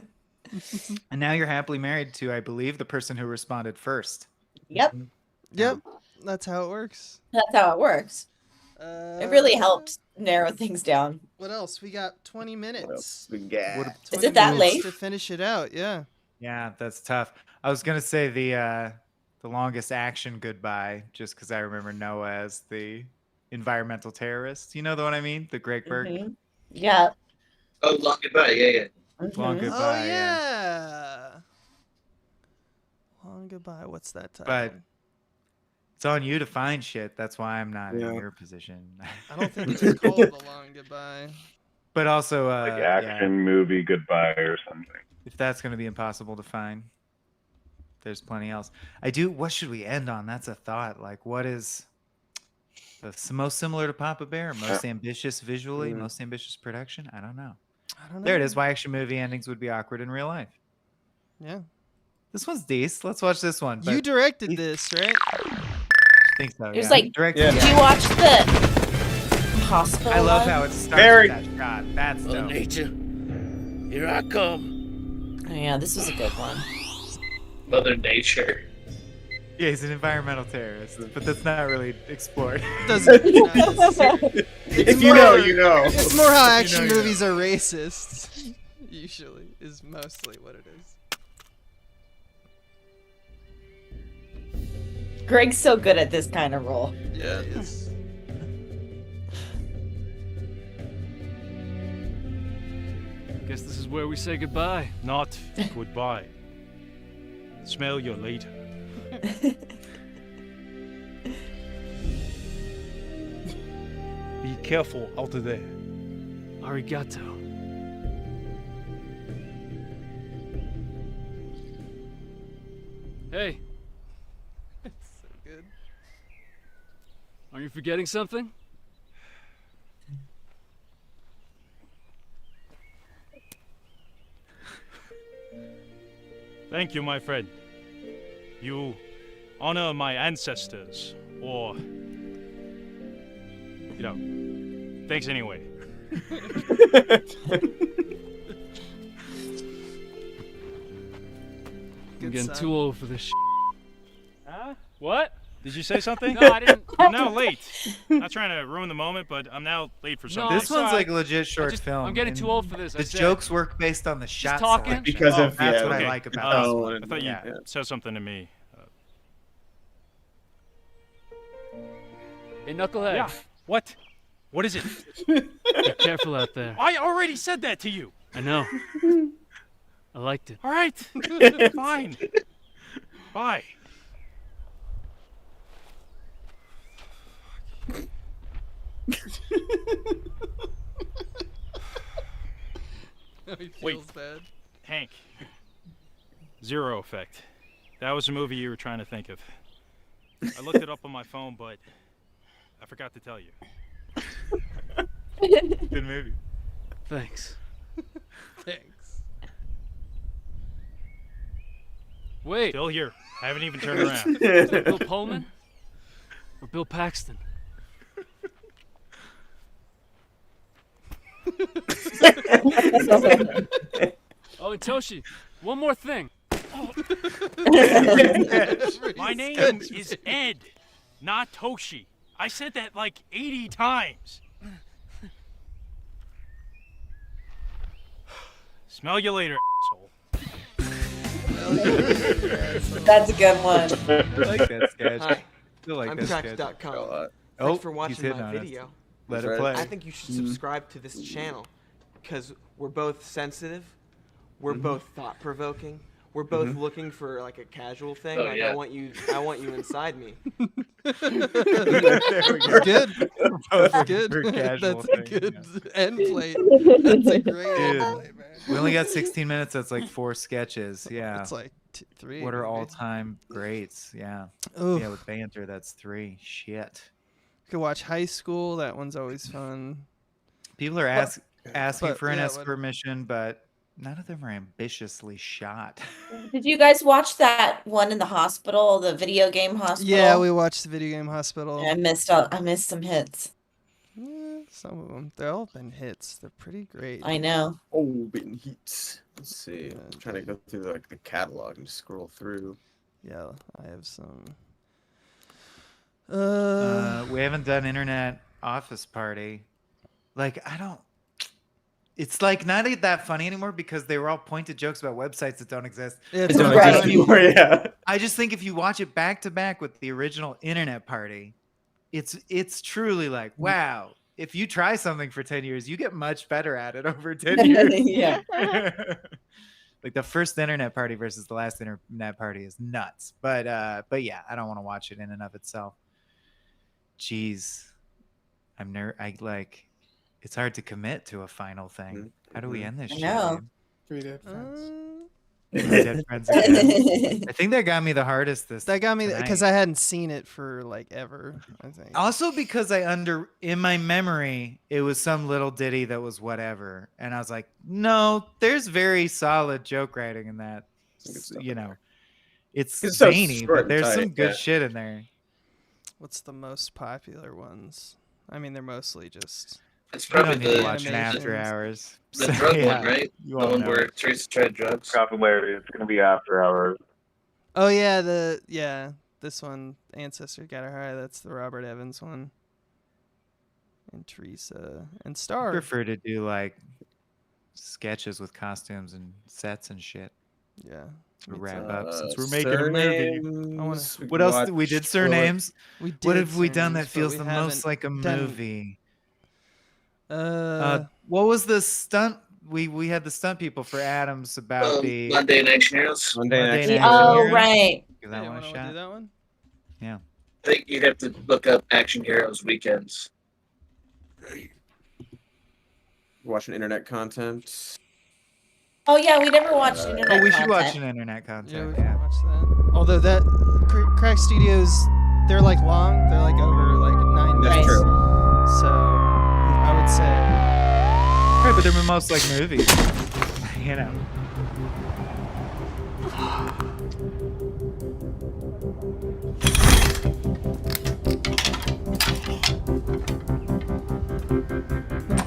And now you're happily married to, I believe, the person who responded first. Yep, Yep. That's how it works. that's how it works. It really helps narrow things down. What else? We got 20 minutes. We got. Is it that late? To finish it out, yeah. Yeah, that's tough. I was gonna say the longest action goodbye, just because I remember Noah as the environmental terrorist. You know the one I mean? The Greenberg. Mhm. Yeah. Oh, long goodbye. Yeah. Long Mhm. goodbye. Oh, yeah. Long goodbye. What's that title? But It's on you to find shit. That's why I'm not in your position. I don't think it's called The Long Goodbye. But also, like action movie goodbye or something. If that's going to be impossible to find, there's plenty else. What should we end on? That's a thought. Like, what is the most similar to Papa Bear? Most ambitious visually? Most ambitious production? I don't know. There it is. Why action movie endings would be awkward in real life. Yeah. This one's decent. Let's watch this one. You directed this, right? I think so. It was yeah. like, Directed, did you watch the hospital? I love one? how it starts with that shot. That's dope. Nature, here I come. Oh, yeah, this was a good one. Mother Nature. Yeah, he's an environmental terrorist, but that's not really explored. If you know, you know. It's more how action movies are racist. Usually, is mostly what it is. Greg's so good at this kind of role. Yeah, it is. Guess this is where we say goodbye. Not goodbye. Smell you later. Be careful out there. Arigato. Hey. So good. Are you forgetting something? Thank you, my friend. You honor my ancestors, or, you know, thanks anyway. I'm getting too old for this shit. Huh? What? Did you say something? No, I didn't. I'm now late. I'm not trying to ruin the moment, but I'm now late for something. This one's like a legit short film. I'm getting too old for this. The jokes work based on the shot talking? selection. Because of that's what okay. I like about this one. I thought you said something to me. Hey, Knucklehead. Yeah. What? What is it? Be careful out there. I already said that to you. I know. I liked it. All right. Fine. Bye. He feels Wait, bad. Hank. Zero Effect. That was the movie you were trying to think of. I looked it up on my phone, but I forgot to tell you. Good movie. Thanks. Thanks. Wait. Still here. I haven't even turned around. Is that Bill Pullman? Or Bill Paxton? Oh, and Toshi, one more thing. My name is Ed, not Toshi. I said that like 80 times. Smell you later, asshole. That's a good one. I like that sketch. Hi, Still like I'm that sketch. Tracks.com. Oh, Thanks for he's watching hitting my on us. video. Let it play. I think you should subscribe to this channel because we're both sensitive, we're both thought-provoking, we're both looking for like a casual thing. Oh, like yeah. I want you inside me. There we go. Good. That's good. For casual That's a thing, good end plate. That's a great end Dude, plate, man. we only got 16 minutes. That's like 4 sketches. Yeah. It's like 3. What are maybe. all-time greats? Yeah. Oof. Yeah, with banter, that's 3. Shit. You could watch High School. That one's always fun. People are asking but, for an yeah, escort mission, but none of them are ambitiously shot. Did you guys watch that one in the hospital, the video game hospital? Yeah, we watched the Video Game Hospital. I missed some hits. Some of them. They've all been hits. They're pretty great. I know. Oh, been heats. Let's see. I'm trying to go through like the catalog and scroll through. Yeah, I have some. We haven't done Internet Office Party. Like, it's like not that funny anymore because they were all pointed jokes about websites that don't exist. Yeah, It don't exist anymore, yeah. I just think if you watch it back to back with the original Internet Party, it's truly like, wow, if you try something for 10 years, you get much better at it over 10 years. Yeah. Like the first internet party versus the last internet party is nuts. But yeah, I don't want to watch it in and of itself. Jeez, it's hard to commit to a final thing. How do we end this I shit? know. Dude? 3 Dead Friends. Dead Friends again. I think that got me the hardest That got me tonight. because I hadn't seen it for like ever. I think. Also because in my memory it was some little ditty that was whatever, and I was like, no, there's very solid joke writing in that. You know, it's so zany, short but and there's tight, some good yeah. shit in there. What's the most popular ones? I mean, they're mostly just. It's You don't probably need to the watch an After Hours. The So, drug yeah, one, right? you The all one know where it. Teresa tried drugs. Popularity. It's gonna be After Hours. Oh yeah, this one, Ancestor Got Her High. That's the Robert Evans one. And Teresa and I Star. prefer to do like sketches with costumes and sets and shit. Yeah. To wrap up, since we're making a movie. Surnames, What else? We did surnames. We did What have we done that Surnames, but feels we the haven't most like a done- movie? Uh, What was the stunt? We had the stunt people for Adams about the Monday in Action Heroes. Monday in Action Oh, Heroes. right. Give that one a Do shot. that one? Yeah. I think you'd have to look up Action Heroes Weekends. Watching internet content. Oh yeah, we never watched internet. Oh, we should watch content. an internet content. Yeah, we can watch that. Although that Crack Studios, they're like long. They're like over like 9 minutes. That's true. So I would say. Right, but they're most like movies. You know.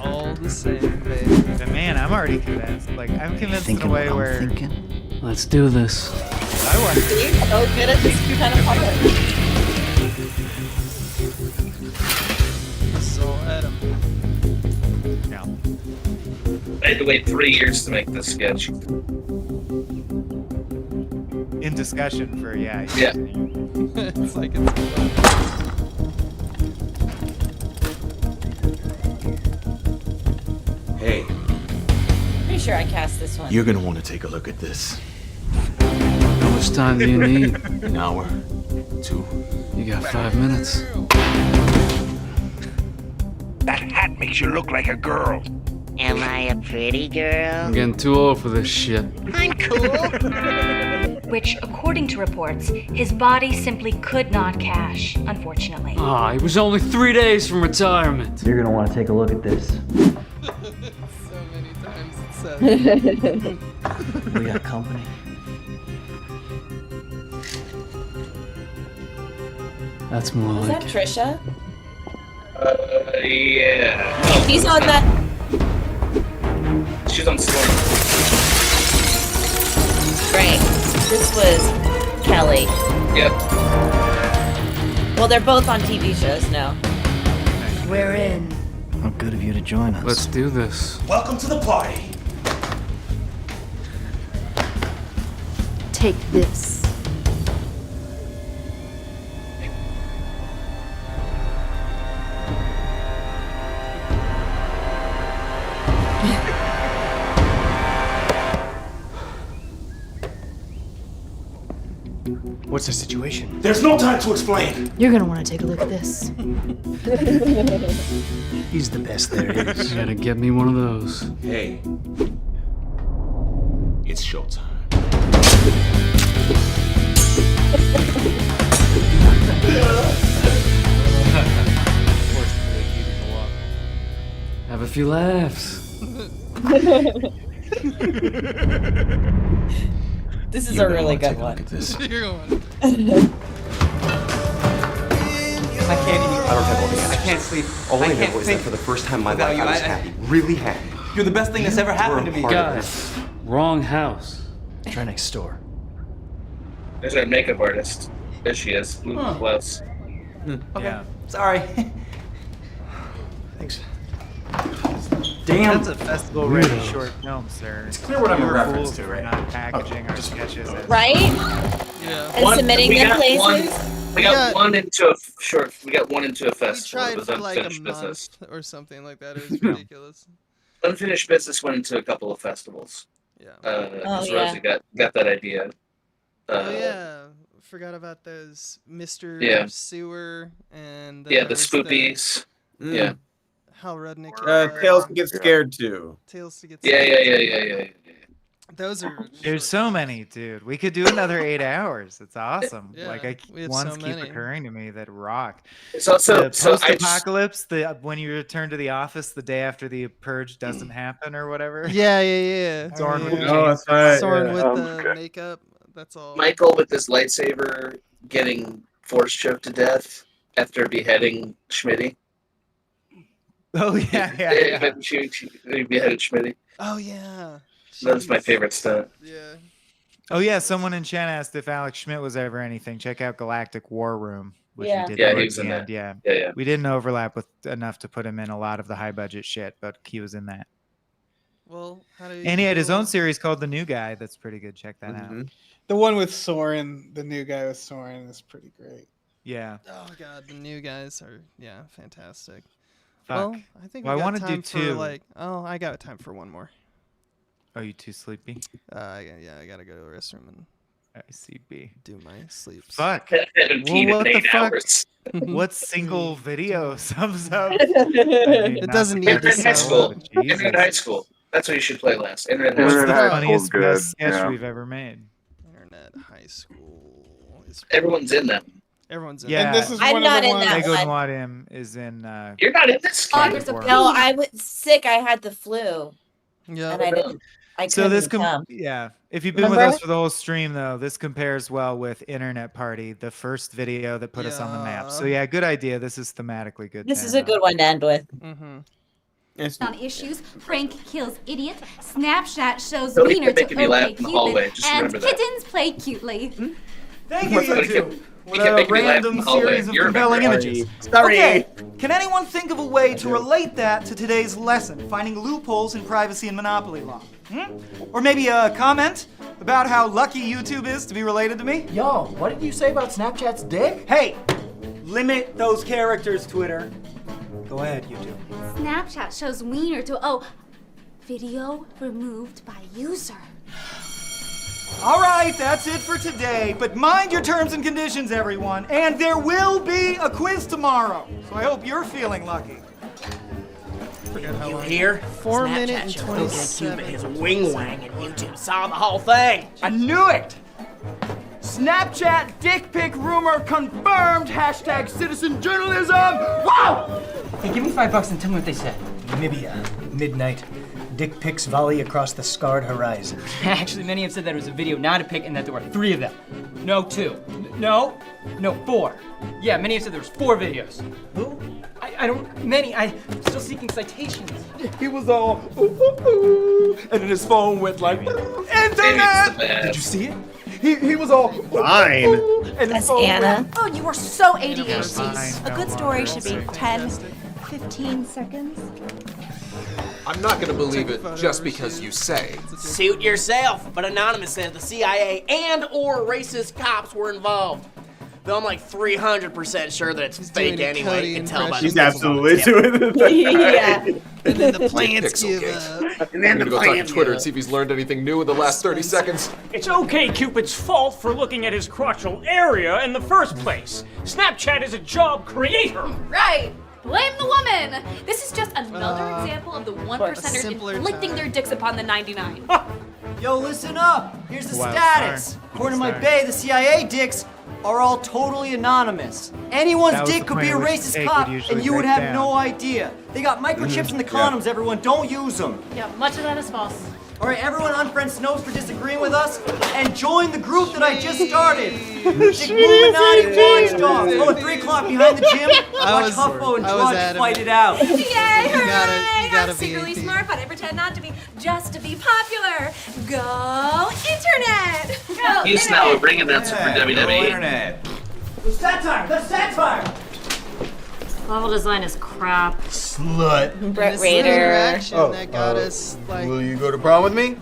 All the same, baby. But man, I'm already convinced. Like I'm convinced in a way where Let's do this. I want. See? So good at this kind of part. This is all Adam. Yeah. I had to wait 3 years to make this sketch. In discussion for Yeah. It's like it's. Hey, Pretty sure I cast this one. you're gonna want to take a look at this. How much time do you need? An hour, 2. You got 5 minutes. That hat makes you look like a girl. Am I a pretty girl? I'm getting too old for this shit. I'm cool. Which, according to reports, his body simply could not cash, unfortunately. Ah, he was only 3 days from retirement. You're gonna want to take a look at this. So many times it's said. We got company. That's more Is like that Trisha? Yeah. He's on that. She's on Storm. Right. This was Kelly. Yep. Well, they're both on TV shows now. We're in. How good of you to join us. Let's do this. Welcome to the party. Take this. What's the situation? There's no time to explain. You're gonna want to take a look at this. He's the best there is. You gotta get me one of those. Hey, it's showtime. Have a few laughs. This is You're a gonna really wanna good take a one. look at this. You're going. I can't eat. I don't have all the I can't sleep. All I know is that for the first time in my life, I was happy, really happy. You're the best thing that's ever happened to me. Guys, wrong house. Try next door. There's our makeup artist. There she is. Blue blouse. Okay. Yeah. Sorry. Thanks. Damn. That's a festival-ready short film, sir. It's clear what I'm a You were reference fools to, for right? Not packaging our sketches as Right? Yeah. And submitting them places. We got one into a short. We got one into a We festival. It tried was for like a unfinished month business. or something like that. It was ridiculous. Unfinished business went into a couple of festivals. Because Rosie got that idea. Oh yeah, forgot about those Mr. Yeah. Sewer and Yeah, the there was spoopies. Yeah. How redneck. Tails to get scared too. Tails to get Yeah. scared. Those are. There's so many, dude. We could do another 8 hours. It's awesome. Yeah, like we have ones so keep many. occurring to me that rock. It's also the post-apocalypse. When you return to the office the day after the purge doesn't happen or whatever. Yeah. Soren with Soren with the makeup. That's all. Michael with his lightsaber getting force choked to death after beheading Schmitty. Oh yeah. He beheaded Schmitty. Oh yeah. That's my favorite stunt. Yeah. Oh yeah, someone in chat asked if Alex Schmidt was ever anything. Check out Galactic War Room, which Yeah. we did. Yeah, he towards was the in end. that. Yeah. Yeah. We didn't overlap with enough to put him in a lot of the high budget shit, but he was in that. Well, how do you? And he had his own series called The New Guy. That's pretty good. Check that out. The one with Soren, the new guy with Soren, is pretty great. Yeah. Oh god, the new guys are fantastic. Fuck. Well, I think Well, I we got wanna do time for 2. I got time for one more. Are you too sleepy? I gotta go to the restroom and ICB. do my sleeps. Fuck. And Pete what in the 8 fuck? hours. What single video sums up? It doesn't need to Internet high school. Jesus. Internet high school. That's what you should play last. Internet What's high the school. High funniest School's good, best sketch yeah. we've ever made? Internet high school is Everyone's in them. everyone's in. Yeah. And this is I'm one not of the in ones. that Lego one. Noir is in. You're not in this. August of No, I was sick. I had the flu, Yeah. and I didn't. I So couldn't this come. yeah. If you've been with Remember? us for the whole stream though, this compares well with Internet Party, the first video that put us on the map. So yeah, good idea. This is thematically good. This is a good one to end with. Mm-hmm. On issues, Frank kills idiot, Snapchat shows Cody wiener kept to making me laugh OK in the hallway, Cupid, just and remember that. kittens play cutely. Thank you, Cody you kept- two. he What kept a making me laugh in random the hallway. series of You remember, compelling Archie. images. Sorry. Okay, can anyone think of a way to relate that to today's lesson, finding loopholes in privacy and monopoly law? Or maybe a comment about how lucky YouTube is to be related to me? Yo, what did you say about Snapchat's dick? Hey, limit those characters, Twitter. Go ahead, YouTube. Snapchat shows wiener to video removed by user. All right, that's it for today. But mind your terms and conditions, everyone. And there will be a quiz tomorrow. So I hope you're feeling lucky. Forget how You long. hear? 4 Snapchat minutes and shows 27. Cupid his wing wang and YouTube saw the whole thing. I knew it! Snapchat dick pic rumor confirmed. Hashtag citizen journalism. Wow! Hey, give me $5 and tell me what they said. Maybe midnight. Dick pics volley across the scarred horizon. Actually, many have said that it was a video, not a pic, and that there were 3 of them. No, 2. No, 4. Yeah, many have said there was 4 videos. Who? I don't, many, I'm still seeking citations. He was all ooh, ooh, ooh, and then his phone went like internet. Did you see it? He was all Fine. ooh, and his That's phone Anna. Oh, you are so ADHD. Fine, A good story should be 10, 15 seconds. I'm not gonna believe it just because you say. Suit yourself, but Anonymous says the CIA and/or racist cops were involved. Though I'm like 300% sure that it's fake doing a anyway. Cody You can tell by impression. the He's symbols on absolutely the tip. doing it. Yeah. And then the plants Pixel give Gate. up. And then I'm the gonna go talk plan. to Twitter and see if he's learned anything new in the last 30 seconds. It's okay Cupid's fault for looking at his crotchal area in the first place. Snapchat is a job creator. Right. Blame the woman. This is just another example of the 1%ers simpler inflicting their dicks upon the 99. Yo, listen up. Here's the Wow, status. sorry. According to my Sorry. bae, the CIA dicks are all totally anonymous. Anyone's That was dick the could be a point at which racist Jake cop, would usually and you would break have down. no idea. They got microchips in the condoms, everyone. Don't use them. Yeah, much of that is false. All right, everyone unfriend Snopes for disagreeing with us, and join the group that I just started. Dick Illuminati Watchdogs. Oh, at 3 o'clock behind the gym, watch Huffo and Drudge fight it out. Yay, hooray! you gotta I'm be secretly atheist. smart, but I pretend not to be, just to be popular. Go internet! Go He's now a ring announcer for WWE. Internet. The satire! The satire! Level design is crap. Slut. Brett This Rader. interaction that got us like Will you go to prom with me?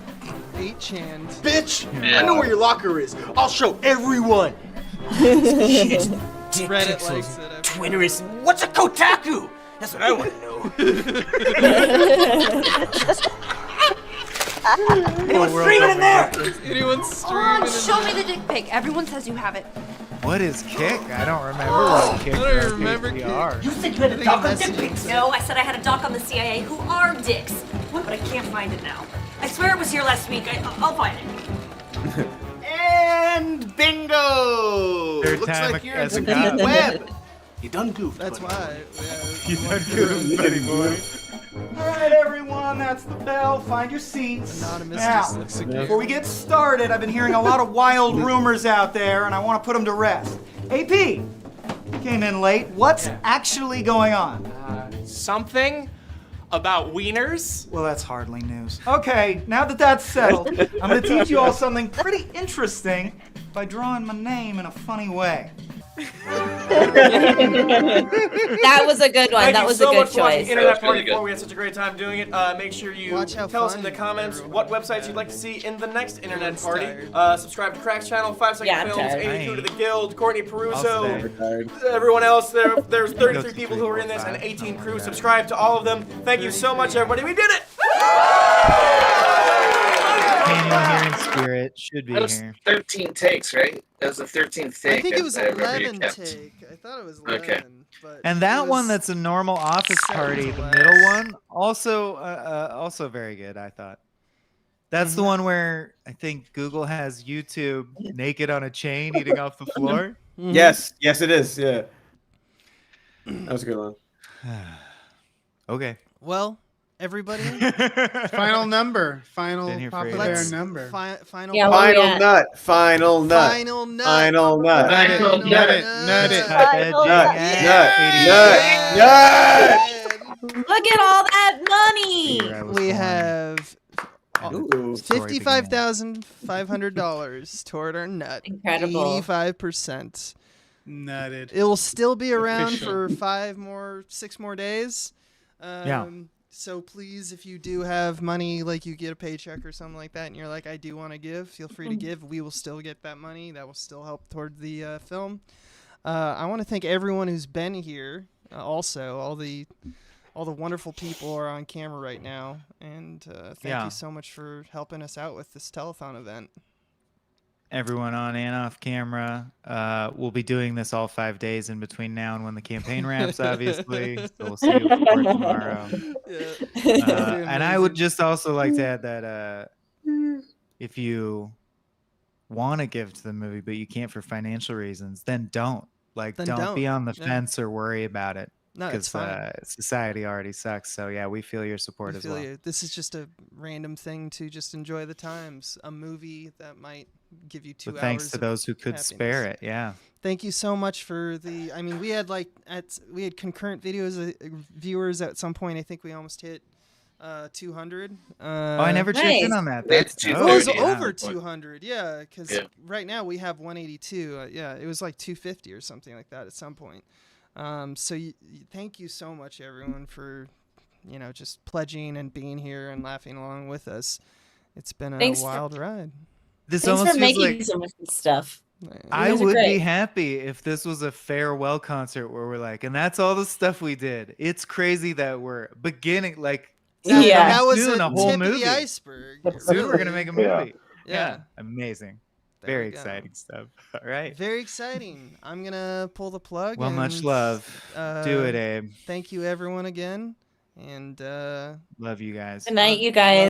8chan. Bitch, Yeah. I know where your locker is. I'll show everyone. Shit. Dick Reddit pixels, likes it. Twitter is. What's a Kotaku? That's what I want to know. Anyone streaming in there? Anyone streaming? Show me the dick pic. Everyone says you have it. What is kick? I don't remember what kick. I don't remember kick. You said you had a doc on dick pics. No, I said I had a doc on the CIA who are dicks, but I can't find it now. I swear it was here last week. I'll find it. And bingo! Third Looks time like you're as a in the cop. deep web. You done goofed. That's why. You done goofed, buddy boy. All right, everyone, that's the bell. Find your seats. Anonymous Now, just looks again. before we get started, I've been hearing a lot of wild rumors out there, and I want to put them to rest. AP, you came in late. What's actually going on? Something about wieners? Well, that's hardly news. Okay, now that that's settled, I'm going to teach you all something pretty interesting by drawing my name in a funny way. That was a good one. Thank that you was so a good much for watching choice. Internet Party 4. We had such a great time doing it. Make sure you Watch how tell us in funny the comments what websites you'd like to see in the next Internet Party. tired. Subscribe to Crack's channel, 5 Second Yeah, I'm Films, tired. 82 to the Guild, Courtney I'll Peruso, stay. everyone else. There's 33 Go people to who are in this 3, and 4, 18 5, crews. something like Subscribe to all of them. Thank you so much, everybody. We did it! Came in here in spirit. Should be That was here. 13 takes, right? That was the 13th take. I think it was I remember you 11 kept. take. I thought it was 11. Okay. But And it that one was that's a normal office seven party, to the last. middle one, also very good, I thought. That's the one where I think Google has YouTube naked on a chain eating off the floor. Yes, it is. Yeah, that was a good one. Okay. Well, everybody. Final number. Final Been here for popular ages. number. Final. Yeah, where we Final at? nut. Final nut. Final nut. Final nut. Nut it, Final nut it, nut. nut it. Type Final edging nut. at Nut. 80. Nut. Look at all that money. Here I was We born. have Ooh. Story $55,500 toward our nut. Incredible. 85%. Nutted. It will still be around Official. for 6 more days. Yeah. So please, if you do have money, like you get a paycheck or something like that, and you're like, I do want to give, feel free to give. We will still get that money. That will still help toward the film. I want to thank everyone who's been here. Also, all the wonderful people are on camera right now, and thank you so much for helping us out with this telethon event. Everyone on and off camera. We'll be doing this all 5 days in between now and when the campaign wraps, obviously. So we'll see you before tomorrow. And I would just also like to add that if you want to give to the movie, but you can't for financial reasons, then don't. Don't be on the fence or worry about it. No, it's fine. Society already sucks. So yeah, we feel your support We as feel well. you. This is just a random thing to just enjoy the times. A movie that might give you 2 But hours. thanks to of those who could happiness. spare it. Yeah. Thank you so much for the. I mean, we had we had concurrent videos viewers at some point. I think we almost hit 200. I never checked in on that. That's That's too It was Yeah. over 200, yeah, because Yeah. right now we have 182. Yeah, it was like 250 or something like that at some point. So thank you so much, everyone, for just pledging and being here and laughing along with us. It's been a wild ride. This Thanks almost for feels making like so much stuff. I guys are would be great. happy if this was a farewell concert where we're like, and that's all the stuff we did. It's crazy that we're beginning Yeah. That was soon, a a whole tip movie. of the iceberg. Soon we're gonna make a movie. Yeah. Amazing. There Very we go. exciting stuff. All right. Very exciting. I'm gonna pull the plug. Well, much and, love. Do it, Abe. Thank you, everyone, again, and Love you guys. Good night, you guys.